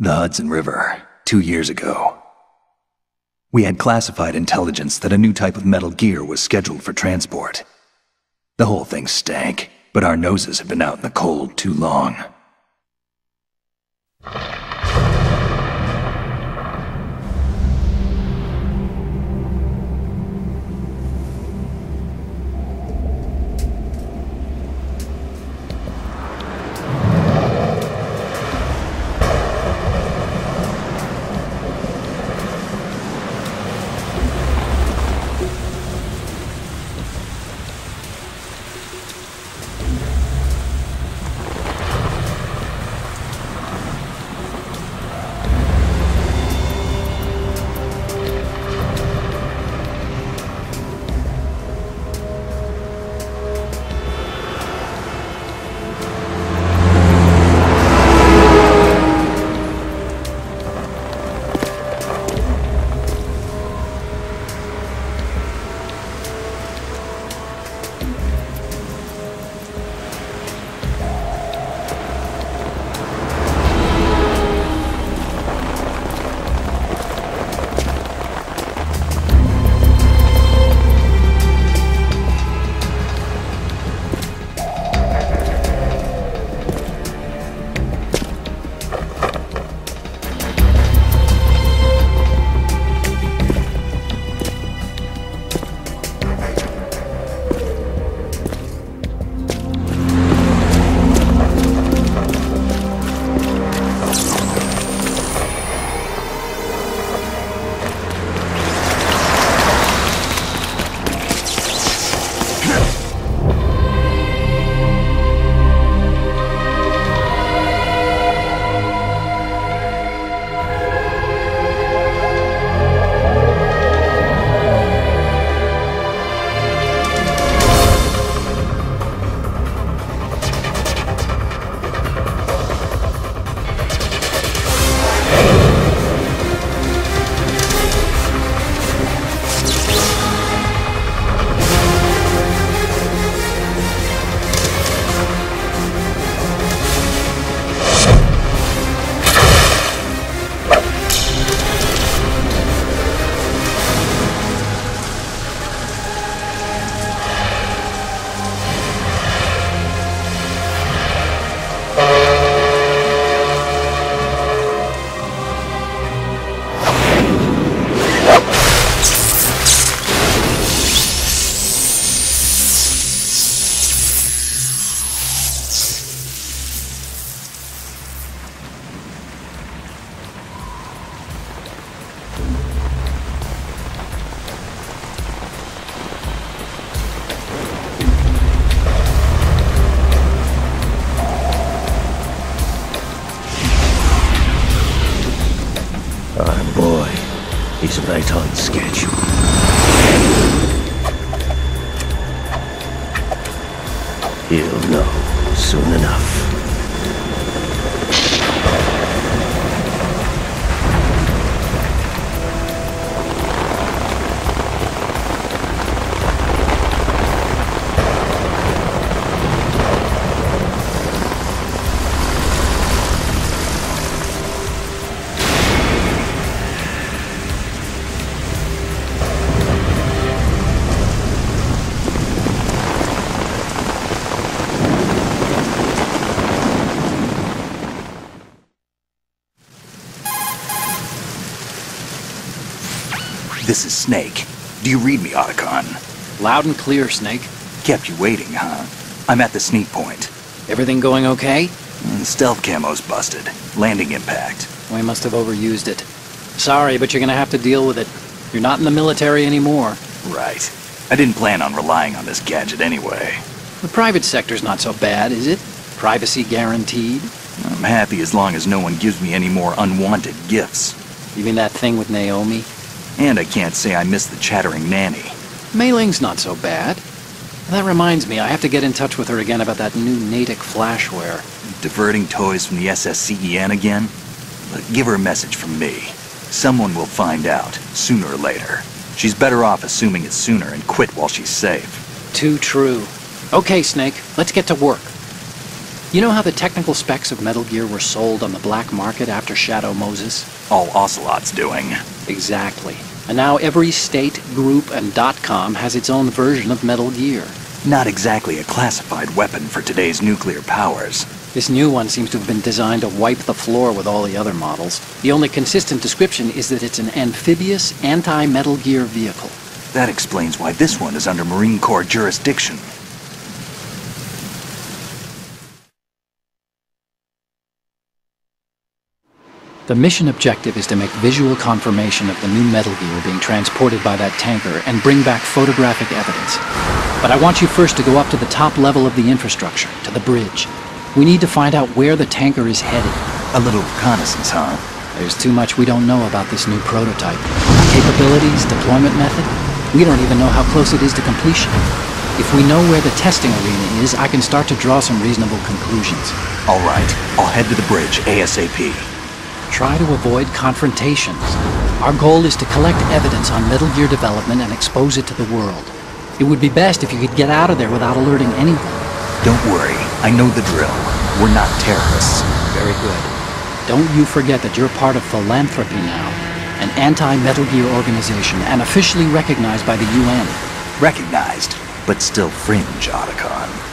The Hudson River, 2 years ago. We had classified intelligence that a new type of metal gear was scheduled for transport. The whole thing stank, but our noses had been out in the cold too long. He's right on schedule. He'll know soon enough. This is Snake. Do you read me, Otacon? Loud and clear, Snake. Kept you waiting, huh? I'm at the sneak point. Everything going okay? Stealth camo's busted. Landing impact. We must have overused it. Sorry, but you're gonna have to deal with it. You're not in the military anymore. Right. I didn't plan on relying on this gadget anyway. The private sector's not so bad, is it? Privacy guaranteed? I'm happy as long as no one gives me any more unwanted gifts. You mean that thing with Naomi? And I can't say I miss the chattering nanny. Mei Ling's not so bad. That reminds me, I have to get in touch with her again about that new Natick flashware. Diverting toys from the SSCEN again? But give her a message from me. Someone will find out, sooner or later. She's better off assuming it's sooner and quit while she's safe. Too true. Okay, Snake, let's get to work. You know how the technical specs of Metal Gear were sold on the black market after Shadow Moses? All Ocelot's doing. Exactly. And now every state, group, and .com has its own version of Metal Gear. Not exactly a classified weapon for today's nuclear powers. This new one seems to have been designed to wipe the floor with all the other models. The only consistent description is that it's an amphibious, anti-Metal Gear vehicle. That explains why this one is under Marine Corps jurisdiction. The mission objective is to make visual confirmation of the new Metal Gear being transported by that tanker and bring back photographic evidence. But I want you first to go up to the top level of the infrastructure, to the bridge. We need to find out where the tanker is headed. A little reconnaissance, huh? There's too much we don't know about this new prototype. Capabilities, deployment method. We don't even know how close it is to completion. If we know where the testing arena is, I can start to draw some reasonable conclusions. All right, I'll head to the bridge ASAP. Try to avoid confrontations. Our goal is to collect evidence on Metal Gear development and expose it to the world. It would be best if you could get out of there without alerting anyone. Don't worry, I know the drill. We're not terrorists. Very good. Don't you forget that you're part of Philanthropy now, an anti-Metal Gear organization and officially recognized by the UN. Recognized, but still fringe, Otacon.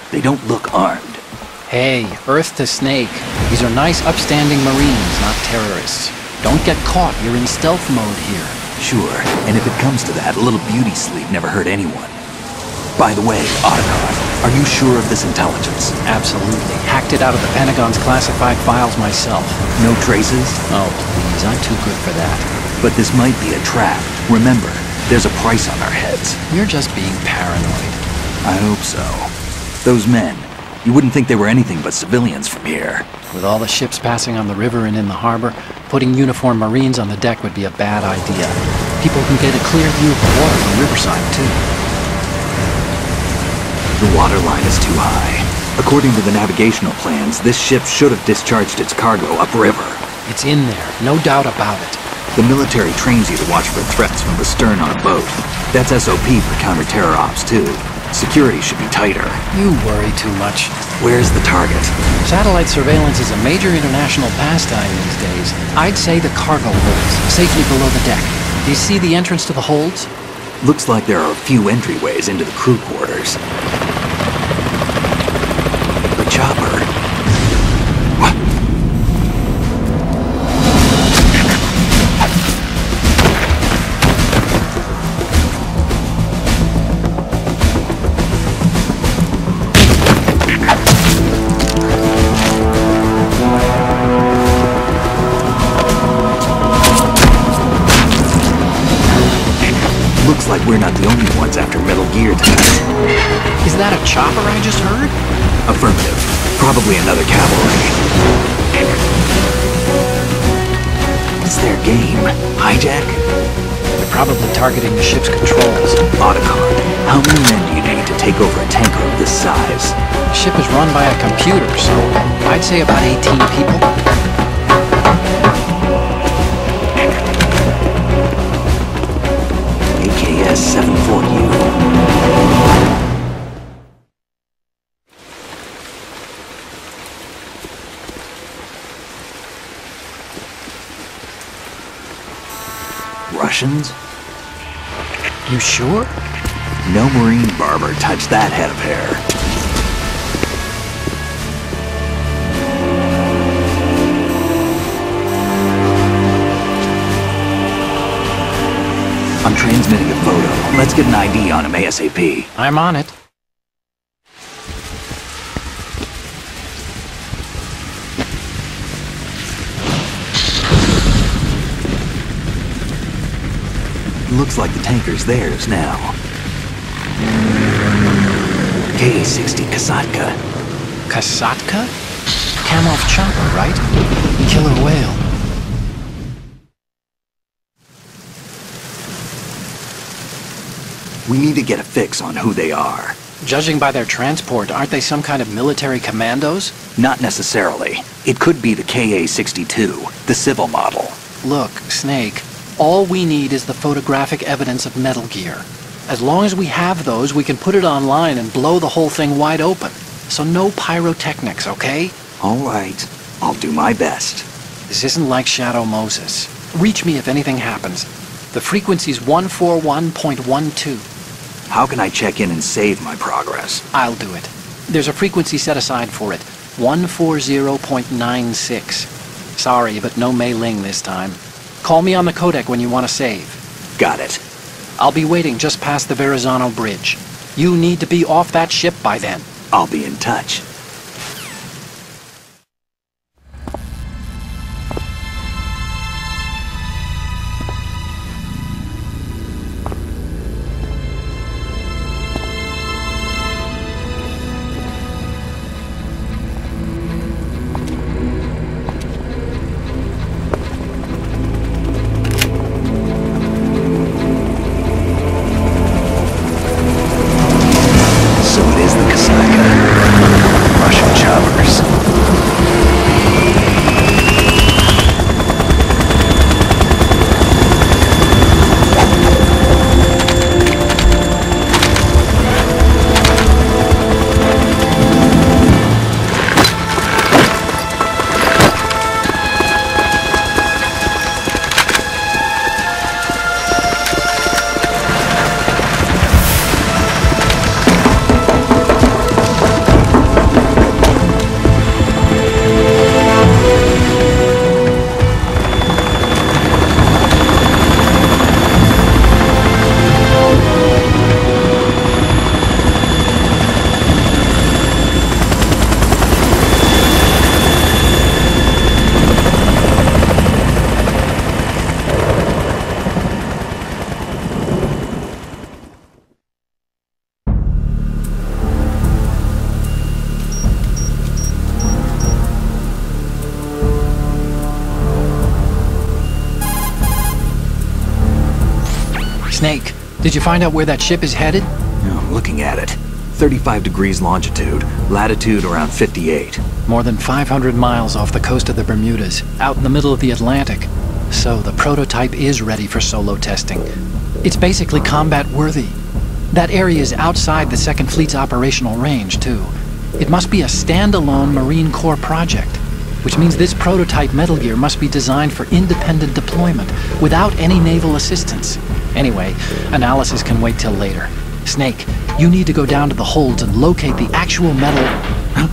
They don't look armed. Hey, Earth to Snake. These are nice, upstanding Marines, not terrorists. Don't get caught. You're in stealth mode here. Sure, and if it comes to that, a little beauty sleep never hurt anyone. By the way, Otacon, are you sure of this intelligence? Absolutely. Hacked it out of the Pentagon's classified files myself. No traces? Oh, please. I'm too good for that. But this might be a trap. Remember, there's a price on our heads. You're just being paranoid. I hope so. Those men, you wouldn't think they were anything but civilians from here. With all the ships passing on the river and in the harbor, putting uniformed Marines on the deck would be a bad idea. People can get a clear view of the water from Riverside, too. The water line is too high. According to the navigational plans, this ship should have discharged its cargo upriver. It's in there, no doubt about it. The military trains you to watch for threats from the stern on a boat. That's SOP for counter-terror ops, too. Security should be tighter. You worry too much. Where's the target? Satellite surveillance is a major international pastime these days. I'd say the cargo holds, safely below the deck. Do you see the entrance to the holds? Looks like there are a few entryways into the crew quarters. The chopper. What? Looks like we're not the only ones after Metal Gear tonight. Is that a chopper I just heard? Affirmative. Probably another cavalry. What's their game? Hijack? They're probably targeting the ship's controls. Otacon, how many men do you need to take over a tanker of this size? The ship is run by a computer, so I'd say about 18 people. AKS 74U. Russians? You sure? No Marine barber touched that head of hair. I'm transmitting a photo. Let's get an ID on him ASAP. I'm on it. Looks like the tanker's theirs now. Ka-60 Kasatka. Kasatka? Kamov chopper, right? Killer whale. We need to get a fix on who they are. Judging by their transport, aren't they some kind of military commandos? Not necessarily. It could be the Ka-62, the civil model. Look, Snake, all we need is the photographic evidence of Metal Gear. As long as we have those, we can put it online and blow the whole thing wide open. So no pyrotechnics, okay? All right. I'll do my best. This isn't like Shadow Moses. Reach me if anything happens. The frequency's 141.12. How can I check in and save my progress? I'll do it. There's a frequency set aside for it. 140.96. Sorry, but no Mei Ling this time. Call me on the codec when you want to save. Got it. I'll be waiting just past the Verrazano Bridge. You need to be off that ship by then. I'll be in touch. Snake, did you find out where that ship is headed? I'm looking at it. 35 degrees longitude, latitude around 58. More than 500 miles off the coast of the Bermudas, out in the middle of the Atlantic. So the prototype is ready for solo testing. It's basically combat-worthy. That area is outside the 2nd Fleet's operational range, too. It must be a standalone Marine Corps project, which means this prototype Metal Gear must be designed for independent deployment, without any naval assistance. Anyway, analysis can wait till later. Snake, you need to go down to the holds and locate the actual metal... Huh?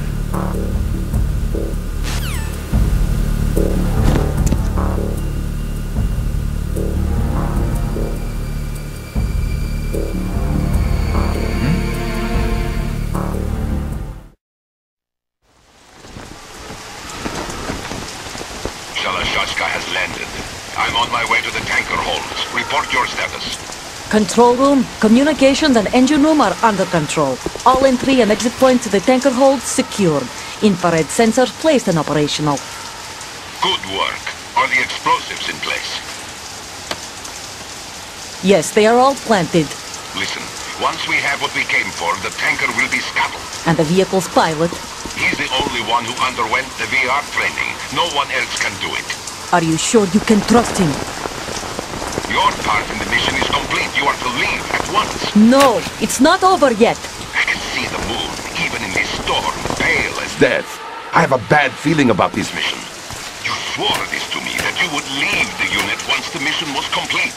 has landed. I'm on my way to the tanker holds. Report your status. Control room, communications and engine room are under control. All entry and exit points to the tanker hold secured. Infrared sensors placed and operational. Good work. Are the explosives in place? Yes, they are all planted. Listen, once we have what we came for, the tanker will be scuttled. And the vehicle's pilot? He's the only one who underwent the VR training. No one else can do it. Are you sure you can trust him? Your part in the mission is complete. You are to leave at once. No, it's not over yet. I can see the moon, even in this storm, pale as death. I have a bad feeling about this mission. You swore this to me, that you would leave the unit once the mission was complete.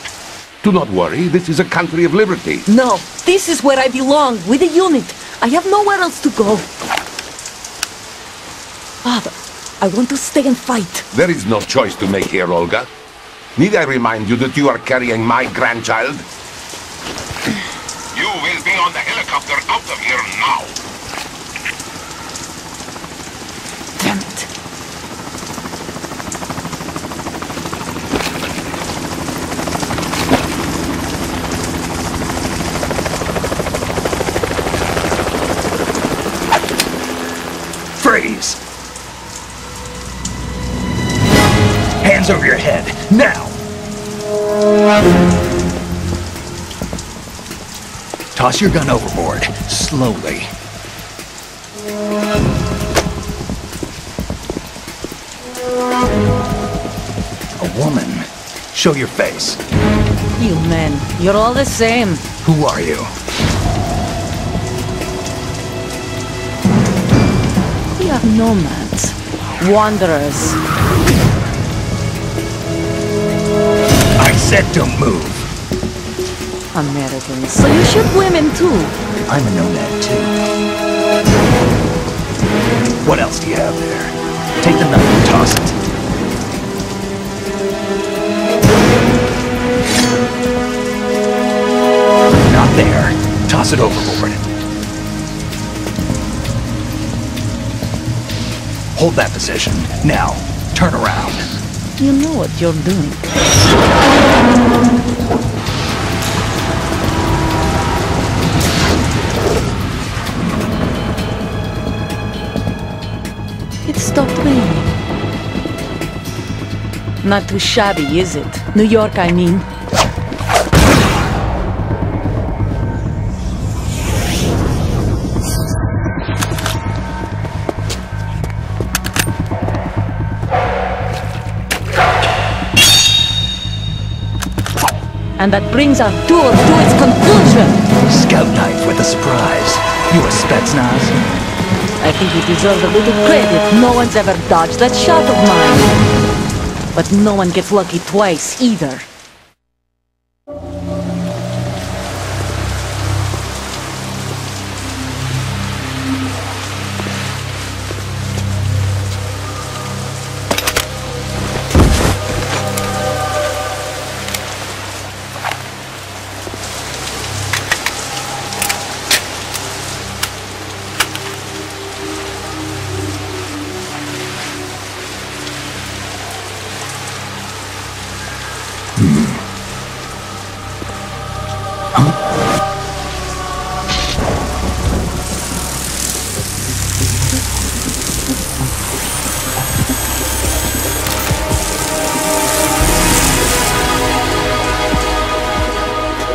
Do not worry, this is a country of liberty. No, this is where I belong, with the unit. I have nowhere else to go. Father, I want to stay and fight. There is no choice to make here, Olga. Need I remind you that you are carrying my grandchild? You will be on the helicopter out of here now. Damn it. Freeze! Hands over your head, now! Toss your gun overboard, slowly. woman. Show your face. You men, you're all the same. Who are you? We are nomads. Wanderers. I said don't move. Americans. So you shoot women too. I'm a nomad too. What else do you have there? Take the knife and toss it. Not there. Toss it overboard. Hold that position. Now, turn around. You know what you're doing. It stopped raining. Not too shabby, is it? New York, I mean. And that brings our tour to its conclusion. Scout knife with a surprise. U.S. Spetsnaz? I think you deserve a little credit. No one's ever dodged that shot of mine. But no one gets lucky twice, either.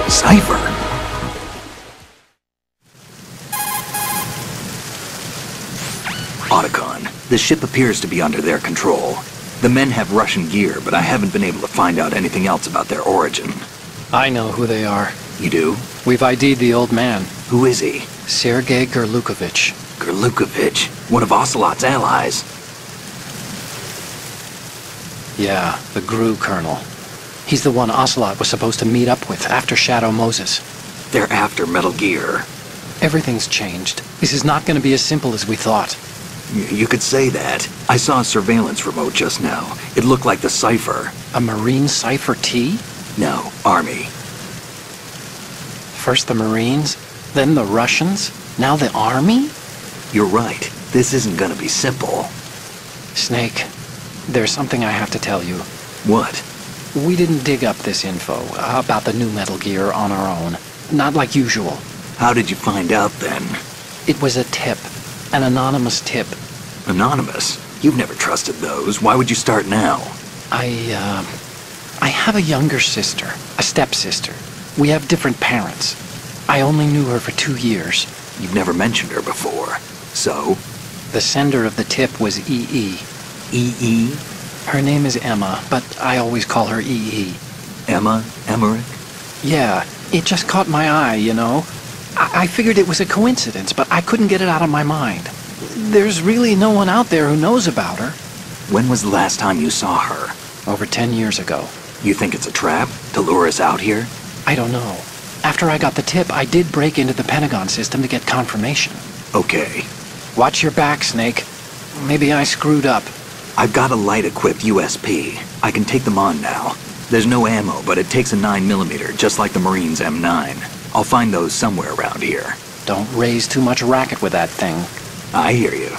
Cipher. Otacon, the ship appears to be under their control. The men have Russian gear, but I haven't been able to find out anything else about their origin. I know who they are. You do? We've ID'd the old man. Who is he? Sergei Gerlukovich. Gerlukovich, one of Ocelot's allies. Yeah, the GRU colonel. He's the one Ocelot was supposed to meet up with after Shadow Moses. They're after Metal Gear. Everything's changed. This is not going to be as simple as we thought. You could say that. I saw a surveillance remote just now. It looked like the Cipher. A Marine Cipher T? No, Army. First the Marines, then the Russians, now the Army? You're right. This isn't gonna be simple. Snake, there's something I have to tell you. What? We didn't dig up this info about the new Metal Gear on our own. Not like usual. How did you find out then? It was a tip. An anonymous tip. Anonymous? You've never trusted those. Why would you start now? I have a younger sister, a stepsister. We have different parents. I only knew her for 2 years. You've never mentioned her before. So? The sender of the tip was EE. EE? Her name is Emma, but I always call her EE. Emma? Emmerich? Yeah, it just caught my eye, you know? I figured it was a coincidence, but I couldn't get it out of my mind. There's really no one out there who knows about her. When was the last time you saw her? Over 10 years ago. You think it's a trap? To lure us out here? I don't know. After I got the tip, I did break into the Pentagon system to get confirmation. Okay. Watch your back, Snake. Maybe I screwed up. I've got a light-equipped USP. I can take them on now. There's no ammo, but it takes a 9mm, just like the Marines' M9. I'll find those somewhere around here. Don't raise too much racket with that thing. I hear you.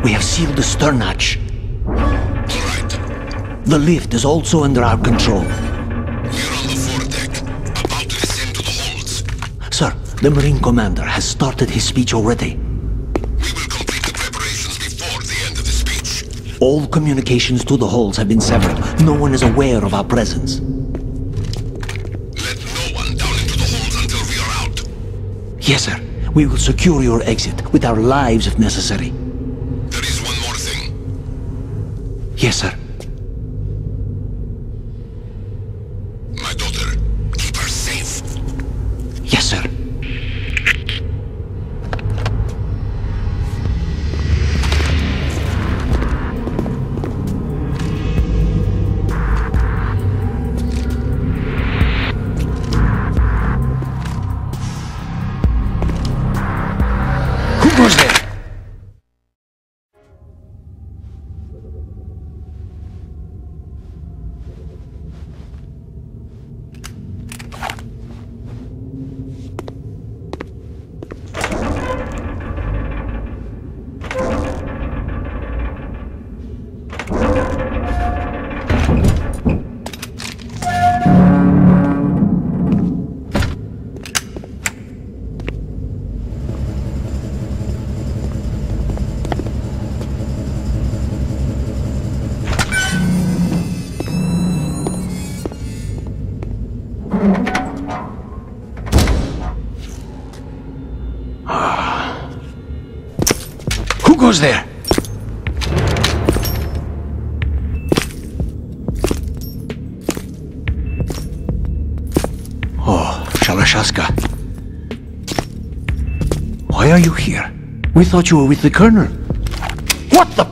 We have sealed the stern hatch. All right. The lift is also under our control. We're on the foredeck, about to descend to the holds. Sir, the Marine Commander has started his speech already. We will complete the preparations before the end of the speech. All communications to the holds have been severed. No one is aware of our presence. Let no one down into the holds until we are out. Yes, sir. We will secure your exit, with our lives if necessary. There is one more thing. Yes, sir. My daughter, keep her safe. Yes, sir. Who goes there? Who goes there? Oh, Shalashaska. Why are you here? We thought you were with the Colonel. What the?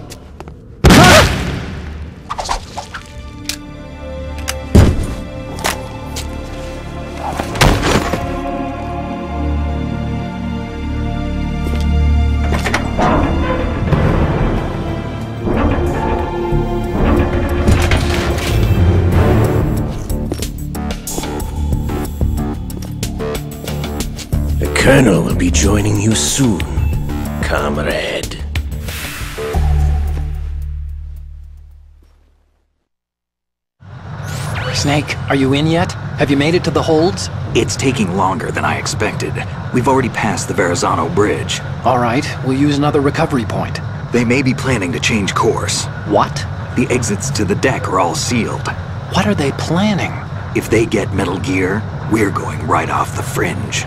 The Colonel will be joining you soon, comrade. Snake, are you in yet? Have you made it to the holds? It's taking longer than I expected. We've already passed the Verrazano Bridge. All right, we'll use another recovery point. They may be planning to change course. What? The exits to the deck are all sealed. What are they planning? If they get Metal Gear, we're going right off the fringe.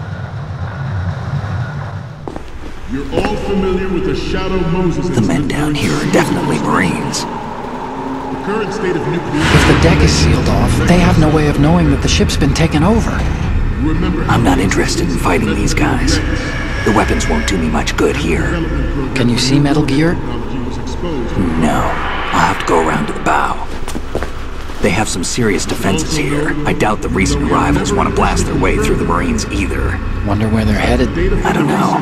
You're all familiar with the Shadow Moses The men down here are definitely Marines. The current state of nuclear... If the deck is sealed off, they have no way of knowing that the ship's been taken over. Remember, I'm not interested in fighting these guys. The weapons won't do me much good here. Can you see Metal Gear? No. I'll have to go around to the bow. They have some serious defenses here. I doubt the recent arrivals want to blast their way through the Marines either. Wonder where they're headed. I don't know.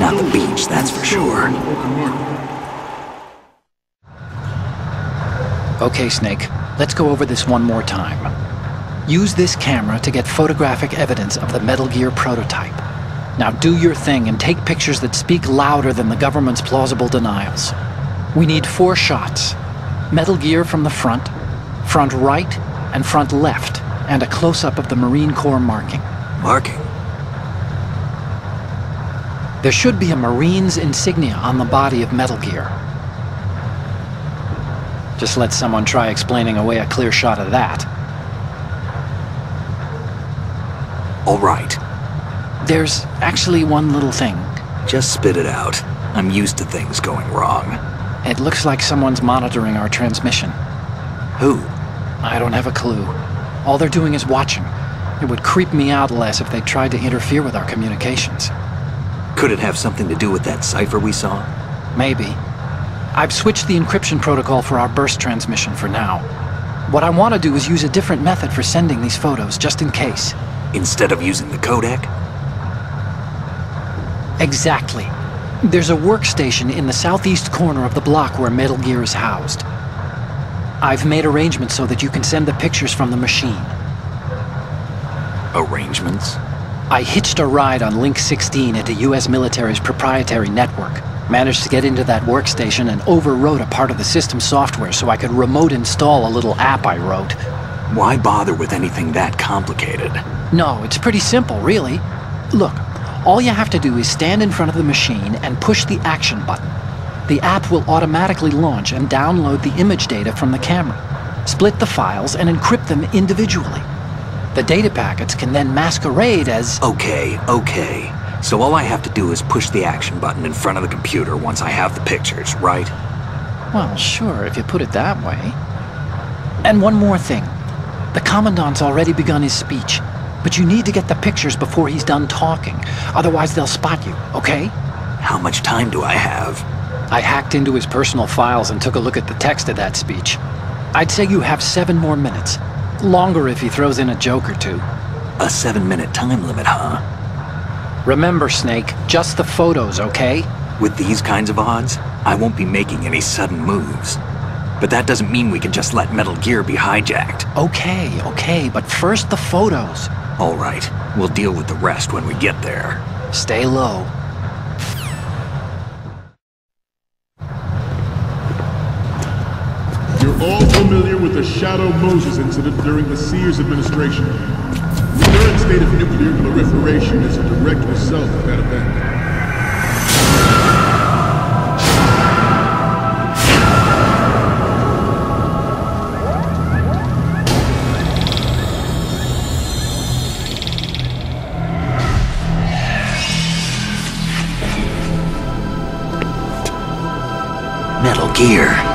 Not the beach, that's for sure. Okay, Snake. Let's go over this one more time. Use this camera to get photographic evidence of the Metal Gear prototype. Now do your thing and take pictures that speak louder than the government's plausible denials. We need 4 shots. Metal Gear from the front, front right, and front left, and a close-up of the Marine Corps marking. Marking? There should be a Marine's insignia on the body of Metal Gear. Just let someone try explaining away a clear shot of that. All right. There's actually one little thing. Just spit it out. I'm used to things going wrong. It looks like someone's monitoring our transmission. Who? I don't have a clue. All they're doing is watching. It would creep me out less if they tried to interfere with our communications. Could it have something to do with that cipher we saw? Maybe. I've switched the encryption protocol for our burst transmission for now. What I want to do is use a different method for sending these photos, just in case. Instead of using the codec? Exactly. There's a workstation in the southeast corner of the block where Metal Gear is housed. I've made arrangements so that you can send the pictures from the machine. Arrangements? I hitched a ride on Link 16 into U.S. military's proprietary network. Managed to get into that workstation and overwrote a part of the system software so I could remote install a little app I wrote. Why bother with anything that complicated? No, it's pretty simple, really. Look, all you have to do is stand in front of the machine and push the action button. The app will automatically launch and download the image data from the camera, split the files, and encrypt them individually. The data packets can then masquerade as... Okay. So all I have to do is push the action button in front of the computer once I have the pictures, right? Well, sure, if you put it that way. And one more thing. The Commandant's already begun his speech, but you need to get the pictures before he's done talking. Otherwise they'll spot you, okay? How much time do I have? I hacked into his personal files and took a look at the text of that speech. I'd say you have 7 more minutes. Longer if he throws in a joke or two. A 7-minute time limit, huh? Remember, Snake, just the photos, okay? With these kinds of odds, I won't be making any sudden moves. But that doesn't mean we can just let Metal Gear be hijacked. Okay, but first the photos. All right, we'll deal with the rest when we get there. Stay low. You're all familiar with the Shadow Moses incident during the Sears administration. The current state of nuclear proliferation is a direct result of that event. Metal Gear.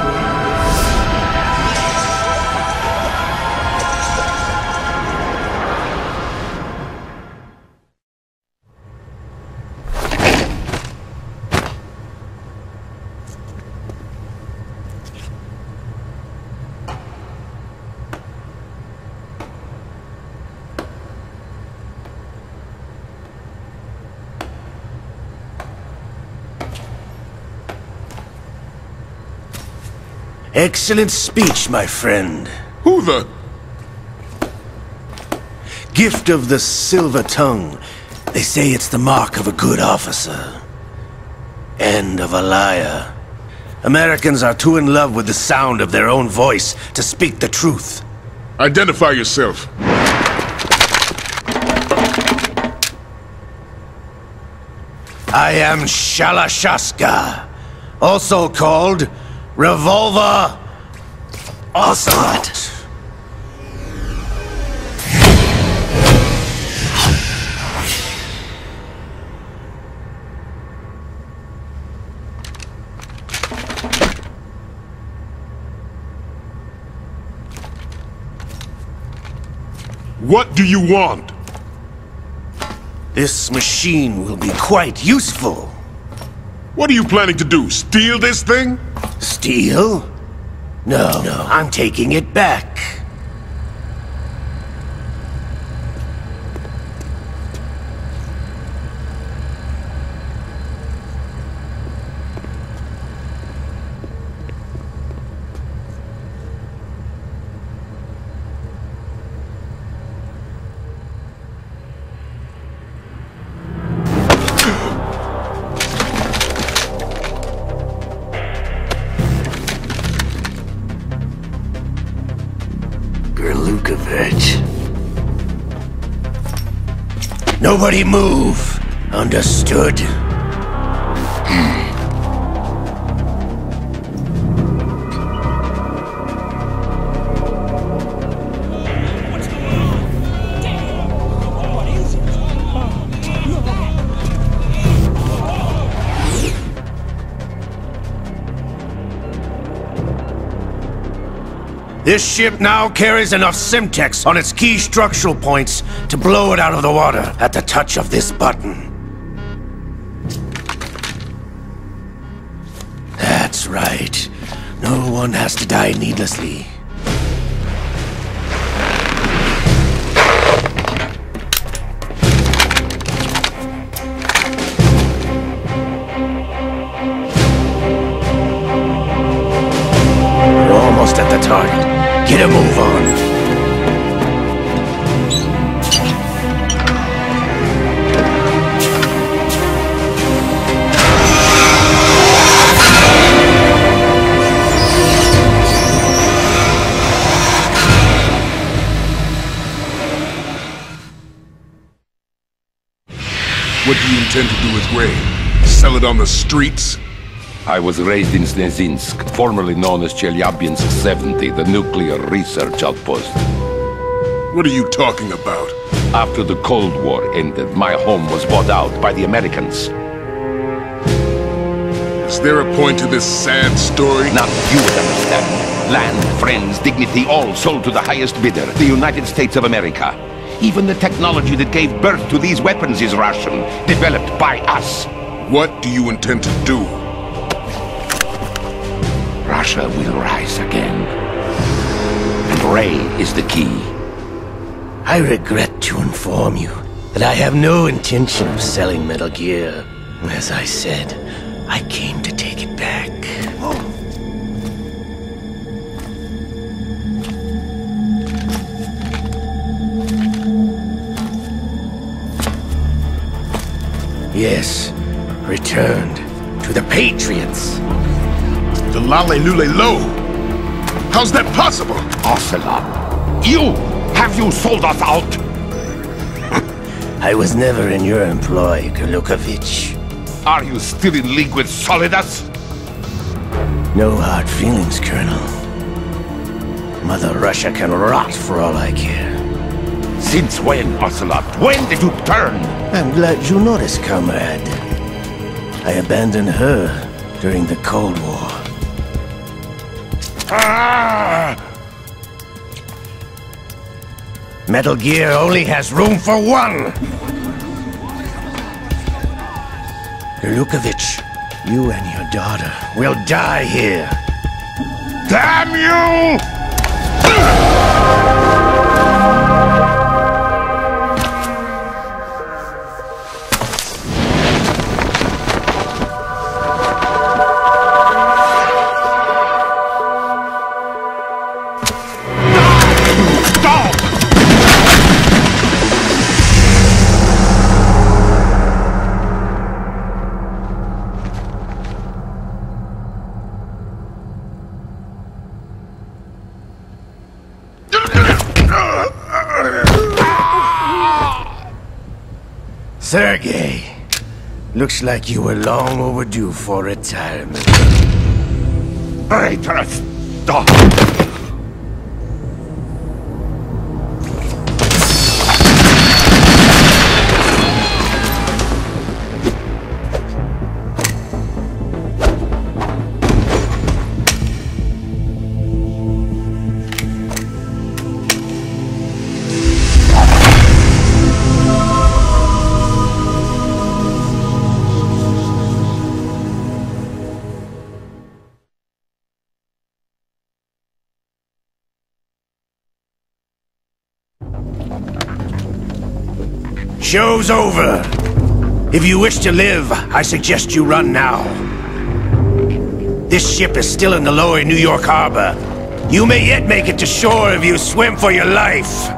Excellent speech, my friend. Who the... Gift of the silver tongue. They say it's the mark of a good officer. And of a liar. Americans are too in love with the sound of their own voice to speak the truth. Identify yourself. I am Shalashaska, also called Revolver Ocelot. What do you want? This machine will be quite useful. What are you planning to do? Steal this thing? Steal? No, I'm taking it back. Nobody move. Understood? This ship now carries enough Simtex on its key structural points to blow it out of the water at the touch of this button. That's right. No one has to die needlessly. We're almost at the target. Get a move on. What do you intend to do with Ray? Sell it on the streets? I was raised in Snezinsk, formerly known as Chelyabinsk 70, the nuclear research outpost. What are you talking about? After the Cold War ended, my home was bought out by the Americans. Is there a point to this sad story? Not you would understand. Land, friends, dignity, all sold to the highest bidder, the United States of America. Even the technology that gave birth to these weapons is Russian, developed by us. What do you intend to do? Russia will rise again. And Ray is the key. I regret to inform you that I have no intention of selling Metal Gear. As I said, I came to take it back. Yes, returned to the Patriots. The Lale Lule Lo! How's that possible? Ocelot, have you sold us out? I was never in your employ, Golukovich. Are you still in league with Solidus? No hard feelings, Colonel. Mother Russia can rot for all I care. Since when, Ocelot? When did you turn? I'm glad you noticed, comrade. I abandoned her during the Cold War. Ah! Metal Gear only has room for one! Golukovich, you and your daughter will die here. Damn you! Sergei, looks like you were long overdue for retirement. Traitorous dog! Show's over. If you wish to live, I suggest you run now. This ship is still in the lower New York harbor. You may yet make it to shore if you swim for your life.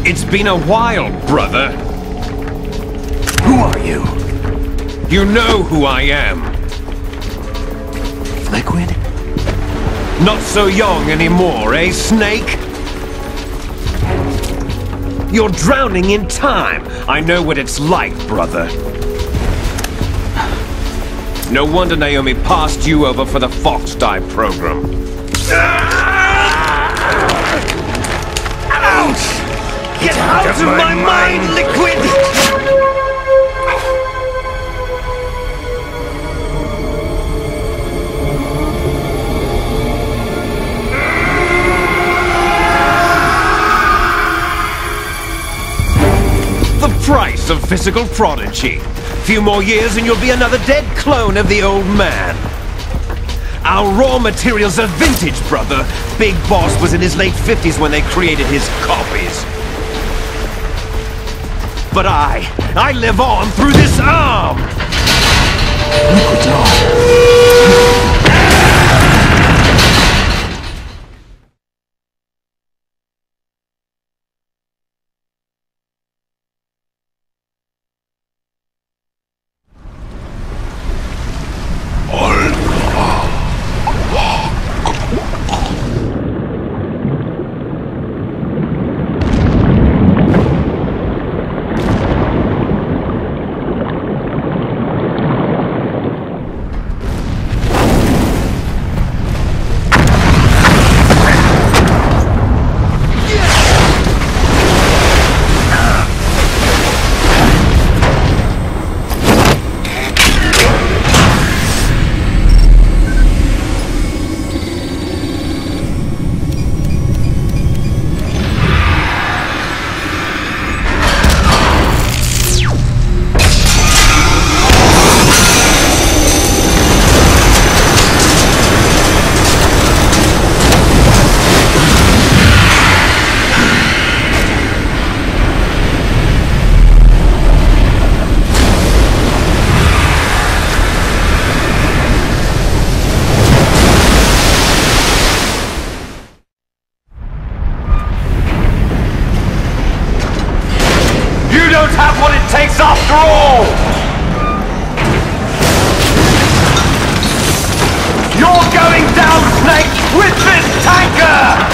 It's been a while, brother. Who are you? You know who I am. Liquid? Not so young anymore, eh, Snake? You're drowning in time. I know what it's like, brother. No wonder Naomi passed you over for the Fox Dive program. Ouch! Get out of my mind, liquid! The price of physical prodigy. Few more years and you'll be another dead clone of the old man. Our raw materials are vintage, brother. Big Boss was in his late 50s when they created his copies. But I live on through this arm! Liquid's on. Have what it takes after all! You're going down, Snake, with this tanker!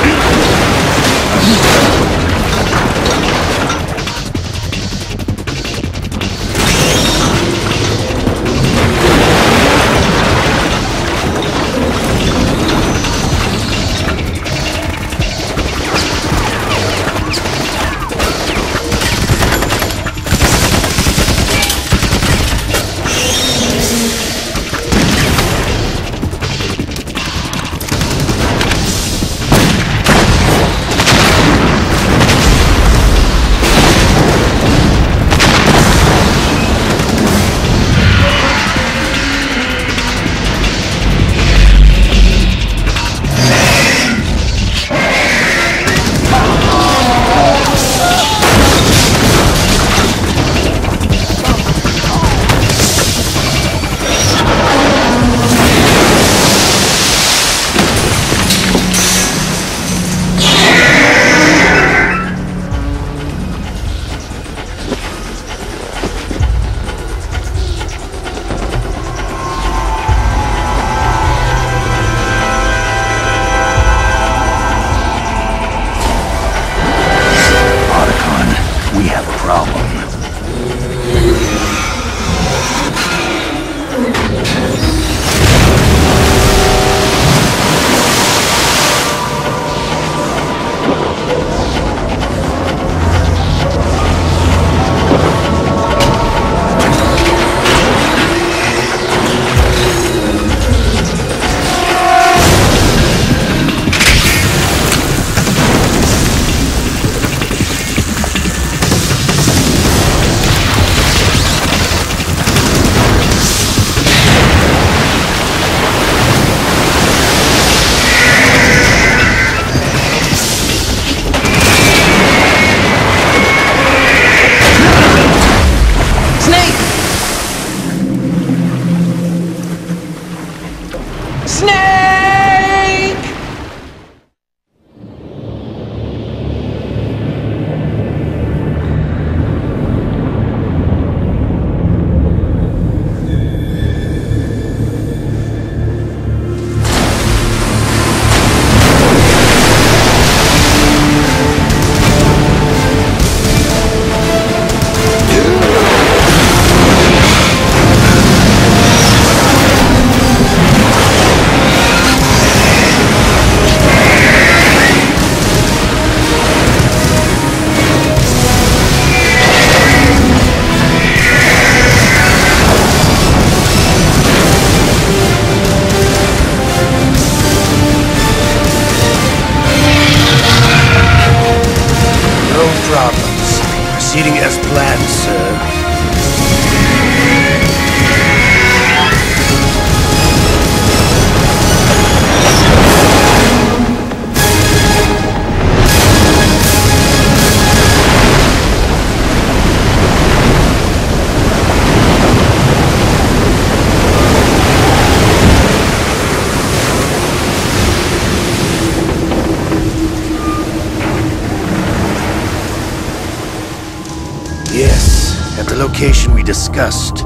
location we discussed.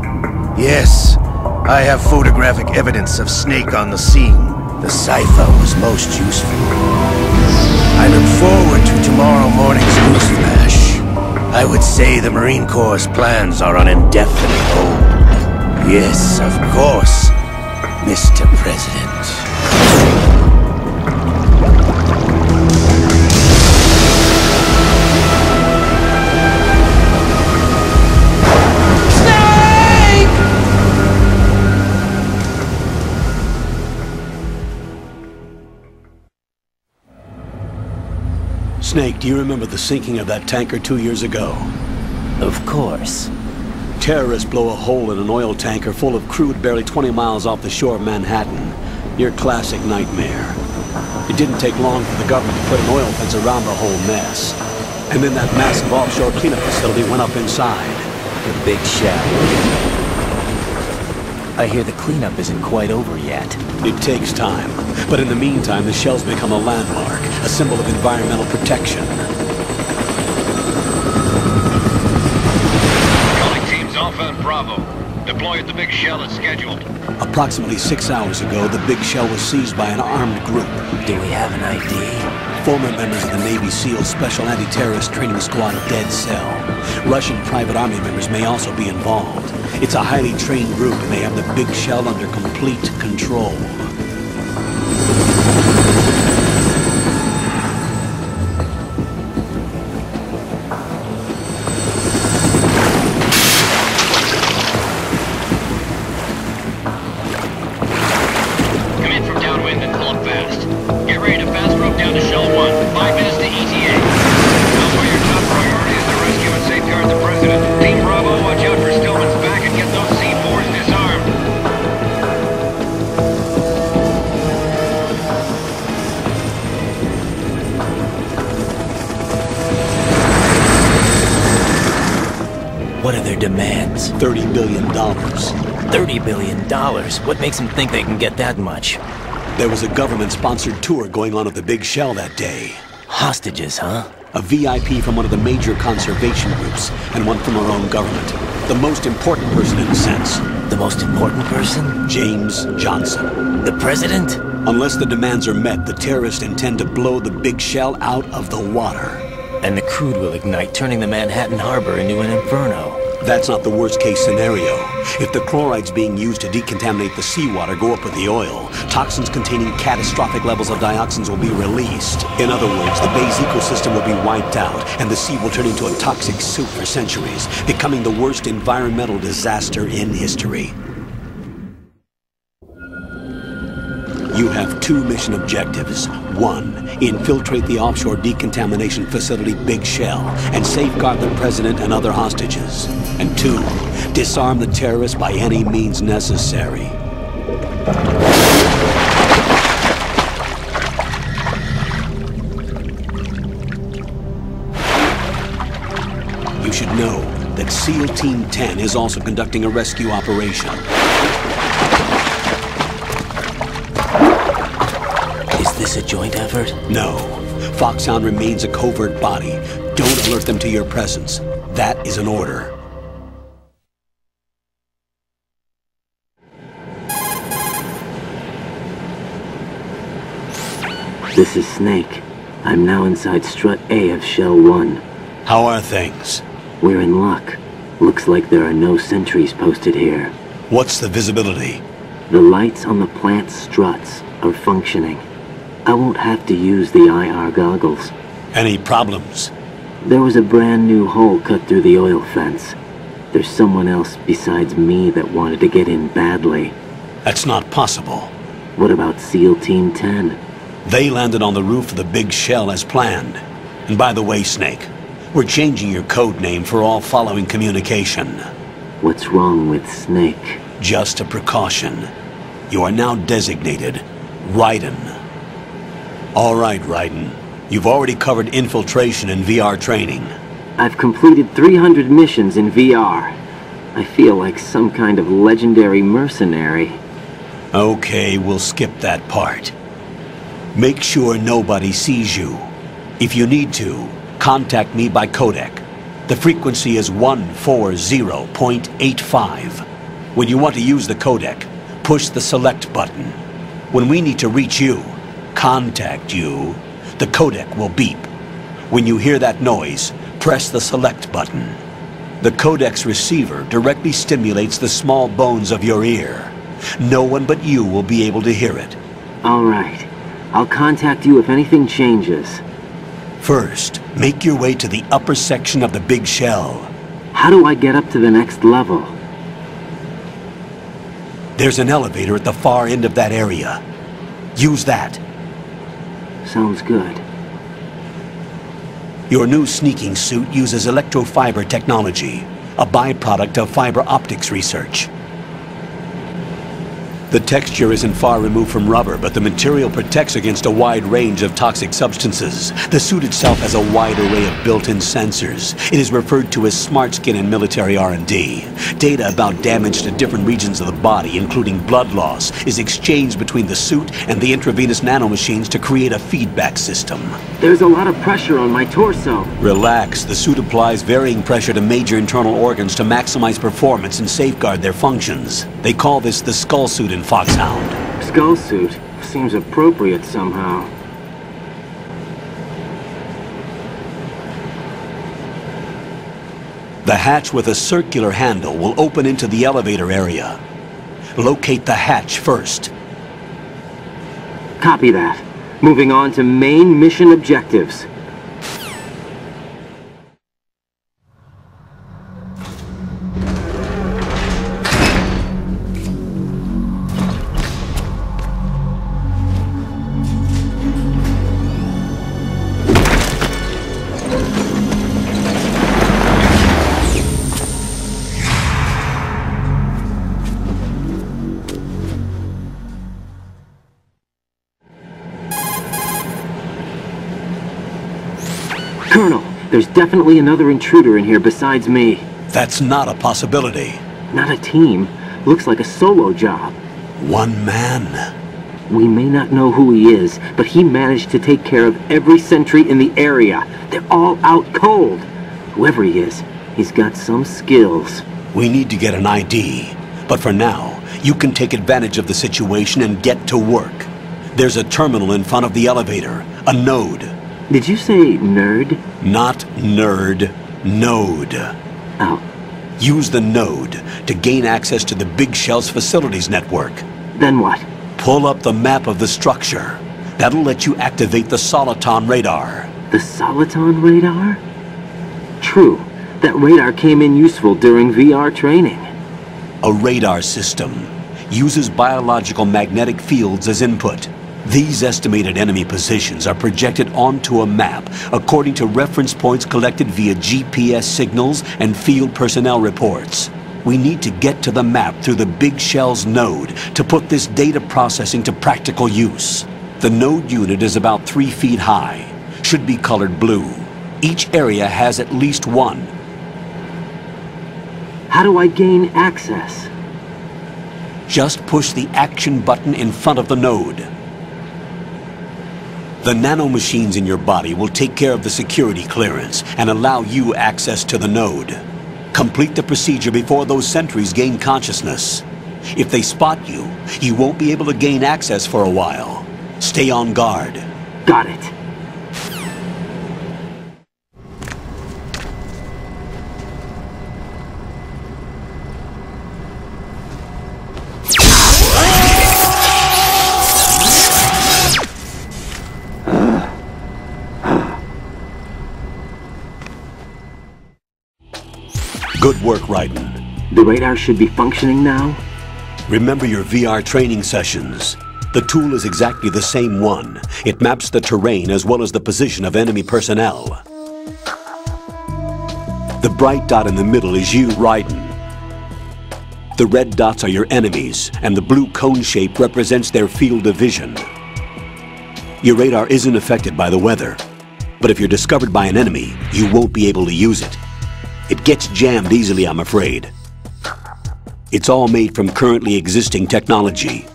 Yes, I have photographic evidence of Snake on the scene. The cipher was most useful. I look forward to tomorrow morning's newsflash. I would say the Marine Corps' plans are on indefinite hold. Yes, of course, Mr. President. Snake, do you remember the sinking of that tanker 2 years ago? Of course. Terrorists blow a hole in an oil tanker full of crude barely 20 miles off the shore of Manhattan. Your classic nightmare. It didn't take long for the government to put an oil fence around the whole mess. And then that massive offshore cleanup facility went up inside. The Big Shell. I hear the cleanup isn't quite over yet. It takes time. But in the meantime, the shell's become a landmark, a symbol of environmental protection. Calling teams Alpha and Bravo. Deploy at the Big Shell as scheduled. Approximately 6 hours ago, the Big Shell was seized by an armed group. Do we have an ID? Former members of the Navy SEAL Special Anti-Terrorist Training Squad Dead Cell. Russian private army members may also be involved. It's a highly trained group, and they have the Big Shell under complete control. Come in from downwind and pull up fast. Get ready to fast rope down to Shell 1. 5 minutes to ETA. Elsewhere, your top priority is to rescue and safeguard the President. Team Bravo, watch out for Stillman's back and get those C4s disarmed. What are their demands? $30 billion. $30 billion? What makes them think they can get that much? There was a government-sponsored tour going on at the Big Shell that day. Hostages, huh? A VIP from one of the major conservation groups, and one from our own government. The most important person in a sense. The most important person? James Johnson. The President? Unless the demands are met, the terrorists intend to blow the Big Shell out of the water. And the crude will ignite, turning the Manhattan Harbor into an inferno. That's not the worst-case scenario. If the chlorides being used to decontaminate the seawater go up with the oil, toxins containing catastrophic levels of dioxins will be released. In other words, the bay's ecosystem will be wiped out, and the sea will turn into a toxic soup for centuries, becoming the worst environmental disaster in history. You have 2 mission objectives. 1, infiltrate the offshore decontamination facility Big Shell and safeguard the President and other hostages. And 2, disarm the terrorists by any means necessary. You should know that SEAL Team 10 is also conducting a rescue operation. Is this a joint effort? No. Foxhound remains a covert body. Don't alert them to your presence. That is an order. This is Snake. I'm now inside Strut A of Shell 1. How are things? We're in luck. Looks like there are no sentries posted here. What's the visibility? The lights on the plant struts are functioning. I won't have to use the IR goggles. Any problems? There was a brand new hole cut through the oil fence. There's someone else besides me that wanted to get in badly. That's not possible. What about SEAL Team 10? They landed on the roof of the Big Shell as planned. And by the way, Snake, we're changing your code name for all following communication. What's wrong with Snake? Just a precaution. You are now designated Raiden. All right, Raiden. You've already covered infiltration and VR training. I've completed 300 missions in VR. I feel like some kind of legendary mercenary. Okay, we'll skip that part. Make sure nobody sees you. If you need to, contact me by codec. The frequency is 140.85. When you want to use the codec, push the select button. When we need to reach you, contact you, the codec will beep. When you hear that noise, press the select button. The codec's receiver directly stimulates the small bones of your ear. No one but you will be able to hear it. All right. I'll contact you if anything changes. First, make your way to the upper section of the Big Shell. How do I get up to the next level? There's an elevator at the far end of that area. Use that. Sounds good. Your new sneaking suit uses electrofiber technology, a byproduct of fiber optics research. The texture isn't far removed from rubber, but the material protects against a wide range of toxic substances. The suit itself has a wide array of built-in sensors. It is referred to as smart skin in military R&D. Data about damage to different regions of the body, including blood loss, is exchanged between the suit and the intravenous nanomachines to create a feedback system. There's a lot of pressure on my torso. Relax. The suit applies varying pressure to major internal organs to maximize performance and safeguard their functions. They call this the skull suit in Foxhound. Skull suit? Seems appropriate somehow. The hatch with a circular handle will open into the elevator area. Locate the hatch first. Copy that. Moving on to main mission objectives. Colonel, there's definitely another intruder in here besides me. That's not a possibility. Not a team. Looks like a solo job. One man. We may not know who he is, but he managed to take care of every sentry in the area. They're all out cold. Whoever he is, he's got some skills. We need to get an ID. But for now, you can take advantage of the situation and get to work. There's a terminal in front of the elevator. A node. Did you say nerd? Not nerd. Node. Oh. Use the node to gain access to the Big Shell's facilities network. Then what? Pull up the map of the structure. That'll let you activate the Soliton radar. The Soliton radar? True. That radar came in useful during VR training. A radar system uses biological magnetic fields as input. These estimated enemy positions are projected onto a map according to reference points collected via GPS signals and field personnel reports. We need to get to the map through the Big Shell's node to put this data processing to practical use. The node unit is about 3 feet high, should be colored blue. Each area has at least one. How do I gain access? Just push the action button in front of the node. The nanomachines in your body will take care of the security clearance and allow you access to the node. Complete the procedure before those sentries gain consciousness. If they spot you, you won't be able to gain access for a while. Stay on guard. Got it. Good work, Raiden. The radar should be functioning now? Remember your VR training sessions. The tool is exactly the same one. It maps the terrain as well as the position of enemy personnel. The bright dot in the middle is you, Raiden. The red dots are your enemies, and the blue cone shape represents their field of vision. Your radar isn't affected by the weather, but if you're discovered by an enemy, you won't be able to use it. It gets jammed easily, I'm afraid. It's all made from currently existing technology.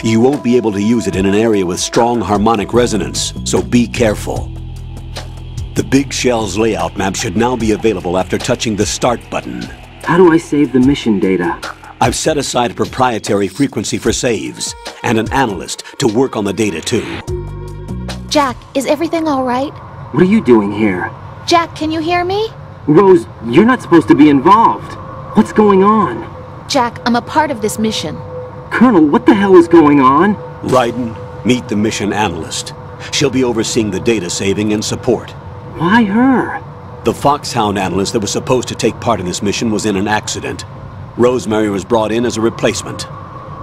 You won't be able to use it in an area with strong harmonic resonance, so be careful. The Big Shell's layout map should now be available after touching the Start button. How do I save the mission data? I've set aside a proprietary frequency for saves, and an analyst to work on the data too. Jack, is everything all right? What are you doing here? Jack, can you hear me? Rose, you're not supposed to be involved. What's going on? Jack, I'm a part of this mission. Colonel, what the hell is going on? Raiden, meet the mission analyst. She'll be overseeing the data saving and support. Why her? The Foxhound analyst that was supposed to take part in this mission was in an accident. Rosemary was brought in as a replacement.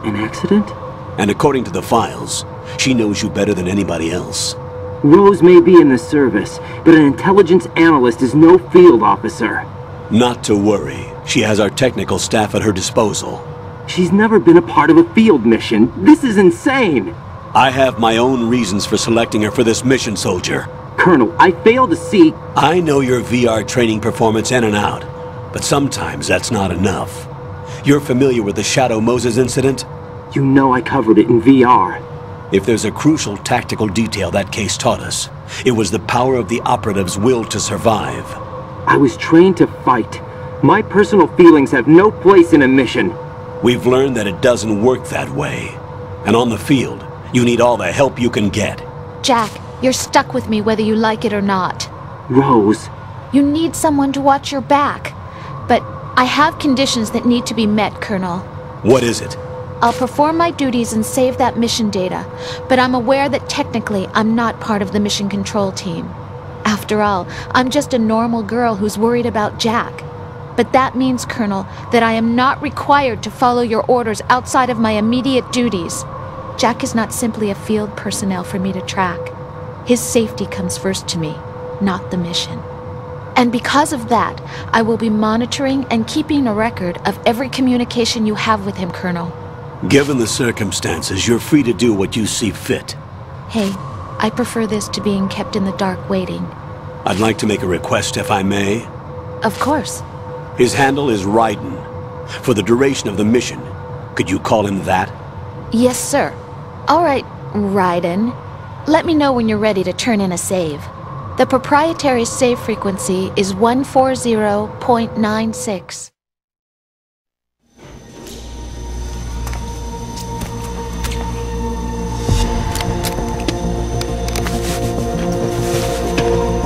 An accident? And according to the files, she knows you better than anybody else. Rose may be in the service, but an intelligence analyst is no field officer. Not to worry. She has our technical staff at her disposal. She's never been a part of a field mission. This is insane! I have my own reasons for selecting her for this mission, soldier. Colonel, I fail to see... I know your VR training performance in and out, but sometimes that's not enough. You're familiar with the Shadow Moses incident? You know I covered it in VR. If there's a crucial tactical detail that case taught us, it was the power of the operative's will to survive. I was trained to fight. My personal feelings have no place in a mission. We've learned that it doesn't work that way. And on the field, you need all the help you can get. Jack, you're stuck with me whether you like it or not. Rose. You need someone to watch your back. But I have conditions that need to be met, Colonel. What is it? I'll perform my duties and save that mission data, but I'm aware that technically I'm not part of the mission control team. After all, I'm just a normal girl who's worried about Jack. But that means, Colonel, that I am not required to follow your orders outside of my immediate duties. Jack is not simply a field personnel for me to track. His safety comes first to me, not the mission. And because of that, I will be monitoring and keeping a record of every communication you have with him, Colonel. Given the circumstances, you're free to do what you see fit. Hey, I prefer this to being kept in the dark waiting. I'd like to make a request, if I may. Of course. His handle is Raiden. For the duration of the mission, could you call him that? Yes, sir. All right, Raiden. Let me know when you're ready to turn in a save. The proprietary save frequency is 140.96.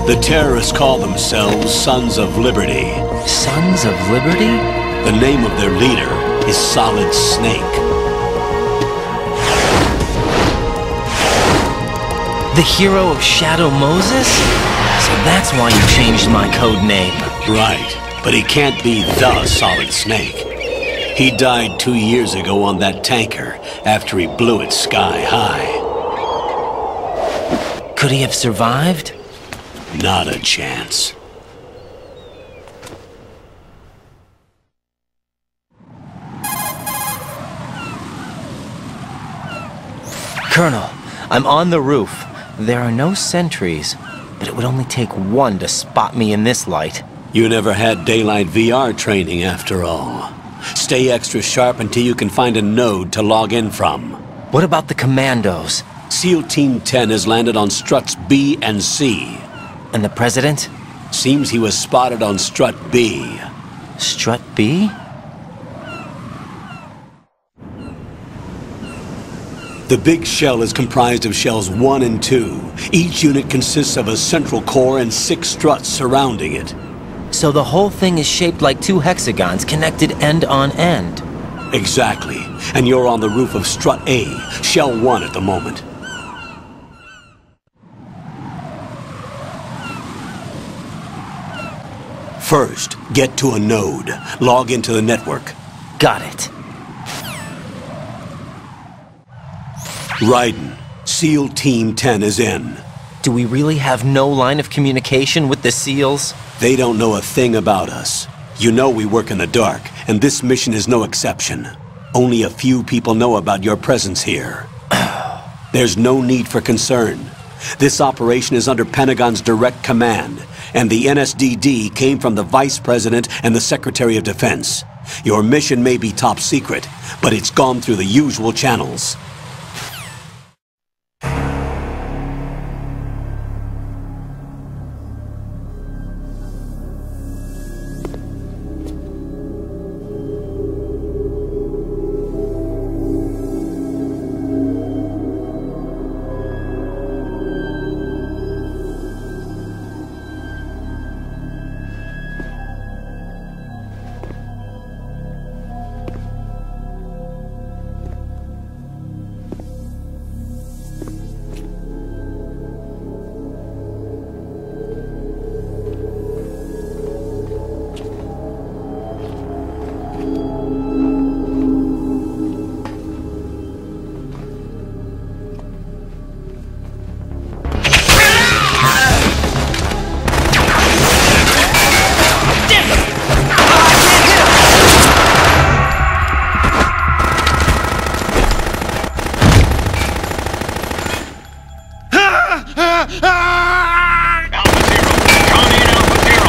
The terrorists call themselves Sons of Liberty. Sons of Liberty? The name of their leader is Solid Snake. The hero of Shadow Moses? So that's why you changed my code name. Right, but he can't be the Solid Snake. He died 2 years ago on that tanker after he blew it sky high. Could he have survived? Not a chance. Colonel, I'm on the roof. There are no sentries, but it would only take one to spot me in this light. You never had daylight VR training after all. Stay extra sharp until you can find a node to log in from. What about the commandos? SEAL Team 10 has landed on struts B and C. And the President? Seems he was spotted on strut B. Strut B? The Big Shell is comprised of shells 1 and 2. Each unit consists of a central core and 6 struts surrounding it. So the whole thing is shaped like 2 hexagons connected end on end. Exactly. And you're on the roof of strut A, shell 1 at the moment. First, get to a node. Log into the network. Got it. Raiden, SEAL Team 10 is in. Do we really have no line of communication with the SEALs? They don't know a thing about us. You know we work in the dark, and this mission is no exception. Only a few people know about your presence here. There's no need for concern. This operation is under Pentagon's direct command, and the NSDD came from the Vice President and the Secretary of Defense. Your mission may be top secret, but it's gone through the usual channels. Alpha Zero, come in, Alpha Zero.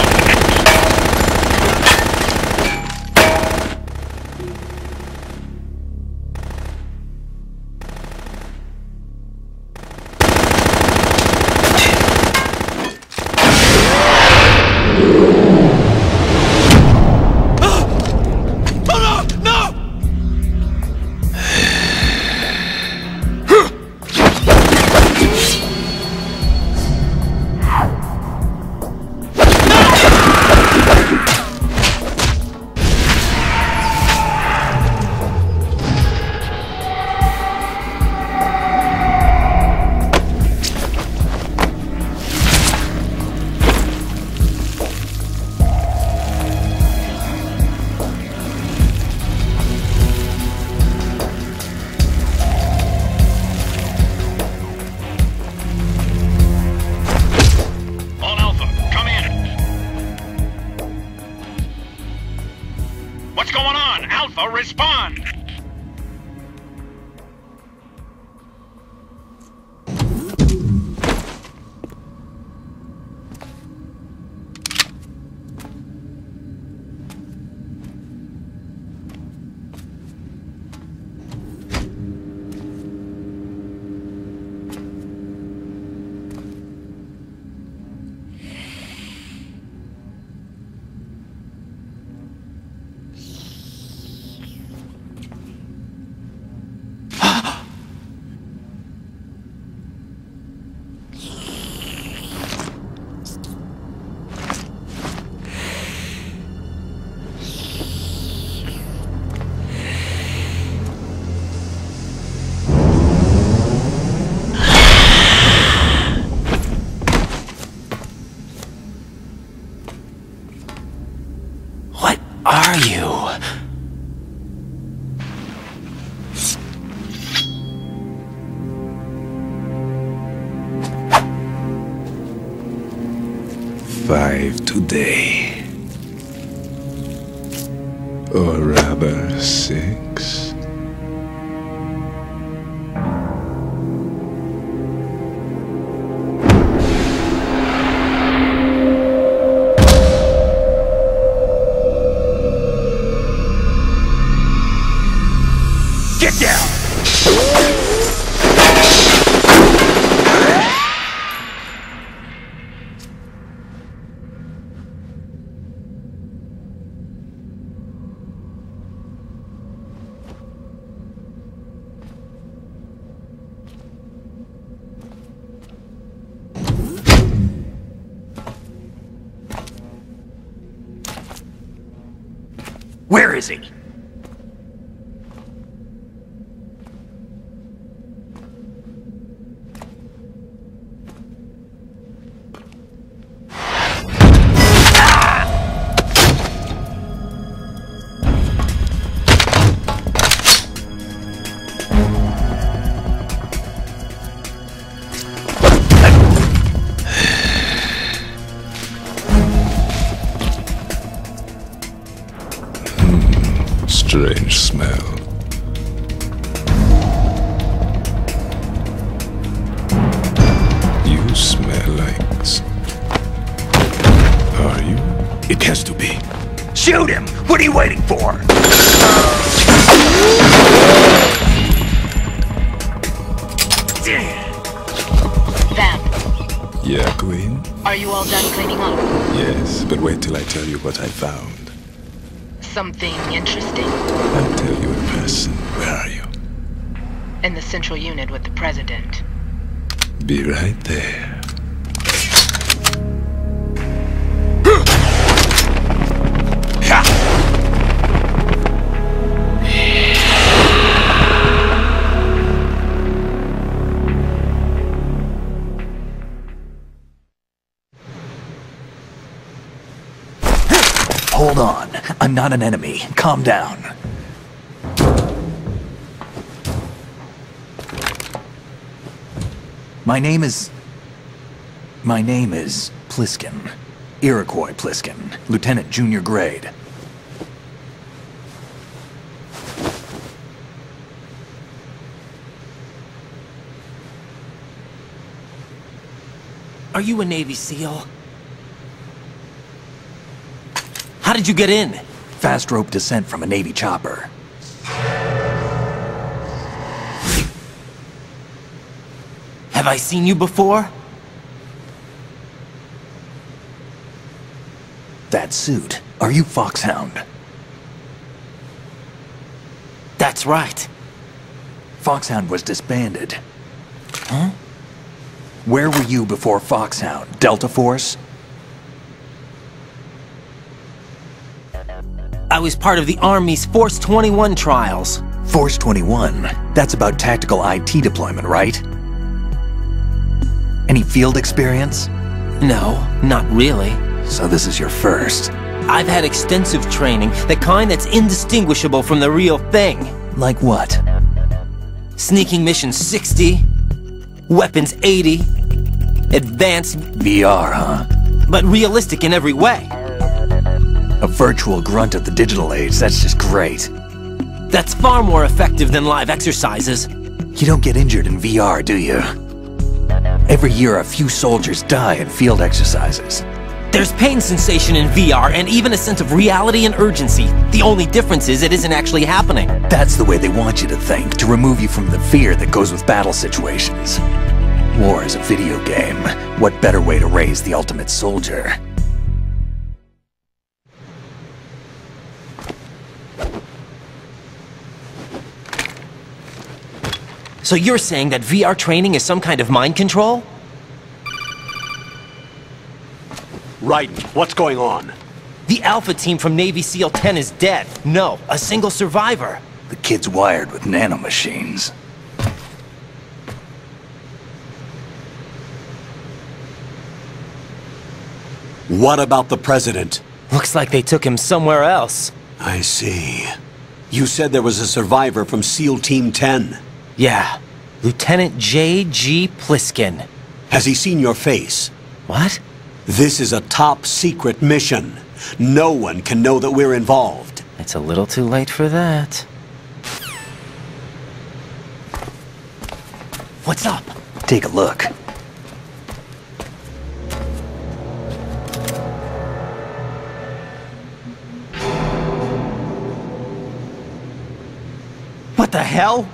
Respond! Are you? Five today. Or rather, 6. Get down! Where is he? Strange smell. You smell like... Are you? It has to be. Shoot him! What are you waiting for? Vamp. Yeah, Queen? Are you all done cleaning up? Yes, but wait till I tell you what I found. Something interesting? I'll tell you in person. Where are you? In the central unit with the president. Be right there. Hold on. I'm not an enemy. Calm down. My name is Pliskin. Iroquois Pliskin. Lieutenant Junior Grade. Are you a Navy SEAL? How did you get in? Fast rope descent from a Navy chopper. Have I seen you before? That suit. Are you Foxhound? That's right. Foxhound was disbanded. Huh? Where were you before Foxhound? Delta Force? I was part of the Army's Force 21 trials. Force 21? That's about tactical IT deployment, right? Any field experience? No, not really. So this is your first? I've had extensive training, the kind that's indistinguishable from the real thing. Like what? Sneaking mission 60, weapons 80, advanced... VR, huh? But realistic in every way. A virtual grunt of the digital age, that's just great. That's far more effective than live exercises. You don't get injured in VR, do you? Every year a few soldiers die in field exercises. There's pain sensation in VR and even a sense of reality and urgency. The only difference is it isn't actually happening. That's the way they want you to think, to remove you from the fear that goes with battle situations. War is a video game. What better way to raise the ultimate soldier? So you're saying that VR training is some kind of mind control? Raiden, what's going on? The Alpha team from Navy SEAL 10 is dead. No, a single survivor. The kid's wired with nanomachines. What about the President? Looks like they took him somewhere else. I see. You said there was a survivor from SEAL Team 10. Yeah, Lieutenant J.G. Pliskin. Has he seen your face? What? This is a top secret mission. No one can know that we're involved. It's a little too late for that. What's up? Take a look. What the hell?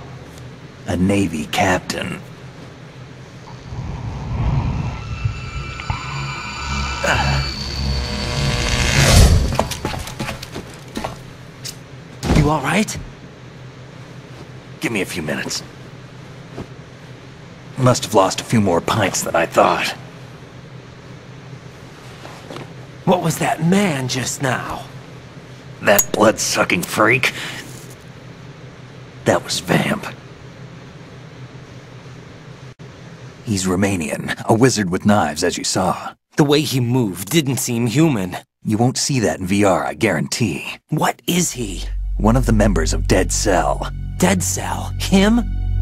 A Navy captain. You all right? Give me a few minutes. Must have lost a few more pints than I thought. What was that man just now? That blood-sucking freak? That was Vamp. He's Romanian, a wizard with knives, as you saw. The way he moved didn't seem human. You won't see that in VR, I guarantee. What is he? One of the members of Dead Cell. Dead Cell? Him?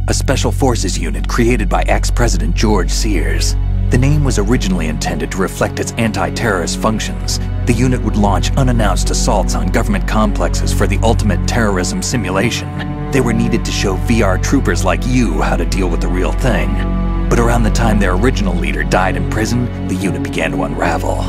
A special forces unit created by ex-President George Sears. The name was originally intended to reflect its anti-terrorist functions. The unit would launch unannounced assaults on government complexes for the ultimate terrorism simulation. They were needed to show VR troopers like you how to deal with the real thing. But around the time their original leader died in prison, the unit began to unravel.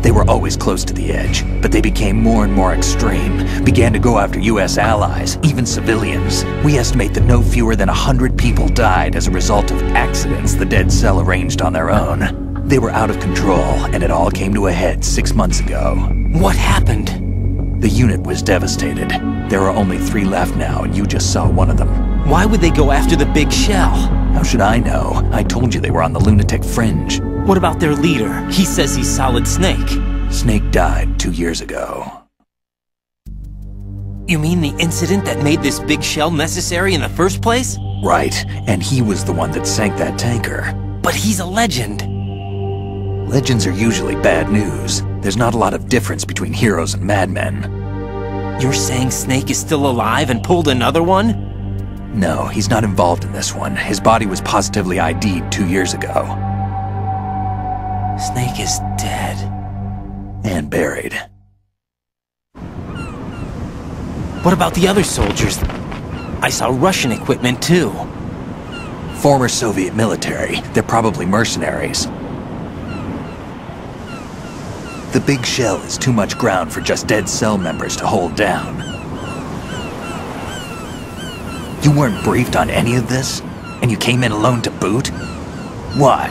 They were always close to the edge, but they became more and more extreme, began to go after U.S. allies, even civilians. We estimate that no fewer than 100 people died as a result of accidents the Dead Cell arranged on their own. They were out of control, and it all came to a head 6 months ago. What happened? The unit was devastated. There are only 3 left now, and you just saw one of them. Why would they go after the Big Shell? How should I know? I told you they were on the lunatic fringe. What about their leader? He says he's Solid Snake. Snake died 2 years ago. You mean the incident that made this Big Shell necessary in the first place? Right, and he was the one that sank that tanker. But he's a legend. Legends are usually bad news. There's not a lot of difference between heroes and madmen. You're saying Snake is still alive and pulled another one? No, he's not involved in this one. His body was positively ID'd 2 years ago. Snake is dead. And buried. What about the other soldiers? I saw Russian equipment too. Former Soviet military. They're probably mercenaries. The Big Shell is too much ground for just dead cell members to hold down. You weren't briefed on any of this? And you came in alone to boot? Why?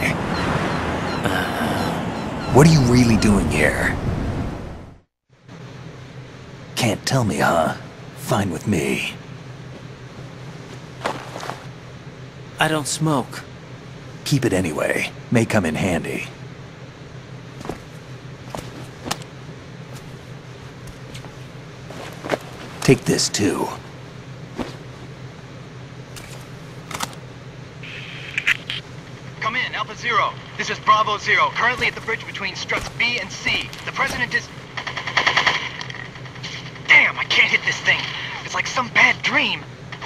What are you really doing here? Can't tell me, huh? Fine with me. I don't smoke. Keep it anyway. May come in handy. Take this too. Come in, Alpha Zero. This is Bravo Zero, currently at the bridge between struts B and C. The President is... Damn, I can't hit this thing. It's like some bad dream.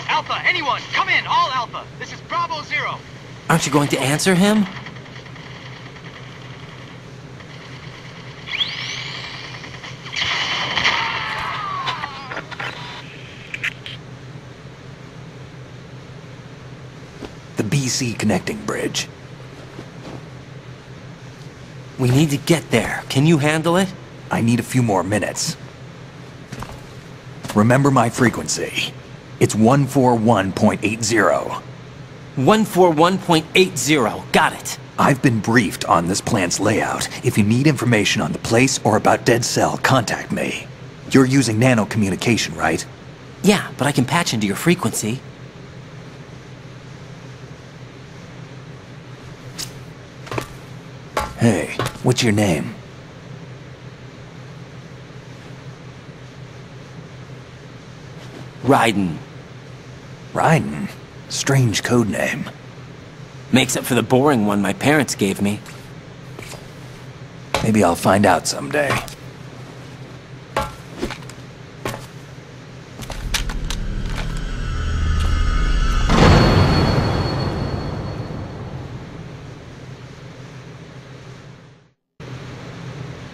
Alpha, anyone, come in, all Alpha. This is Bravo Zero. Aren't you going to answer him? The BC connecting bridge. We need to get there. Can you handle it? I need a few more minutes. Remember my frequency. It's 141.80. 141.80. Got it. I've been briefed on this plant's layout. If you need information on the place or about Dead Cell, contact me. You're using nano communication, right? Yeah, but I can patch into your frequency. Hey, what's your name? Raiden. Raiden? Strange code name. Makes up for the boring one my parents gave me. Maybe I'll find out someday.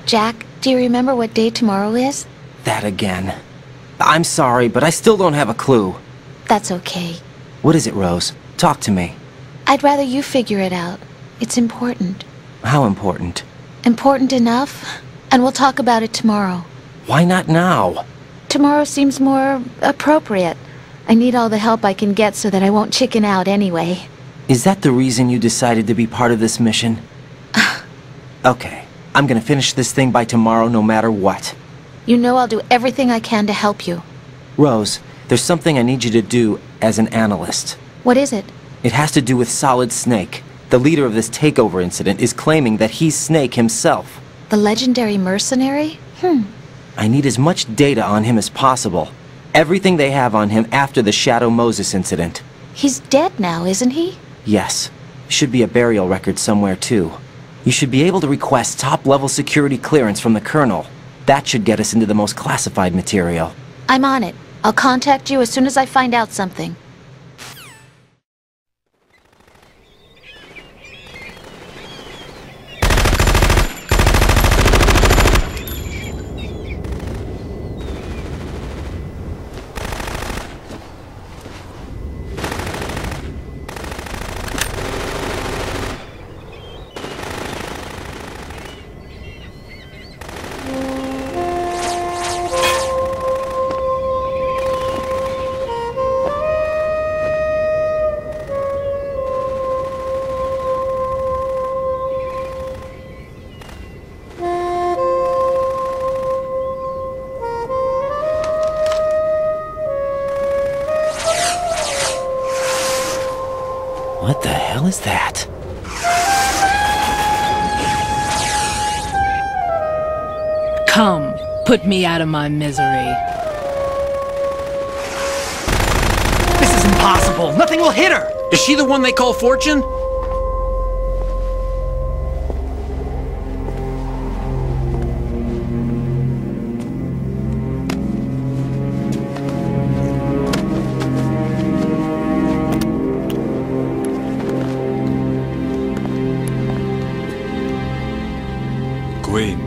Jack, do you remember what day tomorrow is? That again. I'm sorry, but I still don't have a clue. That's okay. What is it, Rose? Talk to me. I'd rather you figure it out. It's important. How important? Important enough, and we'll talk about it tomorrow. Why not now? Tomorrow seems more appropriate. I need all the help I can get so that I won't chicken out anyway. Is that the reason you decided to be part of this mission? Okay. I'm gonna finish this thing by tomorrow no matter what. You know I'll do everything I can to help you. Rose, there's something I need you to do as an analyst. What is it? It has to do with Solid Snake. The leader of this takeover incident is claiming that he's Snake himself. The legendary mercenary? I need as much data on him as possible. Everything they have on him after the Shadow Moses incident. He's dead now, isn't he? Yes. Should be a burial record somewhere too. You should be able to request top-level security clearance from the Colonel. That should get us into the most classified material. I'm on it. I'll contact you as soon as I find out something. What the hell is that? Come, put me out of my misery. This is impossible! Nothing will hit her! Is she the one they call Fortune? Queen.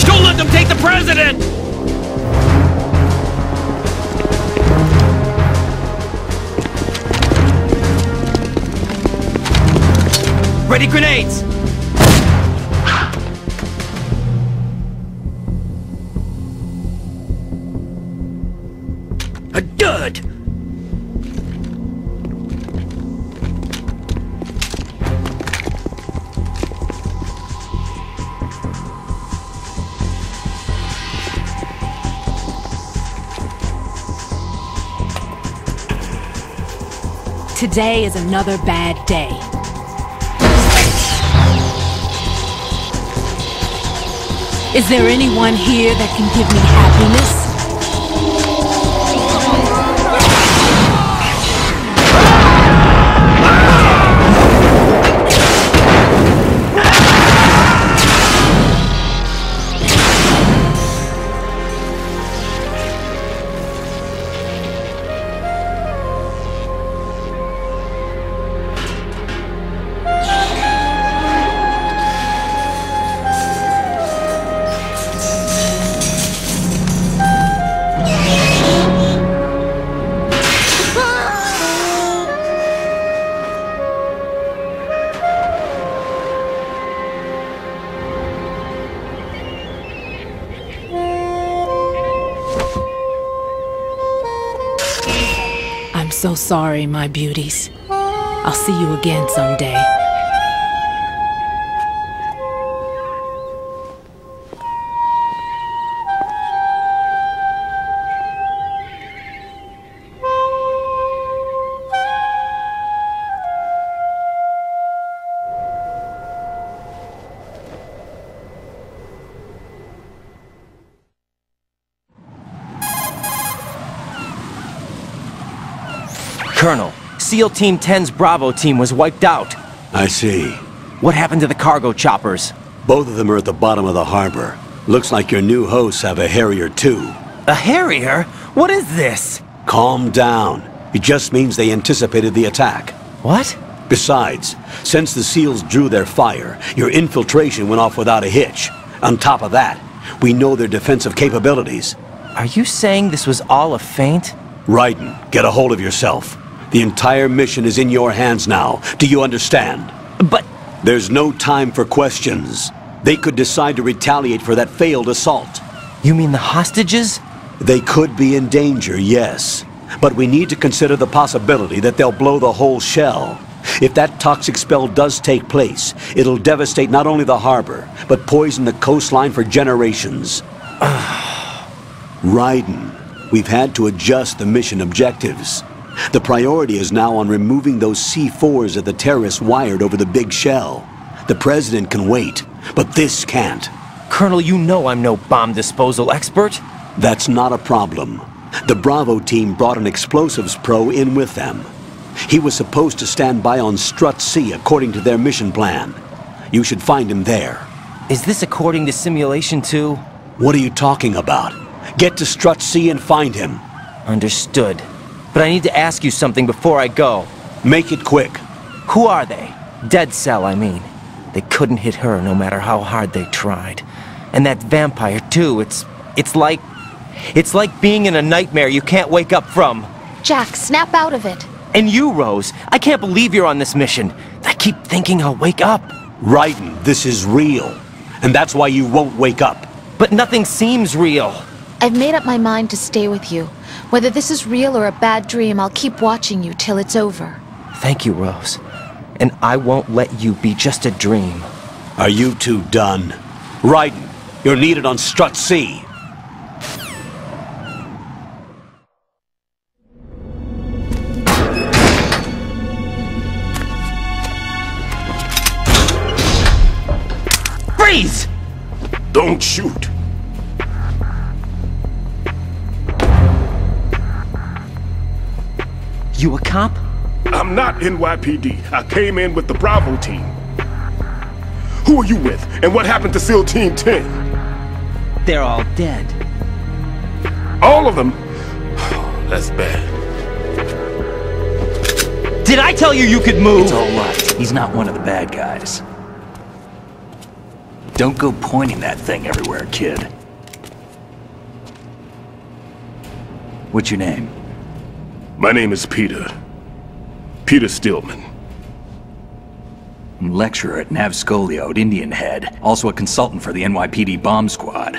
Don't let them take the president! Ready grenades! A dud! Today is another bad day. Is there anyone here that can give me happiness? So sorry, my beauties. I'll see you again someday. Colonel, SEAL Team 10's Bravo team was wiped out. I see. What happened to the cargo choppers? Both of them are at the bottom of the harbor. Looks like your new hosts have a Harrier too. A Harrier? What is this? Calm down. It just means they anticipated the attack. What? Besides, since the SEALs drew their fire, your infiltration went off without a hitch. On top of that, we know their defensive capabilities. Are you saying this was all a feint? Raiden, get a hold of yourself. The entire mission is in your hands now. Do you understand? But... There's no time for questions. They could decide to retaliate for that failed assault. You mean the hostages? They could be in danger, yes. But we need to consider the possibility that they'll blow the whole shell. If that toxic spell does take place, it'll devastate not only the harbor, but poison the coastline for generations. Raiden, we've had to adjust the mission objectives. The priority is now on removing those C4s that the terrorists wired over the Big Shell. The President can wait, but this can't. Colonel, you know I'm no bomb disposal expert. That's not a problem. The Bravo team brought an explosives pro in with them. He was supposed to stand by on Strut C according to their mission plan. You should find him there. Is this according to simulation too? What are you talking about? Get to Strut C and find him. Understood. But I need to ask you something before I go. Make it quick. Who are they? Dead Cell, I mean. They couldn't hit her no matter how hard they tried. And that vampire too, it's like being in a nightmare you can't wake up from. Jack, snap out of it. And you, Rose, I can't believe you're on this mission. I keep thinking I'll wake up. Raiden, this is real. And that's why you won't wake up. But nothing seems real. I've made up my mind to stay with you. Whether this is real or a bad dream, I'll keep watching you till it's over. Thank you, Rose. And I won't let you be just a dream. Are you two done? Raiden, you're needed on Strut C. Freeze! Don't shoot. You a cop? I'm not NYPD. I came in with the Bravo team. Who are you with? And what happened to SEAL Team 10? They're all dead. All of them? That's bad. Did I tell you you could move? It's all right. He's not one of the bad guys. Don't go pointing that thing everywhere, kid. What's your name? My name is Peter. Peter Stillman. Lecturer at Navscolio, Indian Head. Also a consultant for the NYPD bomb squad.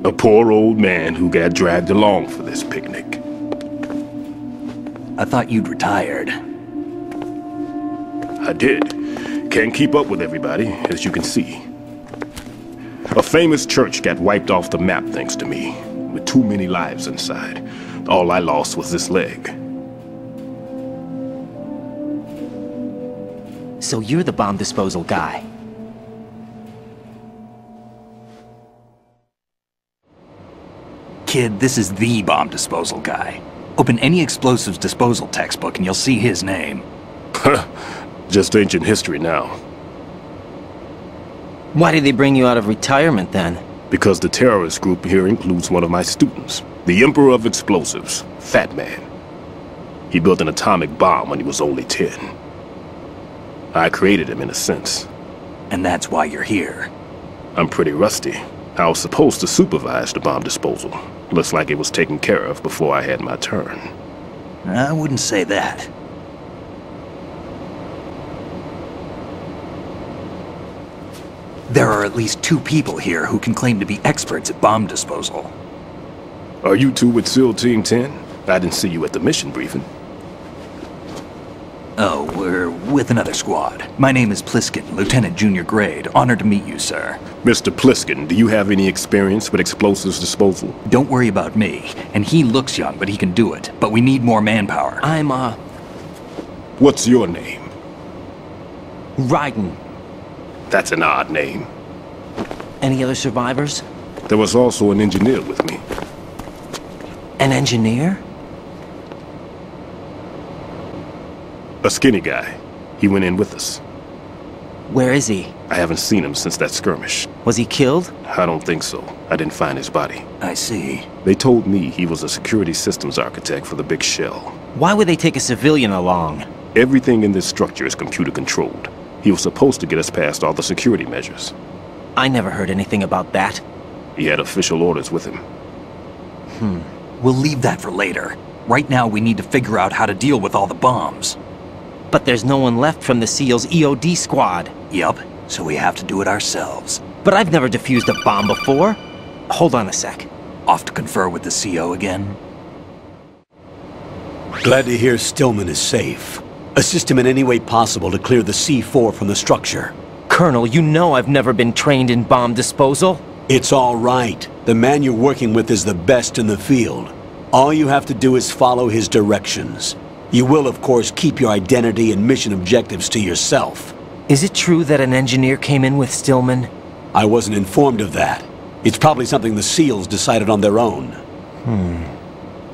A poor old man who got dragged along for this picnic. I thought you'd retired. I did. Can't keep up with everybody, as you can see. A famous church got wiped off the map thanks to me, with too many lives inside. All I lost was this leg. So you're the bomb disposal guy. Kid, this is the bomb disposal guy. Open any explosives disposal textbook and you'll see his name. Just ancient history now. Why did they bring you out of retirement then? Because the terrorist group here includes one of my students, the Emperor of Explosives, Fatman. He built an atomic bomb when he was only 10. I created him in a sense. And that's why you're here. I'm pretty rusty. I was supposed to supervise the bomb disposal. Looks like it was taken care of before I had my turn. I wouldn't say that. There are at least 2 people here who can claim to be experts at bomb disposal. Are you two with SEAL Team 10? I didn't see you at the mission briefing. Oh, we're with another squad. My name is Pliskin, Lieutenant Junior Grade. Honored to meet you, sir. Mr. Pliskin, do you have any experience with explosives disposal? Don't worry about me. And he looks young, but he can do it. But we need more manpower. What's your name? Raiden. That's an odd name. Any other survivors? There was also an engineer with me. An engineer? A skinny guy. He went in with us. Where is he? I haven't seen him since that skirmish. Was he killed? I don't think so. I didn't find his body. I see. They told me he was a security systems architect for the Big Shell. Why would they take a civilian along? Everything in this structure is computer controlled. He was supposed to get us past all the security measures. I never heard anything about that. He had official orders with him. We'll leave that for later. Right now we need to figure out how to deal with all the bombs. But there's no one left from the SEAL's EOD squad. Yup, so we have to do it ourselves. But I've never defused a bomb before. Hold on a sec. Off to confer with the CO again? Glad to hear Stillman is safe. Assist him in any way possible to clear the C4 from the structure. Colonel, you know I've never been trained in bomb disposal. It's all right. The man you're working with is the best in the field. All you have to do is follow his directions. You will, of course, keep your identity and mission objectives to yourself. Is it true that an engineer came in with Stillman? I wasn't informed of that. It's probably something the SEALs decided on their own.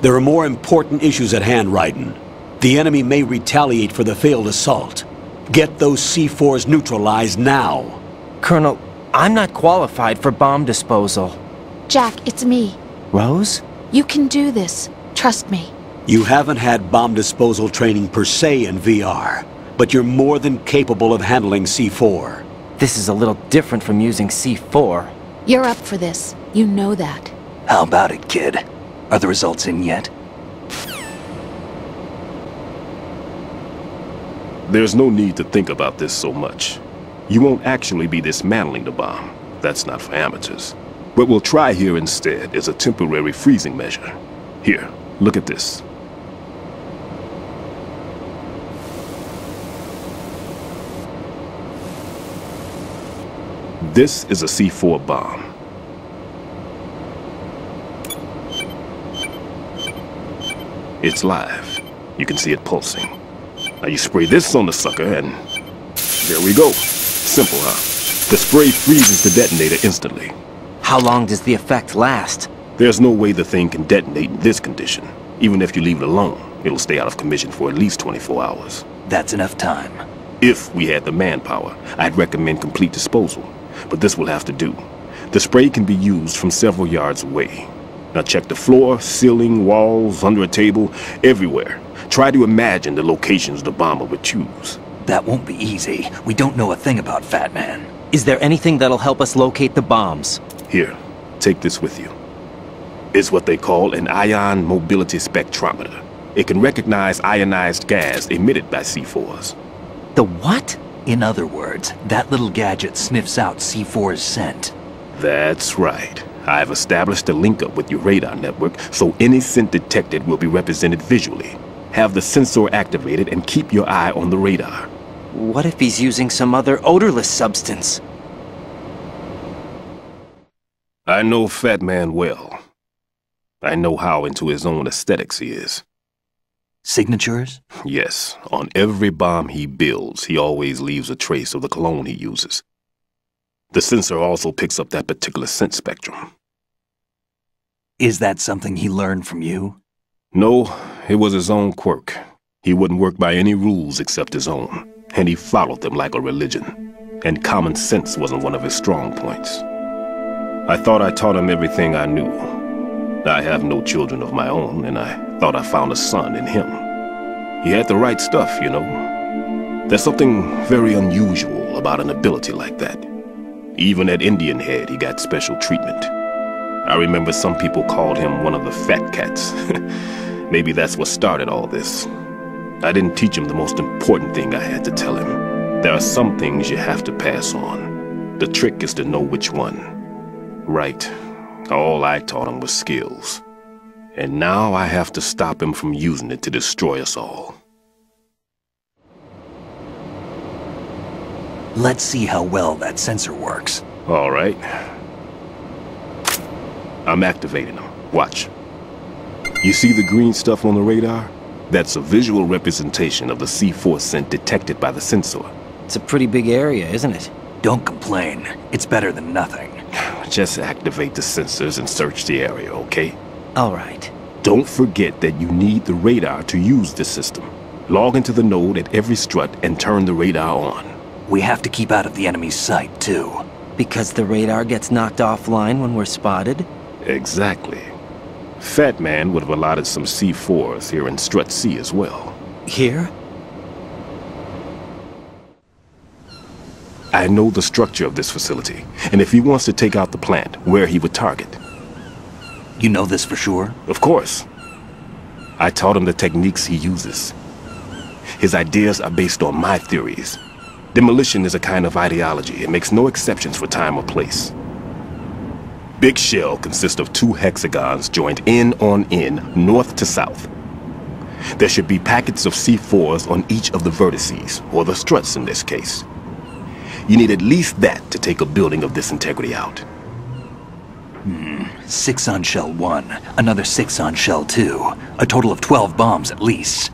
There are more important issues at hand, Raiden. The enemy may retaliate for the failed assault. Get those C4s neutralized now. Colonel, I'm not qualified for bomb disposal. Jack, it's me. Rose? You can do this. Trust me. You haven't had bomb disposal training per se in VR, but you're more than capable of handling C4. This is a little different from using C4. You're up for this. You know that. How about it, kid? Are the results in yet? There's no need to think about this so much. You won't actually be dismantling the bomb. That's not for amateurs. What we'll try here instead is a temporary freezing measure. Here, look at this. This is a C4 bomb. It's live. You can see it pulsing. Now you spray this on the sucker and... there we go. Simple, huh? The spray freezes the detonator instantly. How long does the effect last? There's no way the thing can detonate in this condition. Even if you leave it alone, it'll stay out of commission for at least 24 hours. That's enough time. If we had the manpower, I'd recommend complete disposal. But this will have to do. The spray can be used from several yards away. Now check the floor, ceiling, walls, under a table, everywhere. Try to imagine the locations the bomber would choose. That won't be easy. We don't know a thing about Fatman. Is there anything that'll help us locate the bombs? Here, take this with you. It's what they call an ion mobility spectrometer. It can recognize ionized gas emitted by C4s. The what? In other words, that little gadget sniffs out C4's scent. That's right. I've established a link-up with your radar network, so any scent detected will be represented visually. Have the sensor activated and keep your eye on the radar. What if he's using some other odorless substance? I know Fatman well. I know how into his own aesthetics he is. Signatures? Yes. On every bomb he builds, he always leaves a trace of the cologne he uses. The sensor also picks up that particular scent spectrum. Is that something he learned from you? No, it was his own quirk. He wouldn't work by any rules except his own, and he followed them like a religion. And common sense wasn't one of his strong points. I thought I taught him everything I knew. I have no children of my own, and I thought I found a son in him. He had the right stuff, you know. There's something very unusual about an ability like that. Even at Indian Head, he got special treatment. I remember some people called him one of the fat cats. Maybe that's what started all this. I didn't teach him the most important thing I had to tell him. There are some things you have to pass on. The trick is to know which one. Right. All I taught him was skills. And now I have to stop him from using it to destroy us all. Let's see how well that sensor works. All right. I'm activating them. Watch. You see the green stuff on the radar? That's a visual representation of the C4 scent detected by the sensor. It's a pretty big area, isn't it? Don't complain. It's better than nothing. Just activate the sensors and search the area, okay? All right. Don't forget that you need the radar to use this system. Log into the node at every strut and turn the radar on. We have to keep out of the enemy's sight, too. Because the radar gets knocked offline when we're spotted? Exactly. Fatman would have allotted some C4s here in Strut C as well. Here? I know the structure of this facility, and if he wants to take out the plant, where he would target. You know this for sure? Of course. I taught him the techniques he uses. His ideas are based on my theories. Demolition is a kind of ideology. It makes no exceptions for time or place. Big Shell consists of 2 hexagons joined end on end, north to south. There should be packets of C4s on each of the vertices, or the struts in this case. You need at least that to take a building of this integrity out. 6 on Shell 1, another 6 on Shell 2. A total of 12 bombs at least.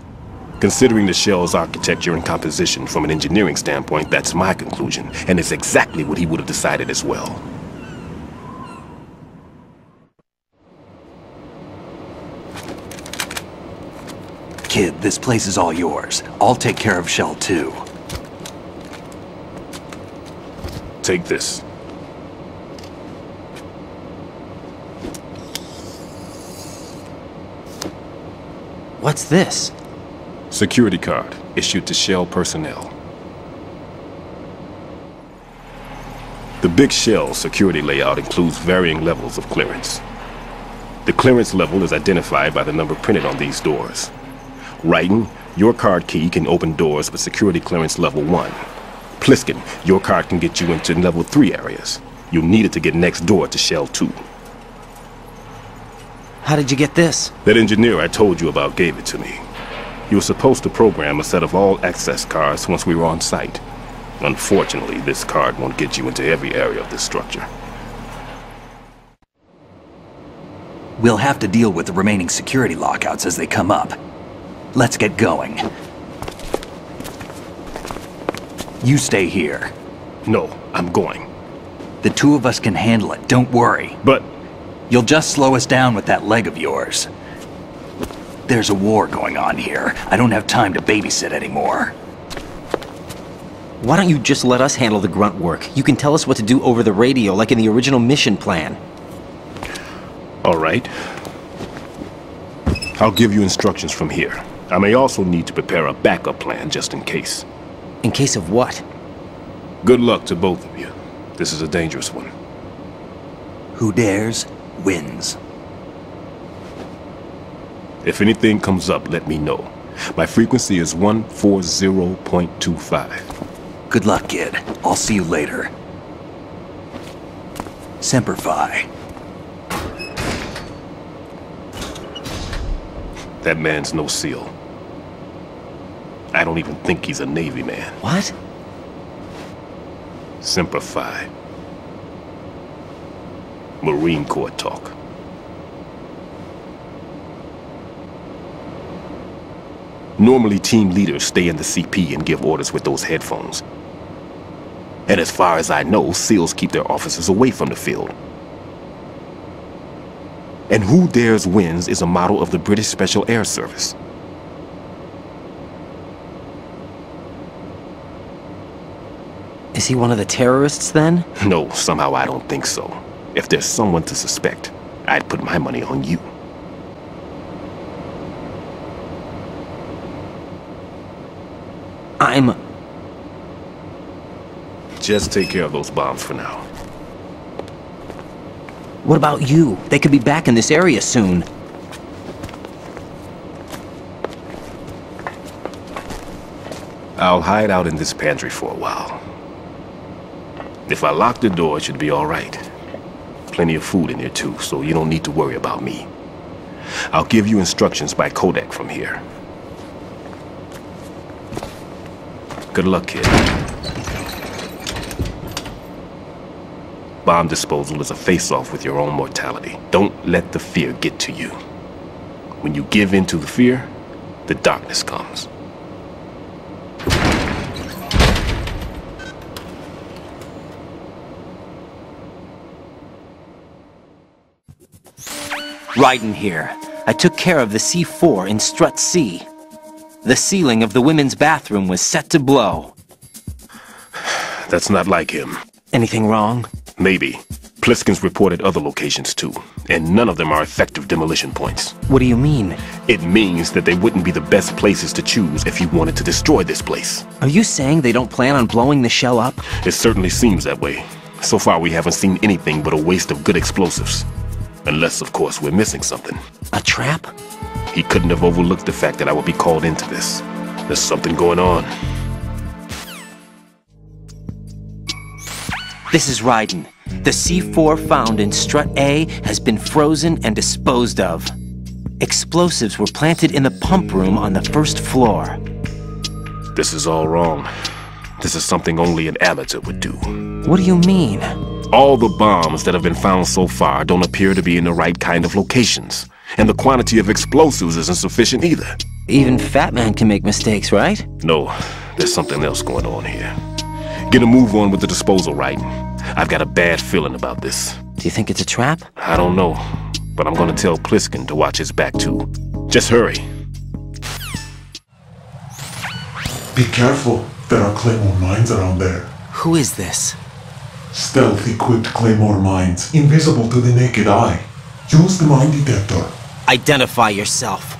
Considering the shell's architecture and composition from an engineering standpoint, that's my conclusion, and it's exactly what he would have decided as well. Kid, this place is all yours. I'll take care of Shell 2. Take this. What's this? Security card, issued to Shell personnel. The Big Shell security layout includes varying levels of clearance. The clearance level is identified by the number printed on these doors. Raiden, your card key can open doors with security clearance level 1. Pliskin, your card can get you into level 3 areas. You'll need it to get next door to Shell 2. How did you get this? That engineer I told you about gave it to me. He was supposed to program a set of all access cards once we were on site. Unfortunately, this card won't get you into every area of this structure. We'll have to deal with the remaining security lockouts as they come up. Let's get going. You stay here. No, I'm going. The 2 of us can handle it, don't worry. But... You'll just slow us down with that leg of yours. There's a war going on here. I don't have time to babysit anymore. Why don't you just let us handle the grunt work? You can tell us what to do over the radio like in the original mission plan. All right. I'll give you instructions from here. I may also need to prepare a backup plan just in case. In case of what? Good luck to both of you. This is a dangerous one. Who dares, wins. If anything comes up, let me know. My frequency is 140.25. Good luck, kid. I'll see you later. Semper Fi. That man's no SEAL. I don't even think he's a Navy man. What? Semper Fi. Marine Corps talk. Normally, team leaders stay in the CP and give orders with those headphones. And as far as I know, SEALs keep their officers away from the field. And Who Dares Wins is a motto of the British Special Air Service. Is he one of the terrorists, then? No, somehow I don't think so. If there's someone to suspect, I'd put my money on you. Just take care of those bombs for now. What about you? They could be back in this area soon. I'll hide out in this pantry for a while. If I lock the door, it should be all right. Plenty of food in there too, so you don't need to worry about me. I'll give you instructions by Kodak from here. Good luck, kid. Bomb disposal is a face-off with your own mortality. Don't let the fear get to you. When you give in to the fear, the darkness comes. Raiden here. I took care of the C4 in Strut C. The ceiling of the women's bathroom was set to blow. That's not like him. Anything wrong? Maybe. Pliskin's reported other locations too, and none of them are effective demolition points. What do you mean? It means that they wouldn't be the best places to choose if you wanted to destroy this place. Are you saying they don't plan on blowing the shell up? It certainly seems that way. So far we haven't seen anything but a waste of good explosives. Unless, of course, we're missing something. A trap? He couldn't have overlooked the fact that I would be called into this. There's something going on. This is Raiden. The C4 found in Strut A has been frozen and disposed of. Explosives were planted in the pump room on the first floor. This is all wrong. This is something only an amateur would do. What do you mean? All the bombs that have been found so far don't appear to be in the right kind of locations. And the quantity of explosives isn't sufficient either. Even Fatman can make mistakes, right? No, there's something else going on here. Get a move on with the disposal, Raiden. I've got a bad feeling about this. Do you think it's a trap? I don't know, but I'm gonna tell Pliskin to watch his back too. Just hurry. Be careful, there are Claymore mines around there. Who is this? Stealth-equipped Claymore mines, invisible to the naked eye. Use the mine detector. Identify yourself.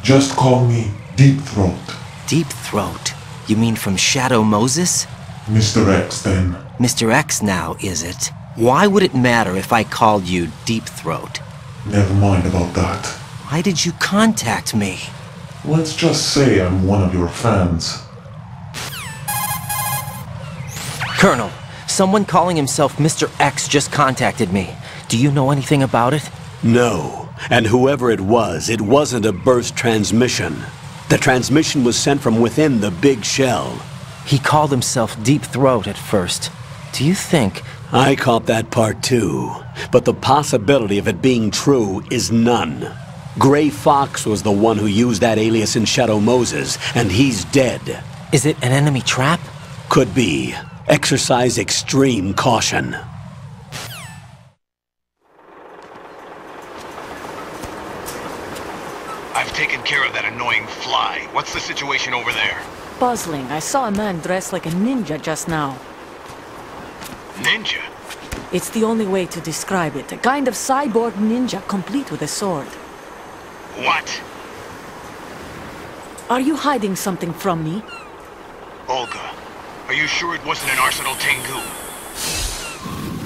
Just call me Deep Throat. Deep Throat? You mean from Shadow Moses? Mr. X, then. Mr. X now, is it? Why would it matter if I called you Deep Throat? Never mind about that. Why did you contact me? Let's just say I'm one of your fans. Colonel, someone calling himself Mr. X just contacted me. Do you know anything about it? No. And whoever it wasn't a burst transmission. The transmission was sent from within the Big Shell. He called himself Deep Throat at first. Do you think... I caught that part too. But the possibility of it being true is none. Gray Fox was the one who used that alias in Shadow Moses, and he's dead. Is it an enemy trap? Could be. Exercise extreme caution. I've taken care of that annoying fly. What's the situation over there? Puzzling. I saw a man dressed like a ninja just now. Ninja? It's the only way to describe it. A kind of cyborg ninja, complete with a sword. What? Are you hiding something from me? Olga, are you sure it wasn't an Arsenal Tengu?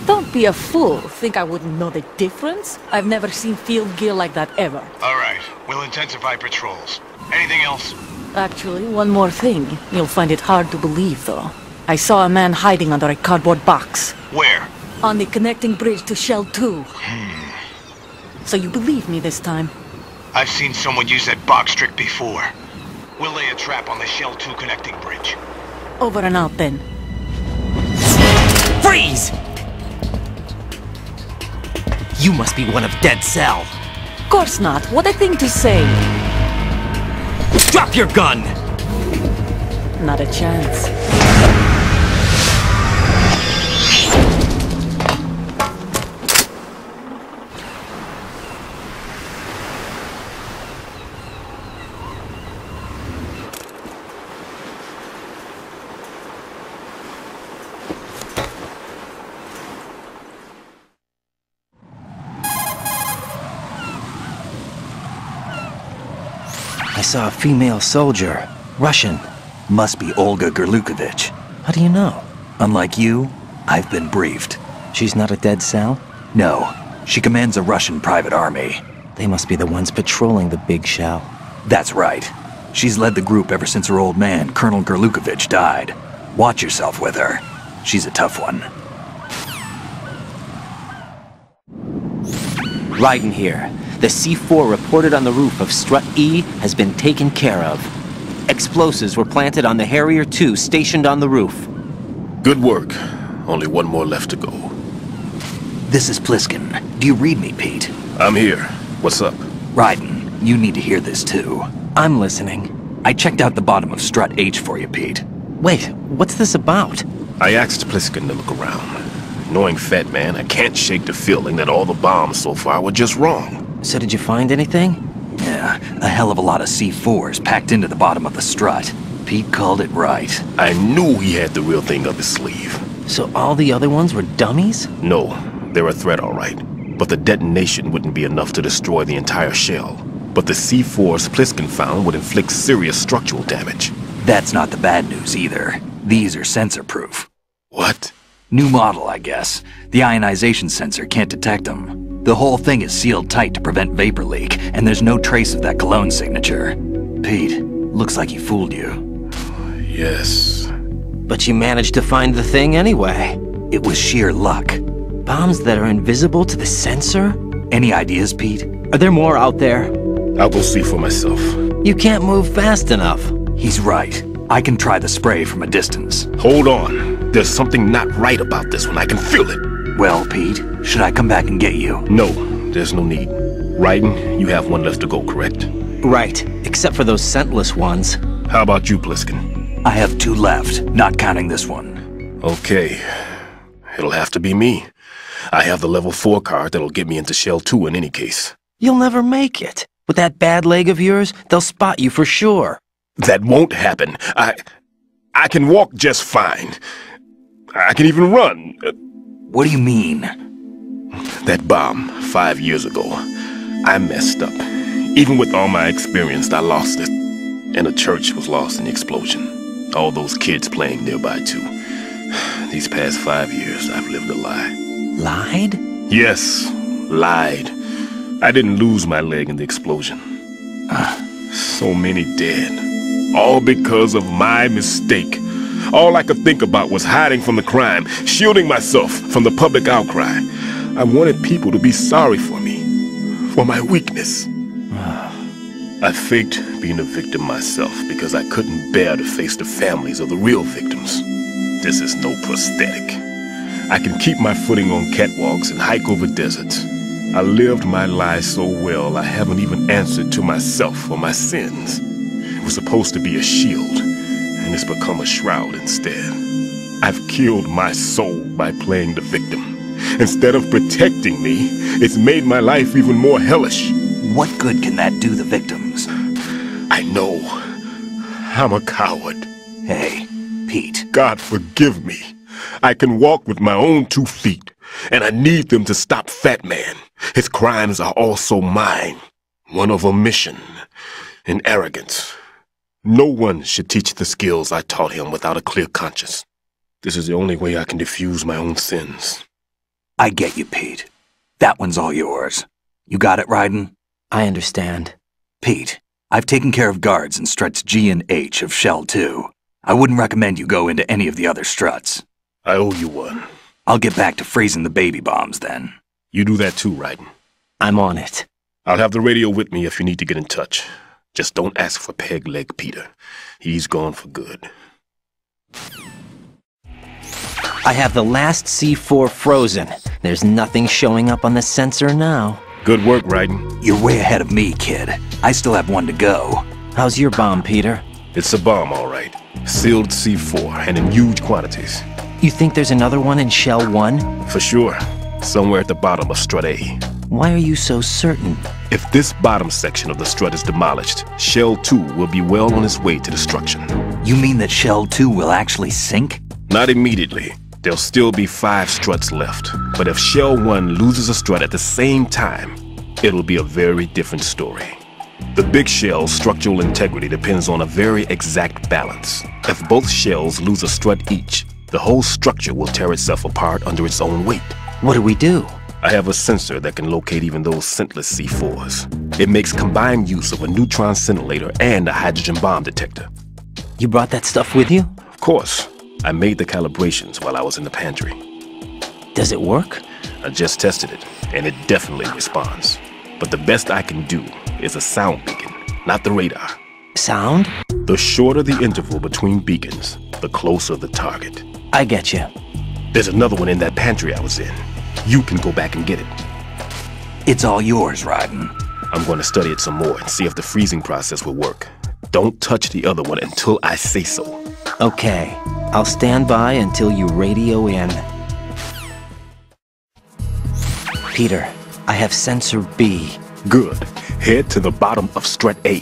Don't be a fool. Think I wouldn't know the difference? I've never seen field gear like that ever. All right, we'll intensify patrols. Anything else? Actually, one more thing. You'll find it hard to believe, though. I saw a man hiding under a cardboard box. Where? On the connecting bridge to Shell 2. So you believe me this time? I've seen someone use that box trick before. We'll lay a trap on the Shell 2 connecting bridge. Over and out then. Freeze! You must be one of Dead Cell. Course not. What a thing to say. Drop your gun! Not a chance. I saw a female soldier. Russian. Must be Olga Gerlukovich. How do you know? Unlike you, I've been briefed. She's not a Dead Cell? No. She commands a Russian private army. They must be the ones patrolling the Big Shell. That's right. She's led the group ever since her old man, Colonel Gerlukovich, died. Watch yourself with her. She's a tough one. Raiden here. The C4 reported on the roof of Strut E has been taken care of. Explosives were planted on the Harrier 2 stationed on the roof. Good work. Only one more left to go. This is Pliskin. Do you read me, Pete? I'm here. What's up? Raiden, you need to hear this too. I'm listening. I checked out the bottom of Strut H for you, Pete. Wait, what's this about? I asked Pliskin to look around. Knowing Fatman, I can't shake the feeling that all the bombs so far were just wrong. So did you find anything? Yeah, a hell of a lot of C4s packed into the bottom of the strut. Pete called it right. I knew he had the real thing up his sleeve. So all the other ones were dummies? No, they're a threat, all right. But the detonation wouldn't be enough to destroy the entire shell. But the C4s Pliskin found would inflict serious structural damage. That's not the bad news either. These are sensor-proof. What? New model, I guess. The ionization sensor can't detect them. The whole thing is sealed tight to prevent vapor leak, and there's no trace of that cologne signature. Pete, looks like he fooled you. Yes. But you managed to find the thing anyway. It was sheer luck. Bombs that are invisible to the sensor? Any ideas, Pete? Are there more out there? I'll go see for myself. You can't move fast enough. He's right. I can try the spray from a distance. Hold on. There's something not right about this one. I can feel it. Well, Pete, should I come back and get you? No, there's no need. Raiden, you have one left to go, correct? Right, except for those scentless ones. How about you, Pliskin? I have 2 left, not counting this one. Okay. It'll have to be me. I have the level 4 card that'll get me into Shell 2 in any case. You'll never make it. With that bad leg of yours, they'll spot you for sure. That won't happen. I can walk just fine. I can even run. What do you mean? That bomb, 5 years ago. I messed up. Even with all my experience, I lost it. And the church was lost in the explosion. All those kids playing nearby, too. These past 5 years, I've lived a lie. Lied? Yes, lied. I didn't lose my leg in the explosion. So many dead. All because of my mistake. All I could think about was hiding from the crime, shielding myself from the public outcry. I wanted people to be sorry for me, for my weakness. I faked being a victim myself because I couldn't bear to face the families of the real victims. This is no prosthetic. I can keep my footing on catwalks and hike over deserts. I lived my life so well I haven't even answered to myself for my sins. It was supposed to be a shield, and it's become a shroud instead. I've killed my soul by playing the victim. Instead of protecting me, it's made my life even more hellish. What good can that do the victims? I know. I'm a coward. Hey, Pete. God forgive me. I can walk with my own 2 feet, and I need them to stop Fatman. His crimes are also mine. One of omission and arrogance. No one should teach the skills I taught him without a clear conscience. This is the only way I can diffuse my own sins. I get you, Pete. That one's all yours. You got it, Raiden? I understand. Pete, I've taken care of guards in struts G and H of Shell 2. I wouldn't recommend you go into any of the other struts. I owe you one. I'll get back to freezing the baby bombs then. You do that too, Raiden. I'm on it. I'll have the radio with me if you need to get in touch. Just don't ask for Peg Leg Peter. He's gone for good. I have the last C4 frozen. There's nothing showing up on the sensor now. Good work, Raiden. You're way ahead of me, kid. I still have one to go. How's your bomb, Peter? It's a bomb, all right. Sealed C4, and in huge quantities. You think there's another one in Shell 1? For sure. Somewhere at the bottom of Strut A. Why are you so certain? If this bottom section of the strut is demolished, Shell 2 will be well on its way to destruction. You mean that Shell 2 will actually sink? Not immediately. There'll still be 5 struts left. But if Shell 1 loses a strut at the same time, it'll be a very different story. The Big Shell's structural integrity depends on a very exact balance. If both shells lose a strut each, the whole structure will tear itself apart under its own weight. What do we do? I have a sensor that can locate even those scentless C4s. It makes combined use of a neutron scintillator and a hydrogen bomb detector. You brought that stuff with you? Of course. I made the calibrations while I was in the pantry. Does it work? I just tested it, and it definitely responds. But the best I can do is a sound beacon, not the radar. Sound? The shorter the interval between beacons, the closer the target. I get you. There's another one in that pantry I was in. You can go back and get it. It's all yours, Raiden. I'm going to study it some more and see if the freezing process will work. Don't touch the other one until I say so. Okay. I'll stand by until you radio in. Peter, I have sensor B. Good. Head to the bottom of strut A.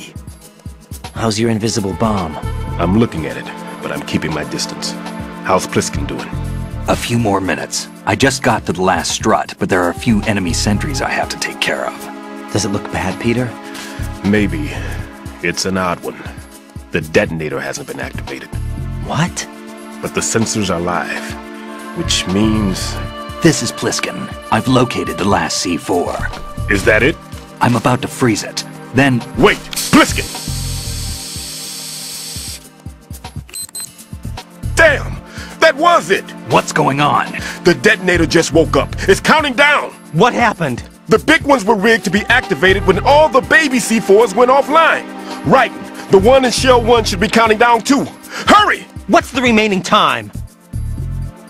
How's your invisible bomb? I'm looking at it, but I'm keeping my distance. How's Pliskin doing? A few more minutes. I just got to the last strut, but there are a few enemy sentries I have to take care of. Does it look bad, Peter? Maybe. It's an odd one. The detonator hasn't been activated. What? But the sensors are live, which means... This is Pliskin. I've located the last C4. Is that it? I'm about to freeze it. Then... Wait! Pliskin! Damn! That was it! What's going on? The detonator just woke up. It's counting down! What happened? The big ones were rigged to be activated when all the baby C4s went offline. Right. The one in Shell 1 should be counting down too. Hurry! What's the remaining time?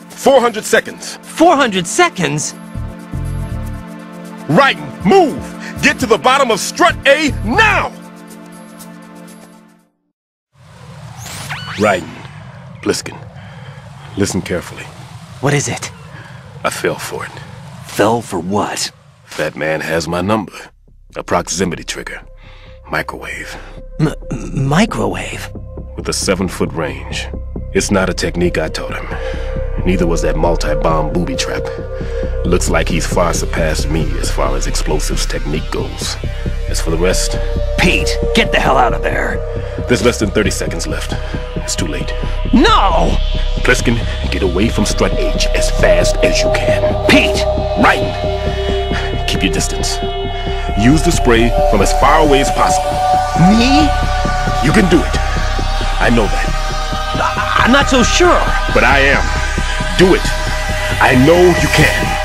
400 seconds. 400 seconds? Raiden, move! Get to the bottom of strut A now! Raiden, Pliskin, listen carefully. What is it? I fell for it. Fell for what? Fatman has my number. A proximity trigger. Microwave. Microwave? With a 7-foot range. It's not a technique I taught him. Neither was that multi-bomb booby trap. Looks like he's far surpassed me as far as explosives technique goes. As for the rest... Pete, get the hell out of there! There's less than 30 seconds left. It's too late. No! Pliskin, get away from strut H as fast as you can. Pete! Raiden! Keep your distance. Use the spray from as far away as possible. Me? You can do it. I know that. I'm not so sure. But I am. Do it. I know you can.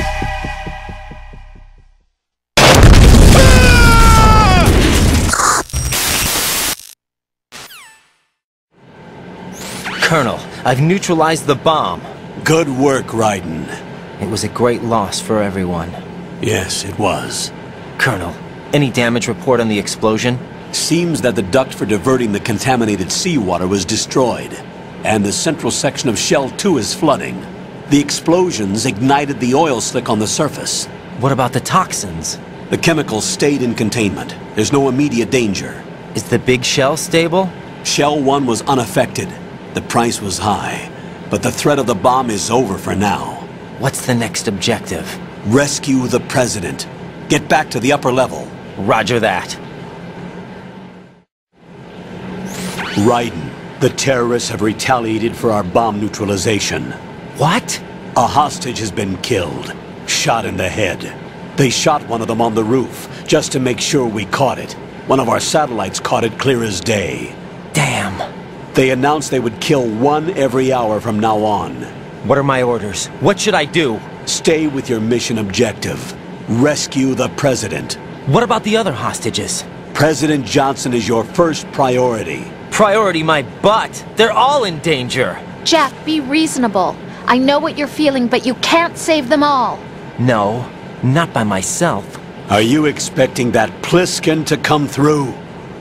Colonel, I've neutralized the bomb. Good work, Raiden. It was a great loss for everyone. Yes, it was. Colonel, any damage report on the explosion? Seems that the duct for diverting the contaminated seawater was destroyed, and the central section of Shell 2 is flooding. The explosions ignited the oil slick on the surface. What about the toxins? The chemicals stayed in containment. There's no immediate danger. Is the Big Shell stable? Shell 1 was unaffected. The price was high, but the threat of the bomb is over for now. What's the next objective? Rescue the President. Get back to the upper level. Roger that. Raiden, the terrorists have retaliated for our bomb neutralization. What? A hostage has been killed. Shot in the head. They shot one of them on the roof, just to make sure we caught it. One of our satellites caught it clear as day. Damn. They announced they would kill one every hour from now on. What are my orders? What should I do? Stay with your mission objective. Rescue the President. What about the other hostages? President Johnson is your first priority. Priority my butt! They're all in danger! Jack, be reasonable. I know what you're feeling, but you can't save them all. No, not by myself. Are you expecting that Pliskin to come through?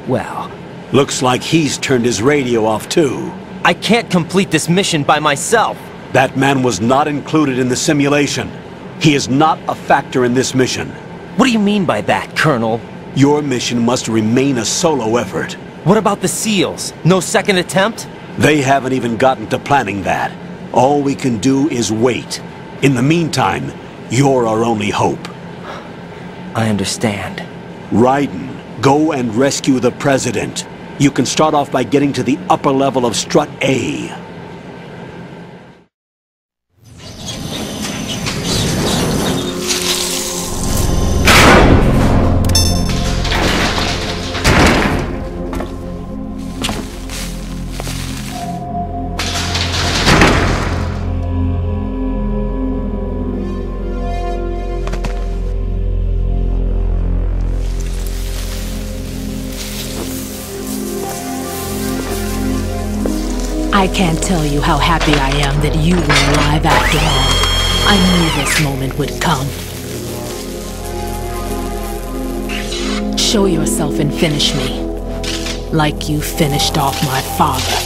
Well... Looks like he's turned his radio off too. I can't complete this mission by myself. That man was not included in the simulation. He is not a factor in this mission. What do you mean by that, Colonel? Your mission must remain a solo effort. What about the SEALs? No second attempt? They haven't even gotten to planning that. All we can do is wait. In the meantime, you're our only hope. I understand. Raiden, go and rescue the President. You can start off by getting to the upper level of Strut A. I can't tell you how happy I am that you were alive after all. I knew this moment would come. Show yourself and finish me. Like you finished off my father.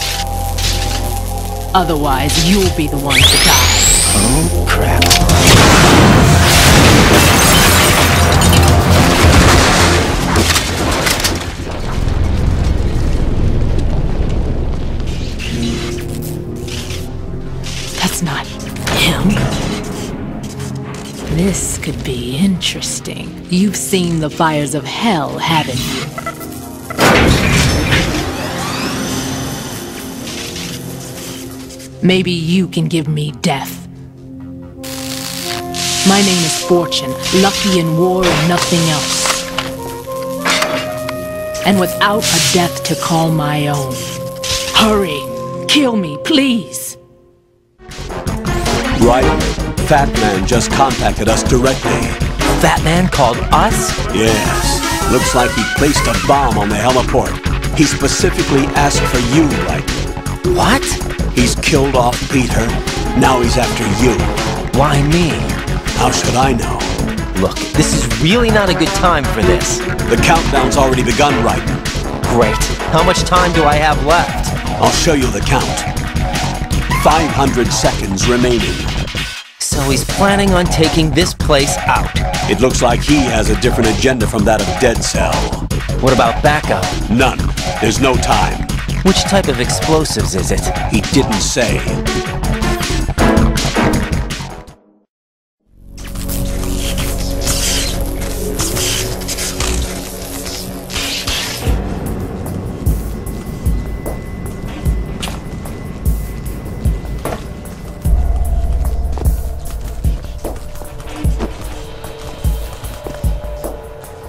Otherwise, you'll be the one to die. Oh, crap. That's not him. This could be interesting. You've seen the fires of hell, haven't you? Maybe you can give me death. My name is Fortune, lucky in war and nothing else. And without a death to call my own. Hurry! Kill me, please! Right. Fatman just contacted us directly. Fatman called us? Yes. Looks like he placed a bomb on the heliport. He specifically asked for you, right? What? He's killed off Peter. Now he's after you. Why me? How should I know? Look, this is really not a good time for this. The countdown's already begun, Raiden. Great. How much time do I have left? I'll show you the count. 500 seconds remaining. So he's planning on taking this place out. It looks like he has a different agenda from that of Dead Cell. What about backup? None. There's no time. Which type of explosives is it? He didn't say.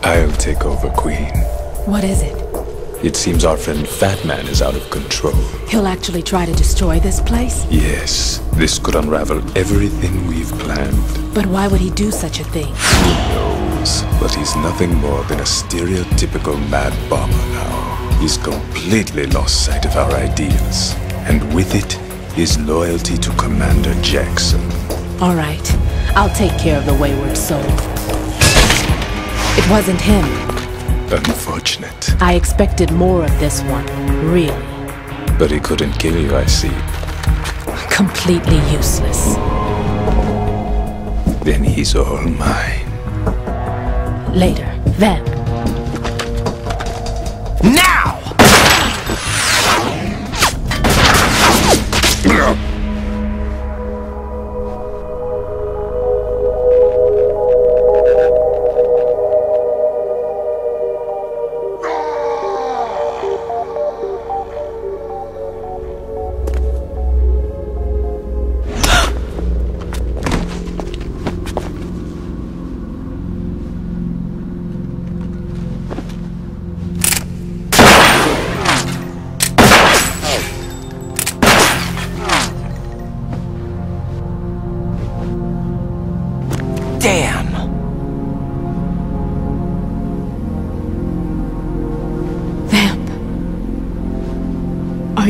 I'll take over, Queen. What is it? It seems our friend Fatman is out of control. He'll actually try to destroy this place? Yes, this could unravel everything we've planned. But why would he do such a thing? Who knows? But he's nothing more than a stereotypical mad bomber now. He's completely lost sight of our ideals. And with it, his loyalty to Commander Jackson. All right. I'll take care of the wayward soul. It wasn't him. Unfortunate. I expected more of this one, really. But he couldn't kill you, I see. Completely useless. Then he's all mine. Later, then. Now!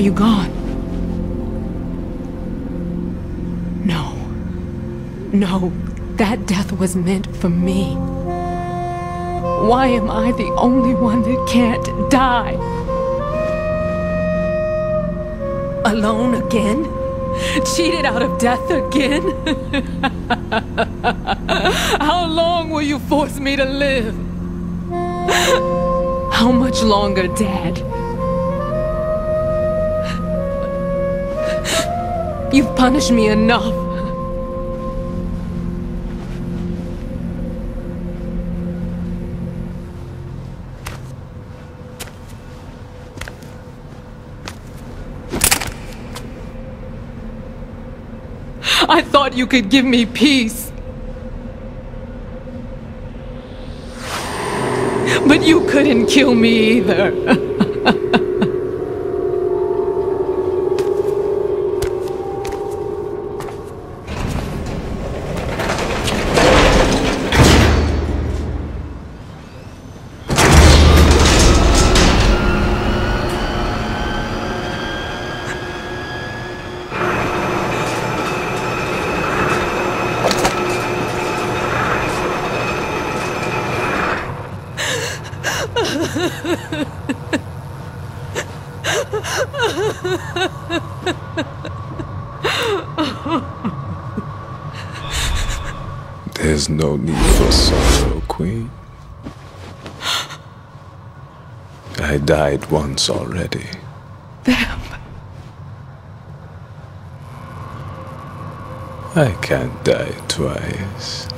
you gone? No. No, that death was meant for me. Why am I the only one that can't die? Alone again? Cheated out of death again? How long will you force me to live? How much longer, Dad? You've punished me enough. I thought you could give me peace. But you couldn't kill me either. There's no need for sorrow, Queen. I died once already. Them. I can't die twice.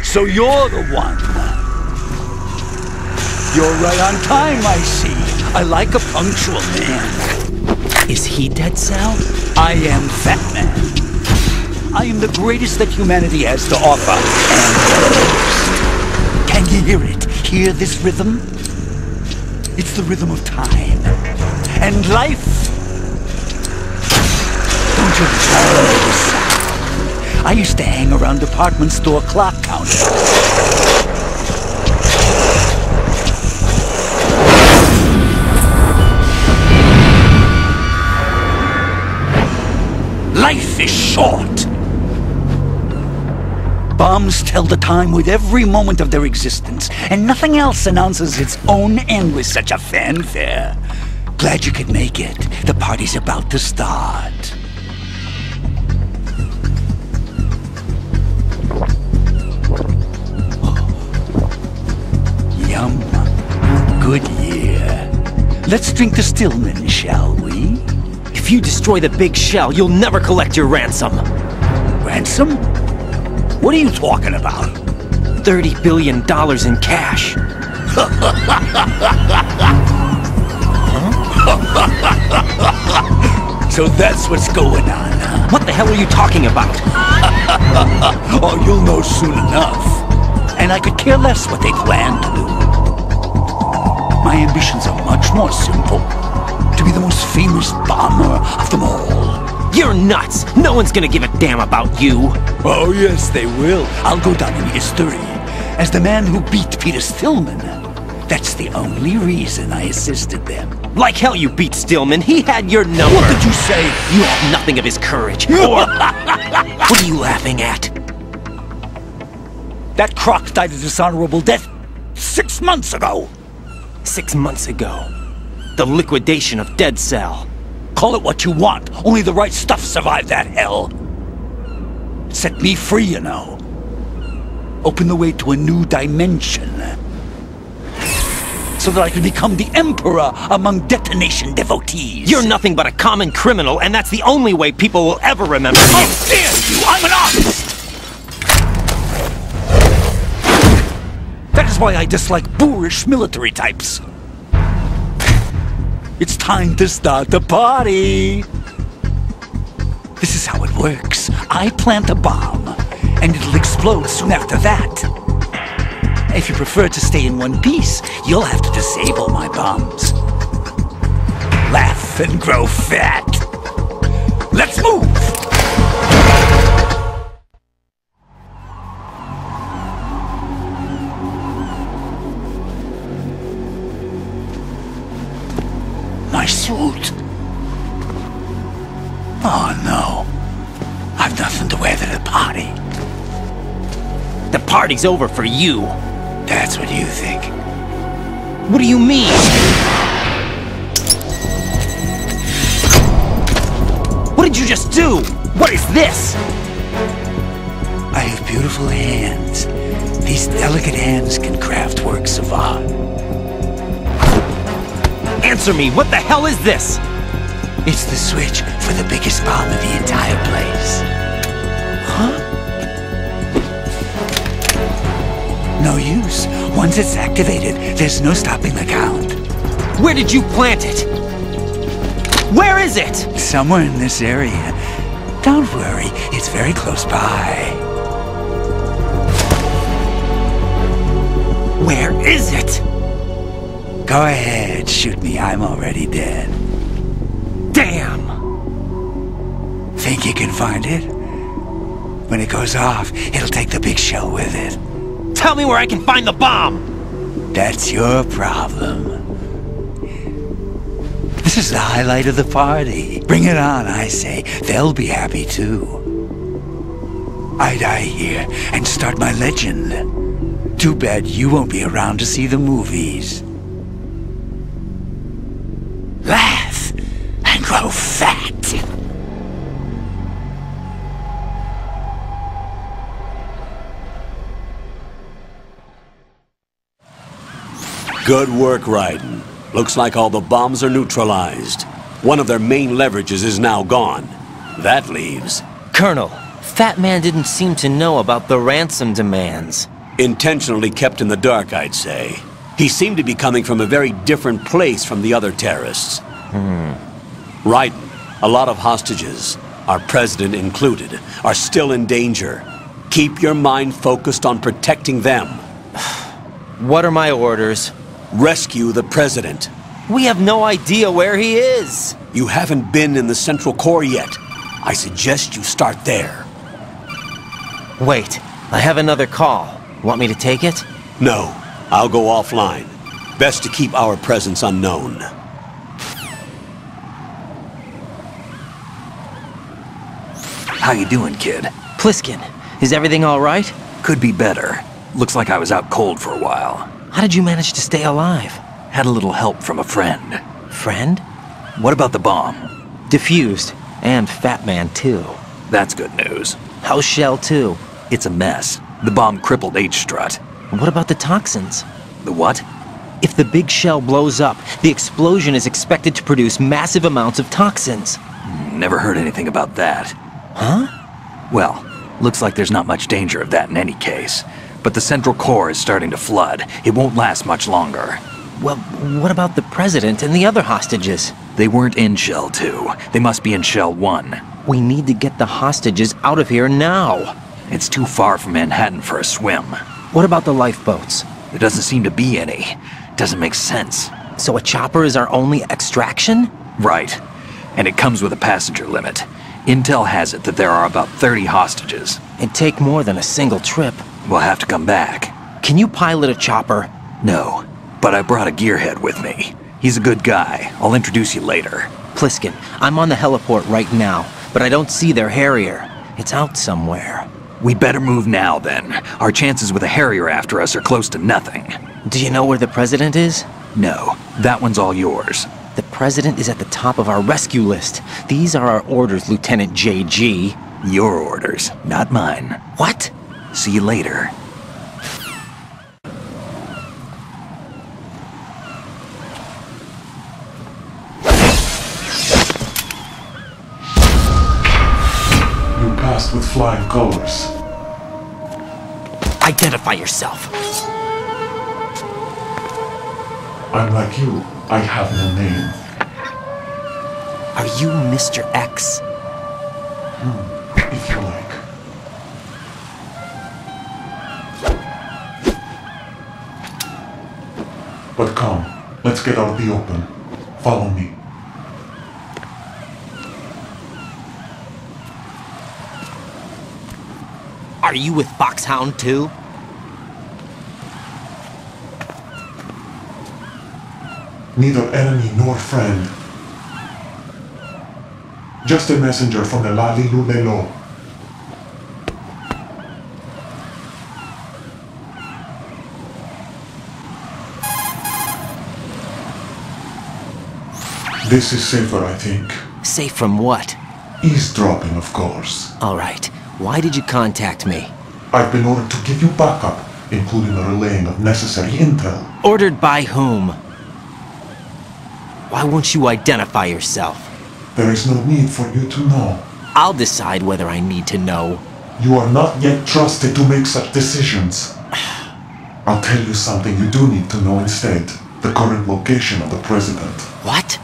So you're the one. You're right on time, I see. I like a punctual man. Is he Dead Cell? I am Fatman. I am the greatest that humanity has to offer, and the most. Can you hear it? Hear this rhythm? It's the rhythm of time. And life. Don't you love this sound? I used to hang around department store clock counters. Life is short. Bombs tell the time with every moment of their existence, and nothing else announces its own end with such a fanfare. Glad you could make it. The party's about to start. Yum. Good year. Let's drink to Stillman, shall we? If you destroy the Big Shell, you'll never collect your ransom. Ransom? What are you talking about? $30 billion in cash. So that's what's going on, huh? What the hell are you talking about? Oh, you'll know soon enough. And I could care less what they plan to do. My ambitions are much more simple. To be the most famous bomber of them all. You're nuts! No one's gonna give a damn about you! Oh yes, they will. I'll go down in history as the man who beat Peter Stillman. That's the only reason I assisted them. Like hell you beat Stillman. He had your number. What did you say? You have nothing of his courage. Or... What are you laughing at? That croc died a dishonorable death 6 months ago. 6 months ago. The liquidation of Dead Cell. Call it what you want. Only the right stuff survived that hell. Set me free, you know. Open the way to a new dimension. So that I can become the emperor among detonation devotees. You're nothing but a common criminal, and that's the only way people will ever remember you. How dare you! I'm an artist! That is why I dislike boorish military types. It's time to start the party. This is how it works. I plant a bomb, and it'll explode soon after that. If you prefer to stay in one piece, you'll have to disable my bombs. Laugh and grow fat. Let's move! to the party. The party's over for you. That's what you think. What do you mean? What did you just do? What is this? I have beautiful hands. These delicate hands can craft works of art. Answer me, what the hell is this? It's the switch for the biggest bomb in the entire place. Huh? No use. Once it's activated, there's no stopping the count. Where did you plant it? Where is it? Somewhere in this area. Don't worry, it's very close by. Where is it? Go ahead, shoot me. I'm already dead. Damn! Think you can find it? When it goes off, it'll take the big shell with it. Tell me where I can find the bomb! That's your problem. This is the highlight of the party. Bring it on, I say. They'll be happy too. I die here and start my legend. Too bad you won't be around to see the movies. Laugh and grow fat. Good work, Raiden. Looks like all the bombs are neutralized. One of their main leverages is now gone. That leaves... Colonel, Fatman didn't seem to know about the ransom demands. Intentionally kept in the dark, I'd say. He seemed to be coming from a very different place from the other terrorists. Raiden, a lot of hostages, our president included, are still in danger. Keep your mind focused on protecting them. What are my orders? Rescue the president. We have no idea where he is. You haven't been in the Central Core yet. I suggest you start there. Wait, I have another call. Want me to take it? No, I'll go offline. Best to keep our presence unknown. How you doing, kid? Pliskin, is everything all right? Could be better. Looks like I was out cold for a while. How did you manage to stay alive? Had a little help from a friend. Friend? What about the bomb? Defused. And Fatman, too. That's good news. How's Shell, too? It's a mess. The bomb crippled H-strut. What about the toxins? The what? If the big shell blows up, the explosion is expected to produce massive amounts of toxins. Never heard anything about that. Huh? Well, looks like there's not much danger of that in any case. But the Central Core is starting to flood. It won't last much longer. Well, what about the President and the other hostages? They weren't in Shell 2. They must be in Shell 1. We need to get the hostages out of here now. It's too far from Manhattan for a swim. What about the lifeboats? There doesn't seem to be any. Doesn't make sense. So a chopper is our only extraction? Right. And it comes with a passenger limit. Intel has it that there are about 30 hostages. It'd take more than a single trip. We'll have to come back. Can you pilot a chopper? No, but I brought a gearhead with me. He's a good guy. I'll introduce you later. Pliskin, I'm on the heliport right now, but I don't see their Harrier. It's out somewhere. We'd better move now, then. Our chances with a Harrier after us are close to nothing. Do you know where the President is? No, that one's all yours. The President is at the top of our rescue list. These are our orders, Lieutenant JG. Your orders, not mine. What? See you later. You passed with flying colors. Identify yourself. I'm like you. I have no name. Are you Mr. X? If you like. But come, let's get out the open. Follow me. Are you with Foxhound too? Neither enemy nor friend. Just a messenger from the Lali Lulelo. This is safer, I think. Safe from what? Eavesdropping, of course. Alright, why did you contact me? I've been ordered to give you backup, including the relaying of necessary intel. Ordered by whom? Why won't you identify yourself? There is no need for you to know. I'll decide whether I need to know. You are not yet trusted to make such decisions. I'll tell you something you do need to know instead. The current location of the President. What?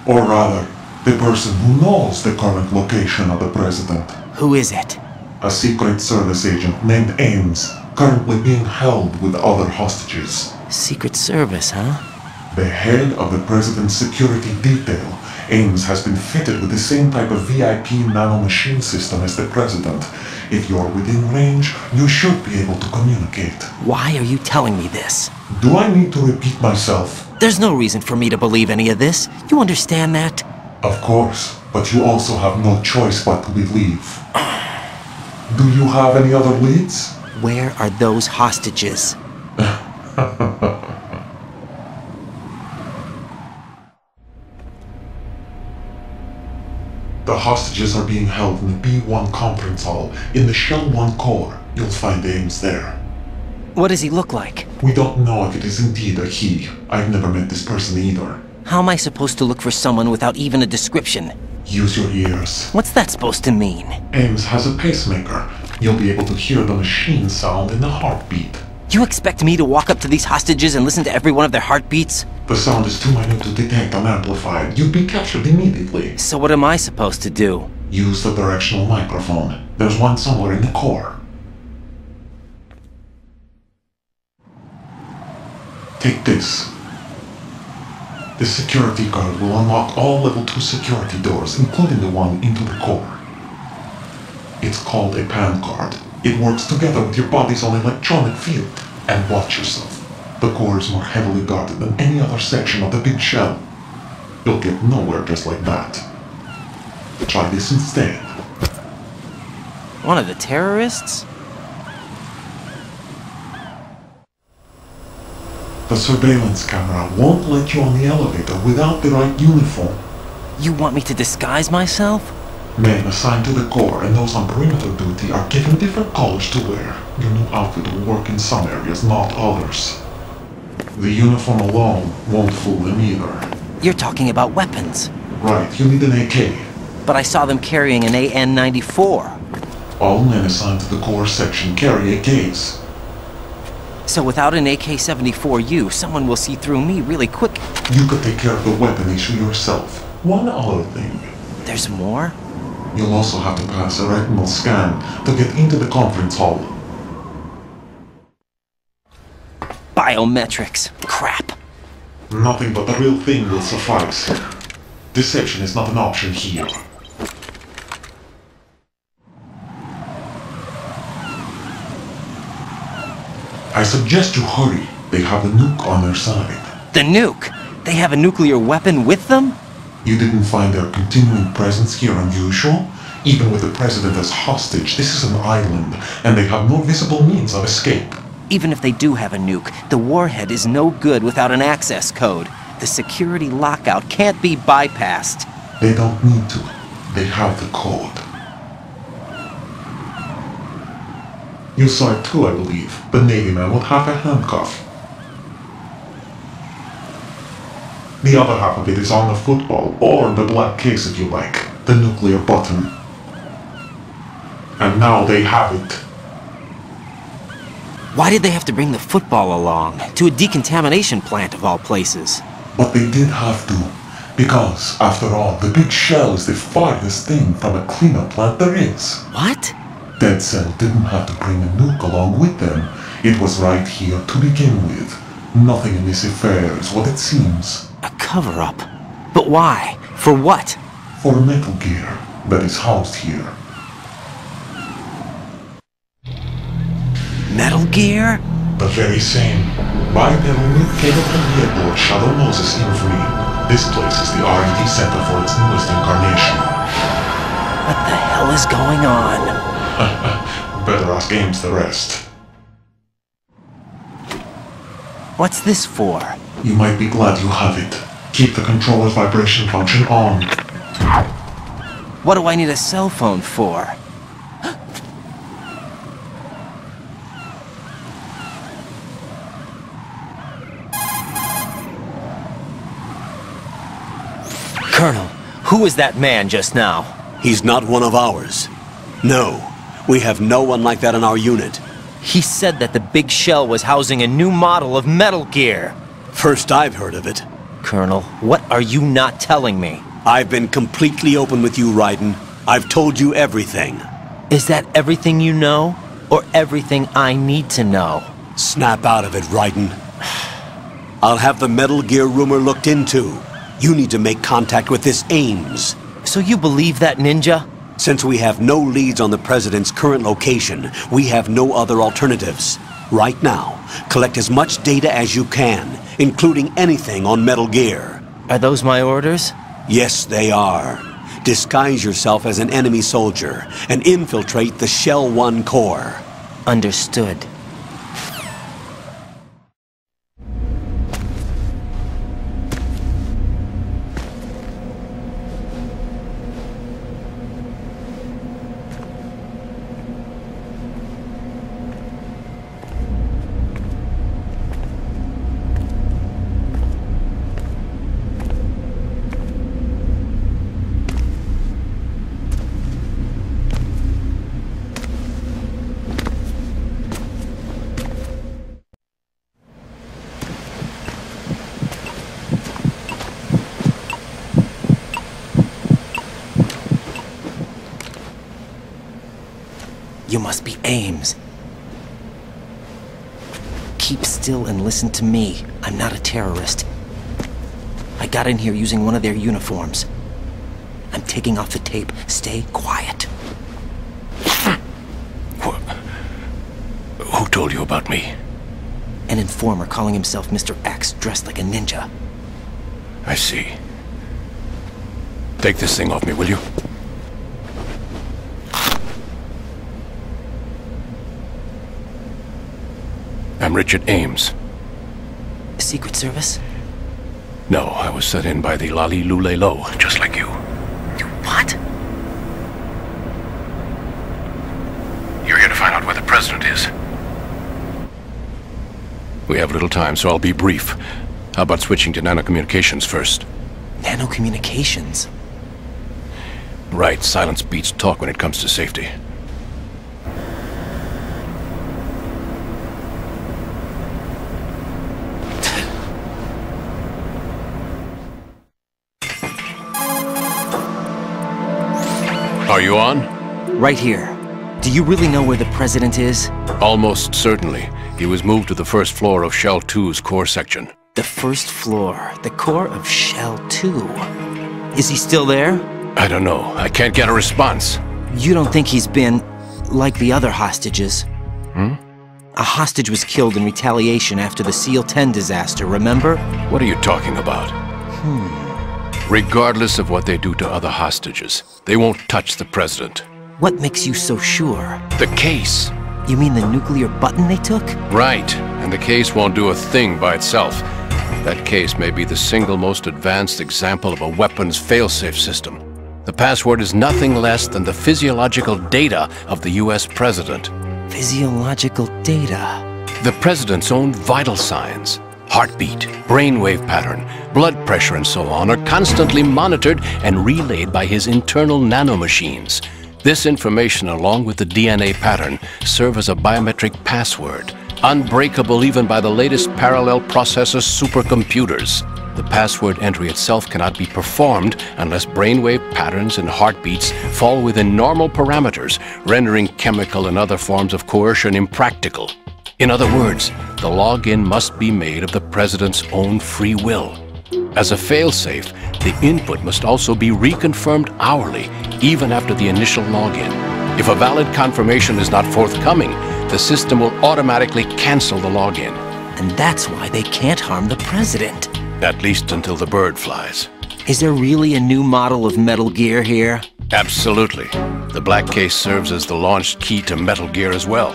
Or rather, the person who knows the current location of the President. Who is it? A Secret Service agent named Ames, currently being held with other hostages. Secret Service, huh? The head of the President's security detail, Ames has been fitted with the same type of VIP nanomachine system as the President. If you're within range, you should be able to communicate. Why are you telling me this? Do I need to repeat myself? There's no reason for me to believe any of this. You understand that? Of course, but you also have no choice but to believe. Do you have any other leads? Where are those hostages? The hostages are being held in the B1 conference hall in the Shell 1 core. You'll find Ames there. What does he look like? We don't know if it is indeed a he. I've never met this person either. How am I supposed to look for someone without even a description? Use your ears. What's that supposed to mean? Ames has a pacemaker. You'll be able to hear the machine sound in the heartbeat. You expect me to walk up to these hostages and listen to every one of their heartbeats? The sound is too minute to detect unamplified. You'd be captured immediately. So what am I supposed to do? Use the directional microphone. There's one somewhere in the core. Take this. The security card will unlock all level 2 security doors, including the one into the core. It's called a PAN card. It works together with your body's own electronic field. And watch yourself. The core is more heavily guarded than any other section of the Big Shell. You'll get nowhere just like that. Try this instead. One of the terrorists? The surveillance camera won't let you on the elevator without the right uniform. You want me to disguise myself? Men assigned to the core and those on perimeter duty are given different colors to wear. Your new outfit will work in some areas, not others. The uniform alone won't fool them either. You're talking about weapons. Right, you need an AK. But I saw them carrying an AN-94. All men assigned to the core section carry AKs. So without an AK-74U, someone will see through me really quick. You could take care of the weapon issue yourself. One other thing. There's more? You'll also have to pass a retinal scan to get into the conference hall. Biometrics. Crap. Nothing but the real thing will suffice. Deception is not an option here. I suggest you hurry. They have the nuke on their side. The nuke? They have a nuclear weapon with them? You didn't find their continuing presence here unusual? Even with the President as hostage, this is an island, and they have no visible means of escape. Even if they do have a nuke, the warhead is no good without an access code. The security lockout can't be bypassed. They don't need to. They have the code. You saw it too, I believe. The Navy man with half a handcuff. The other half of it is on the football, or the black case if you like. The nuclear button. And now they have it. Why did they have to bring the football along? To a decontamination plant of all places. But they did have to. Because, after all, the Big Shell is the farthest thing from a cleanup plant there is. What? Dead Cell didn't have to bring a nuke along with them. It was right here to begin with. Nothing in this affair is what it seems. A cover-up? But why? For what? For Metal Gear that is housed here. Metal Gear? The very same. Bipedal nuke came from the airport Shadow Moses infamy. This place is the R&D center for its newest incarnation. What the hell is going on? Better ask Ames the rest. What's this for? You might be glad you have it. Keep the controller's vibration function on. What do I need a cell phone for? Colonel, who was that man just now? He's not one of ours. No, we have no one like that in our unit. He said that the Big Shell was housing a new model of Metal Gear. First I've heard of it. Colonel, what are you not telling me? I've been completely open with you, Raiden. I've told you everything. Is that everything you know? Or everything I need to know? Snap out of it, Raiden. I'll have the Metal Gear rumor looked into. You need to make contact with this Ames. So you believe that ninja? Since we have no leads on the President's current location, we have no other alternatives. Right now, collect as much data as you can, including anything on Metal Gear. Are those my orders? Yes, they are. Disguise yourself as an enemy soldier and infiltrate the Shell 1 core. Understood. You must be Ames. Keep still and listen to me. I'm not a terrorist. I got in here using one of their uniforms. I'm taking off the tape. Stay quiet. Who told you about me? An informer calling himself Mr. X, dressed like a ninja. I see. Take this thing off me, will you? I'm Richard Ames. Secret Service? No, I was set in by the Lali Lule Lo, just like you. What? You're here to find out where the President is. We have little time, so I'll be brief. How about switching to nanocommunications first? Nanocommunications? Right, silence beats talk when it comes to safety. Are you on? Right here. Do you really know where the President is? Almost certainly. He was moved to the first floor of Shell 2's core section. The first floor? The core of Shell 2? Is he still there? I don't know. I can't get a response. You don't think he's been like the other hostages? Hmm? A hostage was killed in retaliation after the SEAL 10 disaster, remember? What are you talking about? Regardless of what they do to other hostages, they won't touch the President. What makes you so sure? The case. You mean the nuclear button they took? Right, and the case won't do a thing by itself. That case may be the single most advanced example of a weapons failsafe system. The password is nothing less than the physiological data of the U.S. President. Physiological data? The President's own vital signs. Heartbeat, brainwave pattern, blood pressure and so on are constantly monitored and relayed by his internal nanomachines. This information, along with the DNA pattern, serve as a biometric password, unbreakable even by the latest parallel processor supercomputers. The password entry itself cannot be performed unless brainwave patterns and heartbeats fall within normal parameters, rendering chemical and other forms of coercion impractical. In other words, the login must be made of the President's own free will. As a failsafe, the input must also be reconfirmed hourly, even after the initial login. If a valid confirmation is not forthcoming, the system will automatically cancel the login. And that's why they can't harm the President. At least until the bird flies. Is there really a new model of Metal Gear here? Absolutely. The black case serves as the launch key to Metal Gear as well.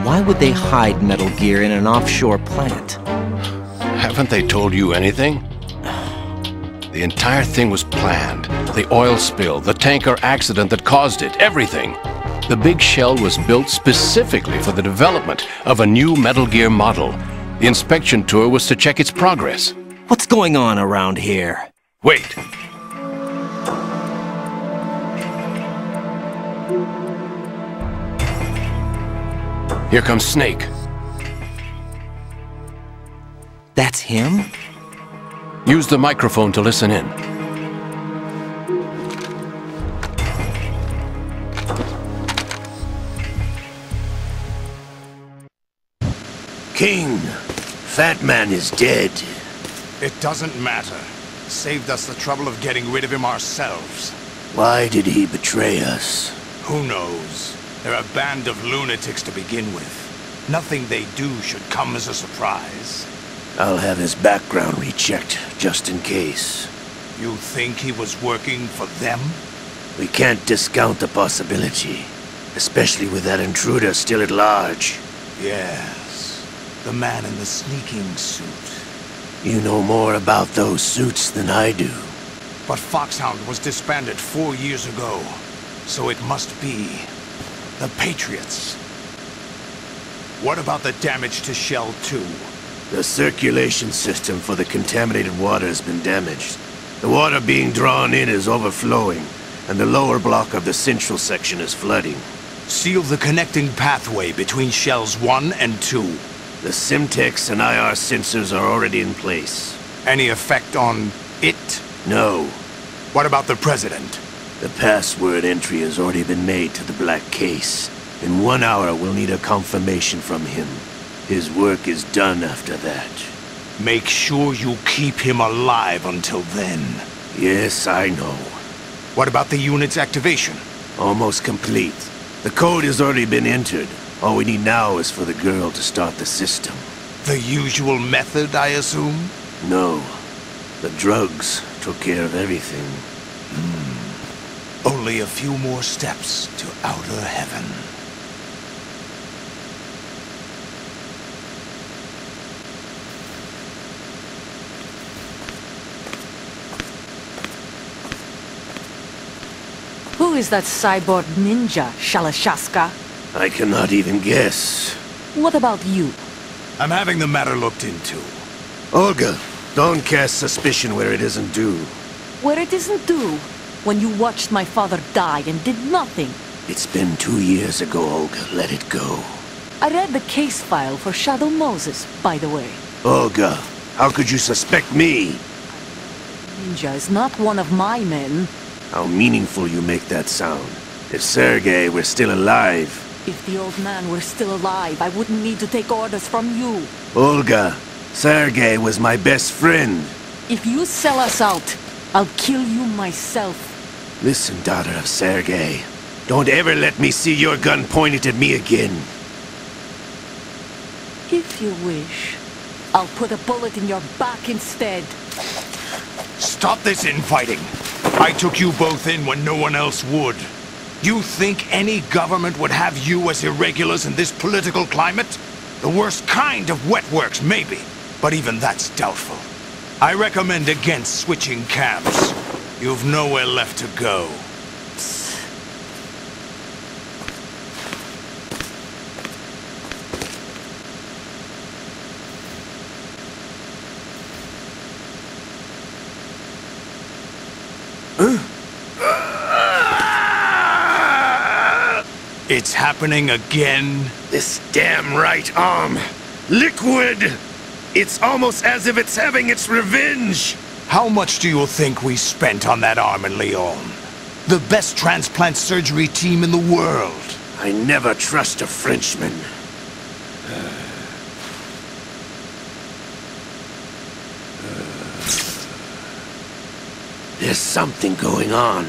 Why would they hide Metal Gear in an offshore plant? Haven't they told you anything? The entire thing was planned. The oil spill, the tanker accident that caused it, everything. The Big Shell was built specifically for the development of a new Metal Gear model. The inspection tour was to check its progress. What's going on around here? Wait. Here comes Snake. That's him? Use the microphone to listen in. King, Fatman is dead. It doesn't matter. Saved us the trouble of getting rid of him ourselves. Why did he betray us? Who knows? They're a band of lunatics to begin with. Nothing they do should come as a surprise. I'll have his background rechecked, just in case. You think he was working for them? We can't discount the possibility, especially with that intruder still at large. Yes, the man in the sneaking suit. You know more about those suits than I do. But Foxhound was disbanded 4 years ago, so it must be the Patriots. What about the damage to Shell 2? The circulation system for the contaminated water has been damaged. The water being drawn in is overflowing, and the lower block of the central section is flooding. Seal the connecting pathway between Shells 1 and 2. The Simtex and IR sensors are already in place. Any effect on it? No. What about the President? The password entry has already been made to the black case. In 1 hour, we'll need a confirmation from him. His work is done after that. Make sure you keep him alive until then. Yes, I know. What about the unit's activation? Almost complete. The code has already been entered. All we need now is for the girl to start the system. The usual method, I assume? No. The drugs took care of everything. Only a few more steps to outer heaven. Who is that cyborg ninja, Shalashaska? I cannot even guess. What about you? I'm having the matter looked into. Olga, don't cast suspicion where it isn't due. Where it isn't due? When you watched my father die and did nothing. It's been 2 years ago, Olga. Let it go. I read the case file for Shadow Moses, by the way. Olga, how could you suspect me? Ninja is not one of my men. How meaningful you make that sound. If Sergei were still alive... If the old man were still alive, I wouldn't need to take orders from you. Olga, Sergei was my best friend. If you sell us out, I'll kill you myself. Listen, daughter of Sergei. Don't ever let me see your gun pointed at me again. If you wish, I'll put a bullet in your back instead. Stop this infighting. I took you both in when no one else would. You think any government would have you as irregulars in this political climate? The worst kind of wet works, maybe. But even that's doubtful. I recommend against switching camps. You've nowhere left to go. It's happening again? This damn right arm. Liquid! It's almost as if it's having its revenge! How much do you think we spent on that arm in Lyon? The best transplant surgery team in the world. I never trust a Frenchman. There's something going on.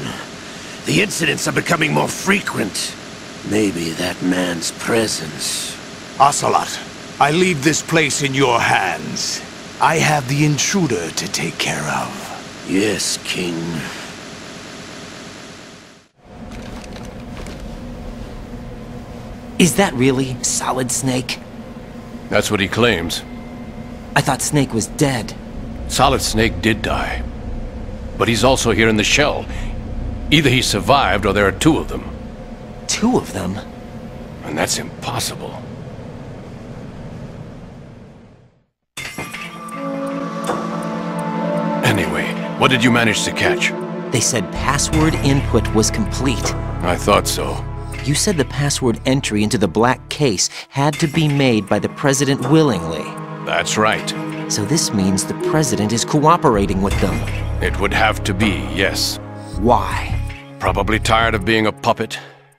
The incidents are becoming more frequent. Maybe that man's presence. Ocelot, I leave this place in your hands. I have the intruder to take care of. Yes, King. Is that really Solid Snake? That's what he claims. I thought Snake was dead. Solid Snake did die. but he's also here in the shell. Either he survived or there are two of them. Two of them? And that's impossible. Anyway, what did you manage to catch? They said password input was complete. I thought so. You said the password entry into the black case had to be made by the President willingly. That's right. So this means the President is cooperating with them. It would have to be, yes. Why? Probably tired of being a puppet,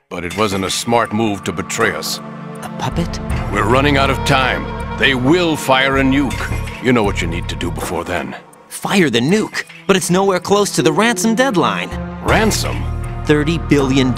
but it wasn't a smart move to betray us. A puppet? We're running out of time. They will fire a nuke. You know what you need to do before then. Fire the nuke, but it's nowhere close to the ransom deadline. Ransom? $30 billion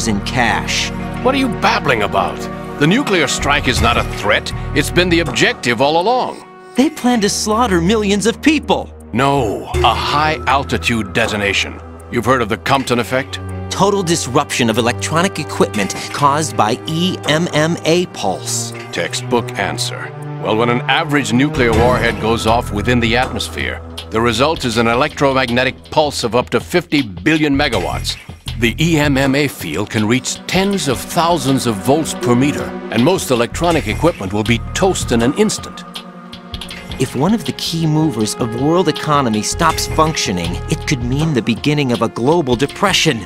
in cash. What are you babbling about? The nuclear strike is not a threat. It's been the objective all along. They plan to slaughter millions of people. No, a high-altitude detonation. You've heard of the Compton effect? Total disruption of electronic equipment caused by EMMA pulse. Textbook answer. Well, when an average nuclear warhead goes off within the atmosphere, the result is an electromagnetic pulse of up to 50 billion megawatts. The EMMA field can reach tens of thousands of volts per meter, and most electronic equipment will be toast in an instant. If one of the key movers of world economy stops functioning, it could mean the beginning of a global depression.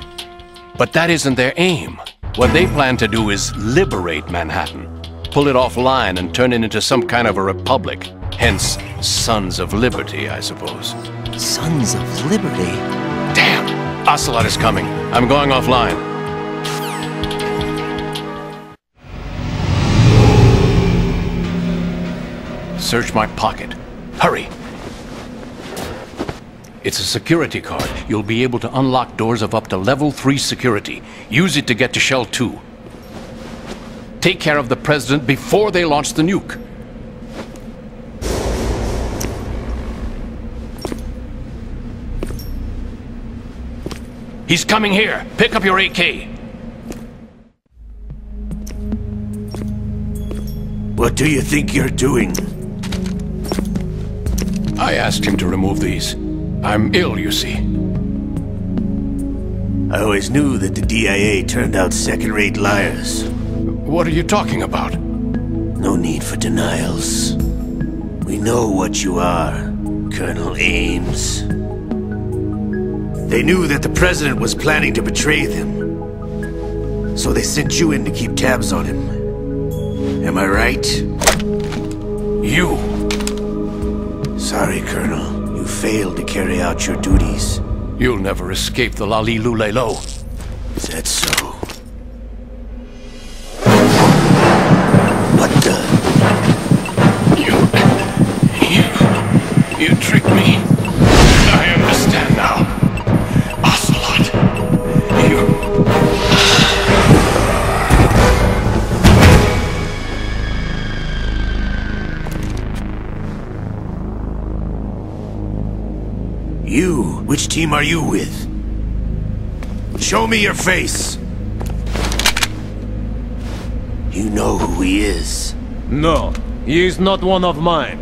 But that isn't their aim. What they plan to do is liberate Manhattan. Pull it offline and turn it into some kind of a republic. Hence, Sons of Liberty, I suppose. Sons of Liberty? Damn! Ocelot is coming. I'm going offline. Search my pocket. Hurry! It's a security card. You'll be able to unlock doors of up to level 3 security. Use it to get to Shell 2. Take care of the President before they launch the nuke. He's coming here. Pick up your AK. What do you think you're doing? I asked him to remove these. I'm ill, you see. I always knew that the DIA turned out second-rate liars. What are you talking about? No need for denials. We know what you are, Colonel Ames. They knew that the President was planning to betray them. So they sent you in to keep tabs on him. Am I right? You! Sorry, Colonel. You failed to carry out your duties. You'll never escape the Lalilulelo. Is that so? What the? You tricked me. I understand now. Ocelot. You? Which team are you with? Show me your face! You know who he is. No, he is not one of mine.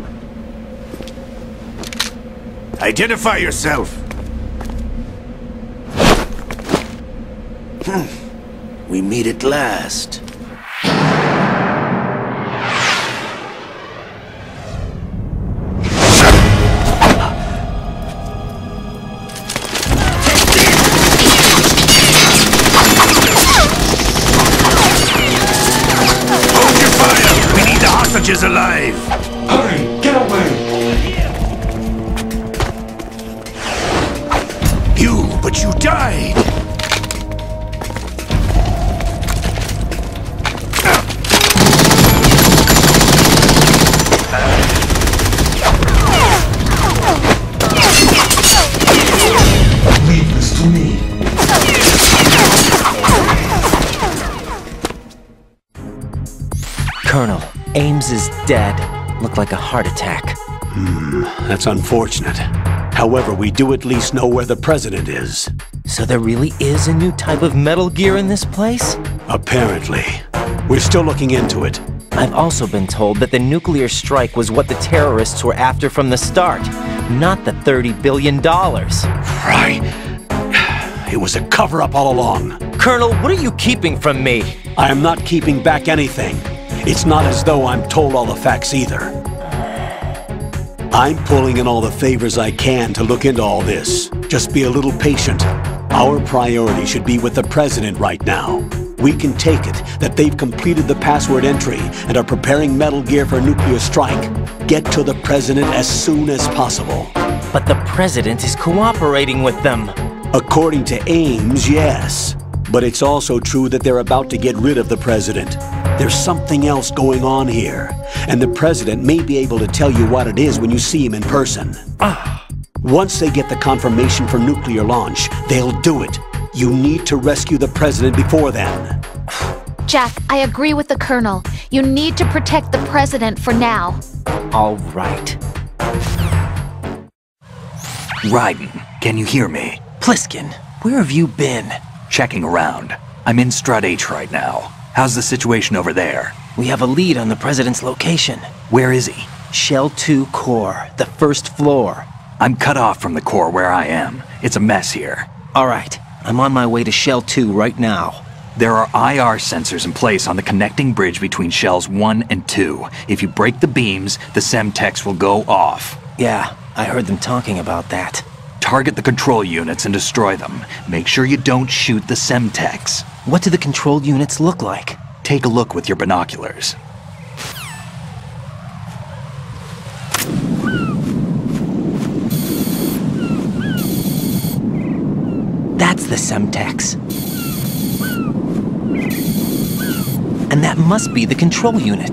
Identify yourself! We meet at last. Hostages alive! Hurry! Get away! But you died! Leave this to me. Colonel, Ames is dead. Looked like a heart attack. That's unfortunate. However, we do at least know where the President is. So there really is a new type of Metal Gear in this place? Apparently. We're still looking into it. I've also been told that the nuclear strike was what the terrorists were after from the start. Not the $30 billion. Right. It was a cover-up all along. Colonel, what are you keeping from me? I am not keeping back anything. It's not as though I'm told all the facts either. I'm pulling in all the favors I can to look into all this. Just be a little patient. Our priority should be with the President right now. We can take it that they've completed the password entry and are preparing Metal Gear for a nuclear strike. Get to the President as soon as possible. But the President is cooperating with them. According to Ames, yes. But it's also true that they're about to get rid of the President. There's something else going on here, and the President may be able to tell you what it is when you see him in person. Once they get the confirmation for nuclear launch, they'll do it. You need to rescue the President before then. Jack, I agree with the Colonel. You need to protect the President for now. All right. Raiden, can you hear me? Pliskin, where have you been? Checking around. I'm in Strut H right now. How's the situation over there? We have a lead on the President's location. Where is he? Shell 2 core, the first floor. I'm cut off from the core where I am. It's a mess here. All right, I'm on my way to Shell 2 right now. There are IR sensors in place on the connecting bridge between Shells 1 and 2. If you break the beams, the Semtex will go off. Yeah, I heard them talking about that. Target the control units and destroy them. Make sure you don't shoot the Semtex. What do the control units look like? Take a look with your binoculars. That's the Semtex. And that must be the control unit.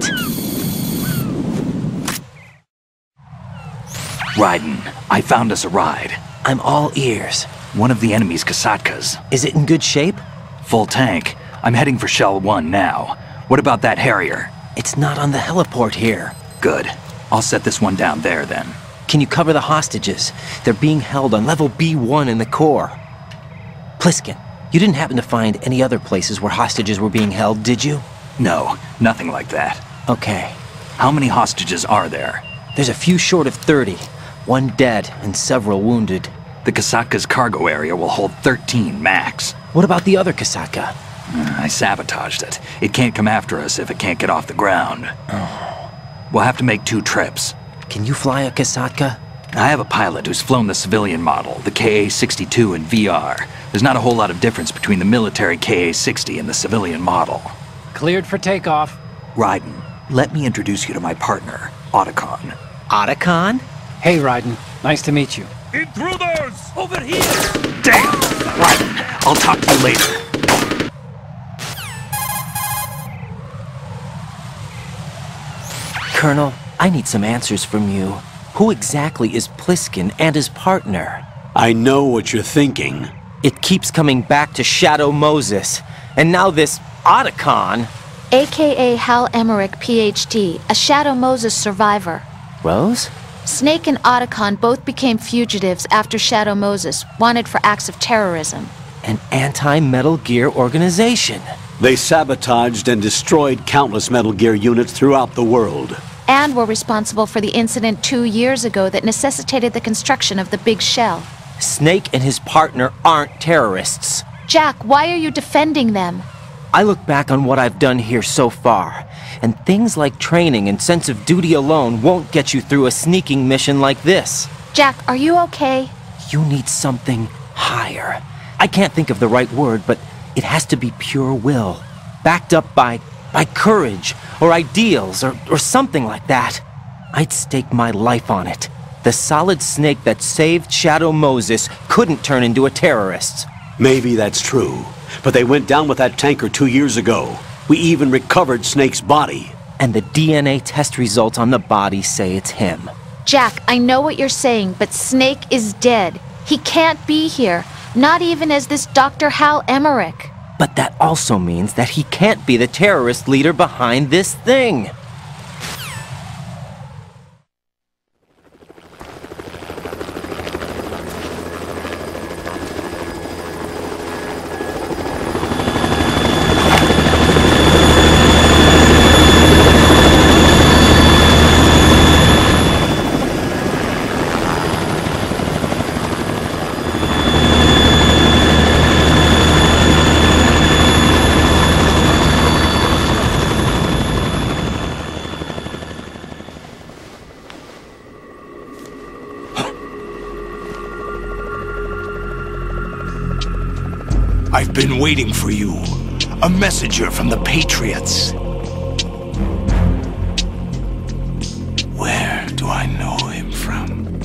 Raiden, I found us a ride. I'm all ears. One of the enemy's Kasatkas. Is it in good shape? Full tank. I'm heading for Shell 1 now. What about that Harrier? It's not on the heliport here. Good. I'll set this one down there then. Can you cover the hostages? They're being held on level B1 in the core. Pliskin, you didn't happen to find any other places where hostages were being held, did you? No, nothing like that. Okay. How many hostages are there? There's a few short of 30. One dead and several wounded. The Kasatka's cargo area will hold 13 max. What about the other Kasatka? I sabotaged it. It can't come after us if it can't get off the ground. We'll have to make 2 trips. Can you fly a Kasatka? I have a pilot who's flown the civilian model, the KA-62 in VR. There's not a whole lot of difference between the military KA-60 and the civilian model. Cleared for takeoff. Raiden, let me introduce you to my partner, Otacon. Otacon? Hey, Raiden. Nice to meet you. Intruders! Over here! Damn! Raiden, I'll talk to you later. Colonel, I need some answers from you. Who exactly is Pliskin and his partner? I know what you're thinking. It keeps coming back to Shadow Moses. And now this Otacon. AKA Hal Emmerich, PhD, a Shadow Moses survivor. Rose? Snake and Otacon both became fugitives after Shadow Moses, wanted for acts of terrorism. An anti-Metal Gear organization. They sabotaged and destroyed countless Metal Gear units throughout the world. And were responsible for the incident 2 years ago that necessitated the construction of the Big Shell. Snake and his partner aren't terrorists. Jack, why are you defending them? I look back on what I've done here so far, and things like training and sense of duty alone won't get you through a sneaking mission like this. Jack, are you okay? You need something higher. I can't think of the right word, but it has to be pure will, backed up by courage, or ideals, or something like that. I'd stake my life on it. The solid snake that saved Shadow Moses couldn't turn into a terrorist. Maybe that's true, but they went down with that tanker 2 years ago. We even recovered Snake's body. And the DNA test results on the body say it's him. Jack, I know what you're saying, but Snake is dead. He can't be here, not even as this Dr. Hal Emmerich. But that also means that he can't be the terrorist leader behind this thing. been waiting for you. A messenger from the Patriots. Where do I know him from?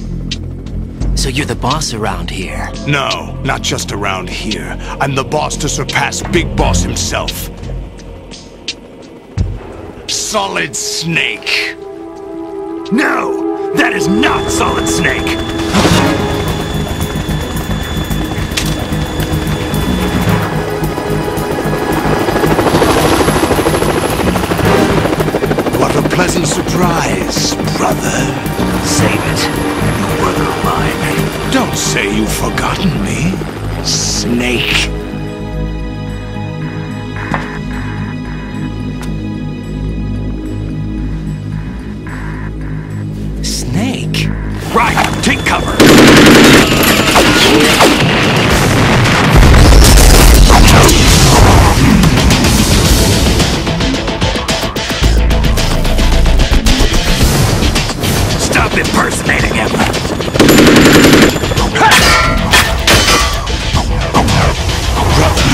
So you're the boss around here? No, not just around here. I'm the boss to surpass Big Boss himself. Solid Snake. No! That is not Solid Snake! What a pleasant surprise, brother. Save it. You brother of mine. Don't say you've forgotten me, Snake. Snake? Right, take cover! Stop impersonating him! Brother,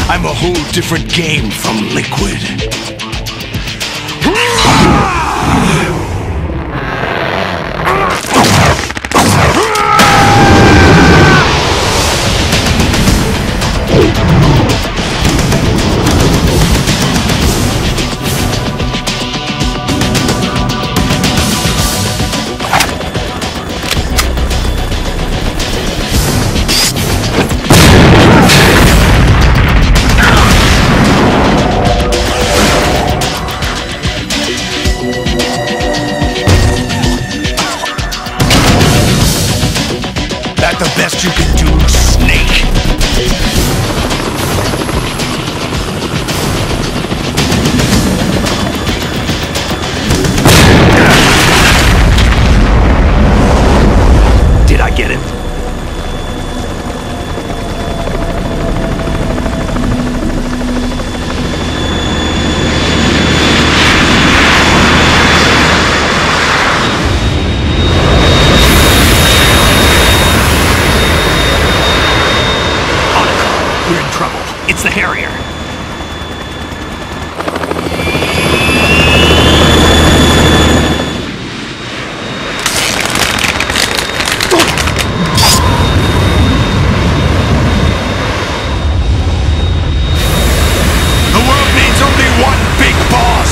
I'm a whole different game from Liquid. The best you can do, Snake. Did I get him? It's the Harrier. The world needs only one big boss.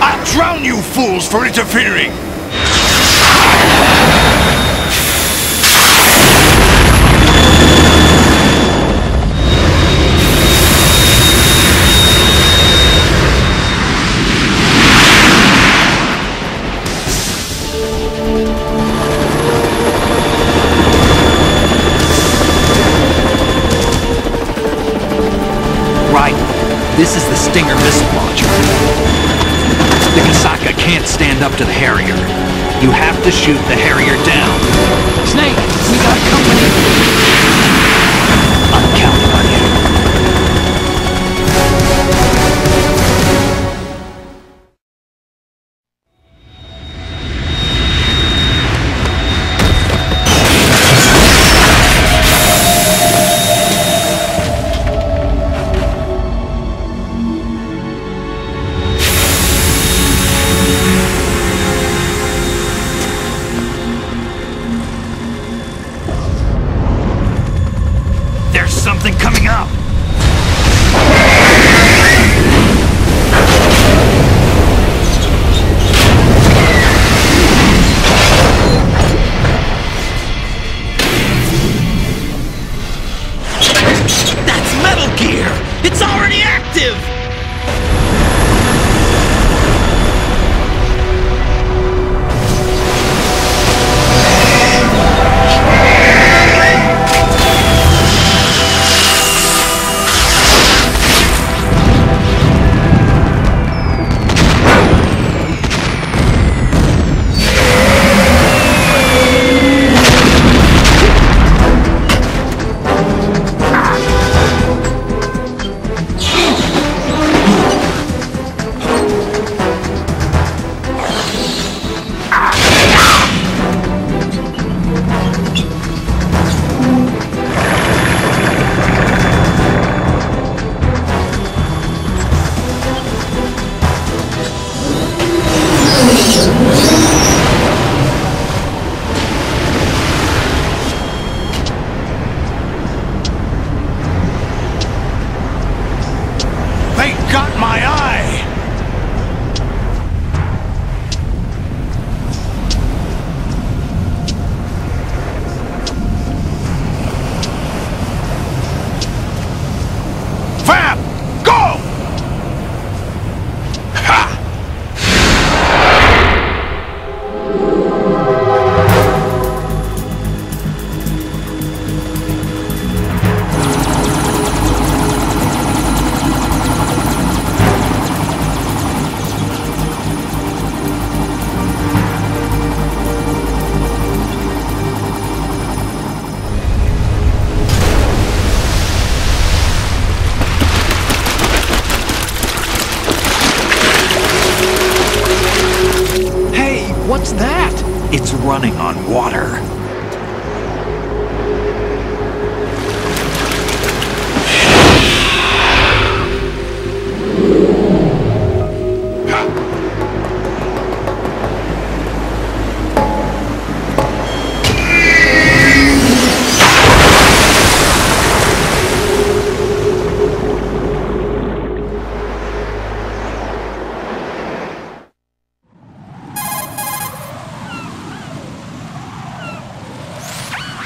I'll drown you fools for interfering! Right. This is the Stinger missile launcher. The Kasaka can't stand up to the Harrier. You have to shoot the Harrier down. Snake, we got company. I'm counting on you. Something coming up! That's Metal Gear! It's already active! running on water.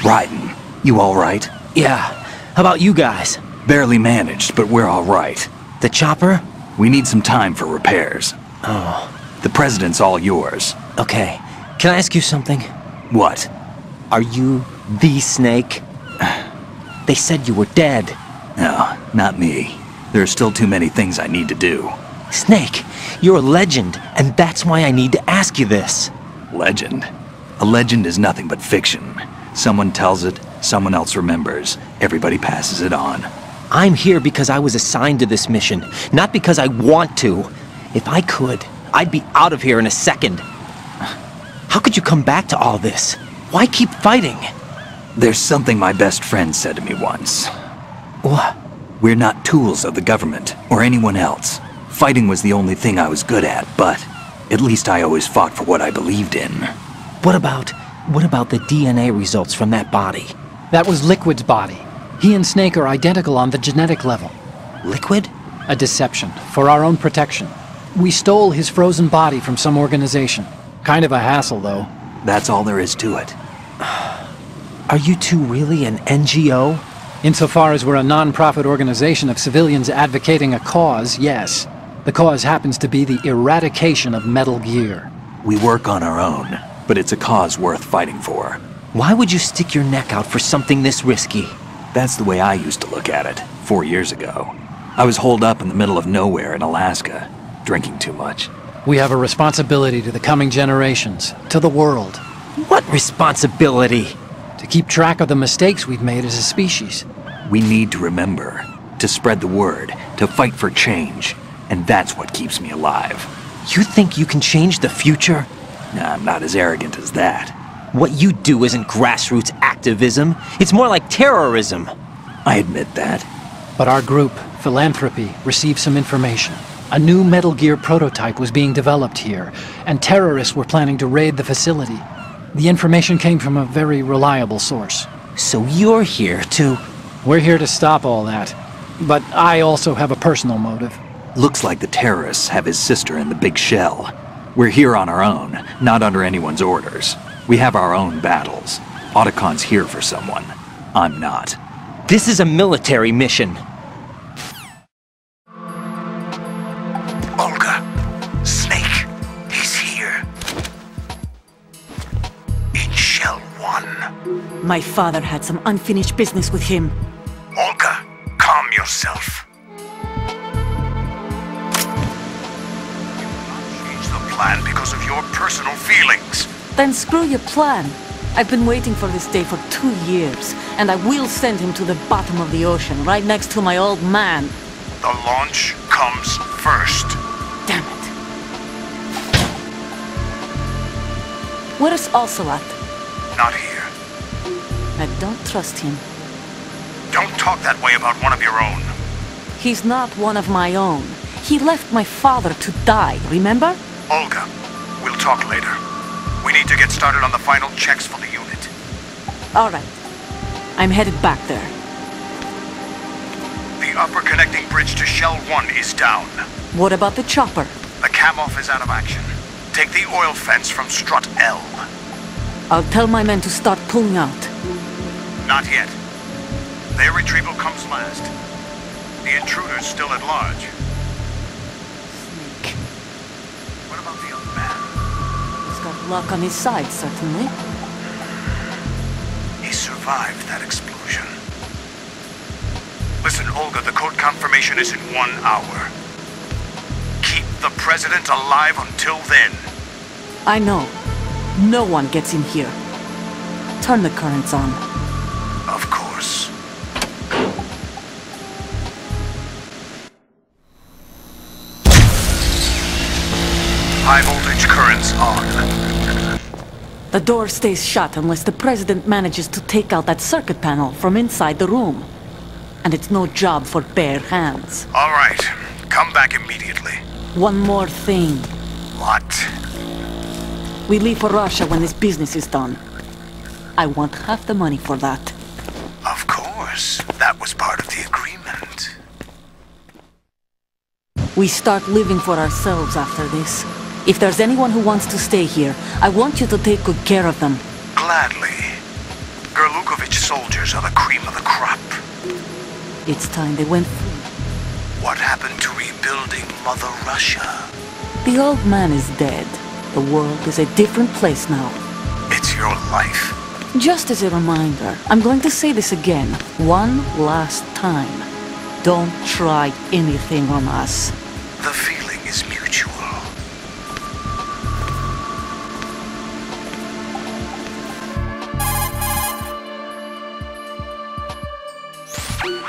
Raiden, you alright? Yeah. How about you guys? Barely managed, but we're alright. The chopper? We need some time for repairs. Oh. The President's all yours. Okay. Can I ask you something? What? Are you the Snake? They said you were dead. No, not me. There are still too many things I need to do. Snake, you're a legend, and that's why I need to ask you this. Legend? A legend is nothing but fiction. Someone tells it, someone else remembers. Everybody passes it on. I'm here because I was assigned to this mission, not because I want to. If I could, I'd be out of here in a second. How could you come back to all this? Why keep fighting? There's something my best friend said to me once. What? We're not tools of the government, or anyone else. Fighting was the only thing I was good at, but at least I always fought for what I believed in. What about the DNA results from that body? That was Liquid's body. He and Snake are identical on the genetic level. Liquid? A deception, for our own protection. We stole his frozen body from some organization. Kind of a hassle, though. That's all there is to it. Are you two really an NGO? Insofar as we're a non-profit organization of civilians advocating a cause, yes. The cause happens to be the eradication of Metal Gear. We work on our own, but it's a cause worth fighting for. Why would you stick your neck out for something this risky? That's the way I used to look at it, 4 years ago. I was holed up in the middle of nowhere in Alaska, drinking too much. We have a responsibility to the coming generations, to the world. What responsibility? To keep track of the mistakes we've made as a species. We need to remember, to spread the word, to fight for change, and that's what keeps me alive. You think you can change the future? Nah, I'm not as arrogant as that. What you do isn't grassroots activism. It's more like terrorism. I admit that. But our group, Philanthropy, received some information. A new Metal Gear prototype was being developed here, and terrorists were planning to raid the facility. The information came from a very reliable source. So you're here to... We're here to stop all that. But I also have a personal motive. Looks like the terrorists have his sister in the Big Shell. We're here on our own, not under anyone's orders. We have our own battles. Otacon's here for someone. I'm not. This is a military mission. Olga, Snake, he's here. In Shell 1. My father had some unfinished business with him. Olga, calm yourself. Change the plan because of your personal feelings. Then screw your plan. I've been waiting for this day for 2 years, and I will send him to the bottom of the ocean, right next to my old man. The launch comes first. Damn it. Where is Ocelot? Not here. I don't trust him. Don't talk that way about one of your own. He's not one of my own. He left my father to die, remember? Olga, we'll talk later. We need to get started on the final checks for the unit. All right. I'm headed back there. The upper connecting bridge to Shell 1 is down. What about the chopper? The cam-off is out of action. Take the oil fence from strut L. I'll tell my men to start pulling out. Not yet. Their retrieval comes last. The intruder's still at large. Snake. What about the other man? He's got luck on his side, certainly. He survived that explosion. Listen, Olga, the code confirmation is in 1 hour. Keep the President alive until then. I know. No one gets in here. Turn the currents on. Of course. High voltage currents on. The door stays shut unless the President manages to take out that circuit panel from inside the room. And it's no job for bare hands. All right. Come back immediately. One more thing. What? We leave for Russia when this business is done. I want half the money for that. Of course. That was part of the agreement. We start living for ourselves after this. If there's anyone who wants to stay here, I want you to take good care of them. Gladly. Gerlukovich soldiers are the cream of the crop. It's time they went free. What happened to rebuilding Mother Russia? The old man is dead. The world is a different place now. It's your life. Just as a reminder, I'm going to say this again, one last time. Don't try anything on us. The feeling is mutual.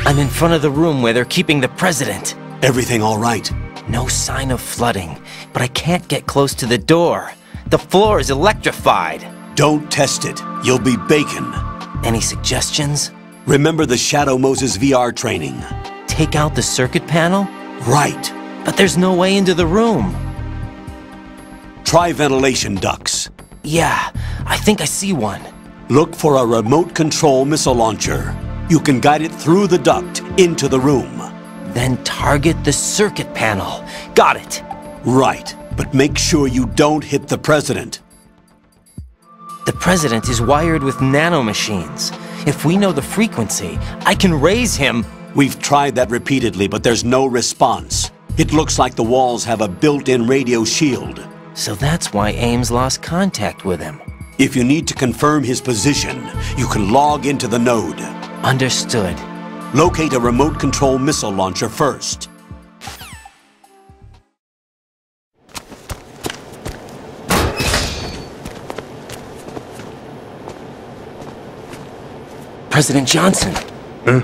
I'm in front of the room where they're keeping the President. Everything all right? No sign of flooding, but I can't get close to the door. The floor is electrified. Don't test it. You'll be bacon. Any suggestions? Remember the Shadow Moses VR training. Take out the circuit panel? Right. But there's no way into the room. Try ventilation ducts. Yeah, I think I see one. Look for a remote control missile launcher. You can guide it through the duct into the room. Then target the circuit panel. Got it. Right, but make sure you don't hit the President. The President is wired with nanomachines. If we know the frequency, I can raise him. We've tried that repeatedly, but there's no response. It looks like the walls have a built-in radio shield. So that's why Ames lost contact with him. If you need to confirm his position, you can log into the node. Understood. Locate a remote control missile launcher first. President Johnson. Huh?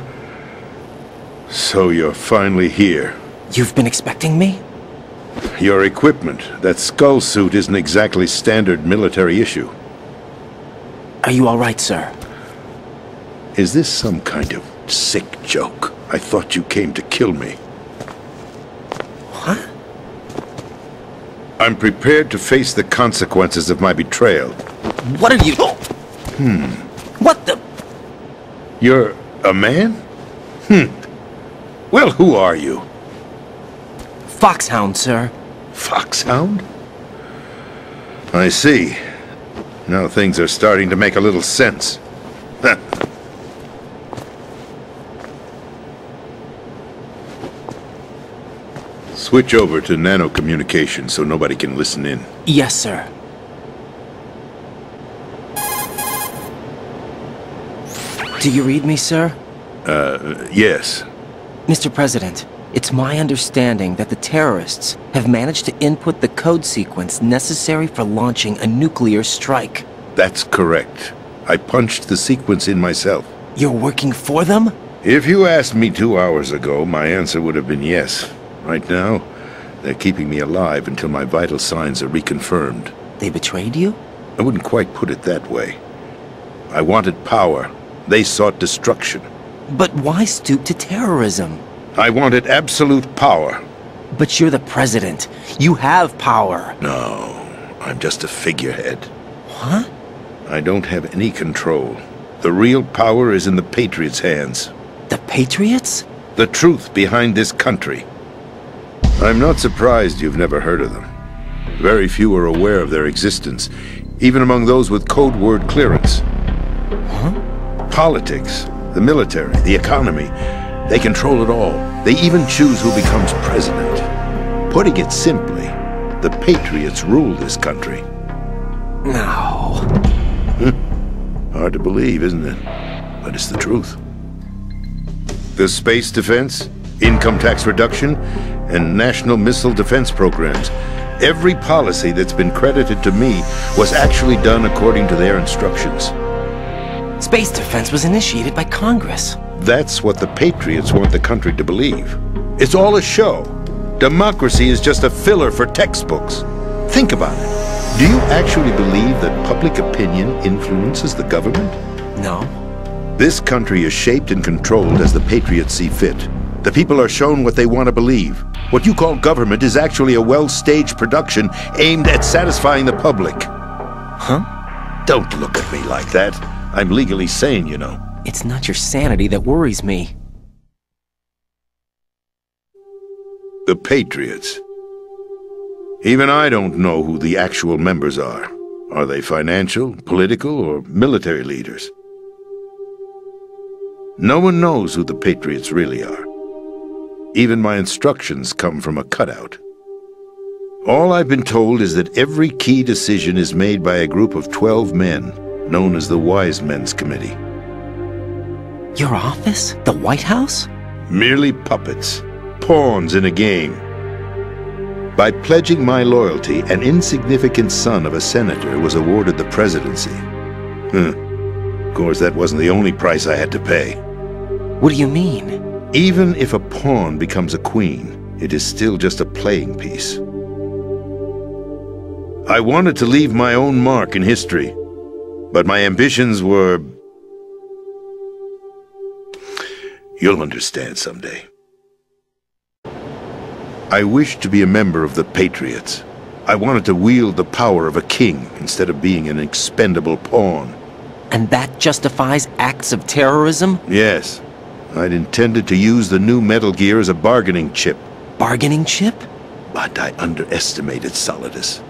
So you're finally here. You've been expecting me? Your equipment, that skull suit, isn't exactly standard military issue. Are you all right, sir? Is this some kind of sick joke? I thought you came to kill me. What? I'm prepared to face the consequences of my betrayal. What are you... What the... You're a man? Well, who are you? Foxhound, sir. Foxhound? I see. Now things are starting to make a little sense. Switch over to nano-communication so nobody can listen in. Yes, sir. Do you read me, sir? Yes. Mr. President, it's my understanding that the terrorists have managed to input the code sequence necessary for launching a nuclear strike. That's correct. I punched the sequence in myself. You're working for them? If you asked me 2 hours ago, my answer would have been yes. Right now, they're keeping me alive until my vital signs are reconfirmed. They betrayed you? I wouldn't quite put it that way. I wanted power. They sought destruction. But why stoop to terrorism? I wanted absolute power. But you're the president. You have power. No, I'm just a figurehead. What? I don't have any control. The real power is in the Patriots' hands. The Patriots? The truth behind this country. I'm not surprised you've never heard of them. Very few are aware of their existence, even among those with code word clearance. Huh? Politics, the military, the economy, they control it all. They even choose who becomes president. Putting it simply, the Patriots rule this country. No. Hard to believe, isn't it? But it's the truth. The space defense, income tax reduction, and national missile defense programs. Every policy that's been credited to me was actually done according to their instructions. Space defense was initiated by Congress. That's what the Patriots want the country to believe. It's all a show. Democracy is just a filler for textbooks. Think about it. Do you actually believe that public opinion influences the government? No. This country is shaped and controlled as the patriots see fit. The people are shown what they want to believe. What you call government is actually a well-staged production aimed at satisfying the public. Huh? Don't look at me like that. I'm legally sane, you know. It's not your sanity that worries me. The Patriots. Even I don't know who the actual members are. Are they financial, political, or military leaders? No one knows who the Patriots really are. Even my instructions come from a cutout. All I've been told is that every key decision is made by a group of 12 men, known as the Wise Men's Committee. Your office? The White House? Merely puppets, pawns in a game. By pledging my loyalty, an insignificant son of a senator was awarded the presidency. Of course, that wasn't the only price I had to pay. What do you mean? Even if a pawn becomes a queen, it is still just a playing piece. I wanted to leave my own mark in history, but my ambitions were... You'll understand someday. I wished to be a member of the Patriots. I wanted to wield the power of a king instead of being an expendable pawn. And that justifies acts of terrorism? Yes. I'd intended to use the new Metal Gear as a bargaining chip. Bargaining chip? But I underestimated Solidus.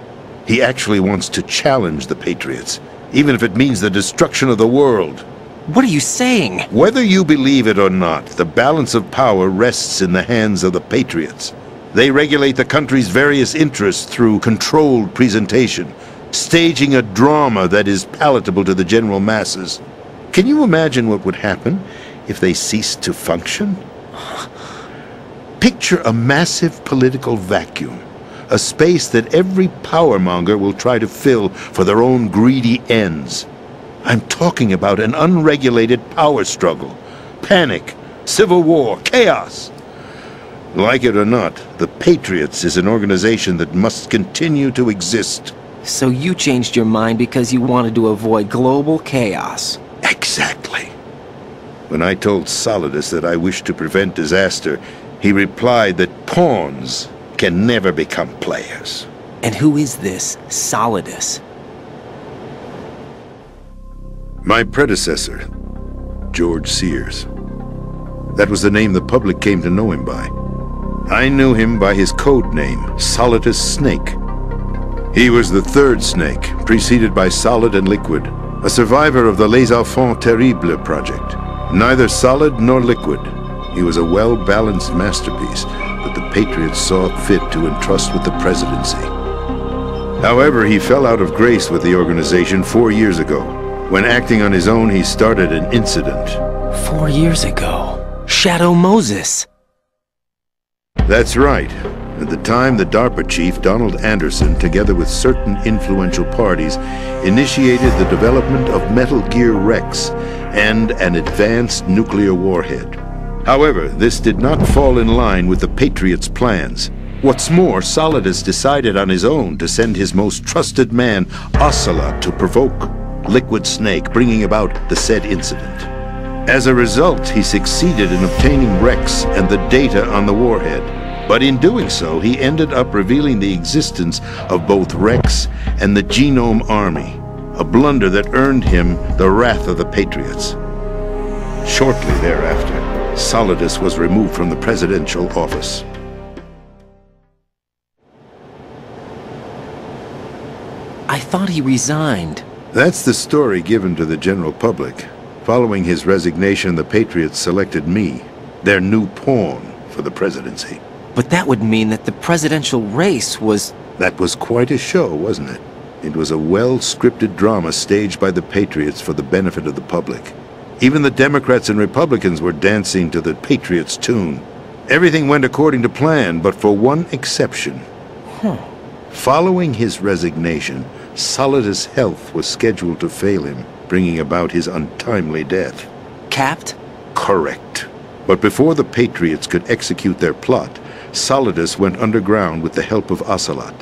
He actually wants to challenge the Patriots, even if it means the destruction of the world. What are you saying? Whether you believe it or not, the balance of power rests in the hands of the Patriots. They regulate the country's various interests through controlled presentation, staging a drama that is palatable to the general masses. Can you imagine what would happen if they ceased to function? Picture a massive political vacuum, a space that every powermonger will try to fill for their own greedy ends. I'm talking about an unregulated power struggle, panic, civil war, chaos. Like it or not, the Patriots is an organization that must continue to exist. So you changed your mind because you wanted to avoid global chaos. Exactly. When I told Solidus that I wished to prevent disaster, he replied that pawns can never become players. And who is this Solidus? My predecessor, George Sears. That was the name the public came to know him by. I knew him by his code name, Solidus Snake. He was the third snake, preceded by Solid and Liquid, a survivor of the Les Enfants Terribles project. Neither solid nor liquid, he was a well-balanced masterpiece that the Patriots saw fit to entrust with the presidency. However, he fell out of grace with the organization 4 years ago. When acting on his own, he started an incident. 4 years ago? Shadow Moses! That's right. At the time, the DARPA chief, Donald Anderson, together with certain influential parties, initiated the development of Metal Gear Rex and an advanced nuclear warhead. However, this did not fall in line with the Patriots' plans. What's more, Solidus decided on his own to send his most trusted man, Ocelot, to provoke Liquid Snake, bringing about the said incident. As a result, he succeeded in obtaining Rex and the data on the warhead. But in doing so, he ended up revealing the existence of both Rex and the Genome Army, a blunder that earned him the wrath of the Patriots. Shortly thereafter, Solidus was removed from the presidential office. I thought he resigned. That's the story given to the general public. Following his resignation, the Patriots selected me, their new pawn, for the presidency. But that would mean that the presidential race was... That was quite a show, wasn't it? It was a well-scripted drama staged by the Patriots for the benefit of the public. Even the Democrats and Republicans were dancing to the Patriots' tune. Everything went according to plan, but for one exception. Following his resignation, Solidus' health was scheduled to fail him, bringing about his untimely death. Capped? Correct. But before the Patriots could execute their plot, Solidus went underground with the help of Ocelot.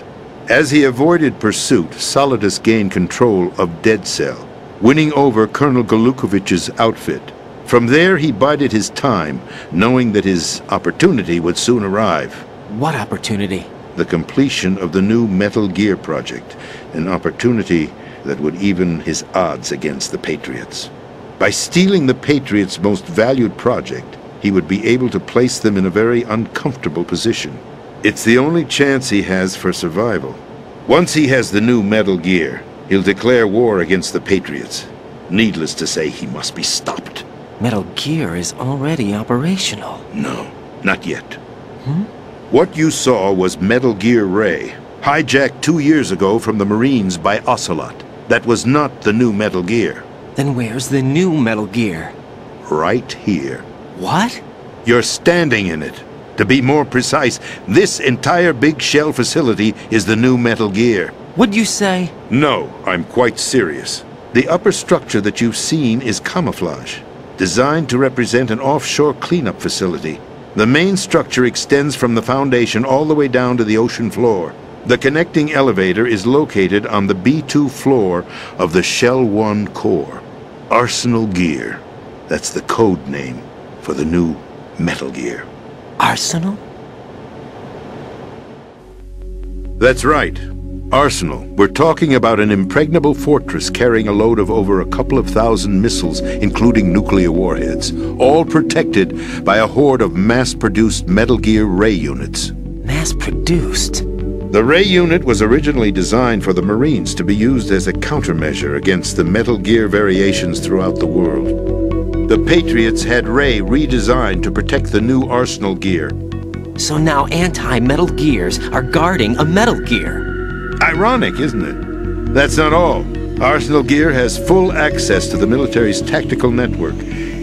As he avoided pursuit, Solidus gained control of Dead Cell, winning over Colonel Golukovich's outfit. From there, he bided his time, knowing that his opportunity would soon arrive. What opportunity? The completion of the new Metal Gear project, an opportunity that would even his odds against the Patriots. By stealing the Patriots' most valued project, he would be able to place them in a very uncomfortable position. It's the only chance he has for survival. Once he has the new Metal Gear, he'll declare war against the Patriots. Needless to say, he must be stopped. Metal Gear is already operational. No, not yet. What you saw was Metal Gear Ray, hijacked 2 years ago from the Marines by Ocelot. That was not the new Metal Gear. Then where's the new Metal Gear? Right here. What? You're standing in it. To be more precise, this entire Big Shell facility is the new Metal Gear. What'd you say? No, I'm quite serious. The upper structure that you've seen is camouflage, designed to represent an offshore cleanup facility. The main structure extends from the foundation all the way down to the ocean floor. The connecting elevator is located on the B2 floor of the Shell 1 core. Arsenal Gear. That's the code name for the new Metal Gear. Arsenal? That's right. Arsenal. We're talking about an impregnable fortress carrying a load of over a couple of thousand missiles, including nuclear warheads, all protected by a horde of mass-produced Metal Gear Ray units. Mass-produced? The Ray unit was originally designed for the Marines to be used as a countermeasure against the Metal Gear variations throughout the world. The Patriots had Ray redesigned to protect the new Arsenal Gear. So now anti-Metal Gears are guarding a Metal Gear. Ironic, isn't it? That's not all. Arsenal Gear has full access to the military's tactical network,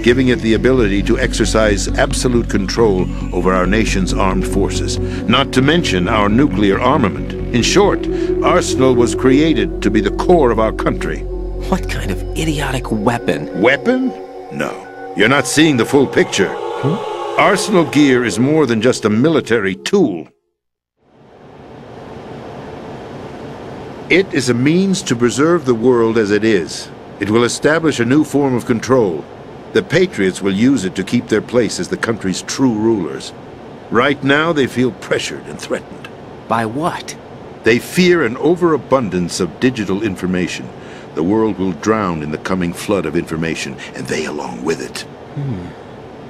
giving it the ability to exercise absolute control over our nation's armed forces, not to mention our nuclear armament. In short, Arsenal was created to be the core of our country. What kind of idiotic weapon? Weapon? No. You're not seeing the full picture. Arsenal Gear is more than just a military tool. It is a means to preserve the world as it is. It will establish a new form of control. The Patriots will use it to keep their place as the country's true rulers. Right now, they feel pressured and threatened. By what? They fear an overabundance of digital information. The world will drown in the coming flood of information, and they along with it.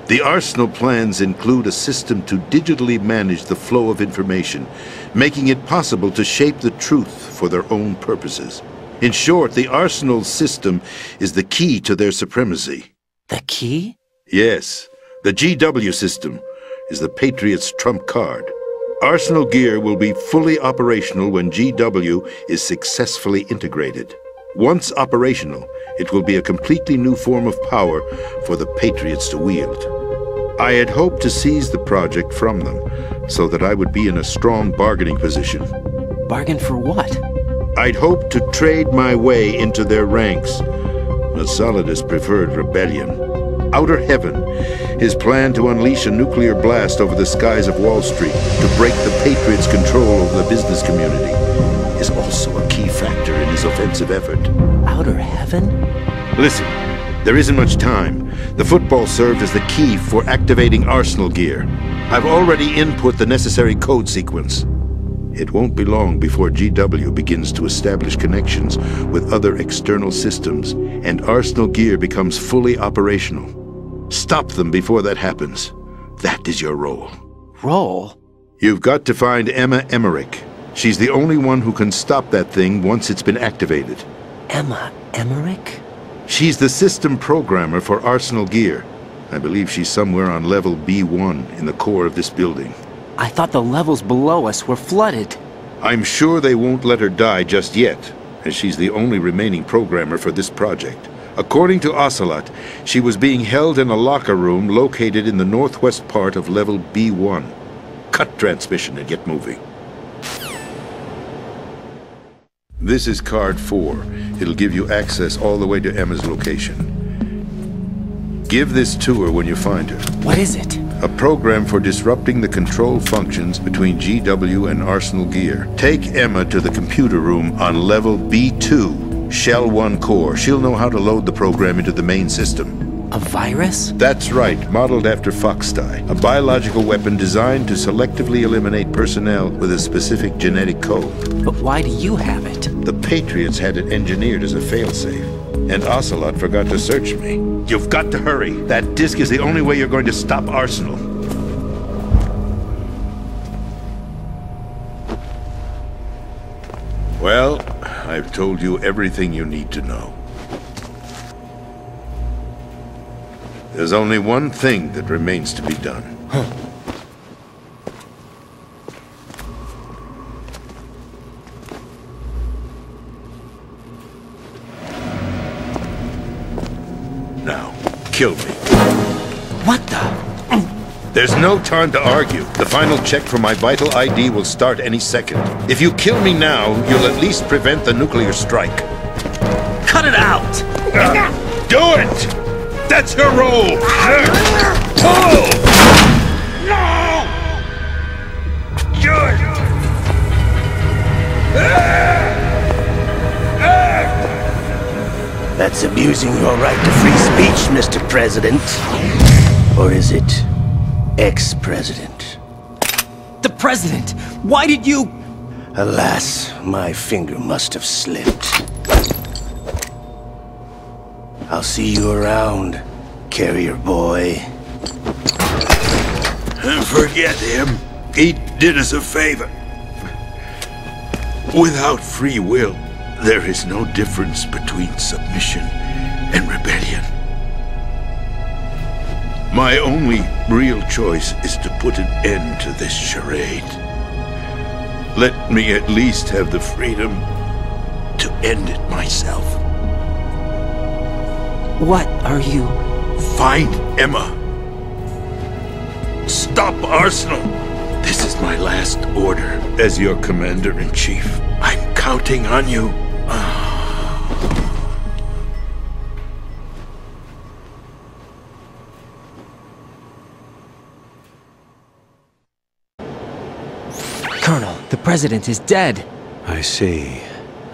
The Arsenal plans include a system to digitally manage the flow of information, making it possible to shape the truth for their own purposes. In short, the Arsenal system is the key to their supremacy. The key? Yes. The GW system is the Patriots' trump card. Arsenal Gear will be fully operational when GW is successfully integrated. Once operational, it will be a completely new form of power for the Patriots to wield. I had hoped to seize the project from them, so that I would be in a strong bargaining position. Bargain for what? I'd hoped to trade my way into their ranks, but Solidus preferred rebellion. Outer Heaven, his plan to unleash a nuclear blast over the skies of Wall Street to break the Patriots' control over the business community, is also a key factor in his offensive effort. Outer Heaven? Listen, there isn't much time. The football served as the key for activating Arsenal Gear. I've already input the necessary code sequence. It won't be long before GW begins to establish connections with other external systems, and Arsenal Gear becomes fully operational. Stop them before that happens. That is your role. Role? You've got to find Emma Emmerich. She's the only one who can stop that thing once it's been activated. Emma Emmerich? She's the system programmer for Arsenal Gear. I believe she's somewhere on level B1 in the core of this building. I thought the levels below us were flooded. I'm sure they won't let her die just yet, as she's the only remaining programmer for this project. According to Ocelot, she was being held in a locker room located in the northwest part of level B1. Cut transmission and get moving. This is card 4. It'll give you access all the way to Emma's location. Give this to her when you find her. What is it? a program for disrupting the control functions between GW and Arsenal Gear. Take Emma to the computer room on level B2, Shell 1 core. She'll know how to load the program into the main system. A virus? That's right, modeled after Foxhound, a biological weapon designed to selectively eliminate personnel with a specific genetic code. But why do you have it? The Patriots had it engineered as a failsafe, and Ocelot forgot to search me. You've got to hurry. That disk is the only way you're going to stop Arsenal. Well, I've told you everything you need to know. There's only one thing that remains to be done. Now, kill me. What the? There's no time to argue. The final check for my vital ID will start any second. If you kill me now, you'll at least prevent the nuclear strike. Cut it out! Do it! That's her role! Pull! No! Do it! That's abusing your right to free speech, Mr. President. Or is it ex-president? The President! Why did you... Alas, my finger must have slipped. I'll see you around, carrier boy. Forget him. He did us a favor. Without free will, there is no difference between submission and rebellion. My only real choice is to put an end to this charade. Let me at least have the freedom to end it myself. What are you... Find Emma. Stop Arsenal. This is my last order as your commander-in-chief. I'm counting on you. Colonel, the President is dead. I see.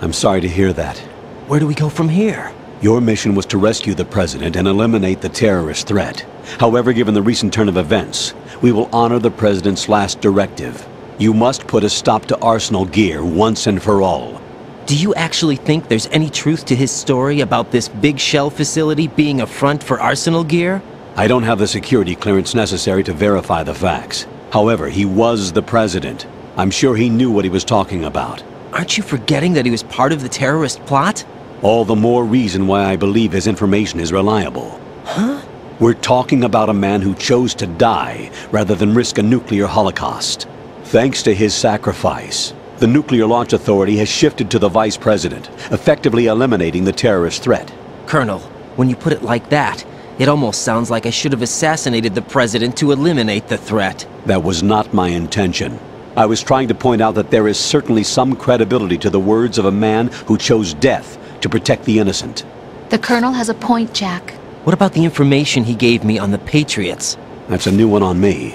I'm sorry to hear that. Where do we go from here? Your mission was to rescue the President and eliminate the terrorist threat. However, given the recent turn of events, we will honor the President's last directive. You must put a stop to Arsenal Gear once and for all. Do you actually think there's any truth to his story about this Big Shell facility being a front for Arsenal Gear? I don't have the security clearance necessary to verify the facts. However, he was the President. I'm sure he knew what he was talking about. Aren't you forgetting that he was part of the terrorist plot? All the more reason why I believe his information is reliable. Huh? We're talking about a man who chose to die rather than risk a nuclear holocaust. Thanks to his sacrifice, the Nuclear Launch Authority has shifted to the Vice President, effectively eliminating the terrorist threat. Colonel, when you put it like that, it almost sounds like I should have assassinated the President to eliminate the threat. That was not my intention. I was trying to point out that there is certainly some credibility to the words of a man who chose death to protect the innocent. The Colonel has a point, Jack. What about the information he gave me on the Patriots? That's a new one on me.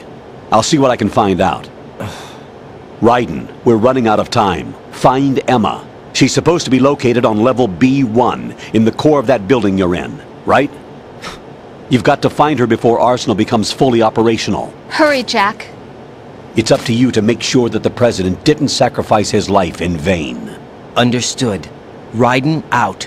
I'll see what I can find out. Raiden, we're running out of time. Find Emma. She's supposed to be located on level B1, in the core of that building you're in, right? You've got to find her before Arsenal becomes fully operational. Hurry, Jack. It's up to you to make sure that the President didn't sacrifice his life in vain. Understood. Raiden out.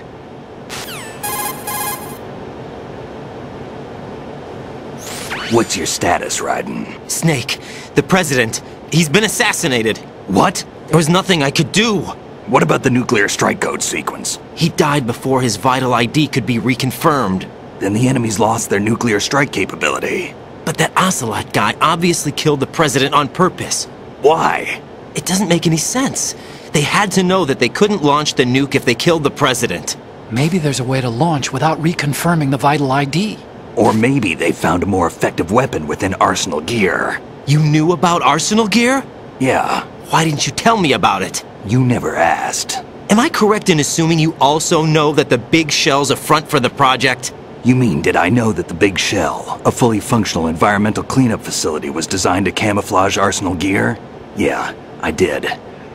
What's your status, Raiden? Snake, the President, he's been assassinated. What? There was nothing I could do. What about the nuclear strike code sequence? He died before his vital ID could be reconfirmed. Then the enemy's lost their nuclear strike capability. But that Ocelot guy obviously killed the President on purpose. Why? It doesn't make any sense. They had to know that they couldn't launch the nuke if they killed the President. Maybe there's a way to launch without reconfirming the vital ID. Or maybe they found a more effective weapon within Arsenal Gear. You knew about Arsenal Gear? Yeah. Why didn't you tell me about it? You never asked. Am I correct in assuming you also know that the Big Shell's a front for the project? You mean, did I know that the Big Shell, a fully functional environmental cleanup facility, was designed to camouflage Arsenal gear? Yeah, I did.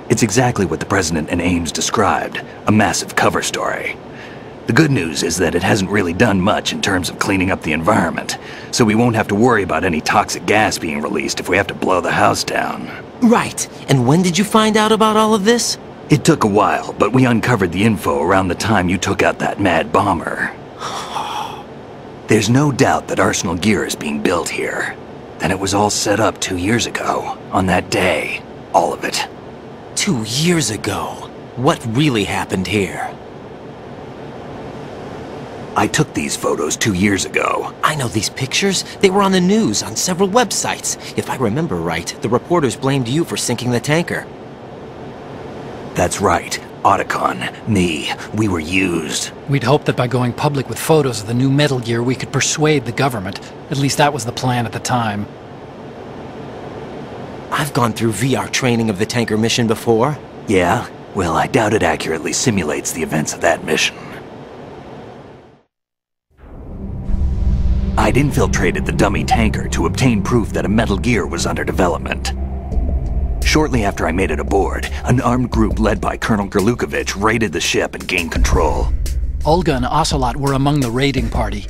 It's exactly what the President and Ames described, a massive cover story. The good news is that it hasn't really done much in terms of cleaning up the environment, so we won't have to worry about any toxic gas being released if we have to blow the house down. Right. And when did you find out about all of this? It took a while, but we uncovered the info around the time you took out that mad bomber. There's no doubt that Arsenal gear is being built here. Then it was all set up 2 years ago, on that day. All of it. 2 years ago? What really happened here? I took these photos 2 years ago. I know these pictures. They were on the news, on several websites. If I remember right, the reporters blamed you for sinking the tanker. That's right. Otacon, me, we were used. We'd hoped that by going public with photos of the new Metal Gear, we could persuade the government. At least that was the plan at the time. I've gone through VR training of the tanker mission before. Yeah? Well, I doubt it accurately simulates the events of that mission. I'd infiltrated the dummy tanker to obtain proof that a Metal Gear was under development. Shortly after I made it aboard, an armed group led by Colonel Gerlukovich raided the ship and gained control. Olga and Ocelot were among the raiding party.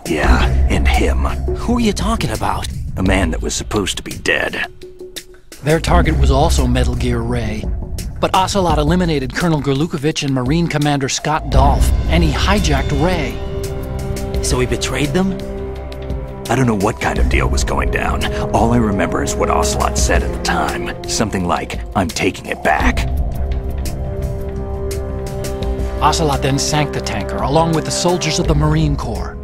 Yeah, and him. Who are you talking about? A man that was supposed to be dead. Their target was also Metal Gear Ray. But Ocelot eliminated Colonel Gerlukovich and Marine Commander Scott Dolph, and he hijacked Ray. So he betrayed them? I don't know what kind of deal was going down. All I remember is what Ocelot said at the time. Something like, "I'm taking it back." Ocelot then sank the tanker, along with the soldiers of the Marine Corps.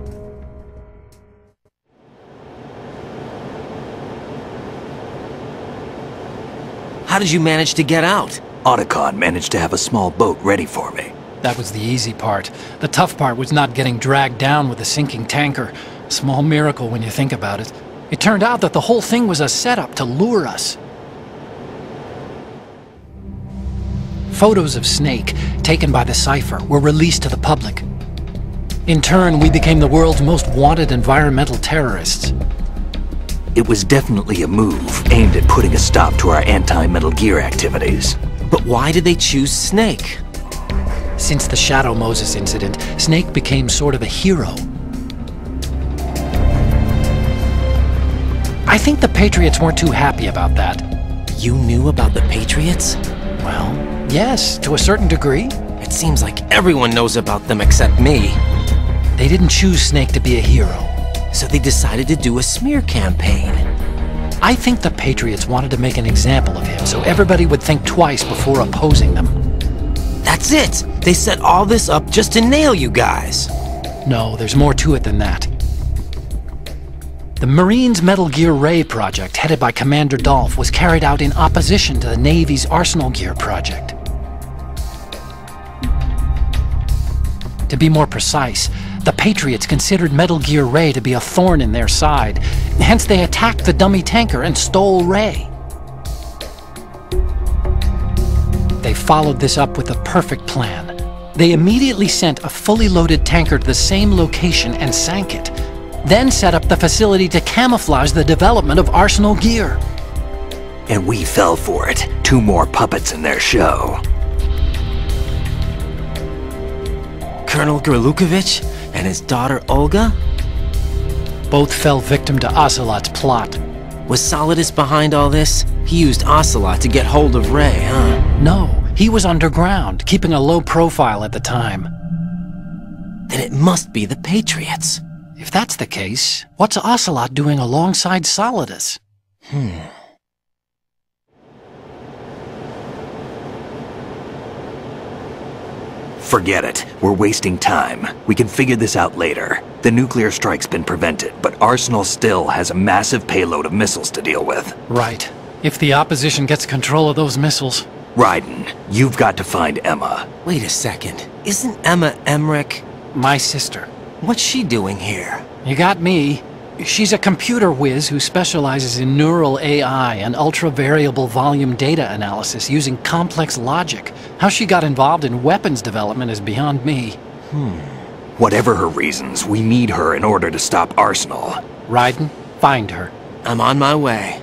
How did you manage to get out? Otacon managed to have a small boat ready for me. That was the easy part. The tough part was not getting dragged down with the sinking tanker. Small miracle when you think about it. It turned out that the whole thing was a setup to lure us. Photos of Snake, taken by the Cypher, were released to the public. In turn, we became the world's most wanted environmental terrorists. It was definitely a move aimed at putting a stop to our anti-Metal Gear activities. But why did they choose Snake? Since the Shadow Moses incident, Snake became sort of a hero. I think the Patriots weren't too happy about that. You knew about the Patriots? Well, yes, to a certain degree. It seems like everyone knows about them except me. They didn't choose Snake to be a hero. So they decided to do a smear campaign. I think the Patriots wanted to make an example of him so everybody would think twice before opposing them. That's it! They set all this up just to nail you guys. No, there's more to it than that. The Marines' Metal Gear Ray project, headed by Commander Dolph, was carried out in opposition to the Navy's Arsenal Gear project. To be more precise, the Patriots considered Metal Gear Ray to be a thorn in their side. Hence, they attacked the dummy tanker and stole Ray. They followed this up with a perfect plan. They immediately sent a fully loaded tanker to the same location and sank it. Then set up the facility to camouflage the development of Arsenal Gear. And we fell for it. 2 more puppets in their show. Colonel Gerlukovich and his daughter Olga? Both fell victim to Ocelot's plot. Was Solidus behind all this? He used Ocelot to get hold of Ray, huh? No, he was underground, keeping a low profile at the time. Then it must be the Patriots. If that's the case, what's Ocelot doing alongside Solidus? Forget it. We're wasting time. We can figure this out later. The nuclear strike's been prevented, but Arsenal still has a massive payload of missiles to deal with. Right. If the opposition gets control of those missiles... Raiden, you've got to find Emma. Wait a second. Isn't Emma Emmerich... my sister? What's she doing here? You got me. She's a computer whiz who specializes in neural AI and ultra-variable volume data analysis using complex logic. How she got involved in weapons development is beyond me. Whatever her reasons, we need her in order to stop Arsenal. Raiden, find her. I'm on my way.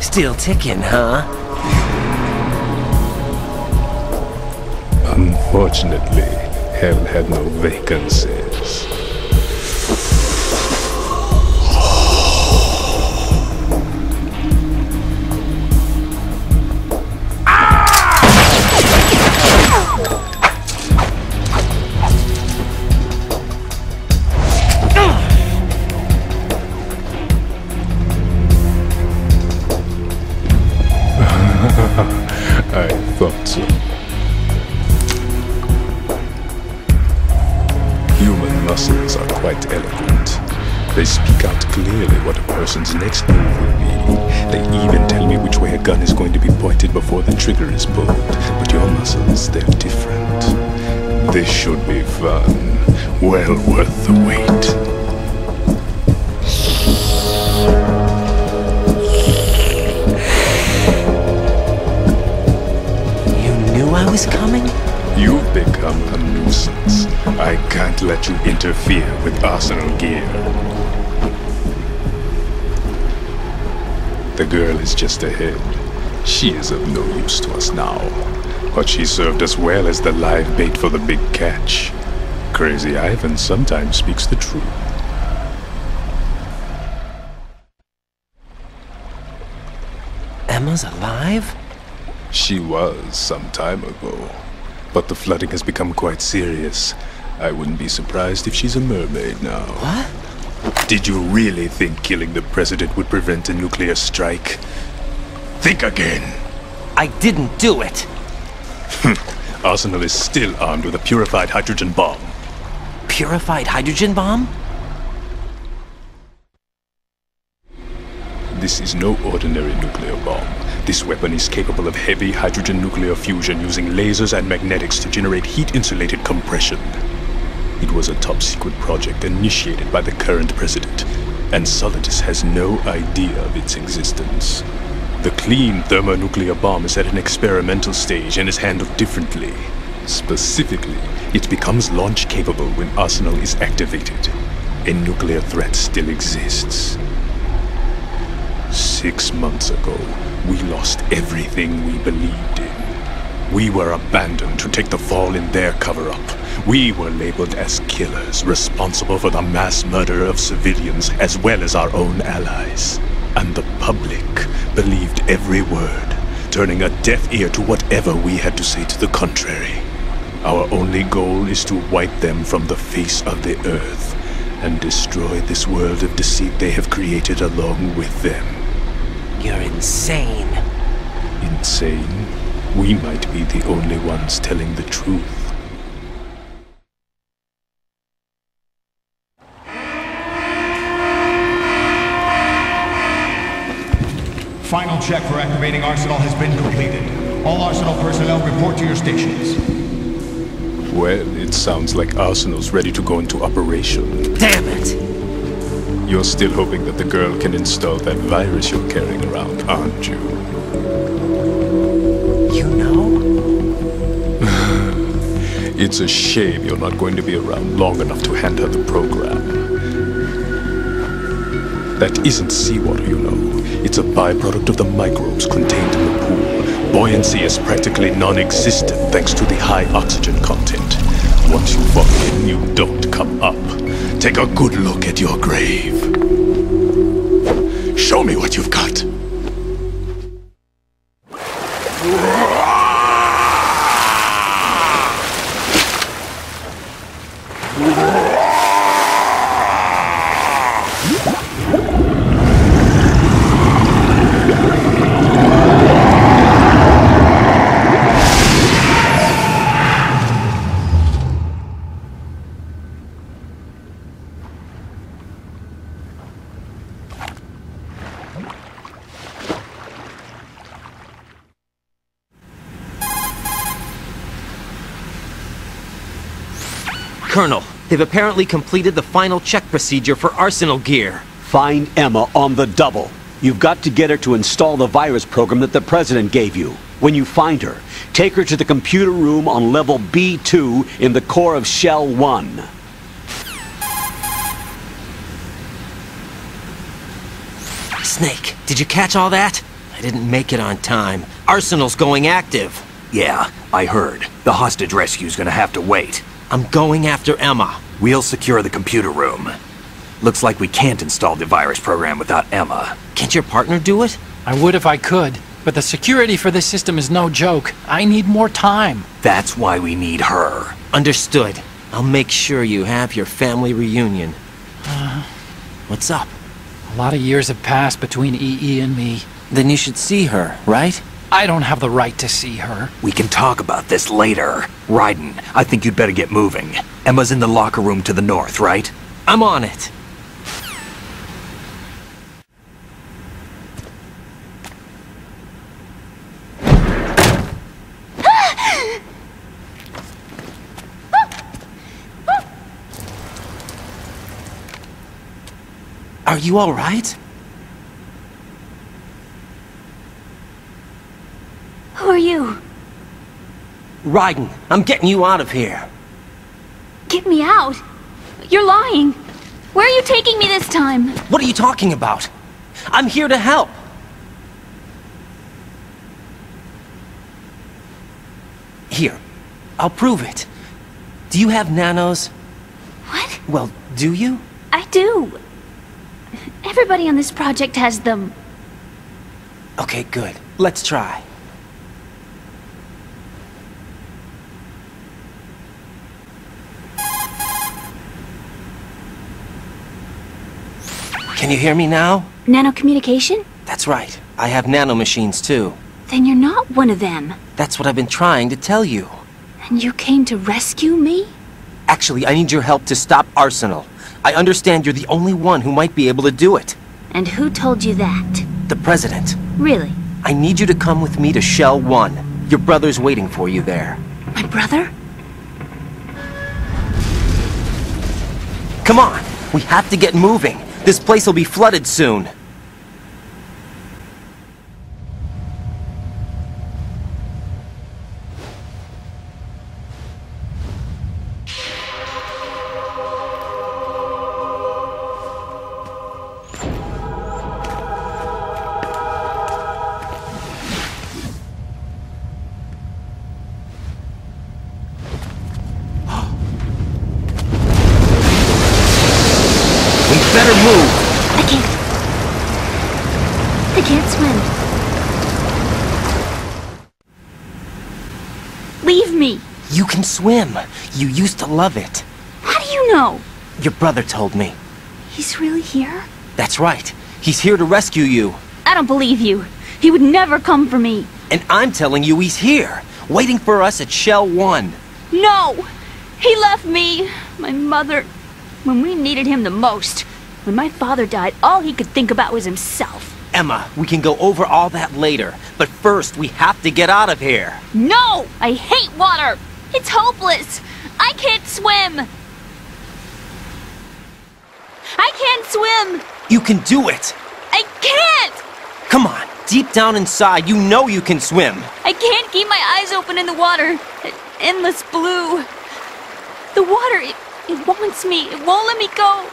Still ticking, huh? Unfortunately, hell had no vacancies. I thought so. Human muscles are quite eloquent. They speak out clearly what a person's next move will be. They even tell me which way a gun is going to be pointed before the trigger is pulled. But your muscles, they're different. This should be fun. Well worth the wait. I was coming? You've become a nuisance. I can't let you interfere with Arsenal gear. The girl is just ahead. She is of no use to us now. But she served us well as the live bait for the big catch. Crazy Ivan sometimes speaks the truth. Emma's alive? She was some time ago, but the flooding has become quite serious. I wouldn't be surprised if she's a mermaid now. What? Did you really think killing the president would prevent a nuclear strike? Think again. I didn't do it. Arsenal is still armed with a purified hydrogen bomb. Purified hydrogen bomb? This is no ordinary nuclear bomb. This weapon is capable of heavy hydrogen nuclear fusion using lasers and magnetics to generate heat-insulated compression. It was a top-secret project initiated by the current president, and Solidus has no idea of its existence. The clean thermonuclear bomb is at an experimental stage and is handled differently. Specifically, it becomes launch-capable when Arsenal is activated. A nuclear threat still exists. 6 months ago, we lost everything we believed in. We were abandoned to take the fall in their cover-up. We were labeled as killers, responsible for the mass murder of civilians as well as our own allies. And the public believed every word, turning a deaf ear to whatever we had to say to the contrary. Our only goal is to wipe them from the face of the earth and destroy this world of deceit they have created along with them. You're insane. Insane? We might be the only ones telling the truth. Final check for activating Arsenal has been completed. All Arsenal personnel report to your stations. Well, it sounds like Arsenal's ready to go into operation. Damn it! You're still hoping that the girl can install that virus you're carrying around, aren't you? You know? It's a shame you're not going to be around long enough to hand her the program. That isn't seawater, you know. It's a byproduct of the microbes contained in the pool. Buoyancy is practically non-existent thanks to the high oxygen content. Once you fall in, you don't come up. Take a good look at your grave. Show me what you've got. Colonel, they've apparently completed the final check procedure for arsenal gear. Find Emma on the double. You've got to get her to install the virus program that the President gave you. When you find her, take her to the computer room on level B2 in the core of Shell 1. Snake, did you catch all that? I didn't make it on time. Arsenal's going active. Yeah, I heard. The hostage rescue's gonna have to wait. I'm going after Emma. We'll secure the computer room. Looks like we can't install the virus program without Emma. Can't your partner do it? I would if I could, but the security for this system is no joke. I need more time. That's why we need her. Understood. I'll make sure you have your family reunion. What's up? A lot of years have passed between EE and me. Then you should see her, right? I don't have the right to see her. We can talk about this later. Raiden, I think you'd better get moving. Emma's in the locker room to the north, right? I'm on it. Are you all right? Who are you? Raiden, I'm getting you out of here. Get me out? You're lying. Where are you taking me this time? What are you talking about? I'm here to help. Here, I'll prove it. Do you have nanos? What? Well, do you? I do. Everybody on this project has them. Okay, good. Let's try. Can you hear me now? Nanocommunication? That's right. I have nanomachines too. Then you're not one of them. That's what I've been trying to tell you. And you came to rescue me? Actually, I need your help to stop Arsenal. I understand you're the only one who might be able to do it. And who told you that? The President. Really? I need you to come with me to Shell 1. Your brother's waiting for you there. My brother? Come on! We have to get moving. This place will be flooded soon. Better move! I can't swim. Leave me! You can swim. You used to love it. How do you know? Your brother told me. He's really here? That's right. He's here to rescue you. I don't believe you. He would never come for me. And I'm telling you he's here, waiting for us at Shell 1. No! He left me, my mother, when we needed him the most. When my father died, all he could think about was himself. Emma, we can go over all that later, but first we have to get out of here. No! I hate water! It's hopeless! I can't swim! I can't swim! You can do it! I can't! Come on, deep down inside, you know you can swim. I can't keep my eyes open in the water. Endless blue. The water, it wants me. It won't let me go.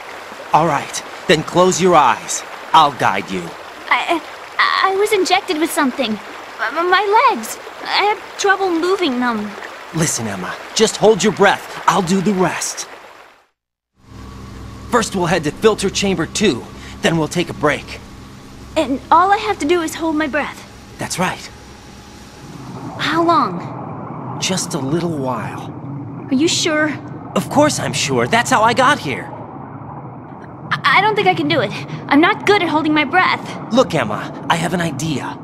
All right, then close your eyes. I'll guide you. I was injected with something. My legs. I had trouble moving them. Listen, Emma, just hold your breath. I'll do the rest. First we'll head to filter chamber 2, then we'll take a break. And all I have to do is hold my breath. That's right. How long? Just a little while. Are you sure? Of course I'm sure. That's how I got here. I don't think I can do it. I'm not good at holding my breath. Look, Emma, I have an idea.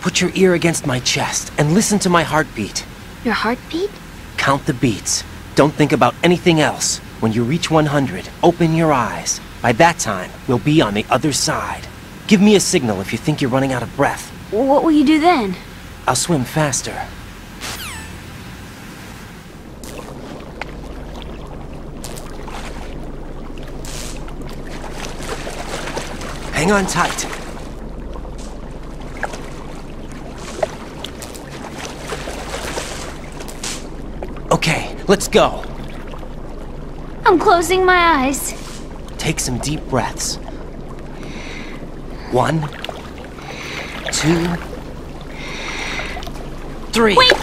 Put your ear against my chest and listen to my heartbeat. Your heartbeat? Count the beats. Don't think about anything else. When you reach 100, open your eyes. By that time, we'll be on the other side. Give me a signal if you think you're running out of breath. What will you do then? I'll swim faster. Hang on tight. Okay, let's go. I'm closing my eyes. Take some deep breaths. 1, 2, 3. Wait!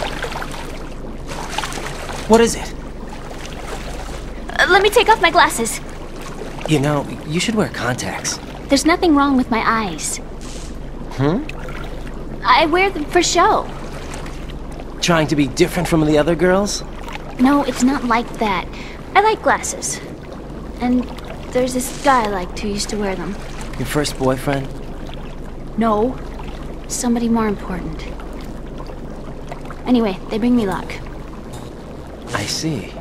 What is it? Let me take off my glasses. You know, you should wear contacts. There's nothing wrong with my eyes. I wear them for show. Trying to be different from the other girls? No, it's not like that. I like glasses. And there's this guy I liked who used to wear them. Your first boyfriend? No. Somebody more important. Anyway, they bring me luck. I see.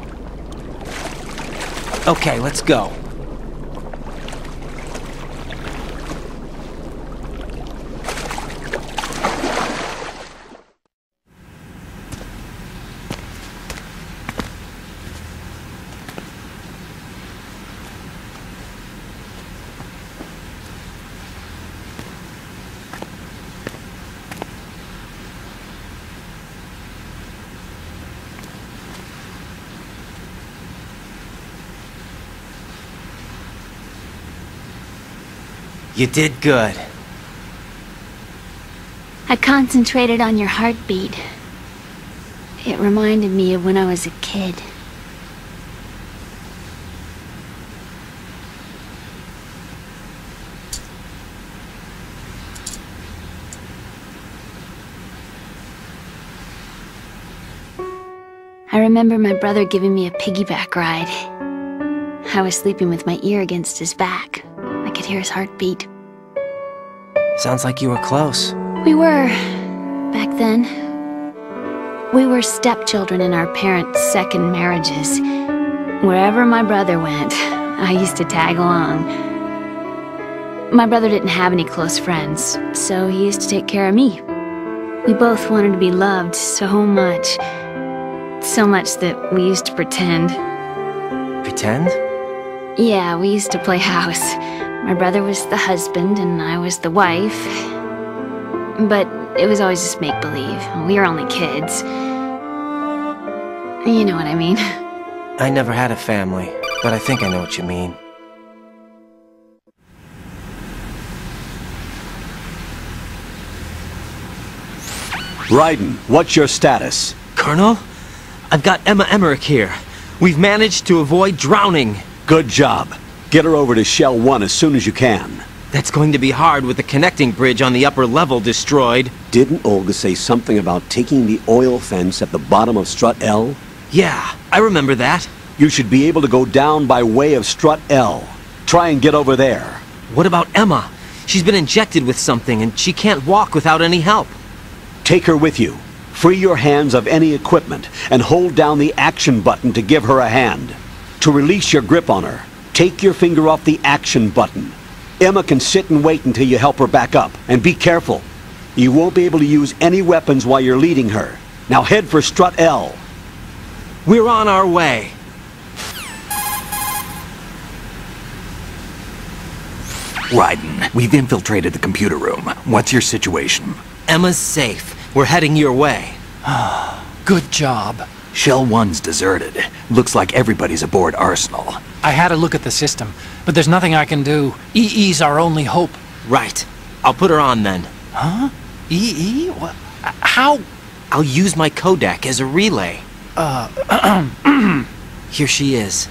Okay, let's go. You did good. I concentrated on your heartbeat. It reminded me of when I was a kid. I remember my brother giving me a piggyback ride. I was sleeping with my ear against his back. I could hear his heartbeat. Sounds like you were close. We were, back then. We were stepchildren in our parents' second marriages. Wherever my brother went, I used to tag along. My brother didn't have any close friends, so he used to take care of me. We both wanted to be loved so much. So much that we used to pretend. Pretend? Yeah, we used to play house. My brother was the husband and I was the wife. But it was always just make-believe. We were only kids. You know what I mean. I never had a family, but I think I know what you mean. Raiden, what's your status? Colonel? I've got Emma Emmerich here. We've managed to avoid drowning. Good job. Get her over to Shell 1 as soon as you can. That's going to be hard with the connecting bridge on the upper level destroyed. Didn't Olga say something about taking the oil fence at the bottom of Strut L? Yeah, I remember that. You should be able to go down by way of Strut L. Try and get over there. What about Emma? She's been injected with something and she can't walk without any help. Take her with you. Free your hands of any equipment and hold down the action button to give her a hand. To release your grip on her, take your finger off the action button. Emma can sit and wait until you help her back up. And be careful. You won't be able to use any weapons while you're leading her. Now head for Strut L. We're on our way. Raiden, we've infiltrated the computer room. What's your situation? Emma's safe. We're heading your way. Good job. Shell 1's deserted. Looks like everybody's aboard Arsenal. I had a look at the system, but there's nothing I can do. EE's our only hope. Right. I'll put her on then. Huh? EE? What? How? I'll use my Kodak as a relay. Here she is.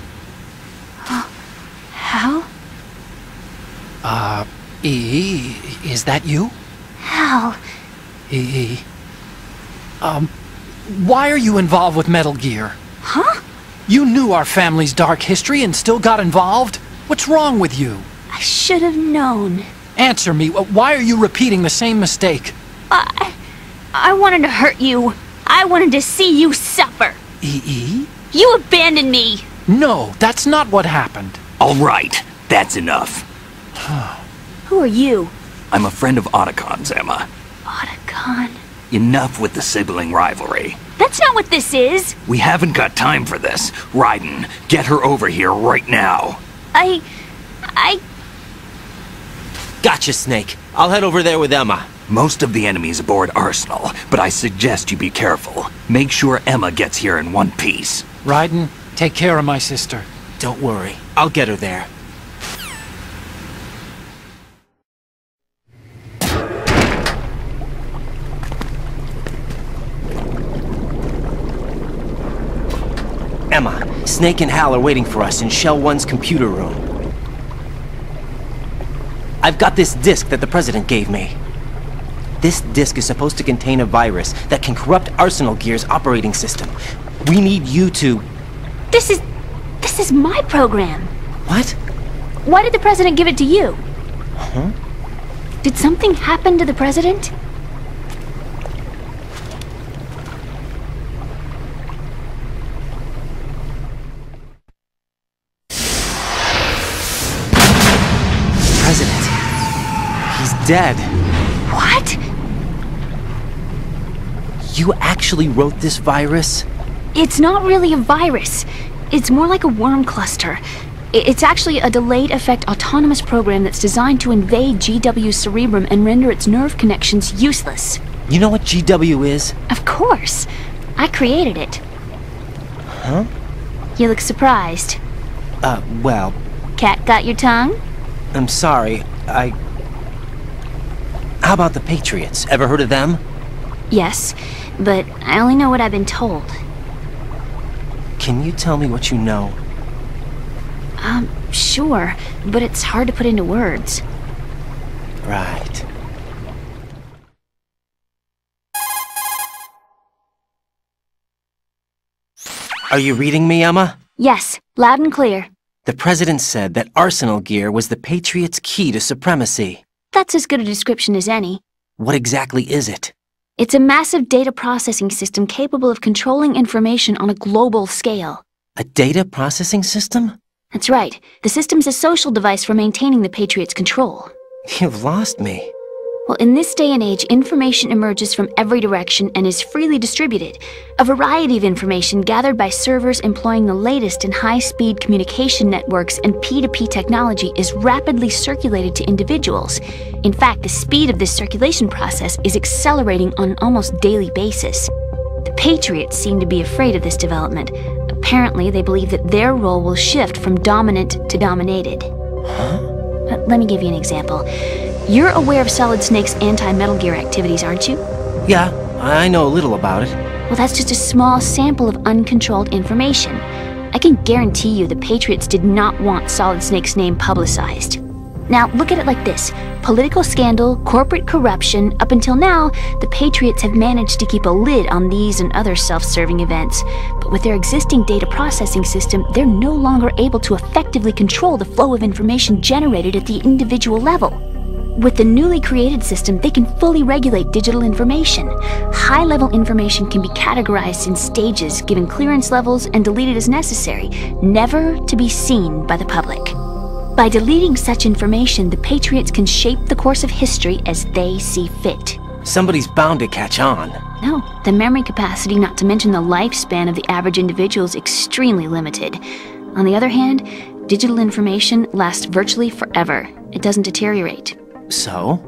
How? EE, is that you? How? EE. Why are you involved with Metal Gear? Huh? You knew our family's dark history and still got involved? What's wrong with you? I should have known. Answer me. Why are you repeating the same mistake? I wanted to hurt you. I wanted to see you suffer. EE? You abandoned me. No, that's not what happened. All right, that's enough. Who are you? I'm a friend of Otacon's, Emma. Otacon? Enough with the sibling rivalry. That's not what this is. We haven't got time for this. Raiden, get her over here right now. Gotcha, Snake. I'll head over there with Emma. Most of the enemy's aboard Arsenal, but I suggest you be careful. Make sure Emma gets here in one piece. Raiden, take care of my sister. Don't worry. I'll get her there. Emma, Snake and Hal are waiting for us in Shell 1's computer room. I've got this disk that the President gave me. This disk is supposed to contain a virus that can corrupt Arsenal Gear's operating system. We need you to... This is my program. What? Why did the President give it to you? Huh? Did something happen to the President? President. He's dead. What? You actually wrote this virus? It's not really a virus. It's more like a worm cluster. It's actually a delayed effect autonomous program that's designed to invade GW's cerebrum and render its nerve connections useless. You know what GW is? Of course. I created it. Huh? You look surprised. Well... Cat got your tongue? I'm sorry, How about the Patriots? Ever heard of them? Yes, but I only know what I've been told. Can you tell me what you know? Sure, but it's hard to put into words. Right. Are you reading me, Emma? Yes, loud and clear. The President said that Arsenal Gear was the Patriots' key to supremacy. That's as good a description as any. What exactly is it? It's a massive data processing system capable of controlling information on a global scale. A data processing system? That's right. The system's a social device for maintaining the Patriots' control. You've lost me. Well, in this day and age, information emerges from every direction and is freely distributed. A variety of information gathered by servers employing the latest in high-speed communication networks and P2P technology is rapidly circulated to individuals. In fact, the speed of this circulation process is accelerating on an almost daily basis. The Patriots seem to be afraid of this development. Apparently, they believe that their role will shift from dominant to dominated. Huh? Let me give you an example. You're aware of Solid Snake's anti-Metal Gear activities, aren't you? Yeah, I know a little about it. Well, that's just a small sample of uncontrolled information. I can guarantee you the Patriots did not want Solid Snake's name publicized. Now, look at it like this. Political scandal, corporate corruption, up until now, the Patriots have managed to keep a lid on these and other self-serving events. But with their existing data processing system, they're no longer able to effectively control the flow of information generated at the individual level. With the newly created system, they can fully regulate digital information. High-level information can be categorized in stages, given clearance levels, and deleted as necessary, never to be seen by the public. By deleting such information, the Patriots can shape the course of history as they see fit. Somebody's bound to catch on. No, the memory capacity, not to mention the lifespan of the average individual, is extremely limited. On the other hand, digital information lasts virtually forever. It doesn't deteriorate. So?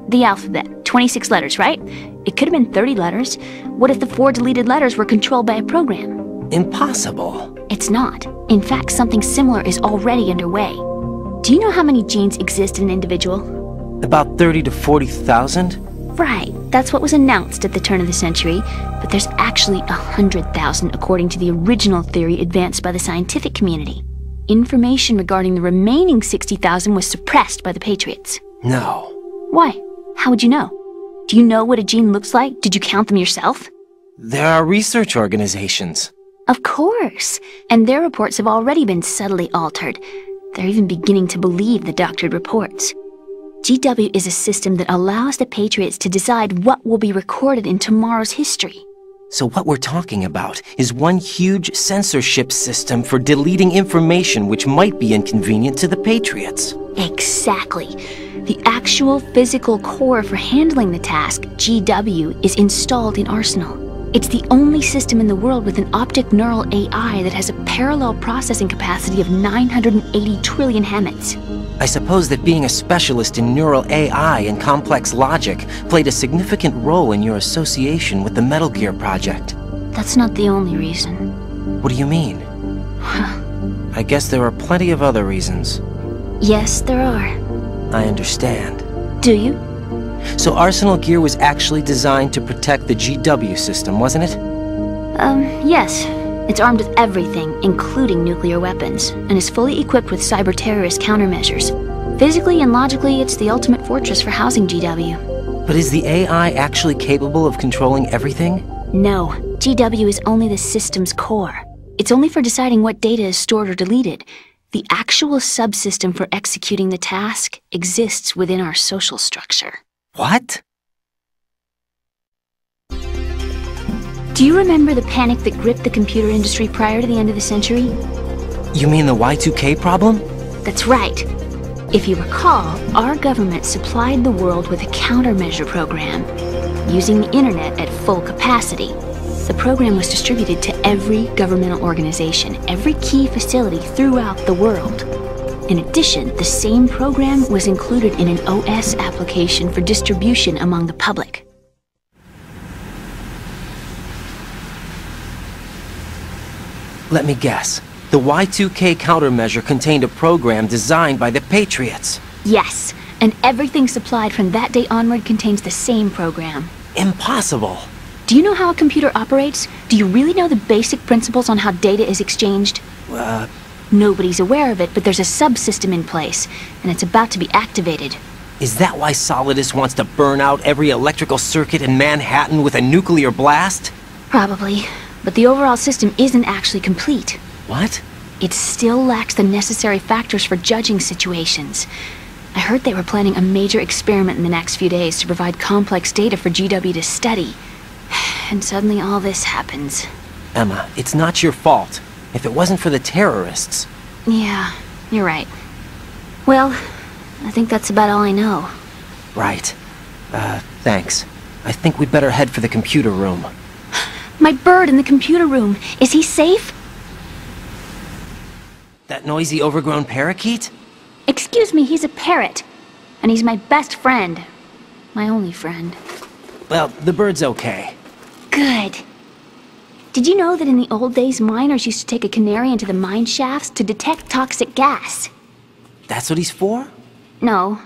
The alphabet. 26 letters, right? It could have been 30 letters. What if the 4 deleted letters were controlled by a program? Impossible. It's not. In fact, something similar is already underway. Do you know how many genes exist in an individual? About 30 to 40,000? Right. That's what was announced at the turn of the century. But there's actually 100,000 according to the original theory advanced by the scientific community. Information regarding the remaining 60,000 was suppressed by the Patriots. No. Why? How would you know? Do you know what a gene looks like? Did you count them yourself? There are research organizations. Of course. And their reports have already been subtly altered. They're even beginning to believe the doctored reports. GW is a system that allows the Patriots to decide what will be recorded in tomorrow's history. So what we're talking about is one huge censorship system for deleting information which might be inconvenient to the Patriots. Exactly. The actual physical core for handling the task, GW, is installed in Arsenal. It's the only system in the world with an optic neural AI that has a parallel processing capacity of 980 trillion Hammets. I suppose that being a specialist in neural AI and complex logic played a significant role in your association with the Metal Gear project. That's not the only reason. What do you mean? I guess there are plenty of other reasons. Yes, there are. I understand. Do you? So Arsenal Gear was actually designed to protect the GW system, wasn't it? Yes. It's armed with everything, including nuclear weapons, and is fully equipped with cyber-terrorist countermeasures. Physically and logically, it's the ultimate fortress for housing GW. But is the AI actually capable of controlling everything? No. GW is only the system's core. It's only for deciding what data is stored or deleted. The actual subsystem for executing the task exists within our social structure. What? Do you remember the panic that gripped the computer industry prior to the end of the century? You mean the Y2K problem? That's right. If you recall, our government supplied the world with a countermeasure program, using the internet at full capacity. The program was distributed to every governmental organization, every key facility throughout the world. In addition, the same program was included in an OS application for distribution among the public. Let me guess. The Y2K countermeasure contained a program designed by the Patriots. Yes, and everything supplied from that day onward contains the same program. Impossible. Do you know how a computer operates? Do you really know the basic principles on how data is exchanged? Nobody's aware of it, but there's a subsystem in place, and it's about to be activated. Is that why Solidus wants to burn out every electrical circuit in Manhattan with a nuclear blast? Probably. But the overall system isn't actually complete. What? It still lacks the necessary factors for judging situations. I heard they were planning a major experiment in the next few days to provide complex data for GW to study. And suddenly all this happens. Emma, it's not your fault. If it wasn't for the terrorists... Yeah, you're right. Well, I think that's about all I know. Right. Thanks. I think we'd better head for the computer room. My bird in the computer room. Is he safe? That noisy, overgrown parakeet? Excuse me, he's a parrot. And he's my best friend. My only friend. Well, the bird's okay. Good. Did you know that in the old days, miners used to take a canary into the mine shafts to detect toxic gas? That's what he's for? No.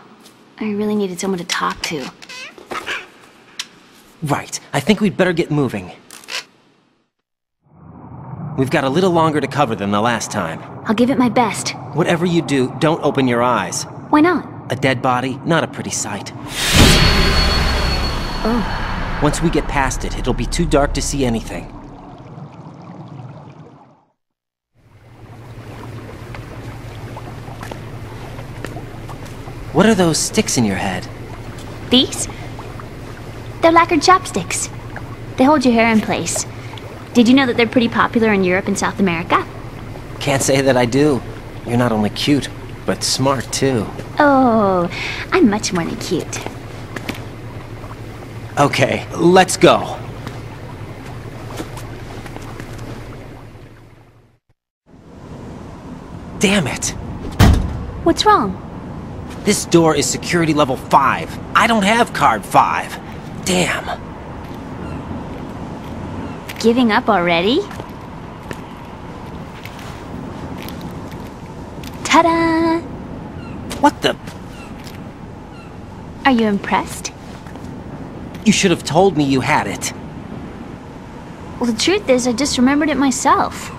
I really needed someone to talk to. Right. I think we'd better get moving. We've got a little longer to cover than the last time. I'll give it my best. Whatever you do, don't open your eyes. Why not? A dead body, not a pretty sight. Oh. Once we get past it, it'll be too dark to see anything. What are those sticks in your head? These? They're lacquered chopsticks. They hold your hair in place. Did you know that they're pretty popular in Europe and South America? Can't say that I do. You're not only cute, but smart too. Oh, I'm much more than cute. Okay, let's go. Damn it! What's wrong? This door is security level 5. I don't have card 5. Damn. Giving up already? Ta-da! What the? Are you impressed? You should have told me you had it. Well, the truth is, I just remembered it myself.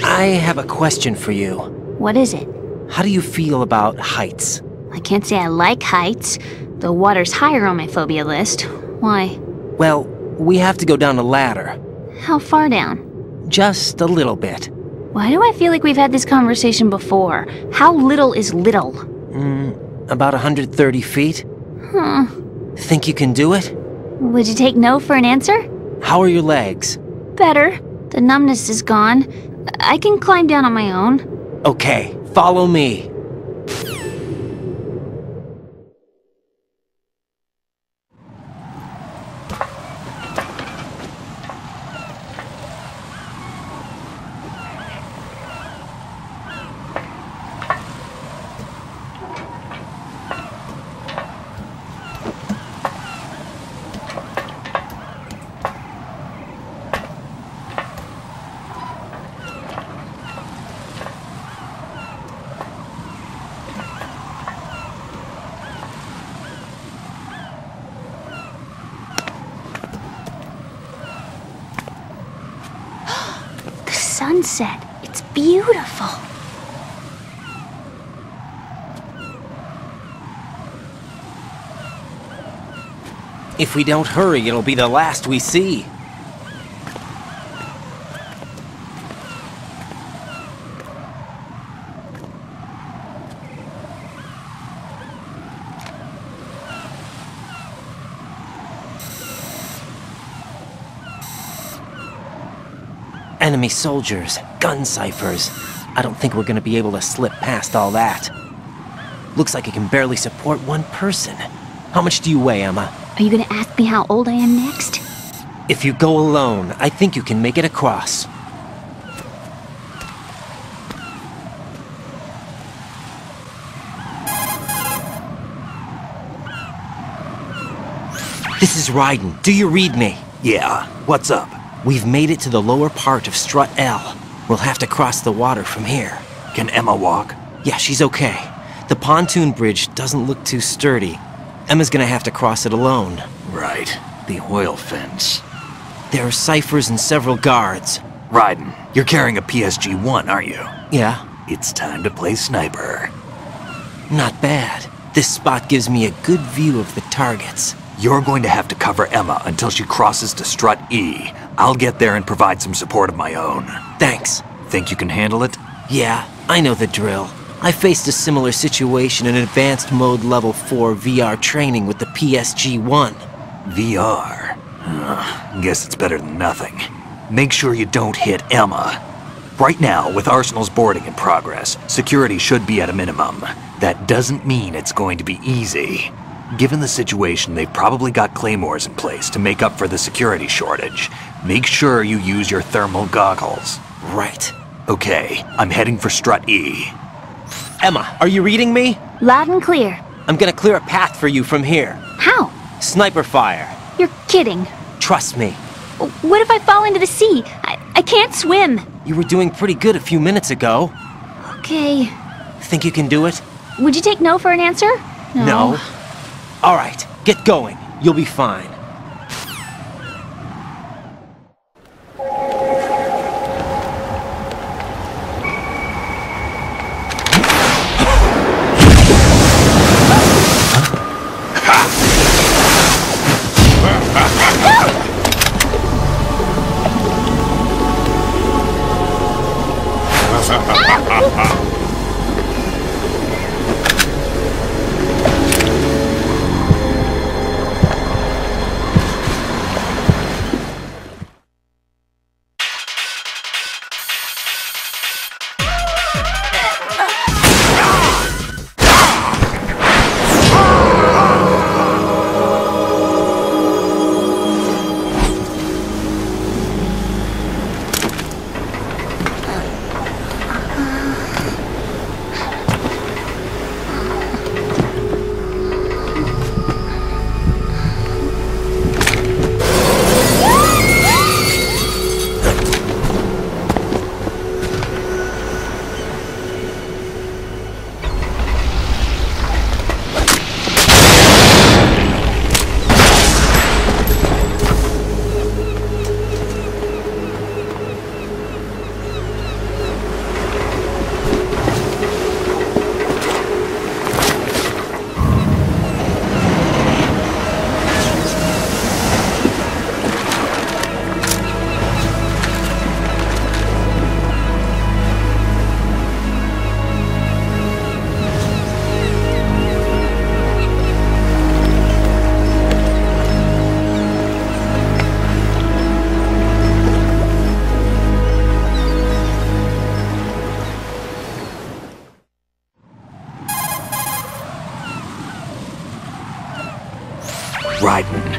I have a question for you. What is it? How do you feel about heights? I can't say I like heights, though water's higher on my phobia list. Why? Well, we have to go down a ladder. How far down? Just a little bit. Why do I feel like we've had this conversation before? How little is little? About 130 feet. Huh. Think you can do it? Would you take no for an answer? How are your legs? Better. The numbness is gone. I can climb down on my own. Okay, follow me. Sunset. It's beautiful. If we don't hurry, it'll be the last we see. Enemy soldiers, gun ciphers. I don't think we're gonna be able to slip past all that. Looks like it can barely support one person. How much do you weigh, Emma? Are you gonna ask me how old I am next? If you go alone, I think you can make it across. This is Raiden. Do you read me? Yeah, what's up? We've made it to the lower part of Strut L. We'll have to cross the water from here. Can Emma walk? Yeah, she's okay. The pontoon bridge doesn't look too sturdy. Emma's gonna have to cross it alone. Right. The oil fence. There are ciphers and several guards. Raiden, you're carrying a PSG-1, aren't you? Yeah. It's time to play sniper. Not bad. This spot gives me a good view of the targets. You're going to have to cover Emma until she crosses to Strut E. I'll get there and provide some support of my own. Thanks. Think you can handle it? Yeah, I know the drill. I faced a similar situation in Advanced Mode Level 4 VR training with the PSG-1. VR? Guess it's better than nothing. Make sure you don't hit Emma. Right now, with Arsenal's boarding in progress, security should be at a minimum. That doesn't mean it's going to be easy. Given the situation, they've probably got claymores in place to make up for the security shortage. Make sure you use your thermal goggles. Right. Okay, I'm heading for Strut E. Emma, are you reading me? Loud and clear. I'm gonna clear a path for you from here. How? Sniper fire. You're kidding. Trust me. What if I fall into the sea? I can't swim. You were doing pretty good a few minutes ago. Okay. Think you can do it? Would you take no for an answer? No. All right, get going. You'll be fine.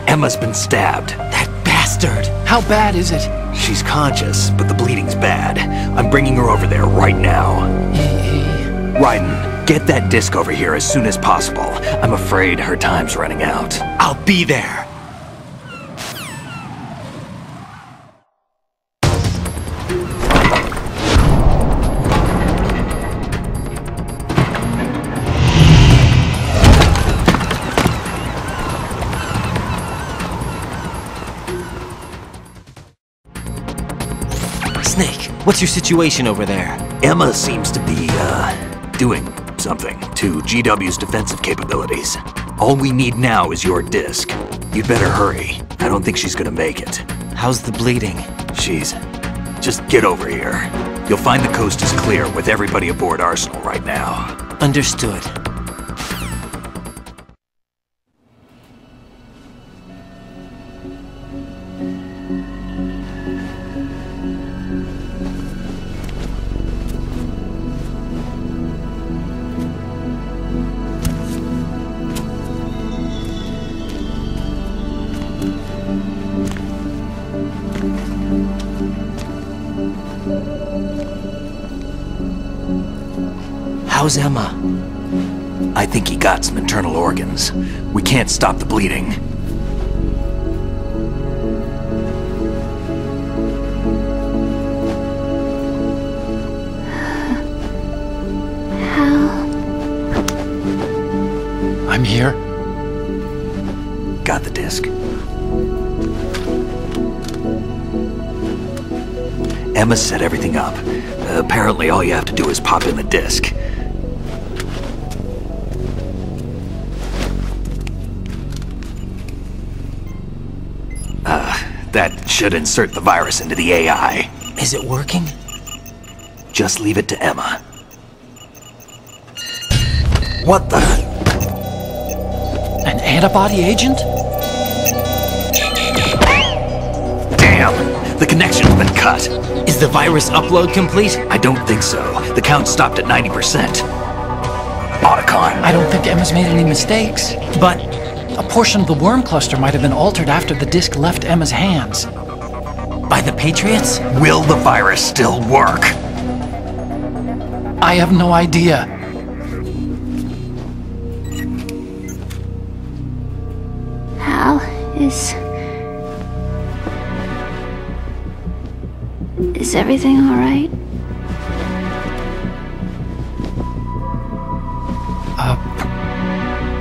Emma's been stabbed. That bastard! How bad is it? She's conscious, but the bleeding's bad. I'm bringing her over there right now. Raiden, get that disc over here as soon as possible. I'm afraid her time's running out. I'll be there! Snake, what's your situation over there? Emma seems to be, doing something to GW's defensive capabilities. All we need now is your disc. You'd better hurry. I don't think she's gonna make it. How's the bleeding? Just get over here. You'll find the coast is clear with everybody aboard Arsenal right now. Understood. How's Emma? I think he got some internal organs. We can't stop the bleeding. I'm here. Got the disc. Emma set everything up. Apparently all you have to do is pop in the disc. That should insert the virus into the AI. Is it working? Just leave it to Emma. What the? An antibody agent? Damn! The connection's been cut. Is the virus upload complete? I don't think so. The count stopped at 90%. Otacon. I don't think Emma's made any mistakes. But a portion of the worm cluster might have been altered after the disc left Emma's hands. By the Patriots? Will the virus still work? I have no idea. Hal, is everything all right?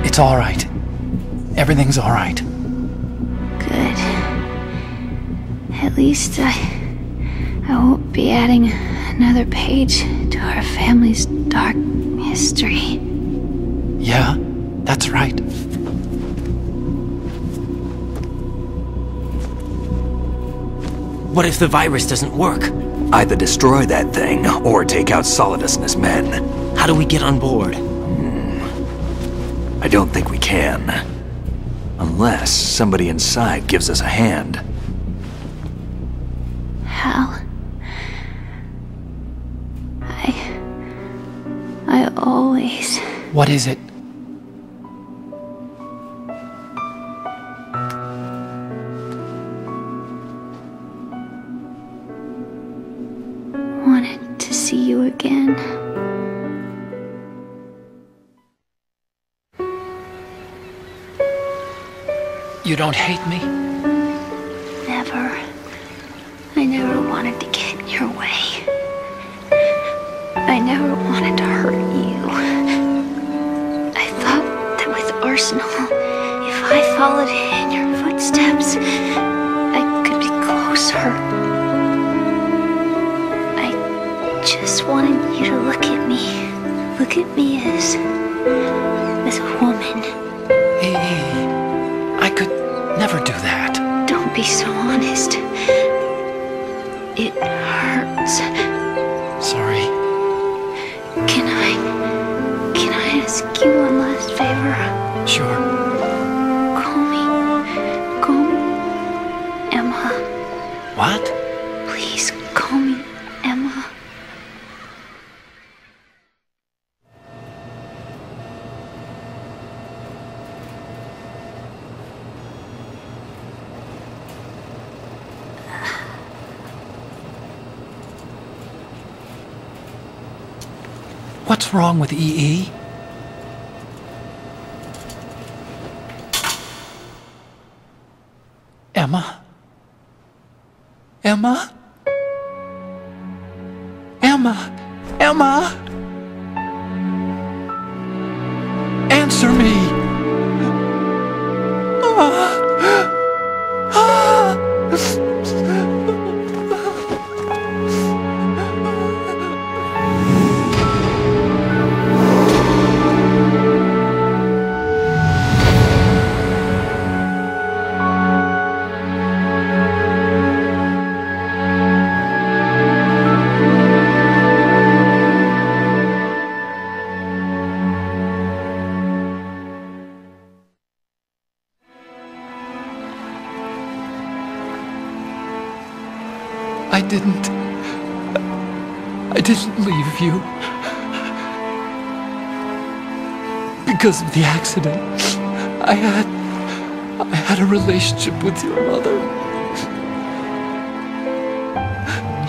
It's all right. Everything's all right. Good. At least I won't be adding another page to our family's dark history. Yeah, that's right. What if the virus doesn't work? Either destroy that thing, or take out Solidus and his men. How do we get on board? I don't think we can. Unless somebody inside gives us a hand. Hal, I always... What is it? wanted to see you again. You don't hate me? Never. I never wanted to get in your way. I never wanted to hurt you. I thought that with Arsenal, if I followed in your footsteps, I could be closer. I just wanted you to look at me. Look at me as a woman. Hey, I could never do that. Don't be so honest. It hurts. Sorry. Can I ask you one last favor? Sure. Call me Emma. What? Please call me Emma. What's wrong with EE? Emma? Emma? Emma? Emma? Answer me! I didn't leave you. Because of the accident, I had a relationship with your mother.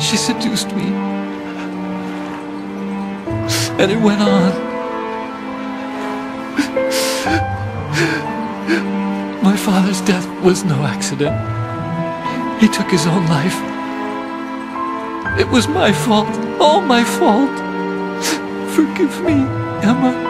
She seduced me. And it went on. My father's death was no accident. He took his own life. It was my fault, all my fault. Forgive me, Emma.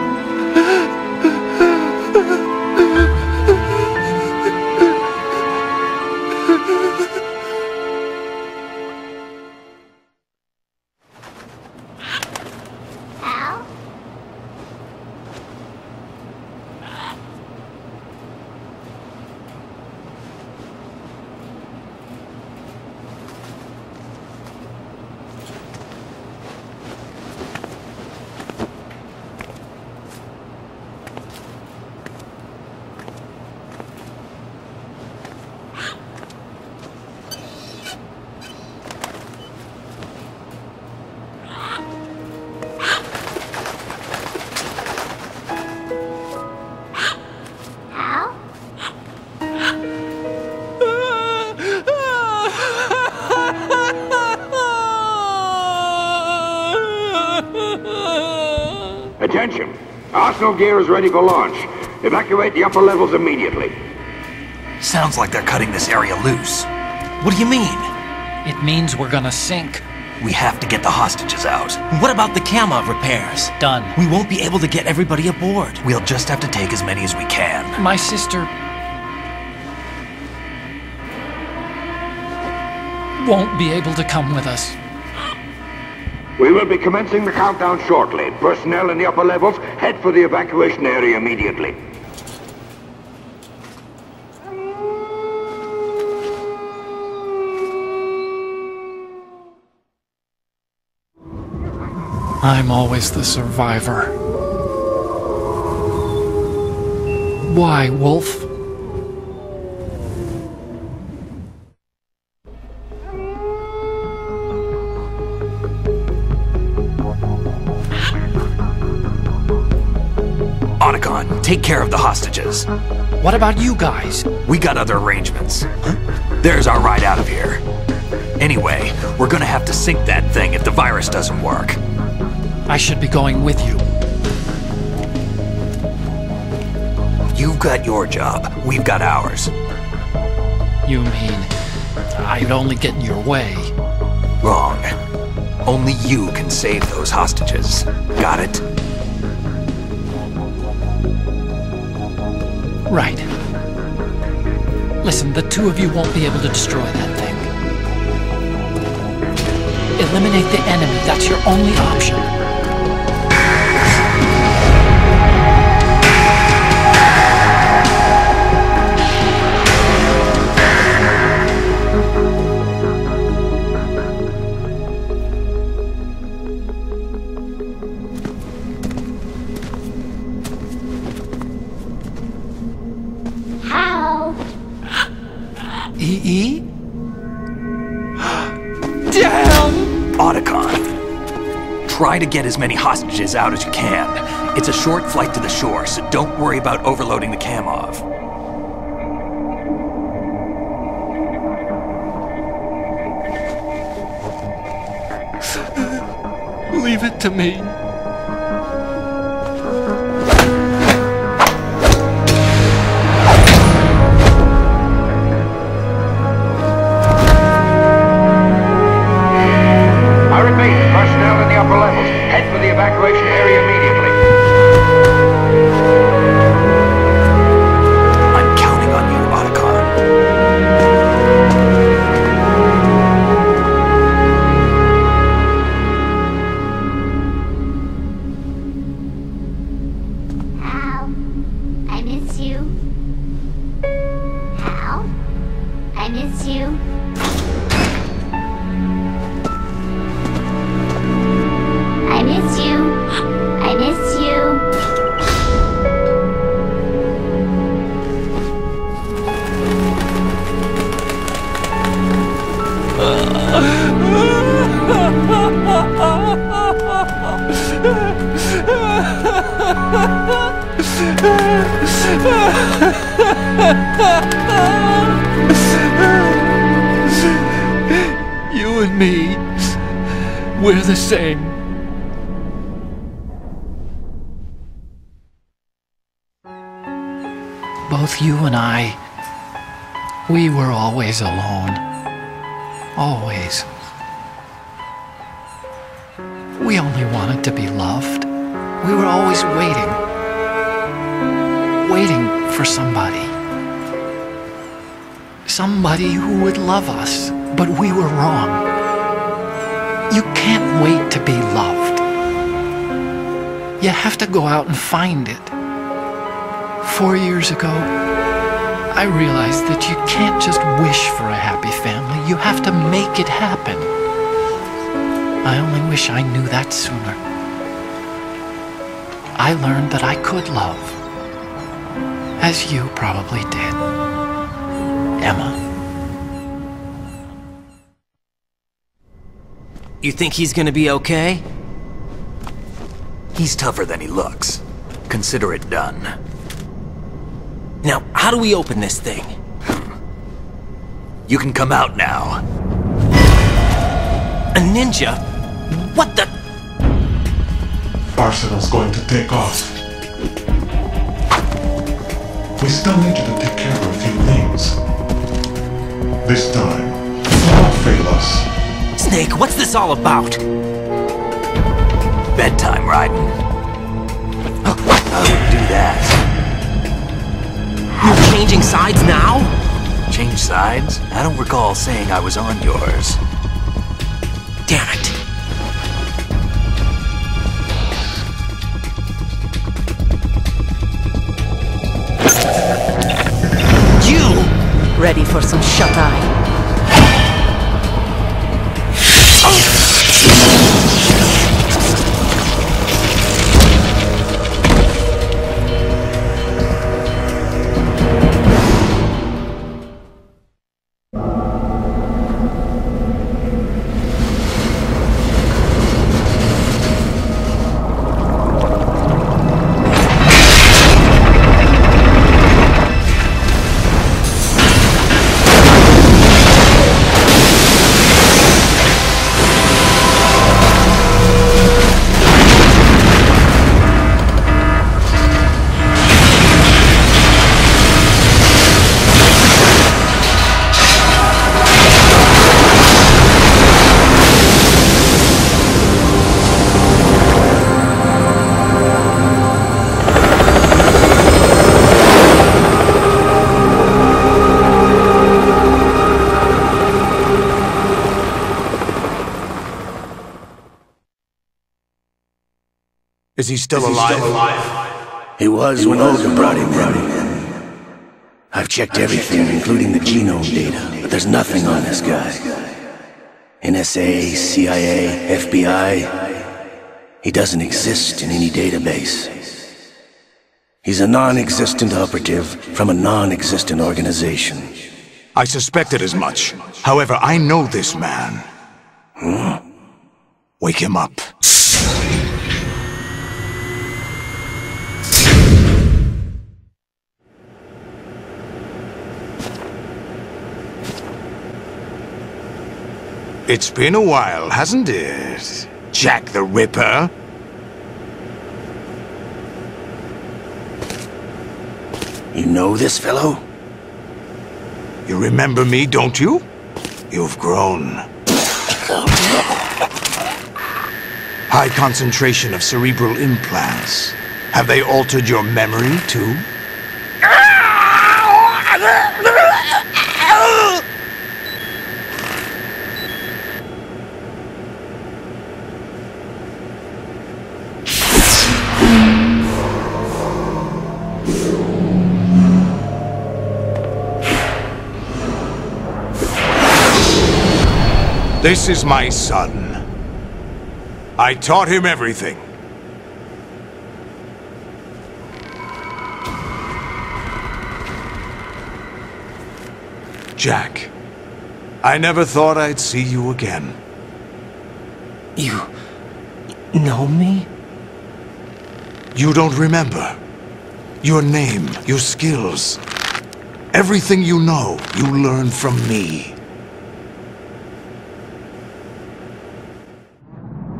Attention! Arsenal gear is ready for launch. Evacuate the upper levels immediately. Sounds like they're cutting this area loose. What do you mean? It means we're gonna sink. We have to get the hostages out. What about the camo repairs? Done. We won't be able to get everybody aboard. We'll just have to take as many as we can. My sister won't be able to come with us. We will be commencing the countdown shortly. Personnel in the upper levels, head for the evacuation area immediately. I'm always the survivor. Why, Wolf? Take care of the hostages. What about you guys? We got other arrangements. There's our ride out of here. Anyway, we're gonna have to sink that thing if the virus doesn't work. I should be going with you. You've got your job. We've got ours. You mean I'd only get in your way? Wrong. Only you can save those hostages. Got it? Right. Listen, the two of you won't be able to destroy that thing. Eliminate the enemy. That's your only option. EE? Damn! Otacon. Try to get as many hostages out as you can. It's a short flight to the shore, so don't worry about overloading the Kamov. Leave it to me. for the evacuation area immediately. I'm counting on you, Otacon. Hal, I miss you. Hal, I miss you. I miss you. I miss you. You and me, we're the same. Both you and I, we were always alone. Always. We only wanted to be loved. We were always waiting. Waiting for somebody. Somebody who would love us, but we were wrong. You can't wait to be loved. You have to go out and find it. 4 years ago, I realized that you can't just wish for a happy family. You have to make it happen. I only wish I knew that sooner. I learned that I could love, as you probably did, Emma. You think he's gonna be okay? He's tougher than he looks. Consider it done. Now, how do we open this thing? You can come out now. A ninja? What the? Arsenal's going to take off. We still need you to take care of a few things. This time, don't fail us. Snake, what's this all about? Bedtime, Raiden. I wouldn't do that. You're changing sides now? Change sides? I don't recall saying I was on yours. Damn it. You! Ready for some shut-eye? Is he still alive? He was when Olga brought him in. I've checked everything, including the genome data, but there's nothing on this guy. NSA, CIA, FBI. He doesn't exist in any database. He's a non-existent operative from a non-existent organization. I suspected as much. However, I know this man. Wake him up. It's been a while, hasn't it? Jack the Ripper? You know this fellow? You remember me, don't you? High concentration of cerebral implants. Have they altered your memory, too? This is my son. I taught him everything. Jack, I never thought I'd see you again. You know me? You don't remember. Your name, your skills. Everything you know, you learned from me.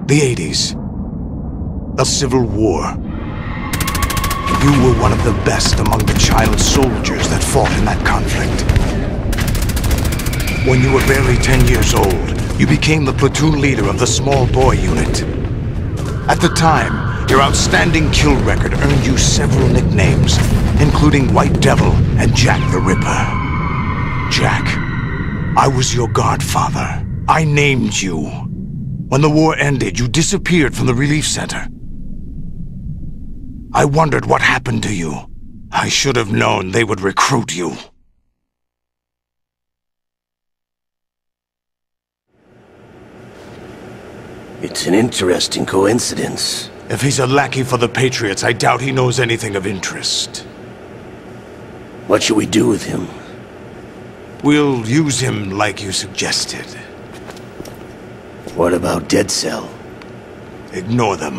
The 80s. The Civil War. You were one of the best among the child soldiers that fought in that conflict. When you were barely 10 years old, you became the platoon leader of the small boy unit. At the time, your outstanding kill record earned you several nicknames, including White Devil and Jack the Ripper. Jack, I was your godfather. I named you. When the war ended, you disappeared from the relief center. I wondered what happened to you. I should have known they would recruit you. It's an interesting coincidence. If he's a lackey for the Patriots, I doubt he knows anything of interest. What should we do with him? We'll use him like you suggested. What about Dead Cell? Ignore them.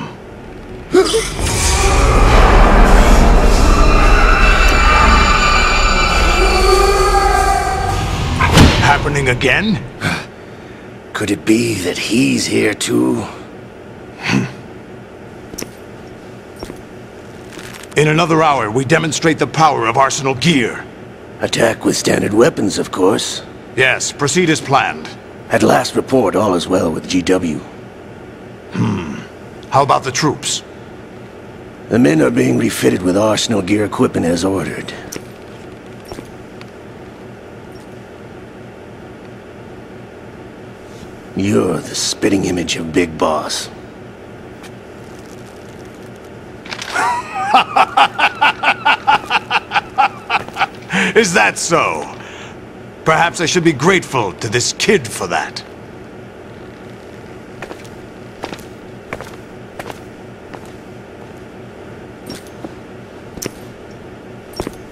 Happening again? Could it be that he's here too? In another hour, we demonstrate the power of Arsenal gear. Attack with standard weapons, of course. Yes, proceed as planned. At last report, all is well with GW. How about the troops? The men are being refitted with Arsenal gear equipment as ordered. You're the spitting image of Big Boss. Is that so? Perhaps I should be grateful to this kid for that.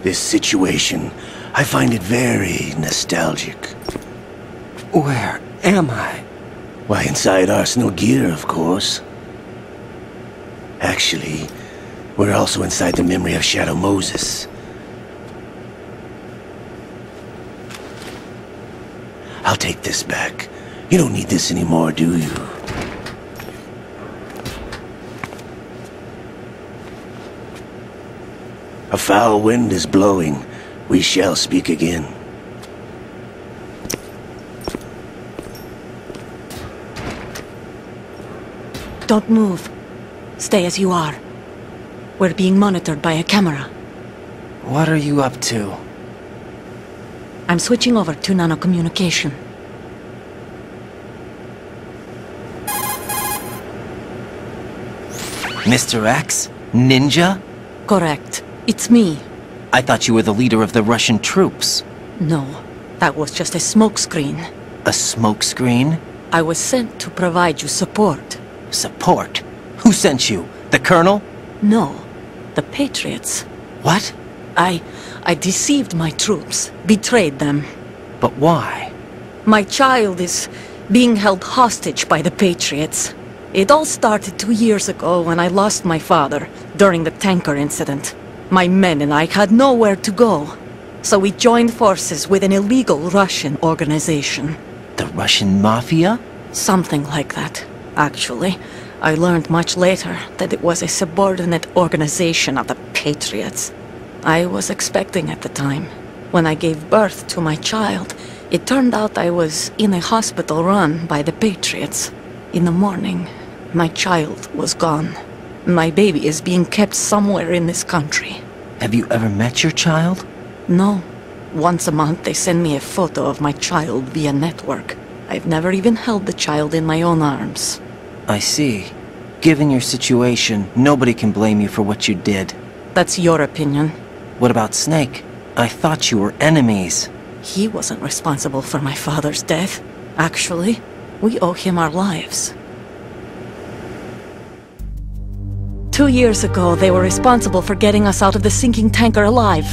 This situation, I find it very nostalgic. Where am I? Why, inside Arsenal gear, of course. Actually, we're also inside the memory of Shadow Moses. I'll take this back. You don't need this anymore, do you? A foul wind is blowing. We shall speak again. Don't move. Stay as you are. We're being monitored by a camera. What are you up to? I'm switching over to nanocommunication. Mr. X? Ninja? Correct. It's me. I thought you were the leader of the Russian troops. No, that was just a smokescreen. A smokescreen? I was sent to provide you support. Support? Who sent you? The Colonel? No, the Patriots. What? I deceived my troops, betrayed them. But why? My child is being held hostage by the Patriots. It all started 2 years ago when I lost my father during the tanker incident. My men and I had nowhere to go, so we joined forces with an illegal Russian organization. The Russian Mafia? Something like that, actually. I learned much later that it was a subordinate organization of the Patriots. I was expecting at the time. When I gave birth to my child, it turned out I was in a hospital run by the Patriots. In the morning, My child was gone. My baby is being kept somewhere in this country. Have you ever met your child? No. Once a month they send me a photo of my child via network. I've never even held the child in my own arms. I see. Given your situation, nobody can blame you for what you did. That's your opinion. What about Snake? I thought you were enemies. He wasn't responsible for my father's death. Actually, we owe him our lives. 2 years ago, they were responsible for getting us out of the sinking tanker alive.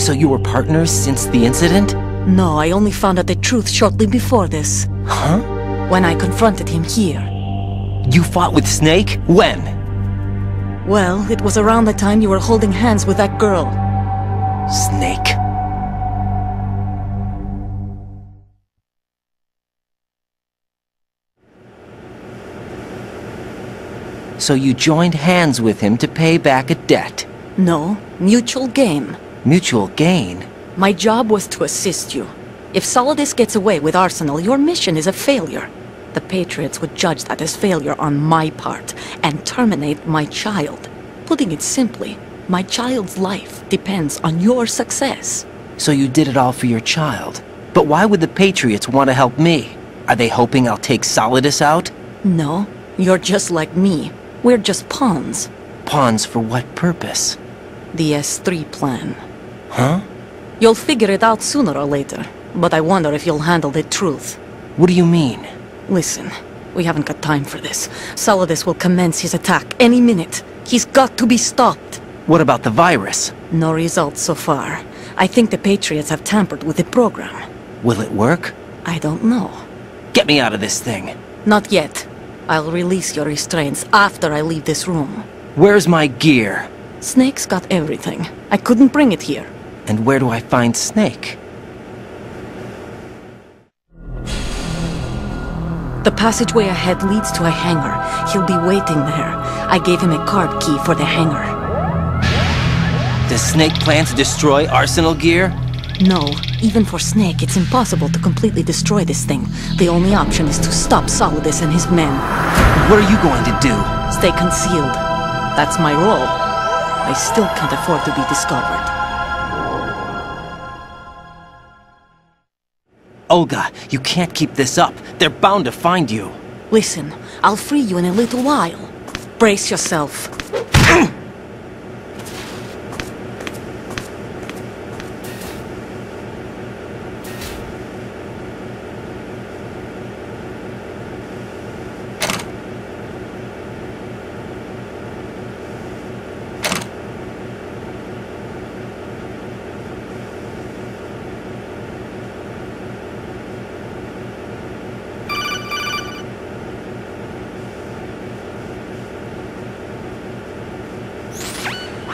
So you were partners since the incident? No, I only found out the truth shortly before this. Huh? When I confronted him here. You fought with Snake? When? Well, it was around the time you were holding hands with that girl. Snake. So you joined hands with him to pay back a debt? No, mutual gain. Mutual gain? My job was to assist you. If Solidus gets away with Arsenal, your mission is a failure. The Patriots would judge that as failure on my part, and terminate my child. Putting it simply, my child's life depends on your success. So you did it all for your child. But why would the Patriots want to help me? Are they hoping I'll take Solidus out? No, you're just like me. We're just pawns. Pawns for what purpose? The S3 plan. Huh? You'll figure it out sooner or later, but I wonder if you'll handle the truth. What do you mean? Listen, we haven't got time for this. Solidus will commence his attack any minute. He's got to be stopped. What about the virus? No results so far. I think the Patriots have tampered with the program. Will it work? I don't know. Get me out of this thing. Not yet. I'll release your restraints after I leave this room. Where's my gear? Snake's got everything. I couldn't bring it here. And where do I find Snake? The passageway ahead leads to a hangar. He'll be waiting there. I gave him a card key for the hangar. Does Snake plan to destroy Arsenal gear? No. Even for Snake, it's impossible to completely destroy this thing. The only option is to stop Solidus and his men. What are you going to do? Stay concealed. That's my role. I still can't afford to be discovered. Olga, you can't keep this up. They're bound to find you. Listen, I'll free you in a little while. Brace yourself.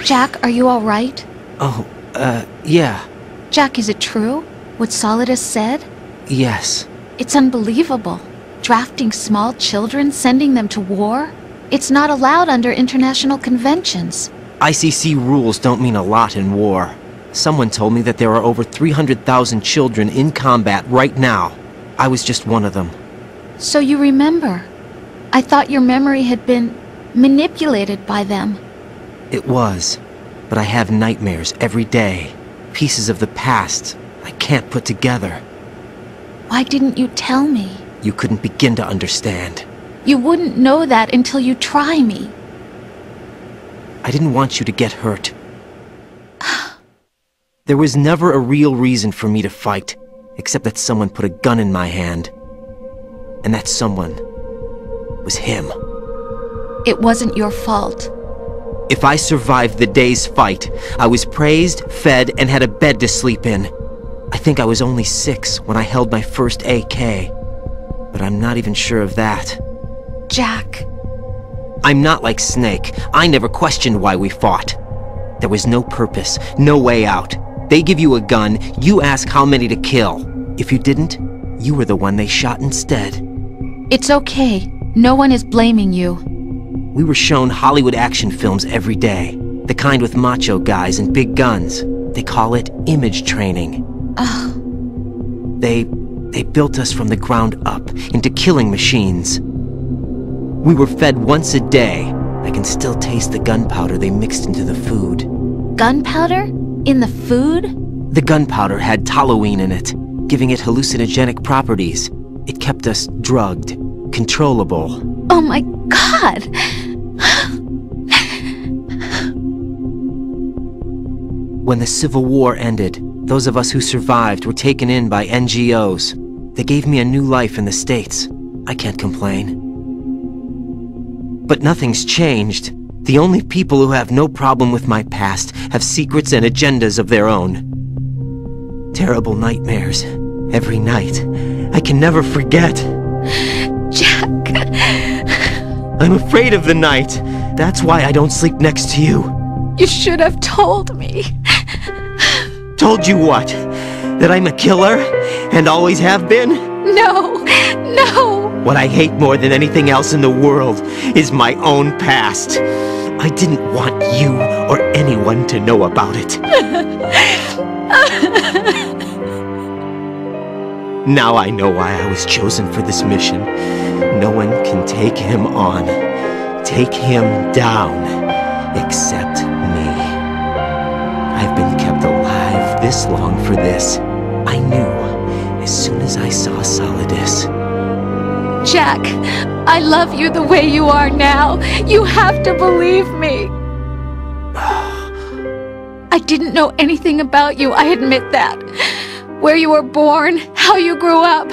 Jack, are you all right? Oh, yeah. Jack, is it true? What Solidus said? Yes. It's unbelievable. Drafting small children, sending them to war? It's not allowed under international conventions. ICC rules don't mean a lot in war. Someone told me that there are over 300,000 children in combat right now. I was just one of them. So you remember? I thought your memory had been manipulated by them. It was, but I have nightmares every day. Pieces of the past I can't put together. Why didn't you tell me? You couldn't begin to understand. You wouldn't know that until you try me. I didn't want you to get hurt. There was never a real reason for me to fight, except that someone put a gun in my hand. And that someone was him. It wasn't your fault. If I survived the day's fight, I was praised, fed, and had a bed to sleep in. I think I was only 6 when I held my first AK. But I'm not even sure of that. Jack. I'm not like Snake. I never questioned why we fought. There was no purpose, no way out. They give you a gun, you ask how many to kill. If you didn't, you were the one they shot instead. It's okay. No one is blaming you. We were shown Hollywood action films every day. The kind with macho guys and big guns. They call it image training. Ugh. They They built us from the ground up into killing machines. We were fed once a day. I can still taste the gunpowder they mixed into the food. Gunpowder? In the food? The gunpowder had toluene in it, giving it hallucinogenic properties. It kept us drugged, controllable. Oh my God! When the Civil War ended, those of us who survived were taken in by NGOs. They gave me a new life in the States. I can't complain. But nothing's changed. The only people who have no problem with my past have secrets and agendas of their own. Terrible nightmares. Every night. I can never forget. Jack! I'm afraid of the night. That's why I don't sleep next to you. You should have told me. Told you what? That I'm a killer? And always have been? No! No! What I hate more than anything else in the world is my own past. I didn't want you or anyone to know about it. Now I know why I was chosen for this mission. No one can take him on, take him down, except me. I've been kept alive this long for this. I knew as soon as I saw Solidus. Jack, I love you the way you are now. You have to believe me. I didn't know anything about you, I admit that. Where you were born, how you grew up.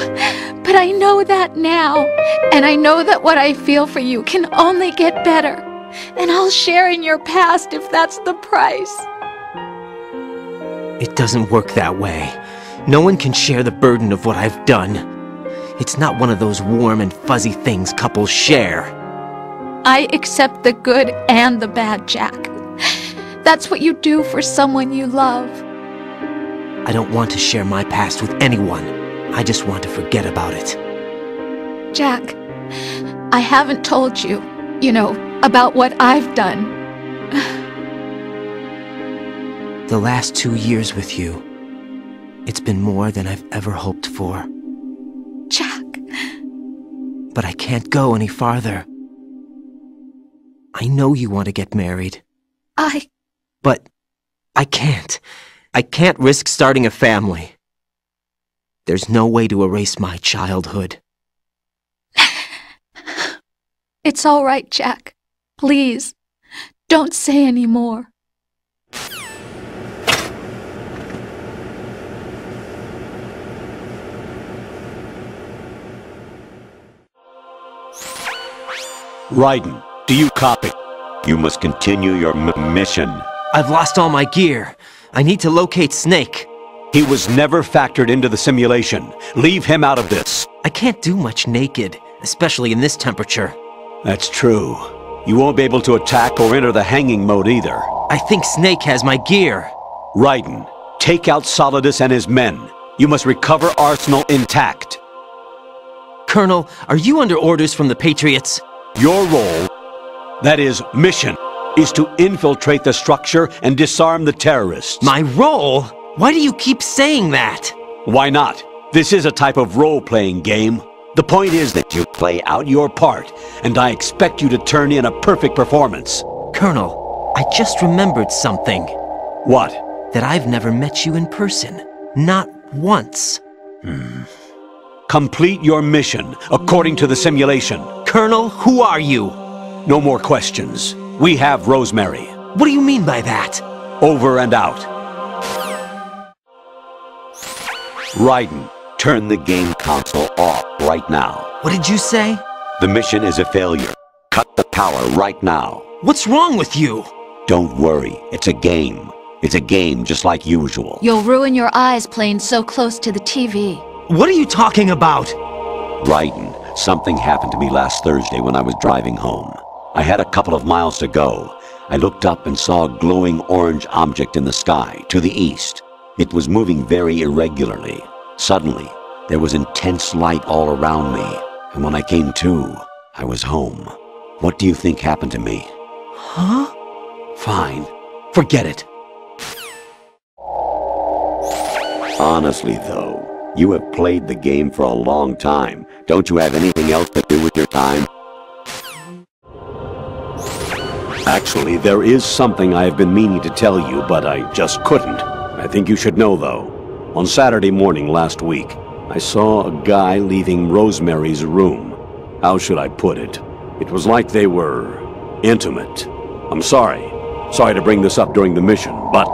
But I know that now. And I know that what I feel for you can only get better. And I'll share in your past if that's the price. It doesn't work that way. No one can share the burden of what I've done. It's not one of those warm and fuzzy things couples share. I accept the good and the bad, Jack. That's what you do for someone you love. I don't want to share my past with anyone. I just want to forget about it. Jack, I haven't told you, about what I've done. The last 2 years with you, it's been more than I've ever hoped for. Jack. But I can't go any farther. I know you want to get married. But I can't. I can't risk starting a family. There's no way to erase my childhood. It's all right, Jack. Please, don't say any more. Raiden, do you copy? You must continue your mission. I've lost all my gear. I need to locate Snake. He was never factored into the simulation. Leave him out of this. I can't do much naked, especially in this temperature. That's true. You won't be able to attack or enter the hanging mode either. I think Snake has my gear. Raiden, take out Solidus and his men. You must recover Arsenal intact. Colonel, are you under orders from the Patriots? Your role, that is, mission, is to infiltrate the structure and disarm the terrorists. My role? Why do you keep saying that? Why not? This is a type of role-playing game. The point is that you play out your part, and I expect you to turn in a perfect performance. Colonel, I just remembered something. What? That I've never met you in person. Not once. Complete your mission, according to the simulation. Colonel, who are you? No more questions. We have Rosemary. What do you mean by that? Over and out. Raiden, turn the game console off right now. What did you say? The mission is a failure. Cut the power right now. What's wrong with you? Don't worry, it's a game. It's a game just like usual. You'll ruin your eyes playing so close to the TV. What are you talking about? Raiden, something happened to me last Thursday when I was driving home. I had a couple of miles to go. I looked up and saw a glowing orange object in the sky, to the east. It was moving very irregularly. Suddenly, there was intense light all around me, and when I came to, I was home. What do you think happened to me? Huh? Fine. Forget it. Honestly, though, You have played the game for a long time. Don't you have anything else to do with your time? Actually, there is something I have been meaning to tell you, but I just couldn't. I think you should know, though. On Saturday morning last week, I saw a guy leaving Rosemary's room. How should I put it? It was like they were intimate. I'm sorry. Sorry to bring this up during the mission, but...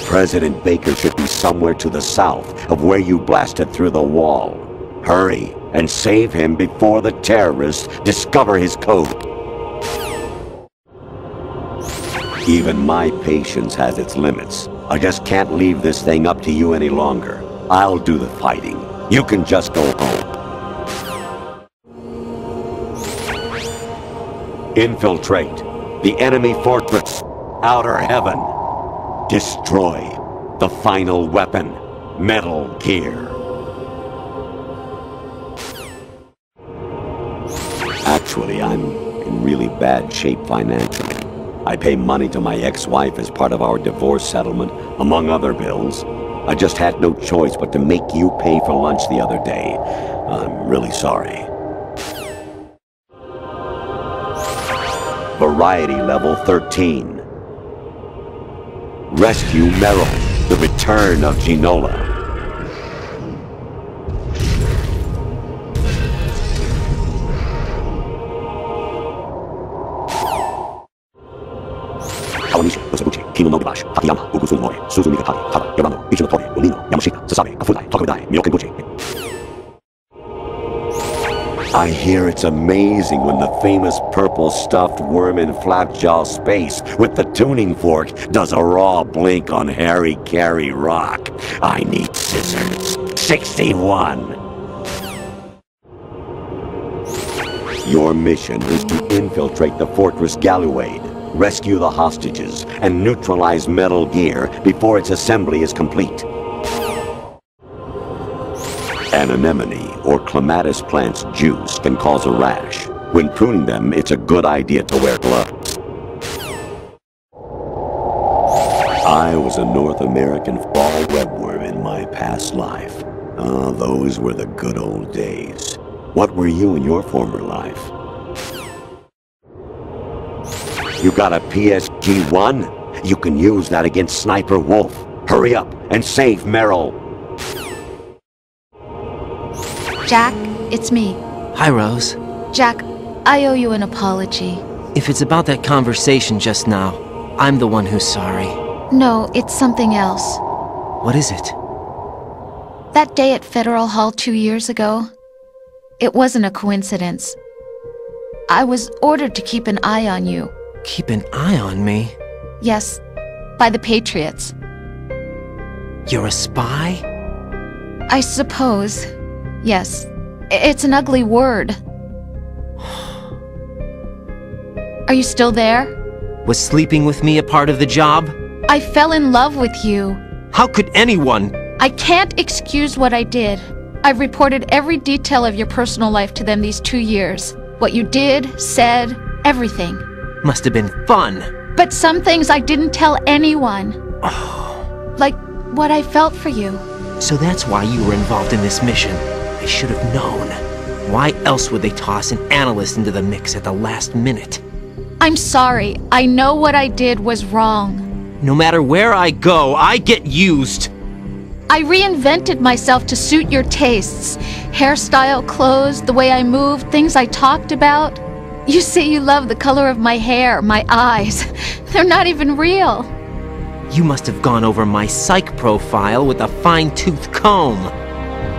President Baker should be somewhere to the south of where you blasted through the wall. Hurry and save him before the terrorists discover his code. Even my patience has its limits. I just can't leave this thing up to you any longer. I'll do the fighting. You can just go home. Infiltrate the enemy fortress, Outer Heaven. Destroy the final weapon, Metal Gear. Actually, I'm in really bad shape financially. I pay money to my ex-wife as part of our divorce settlement, among other bills. I just had no choice but to make you pay for lunch the other day. I'm really sorry. Variety level 13. Rescue Meryl, the return of Ginola. I hear it's amazing when the famous purple stuffed worm in Flapjaw space with the tuning fork does a raw blink on Harry Carey rock. I need scissors. 61. Your mission is to infiltrate the Fortress Galluade, rescue the hostages, and neutralize Metal Gear before its assembly is complete. An anemone or clematis plant's juice can cause a rash. When pruning them, it's a good idea to wear gloves. I was a North American fall webworm in my past life. Ah, those were the good old days. What were you in your former life? You got a PSG-1? You can use that against Sniper Wolf. Hurry up and save Meryl. Jack, it's me. Hi, Rose. Jack, I owe you an apology. If it's about that conversation just now, I'm the one who's sorry. No, it's something else. What is it? That day at Federal Hall 2 years ago, it wasn't a coincidence. I was ordered to keep an eye on you. Keep an eye on me? Yes, by the Patriots. You're a spy? I suppose. Yes. It's an ugly word. Are you still there? Was sleeping with me a part of the job? I fell in love with you. How could anyone? I can't excuse what I did. I've reported every detail of your personal life to them these 2 years. What you did, said, everything. Must have been fun. But some things I didn't tell anyone. Like what I felt for you. So that's why you were involved in this mission. I should have known. Why else would they toss an analyst into the mix at the last minute? I'm sorry. I know what I did was wrong. No matter where I go, I get used. I reinvented myself to suit your tastes. Hairstyle, clothes, the way I moved, things I talked about. You say you love the color of my hair, my eyes. They're not even real. You must have gone over my psych profile with a fine-tooth comb.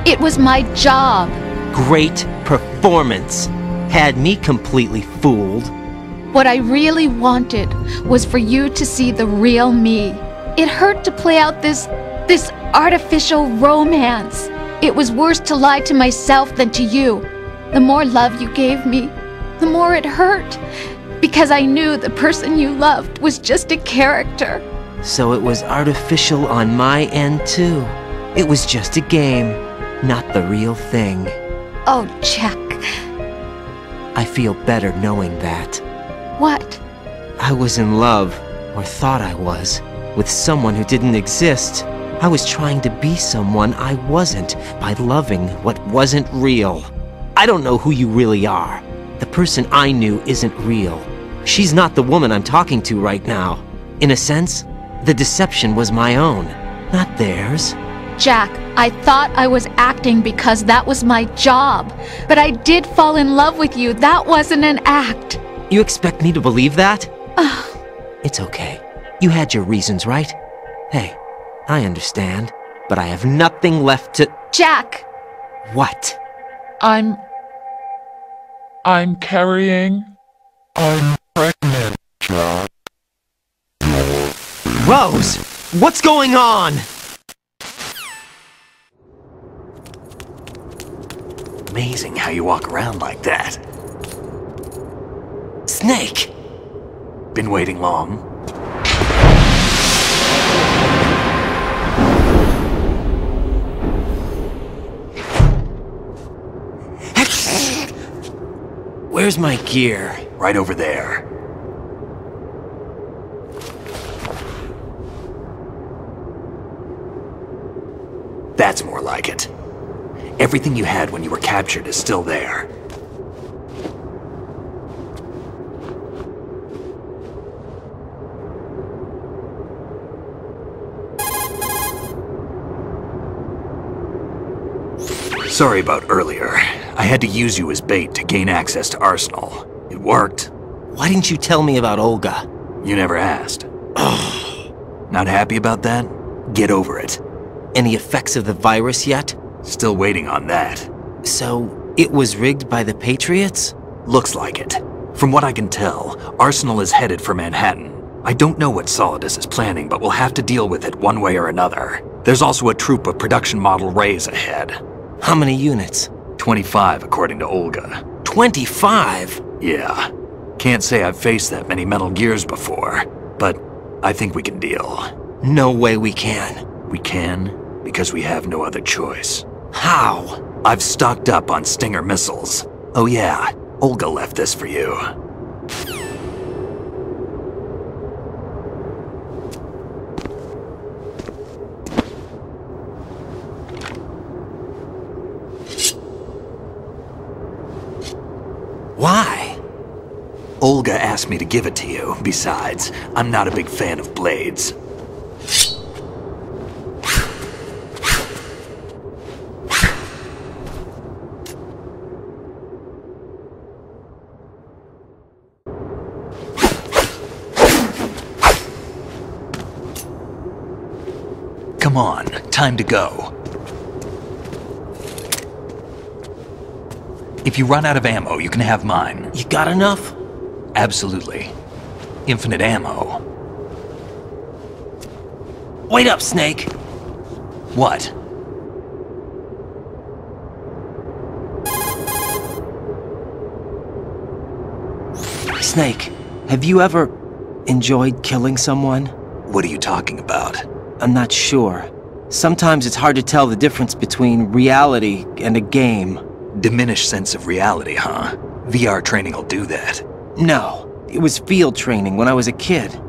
It was my job. Great performance. Had me completely fooled. What I really wanted was for you to see the real me. It hurt to play out this artificial romance. It was worse to lie to myself than to you. The more love you gave me, the more it hurt. Because I knew the person you loved was just a character. So it was artificial on my end too. It was just a game, not the real thing. Oh, Jack. I feel better knowing that. What? I was in love, or thought I was, with someone who didn't exist. I was trying to be someone I wasn't by loving what wasn't real. I don't know who you really are. The person I knew isn't real. She's not the woman I'm talking to right now. In a sense, the deception was my own, not theirs. Jack, I thought I was acting because that was my job. But I did fall in love with you. That wasn't an act. You expect me to believe that? It's okay. You had your reasons, right? Hey, I understand. But I have nothing left to... Jack! What? I'm carrying... I'm pregnant, Jack. Rose! What's going on? Amazing how you walk around like that. Snake! Been waiting long? Where's my gear? Right over there. That's more like it. Everything you had when you were captured is still there. Sorry about earlier. I had to use you as bait to gain access to Arsenal. It worked. Why didn't you tell me about Olga? You never asked. Not happy about that? Get over it. Any effects of the virus yet? Still waiting on that. So, it was rigged by the Patriots? Looks like it. From what I can tell, Arsenal is headed for Manhattan. I don't know what Solidus is planning, but we'll have to deal with it one way or another. There's also a troop of production model Rays ahead. How many units? 25, according to Olga. 25? Yeah. Can't say I've faced that many Metal Gears before, but I think we can deal. No way we can. We can, because we have no other choice. How? I've stocked up on Stinger missiles. Oh yeah, Olga left this for you. Why? Olga asked me to give it to you. Besides, I'm not a big fan of blades. Come on, time to go. If you run out of ammo, you can have mine. You got enough? Absolutely. Infinite ammo. Wait up, Snake. What? Snake, have you ever enjoyed killing someone? What are you talking about? I'm not sure. Sometimes it's hard to tell the difference between reality and a game. Diminished sense of reality, huh? VR training will do that. No, it was field training when I was a kid.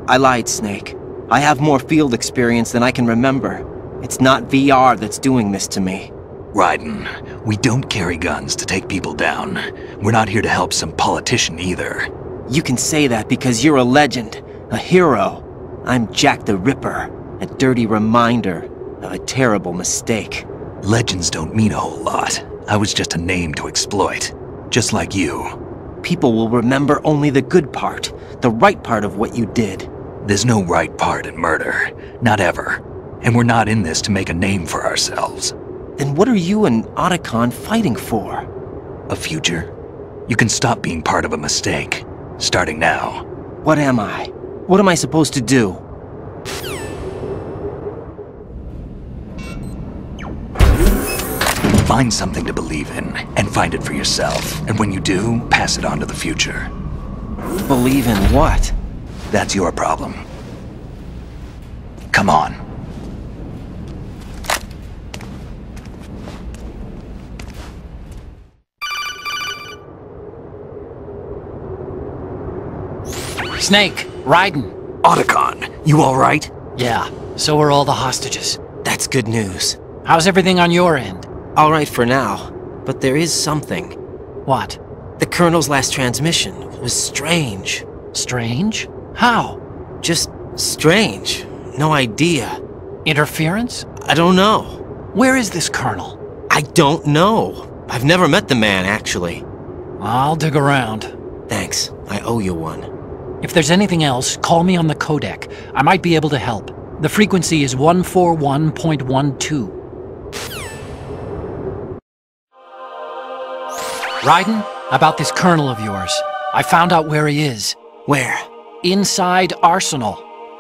I lied, Snake. I have more field experience than I can remember. It's not VR that's doing this to me. Raiden, we don't carry guns to take people down. We're not here to help some politician either. You can say that because you're a legend, a hero. I'm Jack the Ripper, a dirty reminder of a terrible mistake. Legends don't mean a whole lot. I was just a name to exploit, just like you. People will remember only the good part, the right part of what you did. There's no right part in murder, not ever. And we're not in this to make a name for ourselves. Then what are you and Otacon fighting for? A future? You can stop being part of a mistake, starting now. What am I? What am I supposed to do? Find something to believe in, and find it for yourself. And when you do, pass it on to the future. Believe in what? That's your problem. Come on. Snake, Raiden. Otacon, you all right? Yeah, so are all the hostages. That's good news. How's everything on your end? All right for now, but there is something. What? The Colonel's last transmission was strange. Strange? How? Just strange. No idea. Interference? I don't know. Where is this Colonel? I don't know. I've never met the man, actually. I'll dig around. Thanks. I owe you one. If there's anything else, call me on the codec. I might be able to help. The frequency is 141.12. Raiden, about this Colonel of yours. I found out where he is. Where? Inside Arsenal.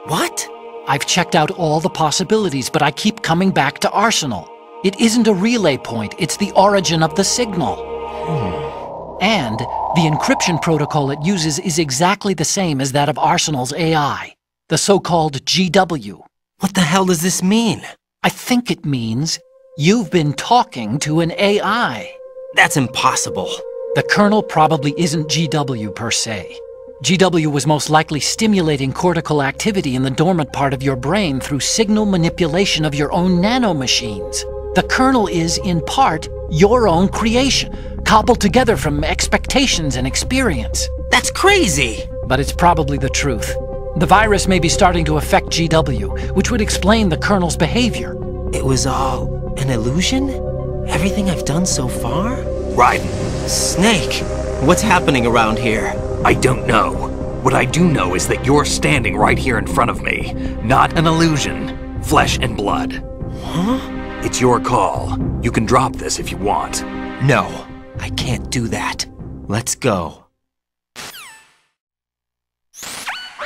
What? I've checked out all the possibilities, but I keep coming back to Arsenal. It isn't a relay point, it's the origin of the signal. And the encryption protocol it uses is exactly the same as that of Arsenal's AI, the so-called GW. What the hell does this mean? I think it means you've been talking to an AI. That's impossible. The Colonel probably isn't GW per se. GW was most likely stimulating cortical activity in the dormant part of your brain through signal manipulation of your own nanomachines. The Colonel is, in part, your own creation, cobbled together from expectations and experience. That's crazy! But it's probably the truth. The virus may be starting to affect GW, which would explain the Colonel's behavior. It was all an illusion? Everything I've done so far? Raiden. Snake! What's happening around here? I don't know. What I do know is that you're standing right here in front of me. Not an illusion. Flesh and blood. Huh? It's your call. You can drop this if you want. No, I can't do that. Let's go.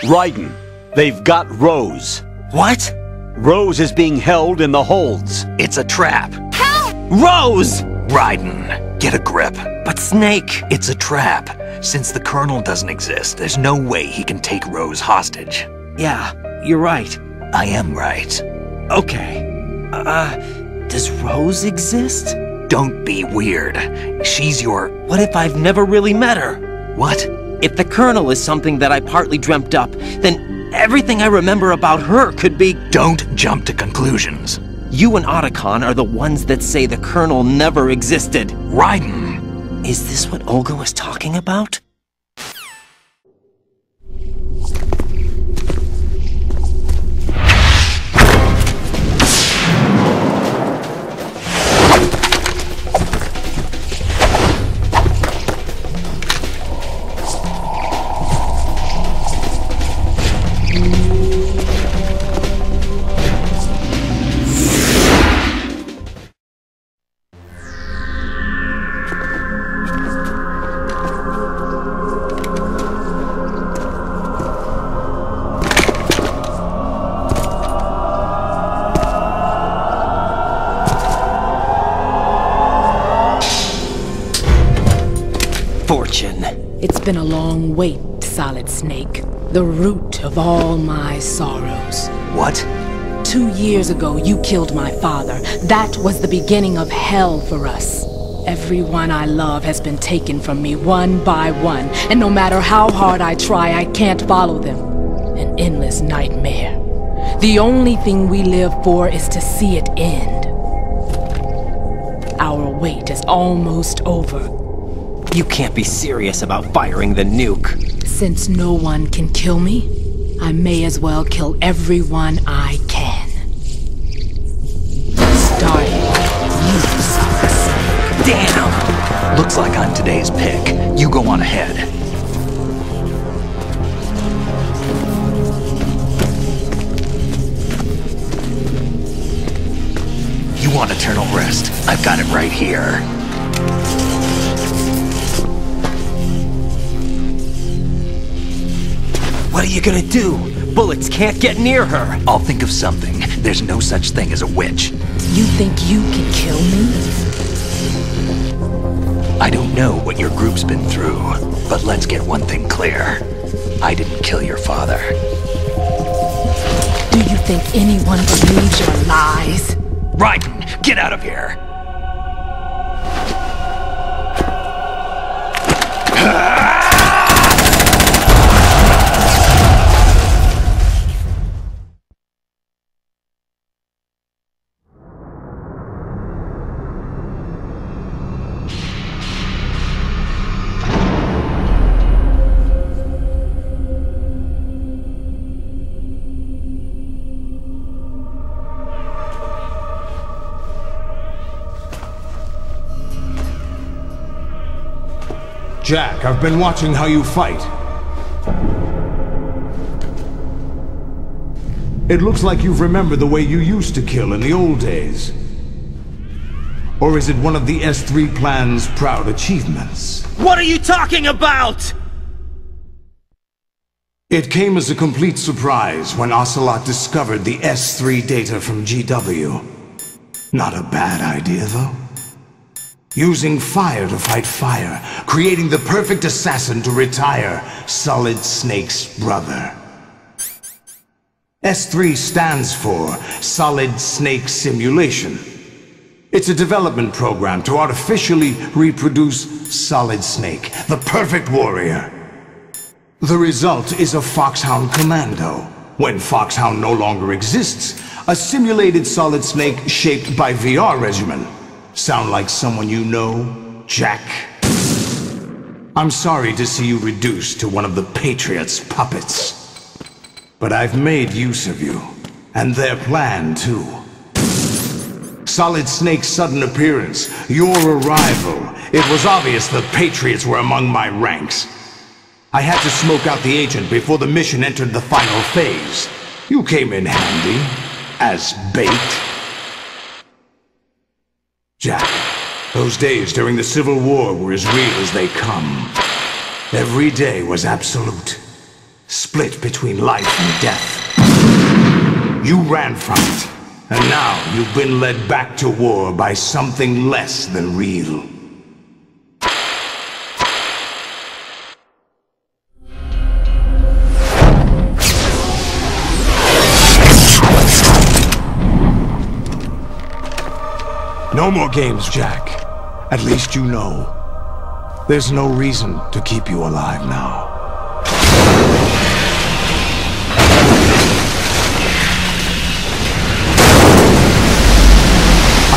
Raiden, they've got Rose. What? Rose is being held in the holds. It's a trap. Help! Rose! Raiden, get a grip. But Snake... It's a trap. Since the Colonel doesn't exist, there's no way he can take Rose hostage. Yeah, you're right. I am right. Okay. Does Rose exist? Don't be weird. She's your... What if I've never really met her? What? If the Colonel is something that I partly dreamt up, then everything I remember about her could be... Don't jump to conclusions. You and Otacon are the ones that say the Colonel never existed. Raiden! Is this what Olga was talking about? Fortune. It's been a long wait, Solid Snake. The root of all my sorrows. What? 2 years ago, you killed my father. That was the beginning of hell for us. Everyone I love has been taken from me one by one, and no matter how hard I try, I can't follow them. An endless nightmare. The only thing we live for is to see it end. Our wait is almost over. You can't be serious about firing the nuke. Since no one can kill me, I may as well kill everyone I can. Starting with you, Solid Snake. Damn! Looks like I'm today's pick. You go on ahead. You want eternal rest? I've got it right here. What are you gonna do? Bullets can't get near her. I'll think of something. There's no such thing as a witch. You think you can kill me? I don't know what your group's been through, but let's get one thing clear. I didn't kill your father. Do you think anyone believes your lies? Raiden, get out of here! Jack, I've been watching how you fight. It looks like you've remembered the way you used to kill in the old days. Or is it one of the S3 plan's proud achievements? What are you talking about? It came as a complete surprise when Ocelot discovered the S3 data from GW. Not a bad idea, though. Using fire to fight fire, creating the perfect assassin to retire Solid Snake's brother. S3 stands for Solid Snake Simulation. It's a development program to artificially reproduce Solid Snake, the perfect warrior. The result is a Foxhound commando. When Foxhound no longer exists, a simulated Solid Snake shaped by VR regimen. Sound like someone you know, Jack? I'm sorry to see you reduced to one of the Patriots' puppets. But I've made use of you, and their plan too. Solid Snake's sudden appearance, your arrival, it was obvious the Patriots were among my ranks. I had to smoke out the agent before the mission entered the final phase. You came in handy, as bait. Jack, those days during the Civil War were as real as they come. Every day was absolute, split between life and death. You ran from it, and now you've been led back to war by something less than real. No more games, Jack. At least you know. There's no reason to keep you alive now.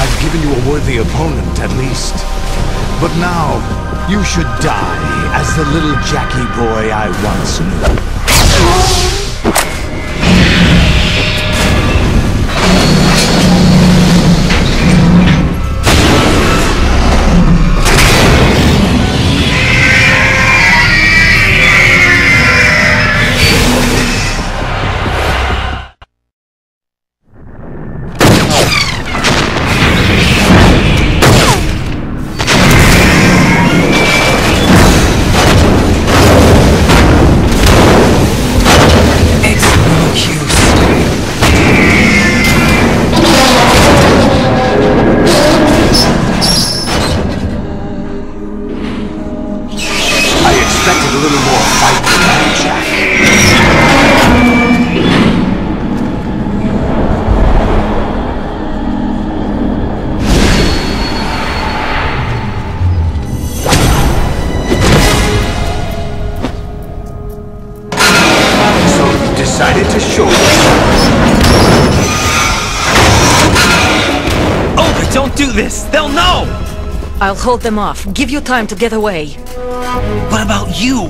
I've given you a worthy opponent, at least. But now, you should die as the little Jackie boy I once knew. Olga, don't do this! They'll know! I'll hold them off. Give you time to get away. What about you?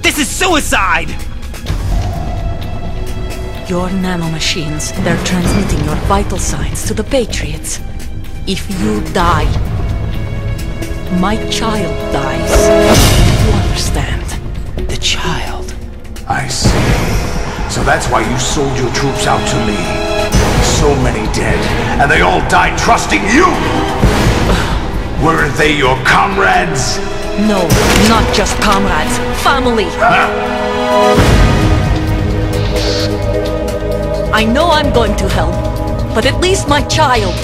This is suicide! Your nanomachines, they're transmitting your vital signs to the Patriots. If you die, my child dies. You understand? The child. I see. So that's why you sold your troops out to me. So many dead, and they all died trusting you! Weren't they your comrades? No, not just comrades. Family! I know I'm going to hell, but at least my child.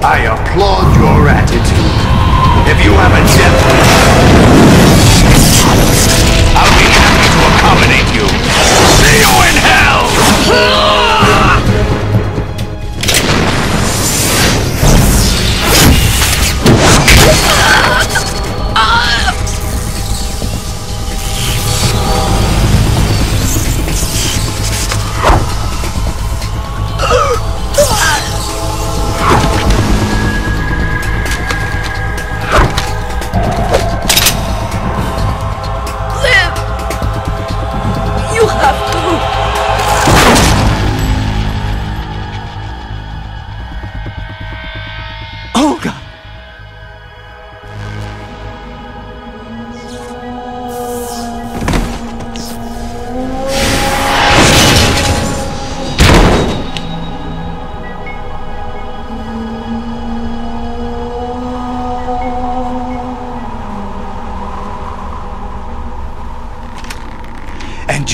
I applaud your attitude. If you have a death wish, I'll be happy to accommodate you. See you in hell!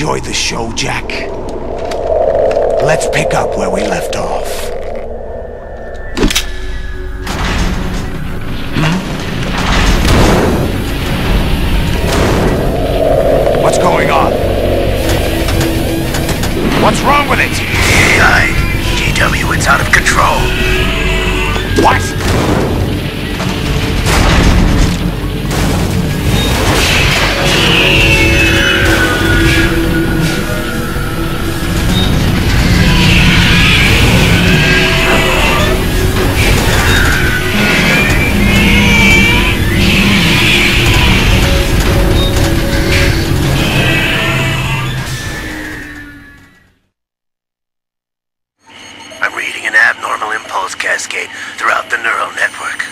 enjoyed the show, Jack? Let's pick up where we left off. What's going on? What's wrong with it? GW, it's out of control. What? I'm reading an abnormal impulse cascade throughout the neural network.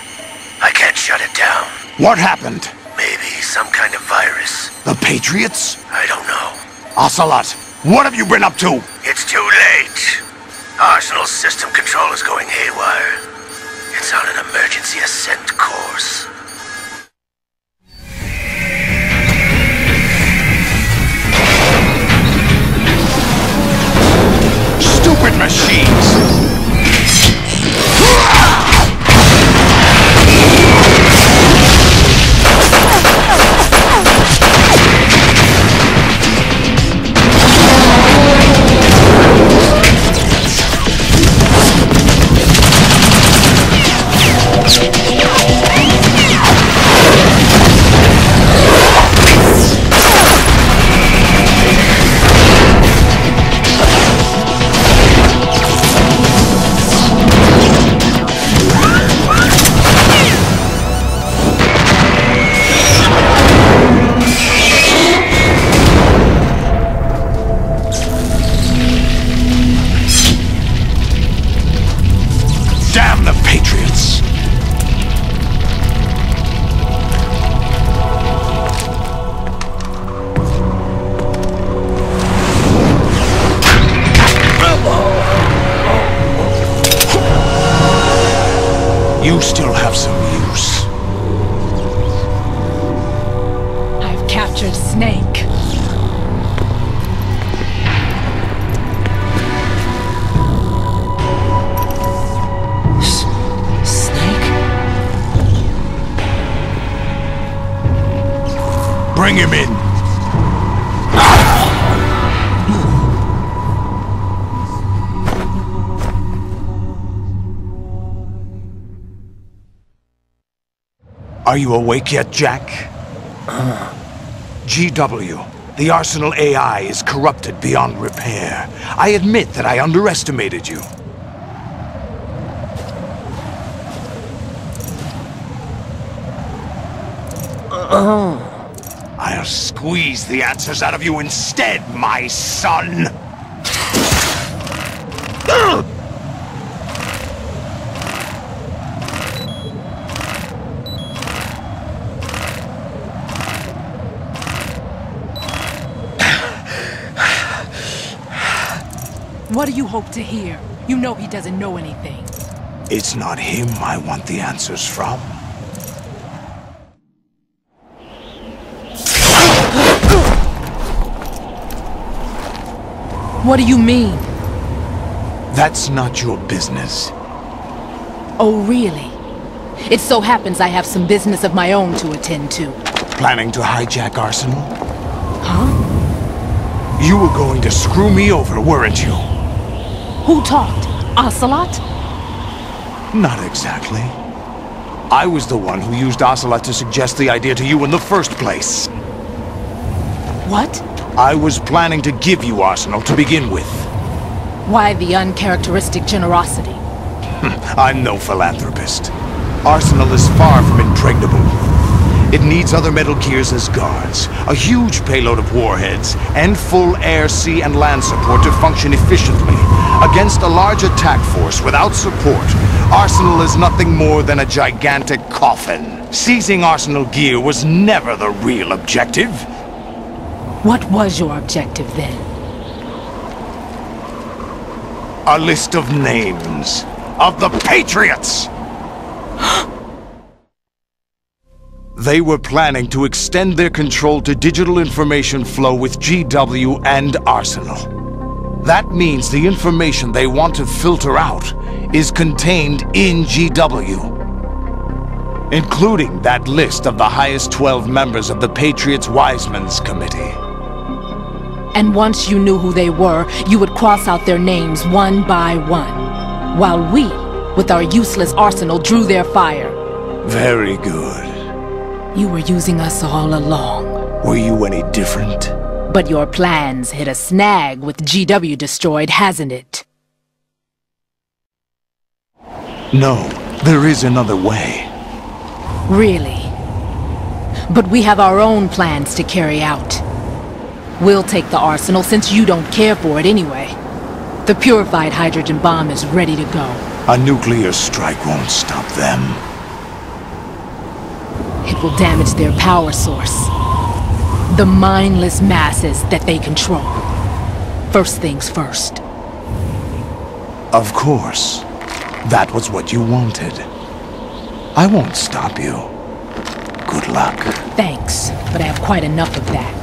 I can't shut it down. What happened? Maybe some kind of virus. The Patriots? I don't know. Ocelot, what have you been up to? It's too late. Arsenal's system control is going haywire. It's on an emergency ascent course. Stupid machines! Damn the Patriots! You still have some use. I've captured Snake. Bring him in. Are you awake yet, Jack? GW, the Arsenal AI is corrupted beyond repair. I admit that I underestimated you. I'll squeeze the answers out of you instead, my son! What do you hope to hear? You know he doesn't know anything. It's not him I want the answers from. What do you mean? That's not your business. Oh, really? It so happens I have some business of my own to attend to. Planning to hijack Arsenal? Huh? You were going to screw me over, weren't you? Who talked? Ocelot? Not exactly. I was the one who used Ocelot to suggest the idea to you in the first place. What? I was planning to give you Arsenal to begin with. Why the uncharacteristic generosity? I'm no philanthropist. Arsenal is far from impregnable. It needs other Metal Gears as guards, a huge payload of warheads, and full air, sea, and land support to function efficiently. Against a large attack force without support, Arsenal is nothing more than a gigantic coffin. Seizing Arsenal gear was never the real objective. What was your objective then? A list of names of the Patriots! They were planning to extend their control to digital information flow with GW and Arsenal. That means the information they want to filter out is contained in GW. Including that list of the highest 12 members of the Patriots' Wiseman's Committee. And once you knew who they were, you would cross out their names one by one. While we, with our useless arsenal, drew their fire. Very good. You were using us all along. Were you any different? But your plans hit a snag with GW destroyed, hasn't it? No, there is another way. Really? But we have our own plans to carry out. We'll take the arsenal since you don't care for it anyway. The purified hydrogen bomb is ready to go. A nuclear strike won't stop them. It will damage their power source. The mindless masses that they control. First things first. Of course. That was what you wanted. I won't stop you. Good luck. Thanks, but I have quite enough of that.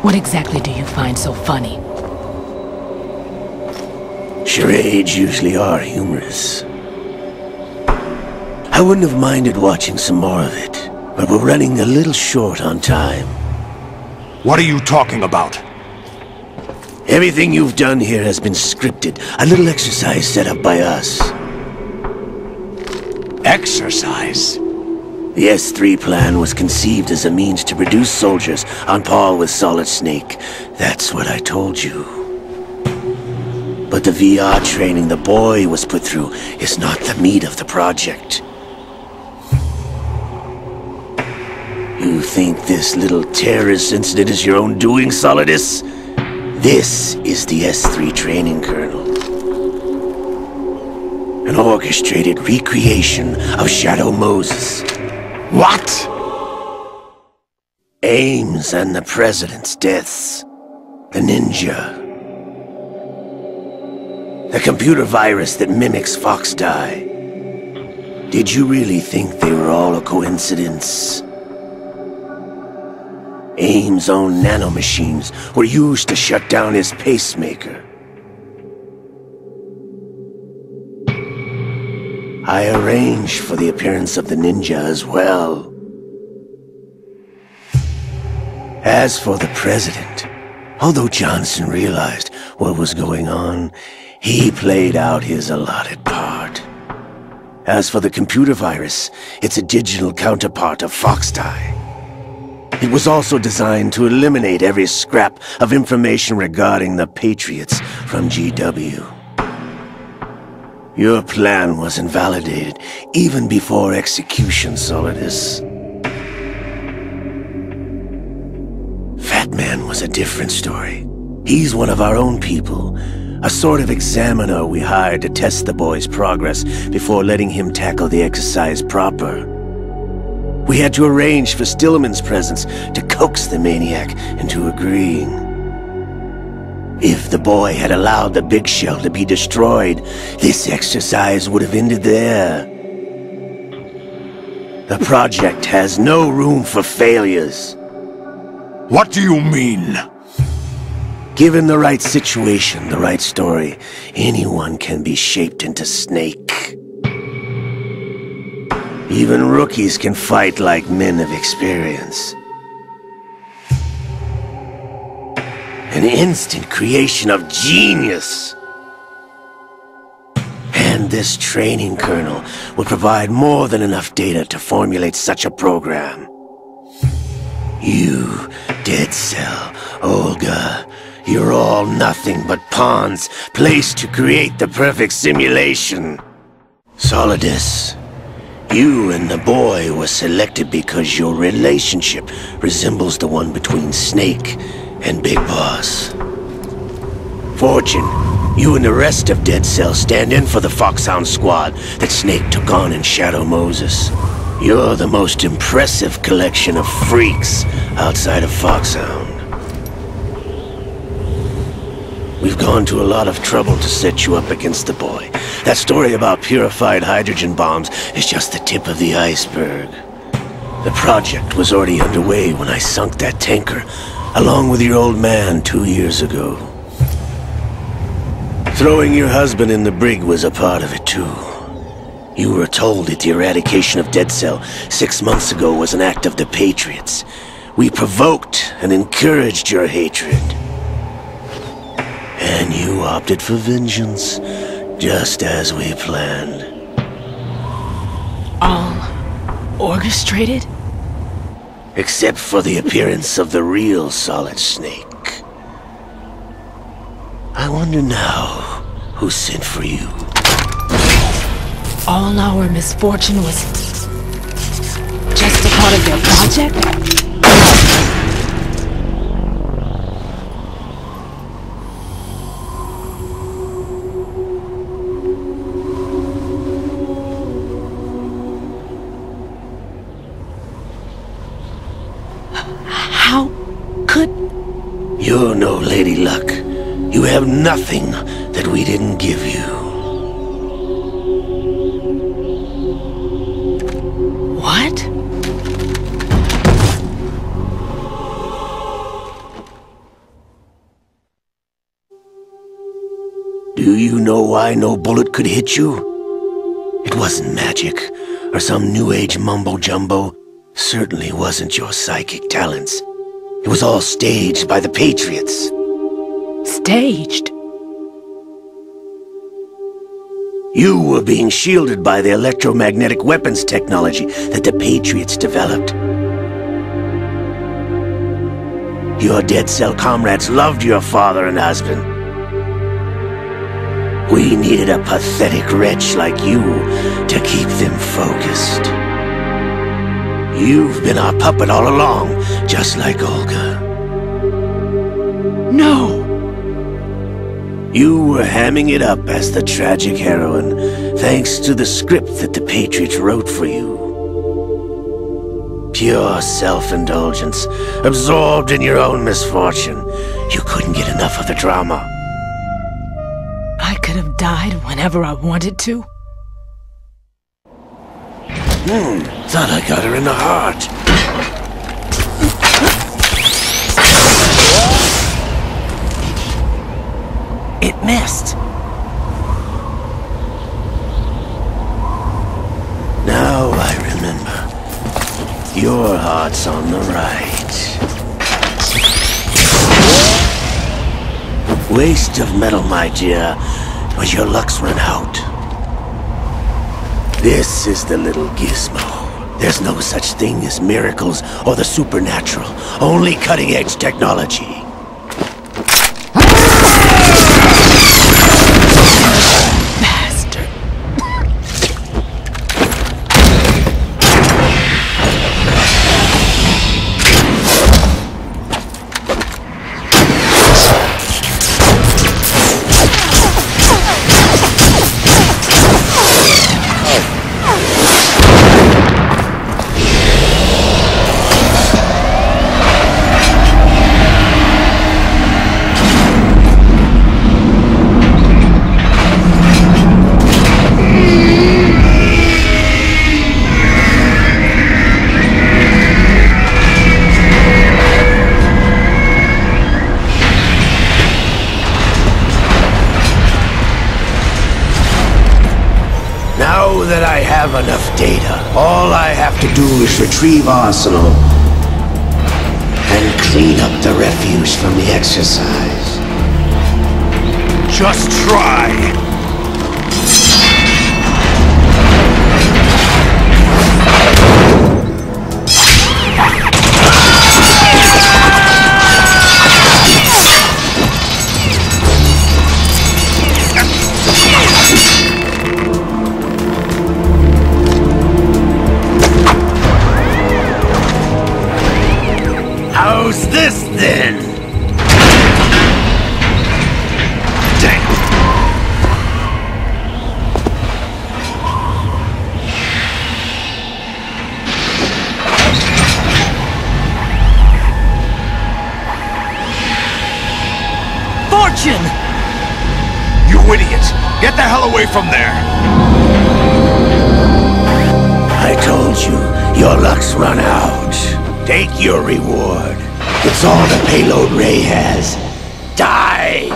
What exactly do you find so funny? Charades usually are humorous. I wouldn't have minded watching some more of it, but we're running a little short on time. What are you talking about? Everything you've done here has been scripted. A little exercise set up by us. Exercise? The S3 plan was conceived as a means to reduce soldiers on par with Solid Snake. That's what I told you. But the VR training the boy was put through is not the meat of the project. You think this little terrorist incident is your own doing, Solidus? This is the S3 training kernel. An orchestrated recreation of Shadow Moses. What? Ames and the President's deaths. The ninja. The computer virus that mimics Foxdie. Did you really think they were all a coincidence? Ames' own nanomachines were used to shut down his pacemaker. I arranged for the appearance of the ninja as well. As for the President, although Johnson realized what was going on, he played out his allotted part. As for the computer virus, it's a digital counterpart of Foxdie. It was also designed to eliminate every scrap of information regarding the Patriots from GW. Your plan was invalidated even before execution, Solidus. Fatman was a different story. He's one of our own people, a sort of examiner we hired to test the boy's progress before letting him tackle the exercise proper. We had to arrange for Stillman's presence to coax the maniac into agreeing. If the boy had allowed the Big Shell to be destroyed, this exercise would have ended there. The project has no room for failures. What do you mean? Given the right situation, the right story, anyone can be shaped into Snake. Even rookies can fight like men of experience. An instant creation of genius. And this training kernel will provide more than enough data to formulate such a program. You, Dead Cell, Olga, you're all nothing but pawns placed to create the perfect simulation. Solidus, you and the boy were selected because your relationship resembles the one between Snake and Big Boss. Fortune, you and the rest of Dead Cell stand in for the Foxhound squad that Snake took on in Shadow Moses. You're the most impressive collection of freaks outside of Foxhound. We've gone to a lot of trouble to set you up against the boy. That story about purified hydrogen bombs is just the tip of the iceberg. The project was already underway when I sunk that tanker, along with your old man 2 years ago. Throwing your husband in the brig was a part of it too. You were told that the eradication of Dead Cell 6 months ago was an act of the Patriots. We provoked and encouraged your hatred. And you opted for vengeance, just as we planned. All orchestrated? Except for the appearance of the real Solid Snake. I wonder now who sent for you. All our misfortune was just a part of their project? How could... You're no Lady Luck. You have nothing that we didn't give you. What? Do you know why no bullet could hit you? It wasn't magic, or some new age mumbo-jumbo. Certainly wasn't your psychic talents. It was all staged by the Patriots. Staged? You were being shielded by the electromagnetic weapons technology that the Patriots developed. Your Dead Cell comrades loved your father and husband. We needed a pathetic wretch like you to keep them focused. You've been our puppet all along, just like Olga. No! You were hamming it up as the tragic heroine, thanks to the script that the Patriots wrote for you. Pure self-indulgence, absorbed in your own misfortune. You couldn't get enough of the drama. I could have died whenever I wanted to. Thought I got her in the heart. It missed. Now I remember. Your heart's on the right. Waste of metal, my dear, but your luck's run out. This is the little gizmo. There's no such thing as miracles or the supernatural. Only cutting-edge technology. Bastard. Now that I have enough data, all I have to do is retrieve Arsenal and clean up the refuse from the exercise. Just try! How's this then? Damn! Fortune! idiots! Get the hell away from there! I told you, your luck's run out. Take your reward. It's all the payload Ray has. Die!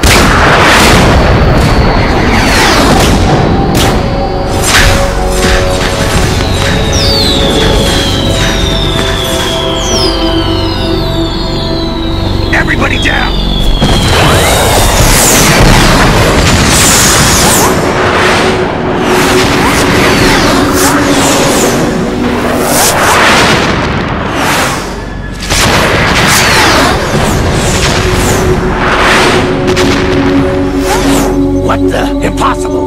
Everybody down! What the? Impossible!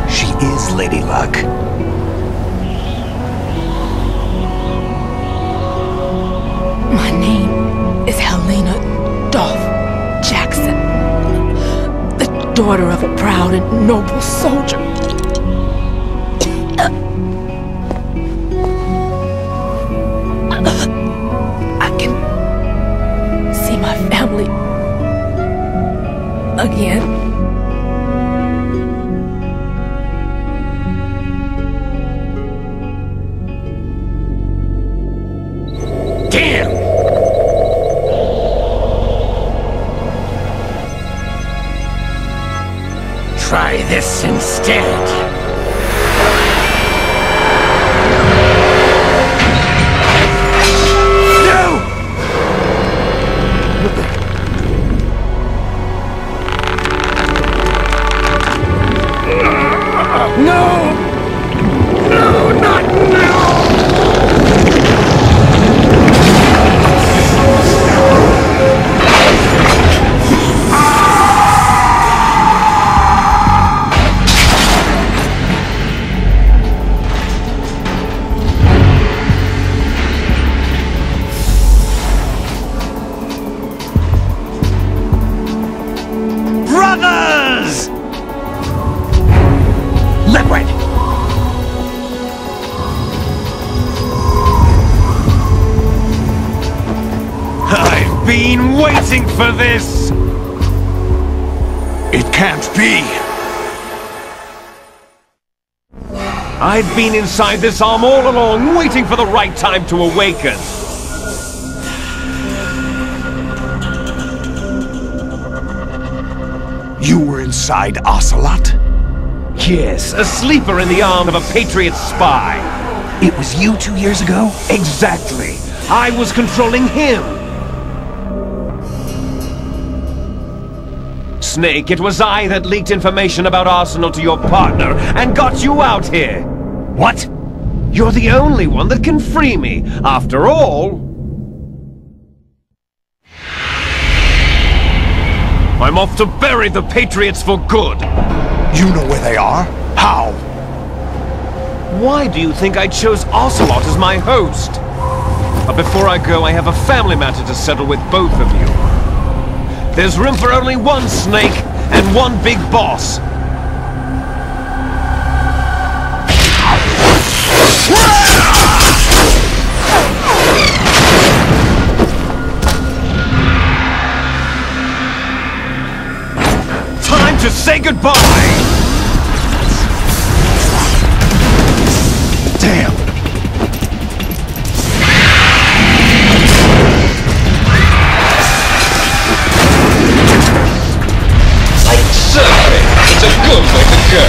She is Lady Luck. My name is Helena Dolph Jackson, the daughter of a proud and noble soldier. I can see my family again. Damn! Try this instead. No! No, not now! Brothers! Liquid! I've been waiting for this! It can't be! I've been inside this arm all along, waiting for the right time to awaken. You were inside Ocelot? Yes, a sleeper in the arm of a Patriot spy. It was you 2 years ago? Exactly. I was controlling him. Snake, it was I that leaked information about Arsenal to your partner and got you out here. What? You're the only one that can free me. After all, I'm off to bury the Patriots for good. You know where they are? How? Why do you think I chose Ocelot as my host? But before I go, I have a family matter to settle with both of you. There's room for only one Snake and one big boss. Time to say goodbye! Damn! Certainly, it's a good way to go.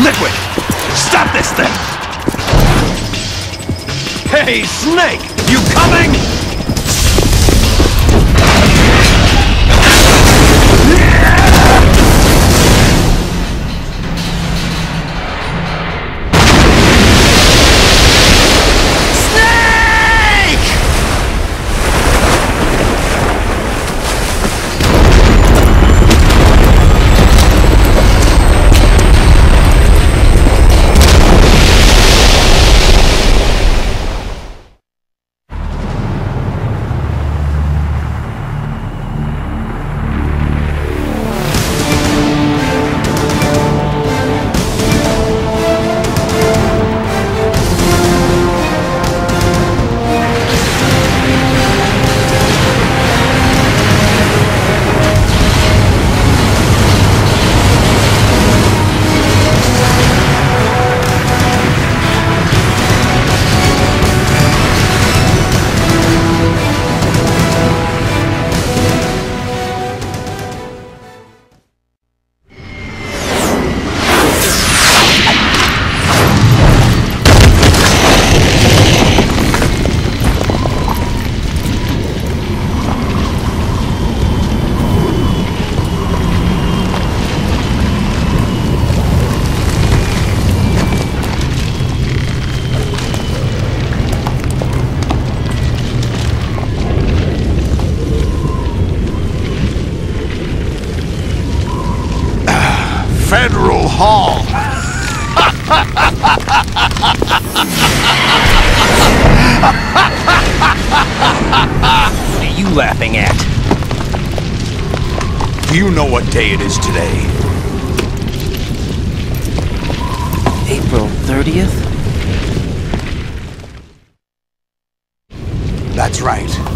Liquid! Stop this thing! Hey, Snake! You coming? Federal Hall. What are you laughing at? Do you know what day it is today? April 30th? That's right.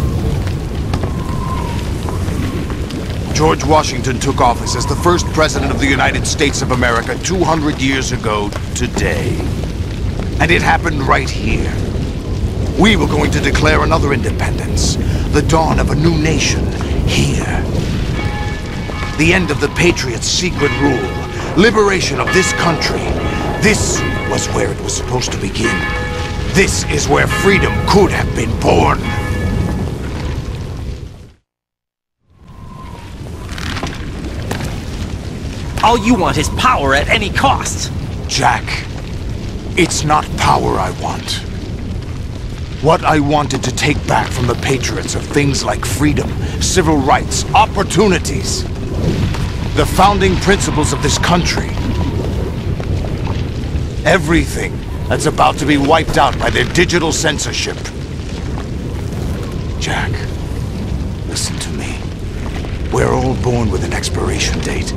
George Washington took office as the first president of the United States of America 200 years ago today. And it happened right here. We were going to declare another independence, the dawn of a new nation, here. The end of the Patriots' secret rule, liberation of this country. This was where it was supposed to begin. This is where freedom could have been born. All you want is power at any cost! Jack, it's not power I want. What I wanted to take back from the Patriots are things like freedom, civil rights, opportunities. The founding principles of this country. Everything that's about to be wiped out by their digital censorship. Jack, listen to me. We're all born with an expiration date.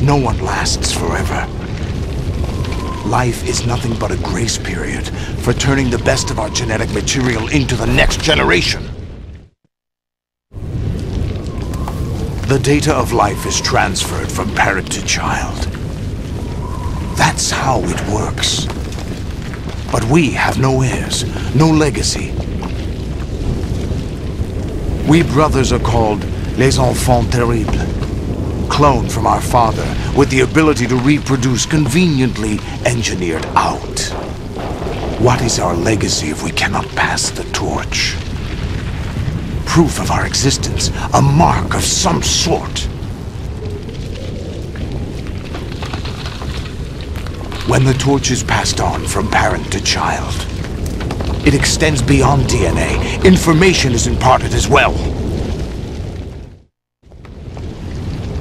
No one lasts forever. Life is nothing but a grace period for turning the best of our genetic material into the next generation. The data of life is transferred from parent to child. That's how it works. But we have no heirs, no legacy. We brothers are called les enfants terribles. Cloned from our father, with the ability to reproduce conveniently engineered out. What is our legacy if we cannot pass the torch? Proof of our existence, a mark of some sort. When the torch is passed on from parent to child, it extends beyond DNA. Information is imparted as well.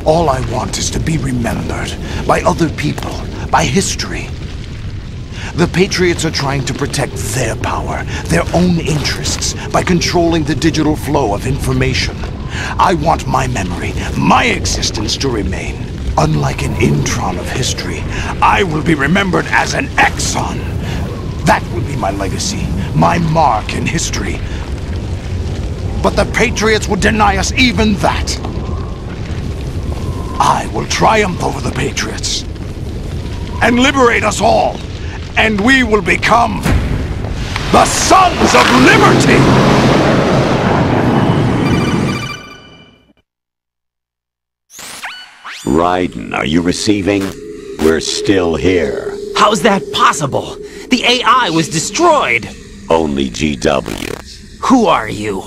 All I want is to be remembered by other people, by history. The Patriots are trying to protect their power, their own interests, by controlling the digital flow of information. I want my memory, my existence to remain. Unlike an intron of history, I will be remembered as an exon. That will be my legacy, my mark in history. But the Patriots would deny us even that. I will triumph over the Patriots and liberate us all, and we will become the Sons of Liberty! Raiden, are you receiving? We're still here. How's that possible? The AI was destroyed! Only GW. Who are you?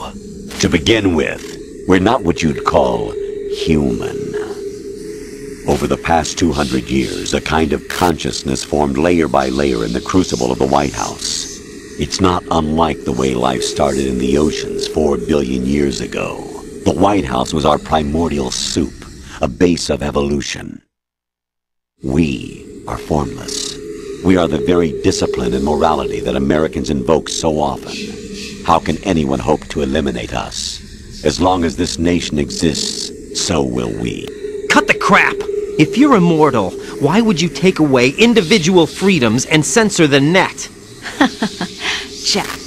To begin with, we're not what you'd call human. Over the past 200 years, a kind of consciousness formed layer by layer in the crucible of the White House. It's not unlike the way life started in the oceans 4 billion years ago. The White House was our primordial soup, a base of evolution. We are formless. We are the very discipline and morality that Americans invoke so often. How can anyone hope to eliminate us? As long as this nation exists, so will we. Cut the crap! If you're immortal, why would you take away individual freedoms and censor the net? Jack,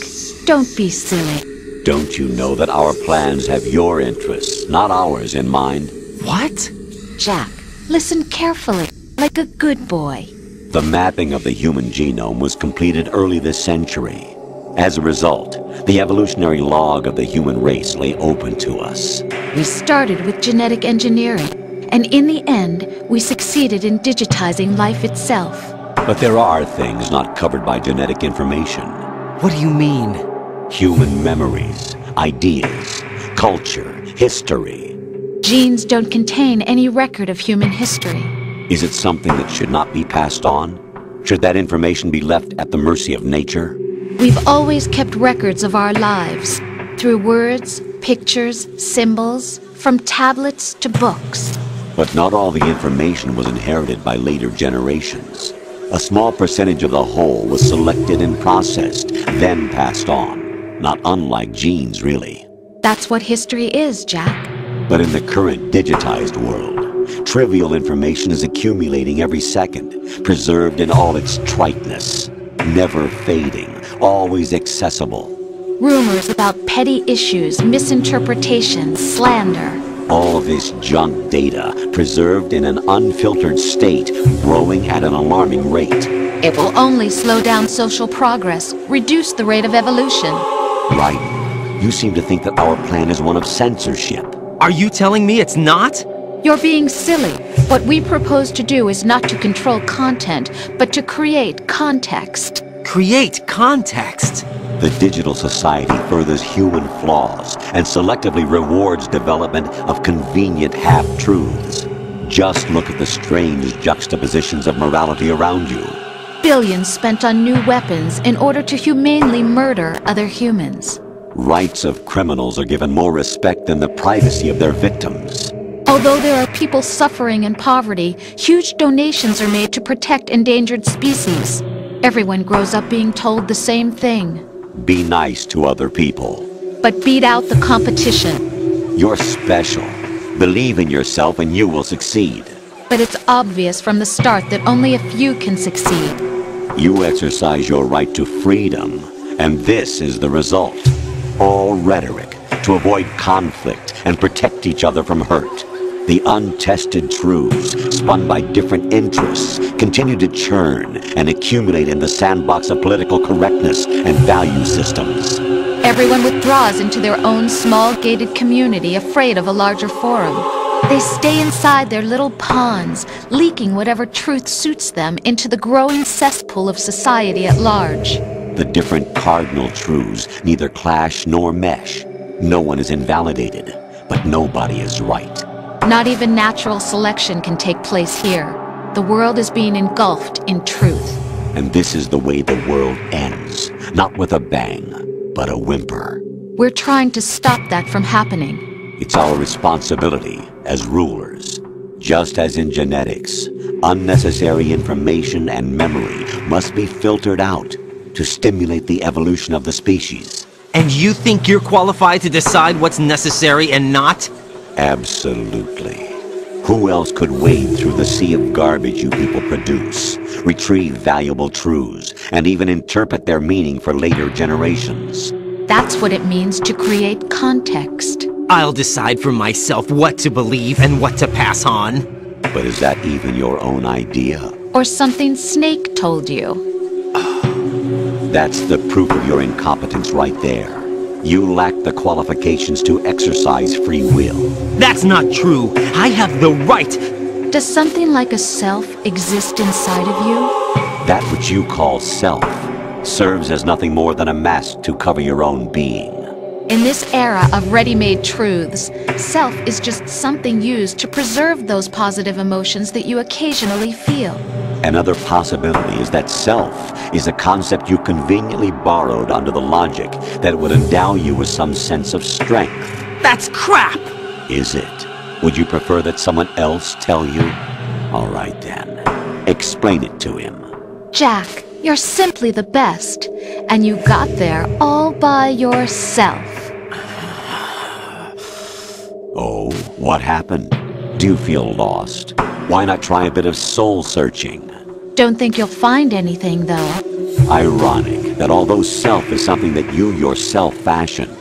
don't be silly. Don't you know that our plans have your interests, not ours, in mind? What? Jack, listen carefully, like a good boy. The mapping of the human genome was completed early this century. As a result, the evolutionary log of the human race lay open to us. We started with genetic engineering. And in the end, we succeeded in digitizing life itself. But there are things not covered by genetic information. What do you mean? Human memories, ideas, culture, history. Genes don't contain any record of human history. Is it something that should not be passed on? Should that information be left at the mercy of nature? We've always kept records of our lives, through words, pictures, symbols, from tablets to books. But not all the information was inherited by later generations. A small percentage of the whole was selected and processed, then passed on. Not unlike genes, really. That's what history is, Jack. But in the current digitized world, trivial information is accumulating every second, preserved in all its triteness, never fading, always accessible. Rumors about petty issues, misinterpretations, slander. All of this junk data, preserved in an unfiltered state, growing at an alarming rate. It will only slow down social progress, reduce the rate of evolution. Raiden, you seem to think that our plan is one of censorship. Are you telling me it's not? You're being silly. What we propose to do is not to control content, but to create context. Create context? The digital society furthers human flaws and selectively rewards development of convenient half-truths. Just look at the strange juxtapositions of morality around you. Billions spent on new weapons in order to humanely murder other humans. Rights of criminals are given more respect than the privacy of their victims. Although there are people suffering in poverty, huge donations are made to protect endangered species. Everyone grows up being told the same thing. Be nice to other people. But beat out the competition. You're special. Believe in yourself and you will succeed. But it's obvious from the start that only a few can succeed. You exercise your right to freedom, and this is the result. All rhetoric to avoid conflict and protect each other from hurt. The untested truths, spun by different interests, continue to churn and accumulate in the sandbox of political correctness and value systems. Everyone withdraws into their own small gated community, afraid of a larger forum. They stay inside their little ponds, leaking whatever truth suits them into the growing cesspool of society at large. The different cardinal truths neither clash nor mesh. No one is invalidated, but nobody is right. Not even natural selection can take place here. The world is being engulfed in truth. And this is the way the world ends. Not with a bang, but a whimper. We're trying to stop that from happening. It's our responsibility as rulers. Just as in genetics, unnecessary information and memory must be filtered out to stimulate the evolution of the species. And you think you're qualified to decide what's necessary and not? Absolutely. Who else could wade through the sea of garbage you people produce, retrieve valuable truths, and even interpret their meaning for later generations? That's what it means to create context. I'll decide for myself what to believe and what to pass on. But is that even your own idea? Or something Snake told you? That's the proof of your incompetence right there. You lack the qualifications to exercise free will. That's not true. I have the right. Does something like a self exist inside of you? That which you call self serves as nothing more than a mask to cover your own being. In this era of ready-made truths, self is just something used to preserve those positive emotions that you occasionally feel. Another possibility is that self is a concept you conveniently borrowed under the logic that it would endow you with some sense of strength. That's crap! Is it? Would you prefer that someone else tell you? All right then. Explain it to him. Jack, you're simply the best. And you got there all by yourself. Oh, what happened? Do you feel lost? Why not try a bit of soul-searching? Don't think you'll find anything, though. Ironic that although self is something that you yourself fashioned,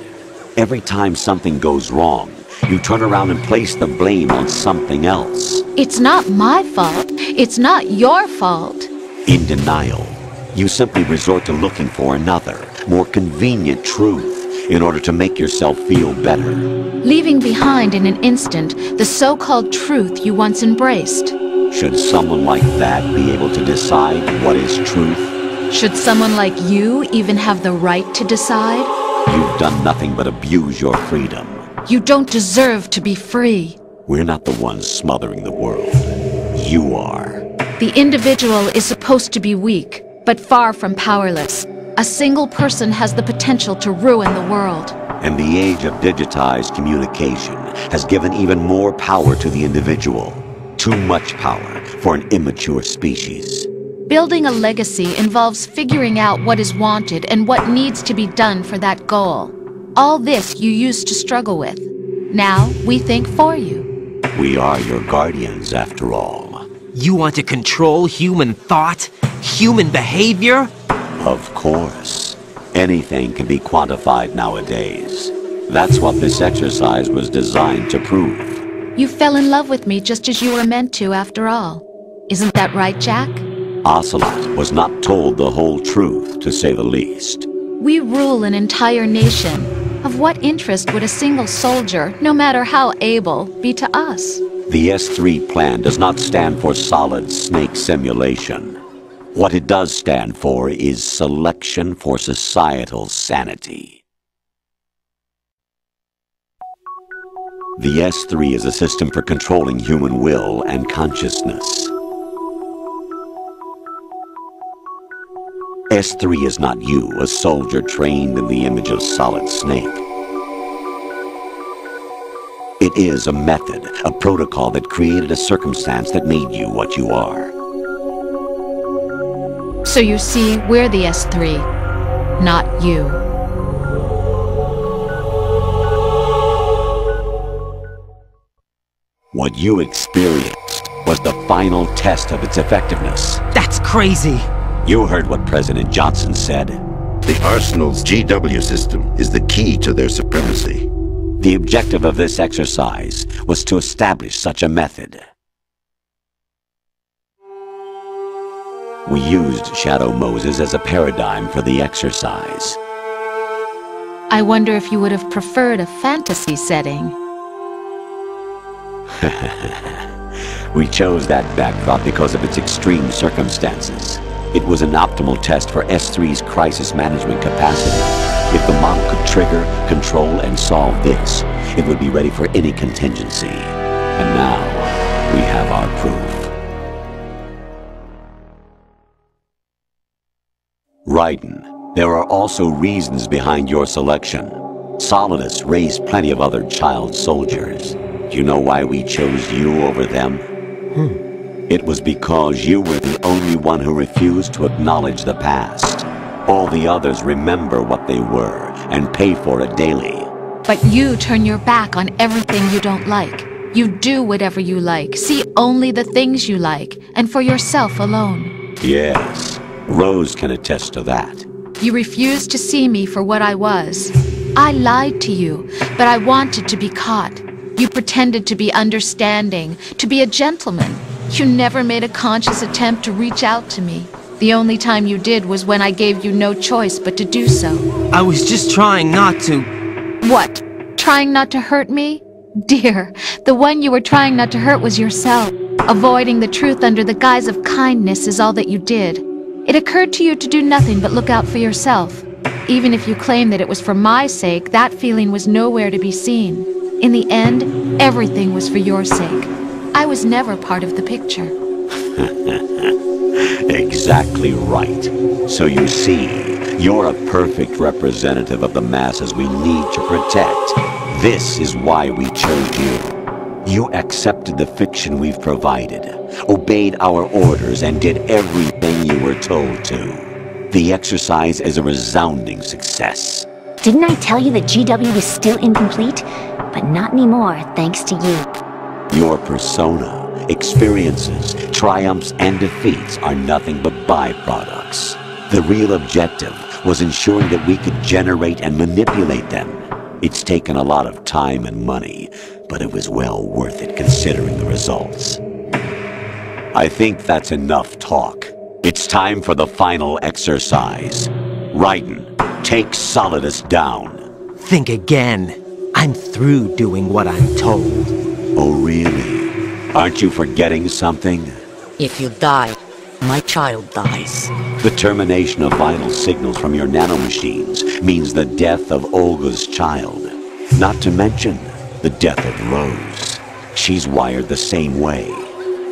every time something goes wrong, you turn around and place the blame on something else. It's not my fault. It's not your fault. In denial, you simply resort to looking for another, more convenient truth in order to make yourself feel better. Leaving behind in an instant the so-called truth you once embraced. Should someone like that be able to decide what is truth? Should someone like you even have the right to decide? You've done nothing but abuse your freedom. You don't deserve to be free. We're not the ones smothering the world. You are. The individual is supposed to be weak, but far from powerless. A single person has the potential to ruin the world. And the age of digitized communication has given even more power to the individual. Too much power for an immature species. Building a legacy involves figuring out what is wanted and what needs to be done for that goal. All this you used to struggle with. Now, we think for you. We are your guardians, after all. You want to control human thought? Human behavior? Of course. Anything can be quantified nowadays. That's what this exercise was designed to prove. You fell in love with me just as you were meant to, after all. Isn't that right, Jack? Ocelot was not told the whole truth, to say the least. We rule an entire nation. Of what interest would a single soldier, no matter how able, be to us? The S3 plan does not stand for solid snake simulation. What it does stand for is selection for societal sanity. The S3 is a system for controlling human will and consciousness. S3 is not you, a soldier trained in the image of Solid Snake. It is a method, a protocol that created a circumstance that made you what you are. So you see, we're the S3, not you. What you experienced was the final test of its effectiveness. That's crazy! You heard what President Johnson said. The Arsenal's GW system is the key to their supremacy. The objective of this exercise was to establish such a method. We used Shadow Moses as a paradigm for the exercise. I wonder if you would have preferred a fantasy setting. We chose that backdrop because of its extreme circumstances. It was an optimal test for S3's crisis management capacity. If the model could trigger, control, and solve this, it would be ready for any contingency. And now, we have our proof. Raiden, there are also reasons behind your selection. Solidus raised plenty of other child soldiers. Do you know why we chose you over them? It was because you were the only one who refused to acknowledge the past. All the others remember what they were and pay for it daily. But you turn your back on everything you don't like. You do whatever you like, see only the things you like, and for yourself alone. Yes, Rose can attest to that. You refused to see me for what I was. I lied to you, but I wanted to be caught. You pretended to be understanding, to be a gentleman. You never made a conscious attempt to reach out to me. The only time you did was when I gave you no choice but to do so. I was just trying not to... What? Trying not to hurt me? Dear, the one you were trying not to hurt was yourself. Avoiding the truth under the guise of kindness is all that you did. It occurred to you to do nothing but look out for yourself. Even if you claim that it was for my sake, that feeling was nowhere to be seen. In the end, everything was for your sake. I was never part of the picture. Exactly right. So you see, you're a perfect representative of the masses we need to protect. This is why we chose you. You accepted the fiction we've provided, obeyed our orders, and did everything you were told to. The exercise is a resounding success. Didn't I tell you that GW was still incomplete? But not anymore, thanks to you. Your persona, experiences, triumphs, and defeats are nothing but byproducts. The real objective was ensuring that we could generate and manipulate them. It's taken a lot of time and money, but it was well worth it considering the results. I think that's enough talk. It's time for the final exercise. Raiden, take Solidus down. Think again. I'm through doing what I'm told. Oh, really? Aren't you forgetting something? If you die, my child dies. The termination of vital signals from your nanomachines means the death of Olga's child. Not to mention the death of Rose. She's wired the same way.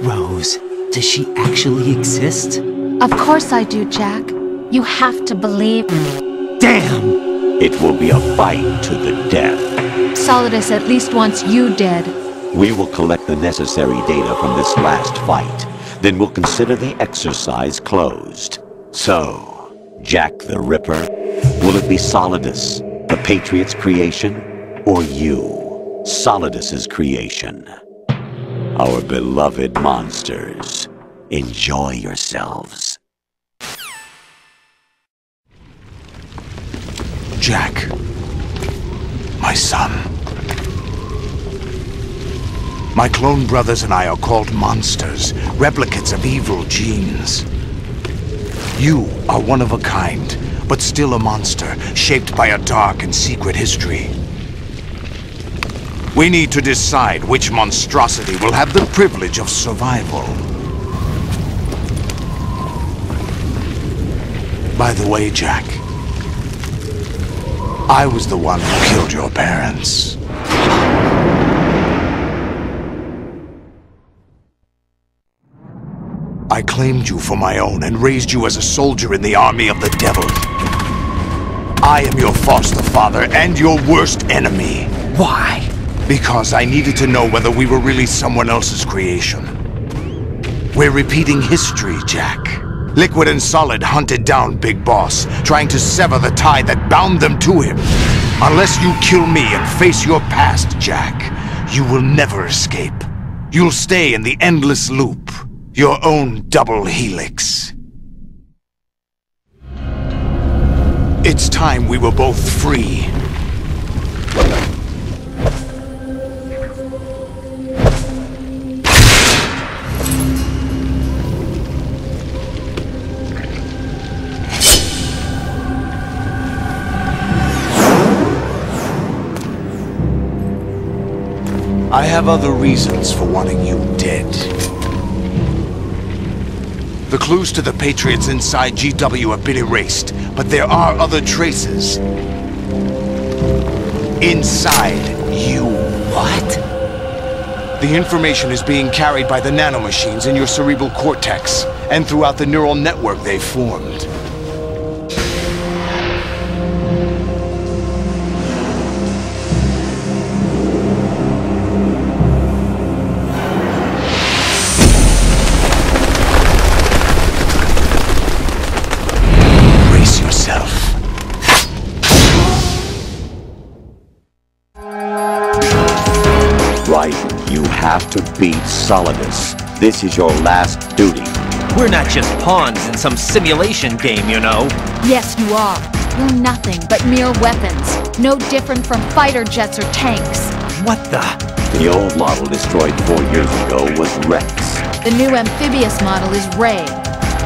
Rose, does she actually exist? Of course I do, Jack. You have to believe me. Damn! It will be a fight to the death. Solidus at least wants you dead. We will collect the necessary data from this last fight. Then we'll consider the exercise closed. So, Jack the Ripper, will it be Solidus, the Patriot's creation, or you, Solidus's creation? Our beloved monsters, enjoy yourselves. Jack, my son. My clone brothers and I are called monsters, replicates of evil genes. You are one of a kind, but still a monster, shaped by a dark and secret history. We need to decide which monstrosity will have the privilege of survival. By the way, Jack, I was the one who killed your parents. I claimed you for my own and raised you as a soldier in the army of the devil. I am your foster father and your worst enemy. Why? Because I needed to know whether we were really someone else's creation. We're repeating history, Jack. Liquid and Solid hunted down Big Boss, trying to sever the tie that bound them to him. Unless you kill me and face your past, Jack, you will never escape. You'll stay in the endless loop, your own double helix. It's time we were both free. I have other reasons for wanting you dead. The clues to the Patriots inside GW have been erased, but there are other traces. Inside you. What? The information is being carried by the nanomachines in your cerebral cortex, and throughout the neural network they've formed. You have to beat Solidus. This is your last duty. We're not just pawns in some simulation game, you know. Yes, you are. You're nothing but mere weapons. No different from fighter jets or tanks. What the? The old model destroyed 4 years ago was Rex. The new amphibious model is Ray.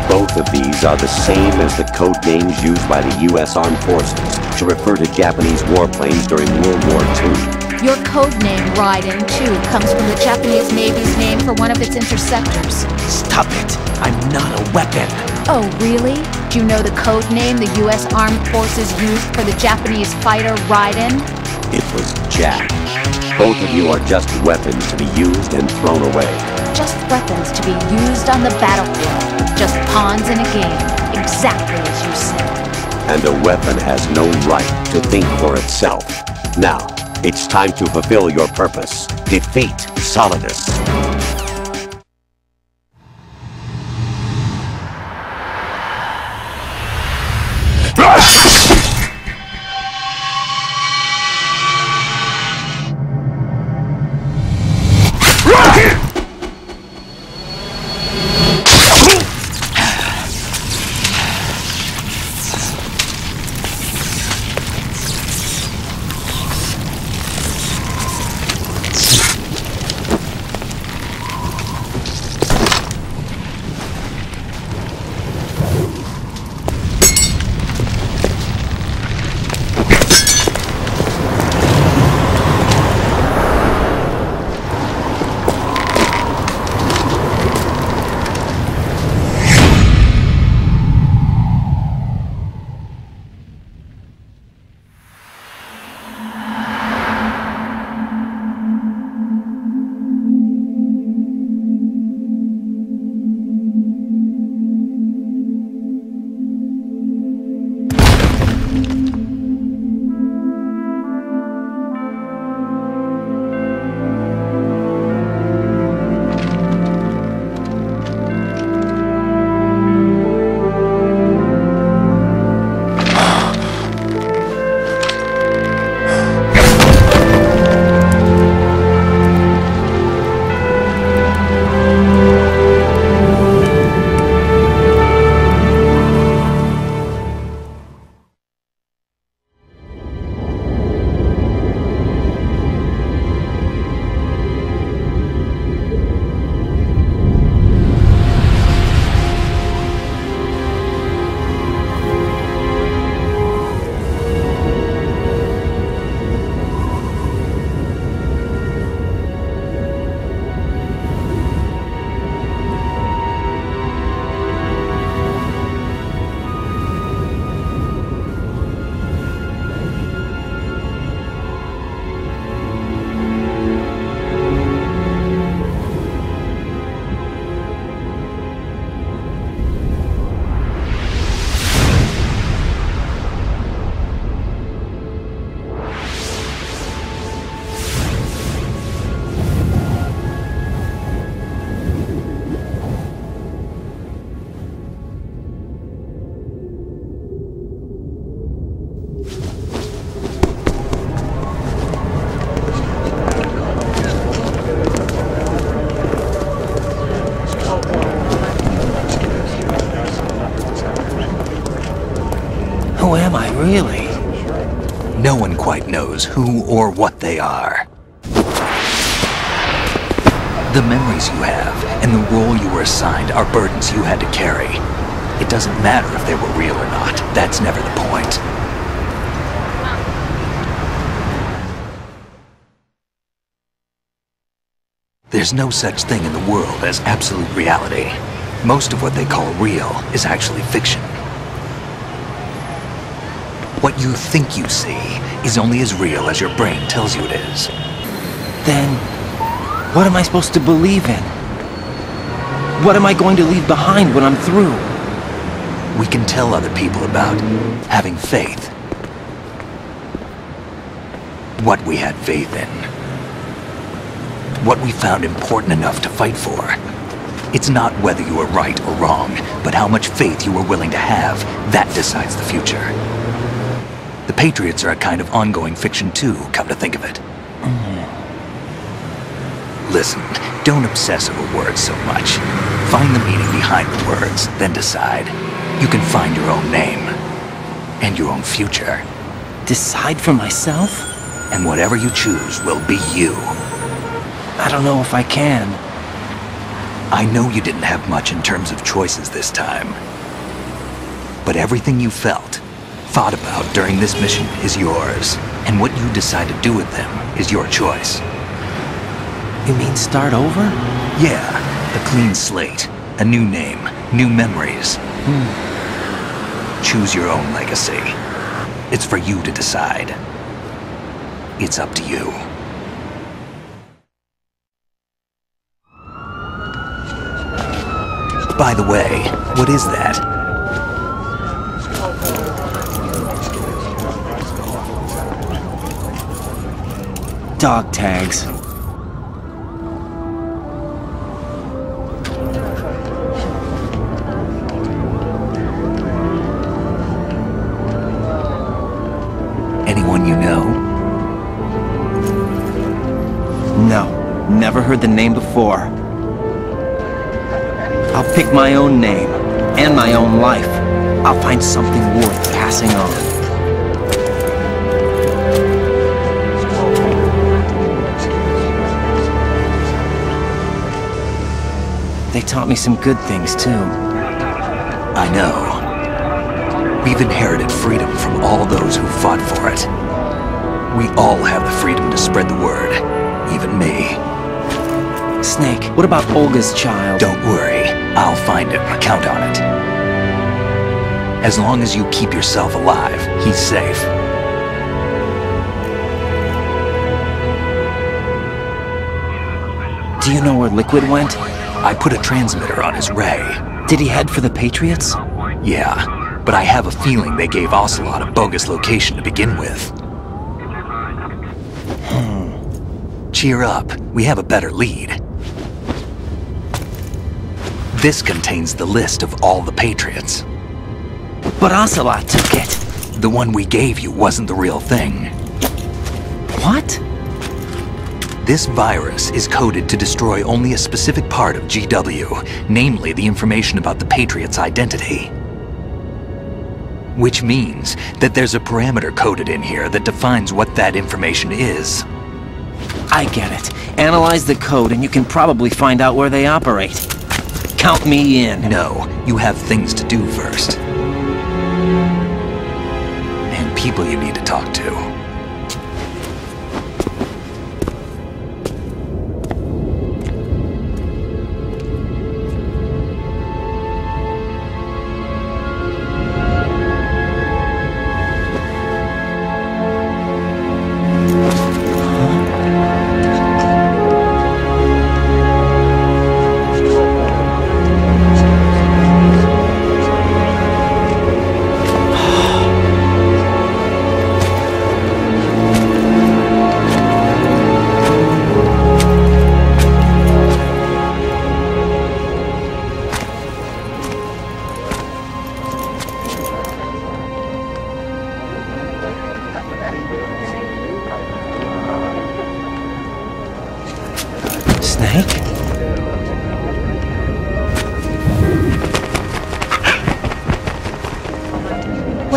Both of these are the same as the code names used by the U.S. Armed Forces to refer to Japanese warplanes during World War II. Your code name, Raiden, too, comes from the Japanese Navy's name for one of its interceptors. Stop it! I'm not a weapon! Oh, really? Do you know the code name the U.S. Armed Forces used for the Japanese fighter Raiden? It was Jack. Both of you are just weapons to be used and thrown away. Just weapons to be used on the battlefield. Just pawns in a game. Exactly as you said. And a weapon has no right to think for itself. Now, it's time to fulfill your purpose. Defeat Solidus. Who am I, really? No one quite knows who or what they are. The memories you have and the role you were assigned are burdens you had to carry. It doesn't matter if they were real or not. That's never the point. There's no such thing in the world as absolute reality. Most of what they call real is actually fiction. What you think you see is only as real as your brain tells you it is. Then, what am I supposed to believe in? What am I going to leave behind when I'm through? We can tell other people about having faith. What we had faith in. What we found important enough to fight for. It's not whether you are right or wrong, but how much faith you are willing to have. That decides the future. The Patriots are a kind of ongoing fiction too, come to think of it. Listen, don't obsess over words so much. Find the meaning behind the words, then decide. You can find your own name. And your own future. Decide for myself? And whatever you choose will be you. I don't know if I can. I know you didn't have much in terms of choices this time. But everything you felt, thought about during this mission is yours. And what you decide to do with them is your choice. You mean start over? Yeah, a clean slate, a new name, new memories. Choose your own legacy. It's for you to decide. It's up to you. By the way, what is that? Dog tags. Anyone you know? No, never heard the name before. I'll pick my own name, and my own life. I'll find something worth passing on. They taught me some good things, too. I know. We've inherited freedom from all those who fought for it. We all have the freedom to spread the word, even me. Snake, what about Olga's child? Don't worry. I'll find him. Count on it. As long as you keep yourself alive, he's safe. Do you know where Liquid went? I put a transmitter on his ray. Did he head for the Patriots? Yeah, but I have a feeling they gave Ocelot a bogus location to begin with. Cheer up. We have a better lead. This contains the list of all the Patriots. But Ocelot took it. The one we gave you wasn't the real thing. What? This virus is coded to destroy only a specific part of GW, namely the information about the Patriots' identity. Which means that there's a parameter coded in here that defines what that information is. I get it. Analyze the code and you can probably find out where they operate. Count me in. No, you have things to do first. And people you need to talk to.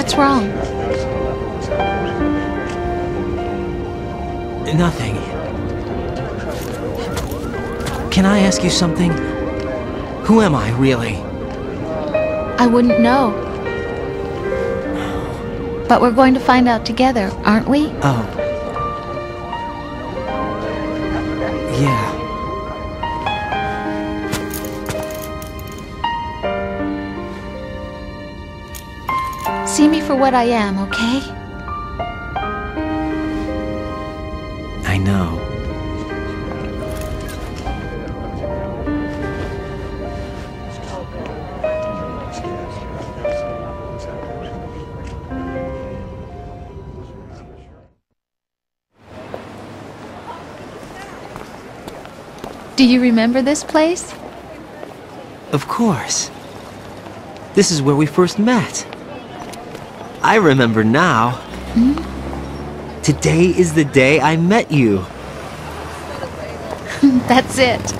What's wrong? Nothing. Can I ask you something? Who am I, really? I wouldn't know. But we're going to find out together, aren't we? Oh. Yeah. See me for what I am, okay? I know. Do you remember this place? Of course. This is where we first met. I remember now. Hmm? Today is the day I met you. That's it.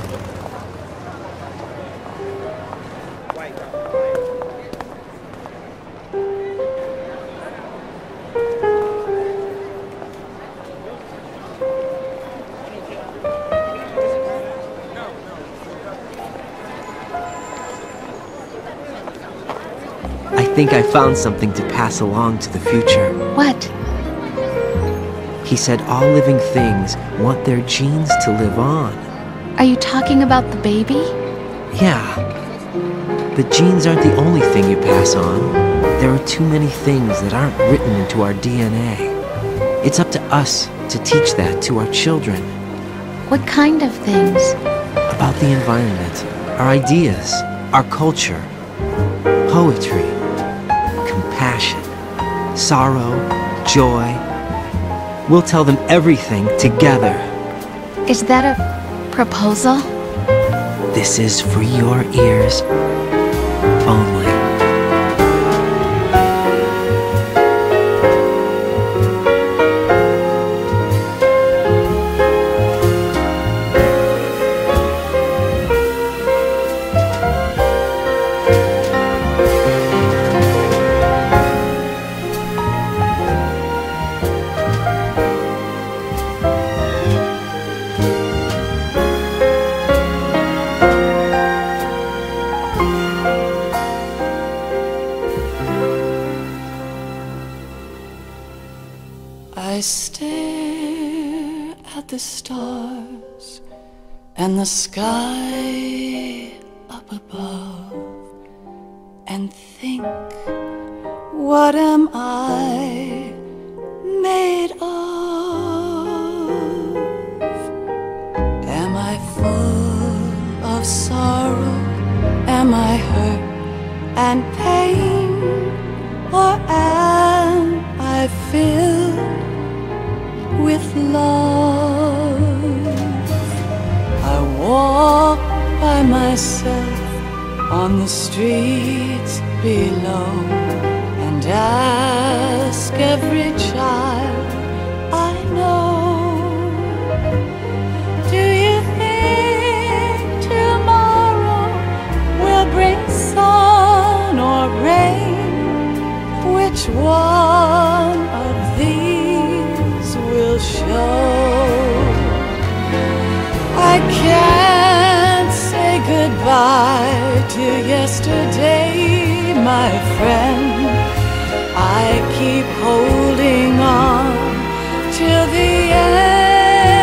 I think I found something to pass along to the future. What? He said all living things want their genes to live on. Are you talking about the baby? Yeah. The genes aren't the only thing you pass on. There are too many things that aren't written into our DNA. It's up to us to teach that to our children. What kind of things? About the environment, our ideas, our culture, poetry, compassion, sorrow, joy. We'll tell them everything together. Is that a proposal? This is for your ears only. I stare at the stars and the sky up above and think, what am I made of? Am I full of sorrow? Am I hurt and pain? Or am I filled with love? I walk by myself on the streets below and ask every child I know, do you think tomorrow will bring sun or rain? Which one of these will show? I can't say goodbye to yesterday, my friend. I keep holding on till the end.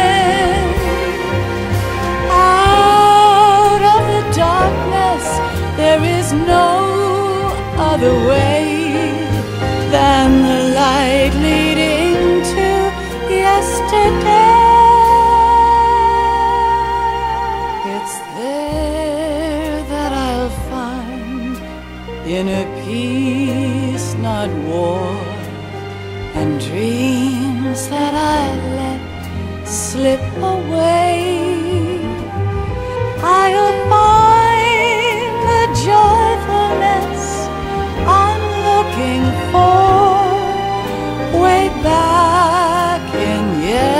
Out of the darkness, there is no other way than the light leading to yesterday. It's there that I'll find inner peace, not war, and dreams that I let slip away. I'll find the joyfulness I'm looking for way back in yesterday.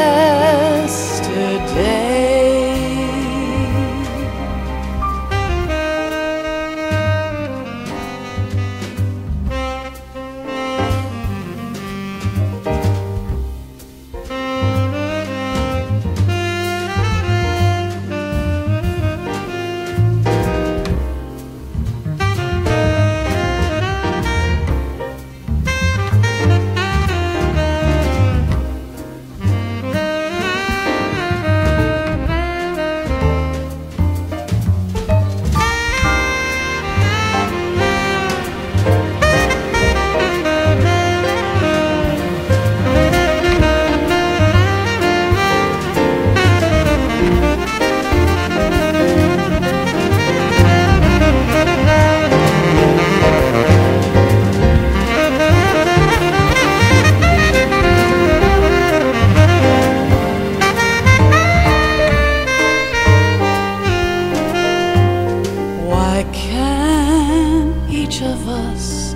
of us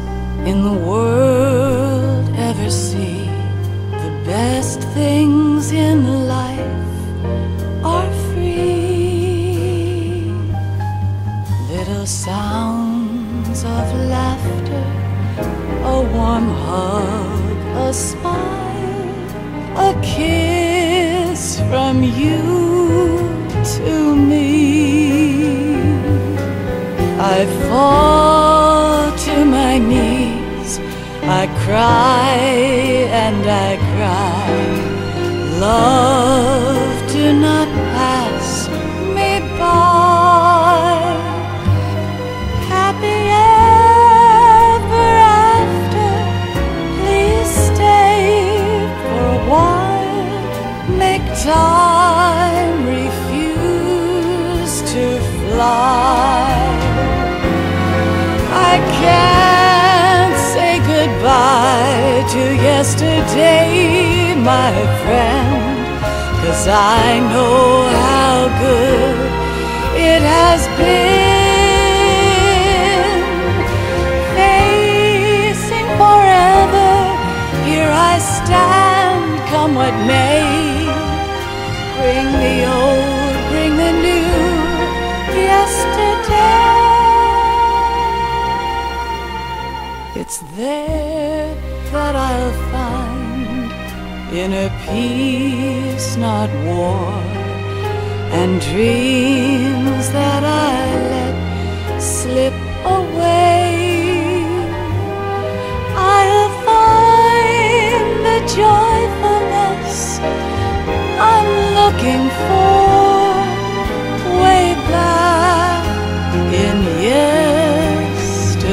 in the world ever see. The best things in life are free. Little sounds of laughter, a warm hug, a smile, a kiss from you to me. I fall to my knees, I cry and I cry. Love, do not pass me by. Happy ever after, please stay for a while. Make time refuse to fly. I can't say goodbye to yesterday, my friend, 'cause I know how good it has been. Facing forever, here I stand, come what may. Bring the old, bring the new, yesterday. It's there that I'll find inner peace, not war, and dreams that I let slip away. I'll find the joyfulness I'm looking for way back in yesterday.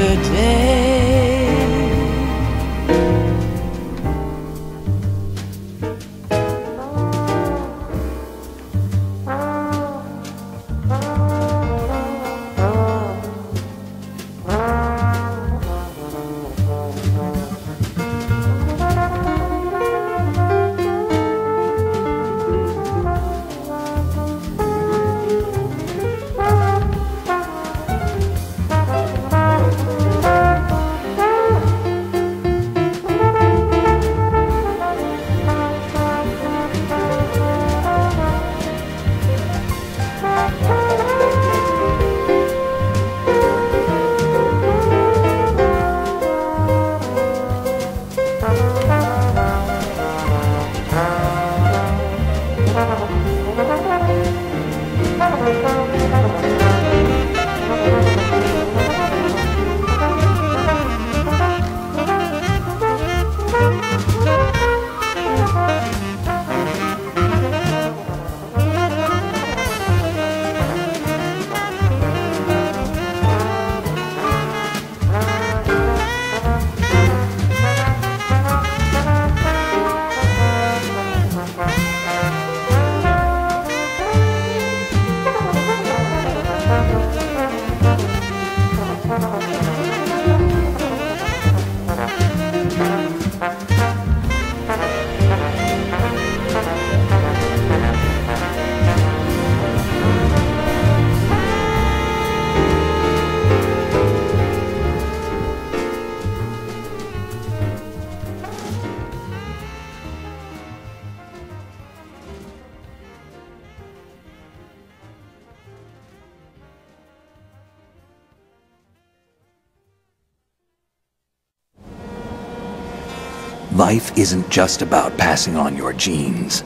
Life isn't just about passing on your genes.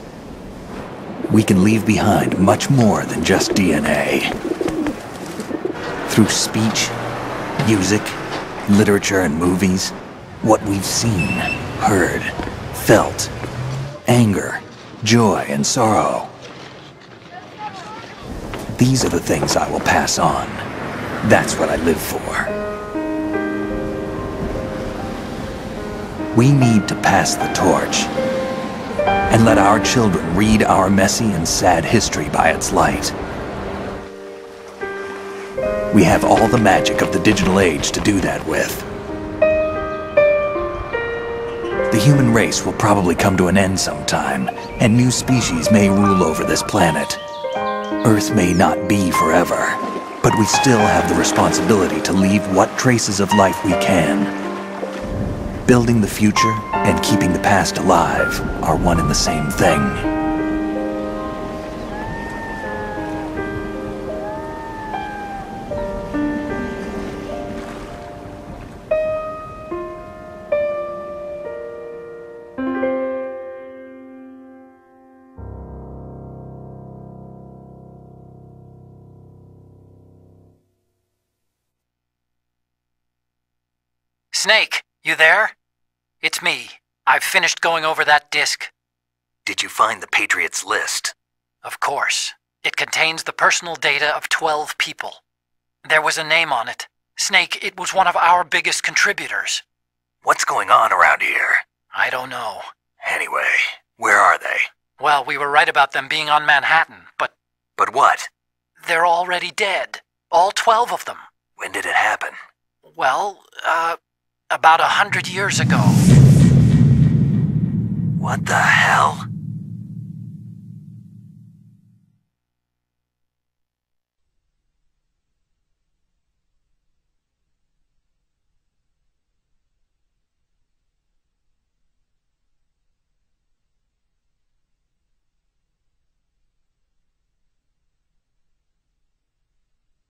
We can leave behind much more than just DNA. Through speech, music, literature, and movies, what we've seen, heard, felt, anger, joy, and sorrow. These are the things I will pass on. That's what I live for. We need to pass the torch and let our children read our messy and sad history by its light. We have all the magic of the digital age to do that with. The human race will probably come to an end sometime, and new species may rule over this planet. Earth may not be forever, But we still have the responsibility to leave what traces of life we can. Building the future and keeping the past alive are one and the same thing. Snake, you there? It's me. I've finished going over that disk. Did you find the Patriots list? Of course. It contains the personal data of 12 people. There was a name on it. Snake, it was one of our biggest contributors. What's going on around here? I don't know. Anyway, where are they? Well, we were right about them being on Manhattan, but... But what? They're already dead. All 12 of them. When did it happen? Well, about 100 years ago. What the hell?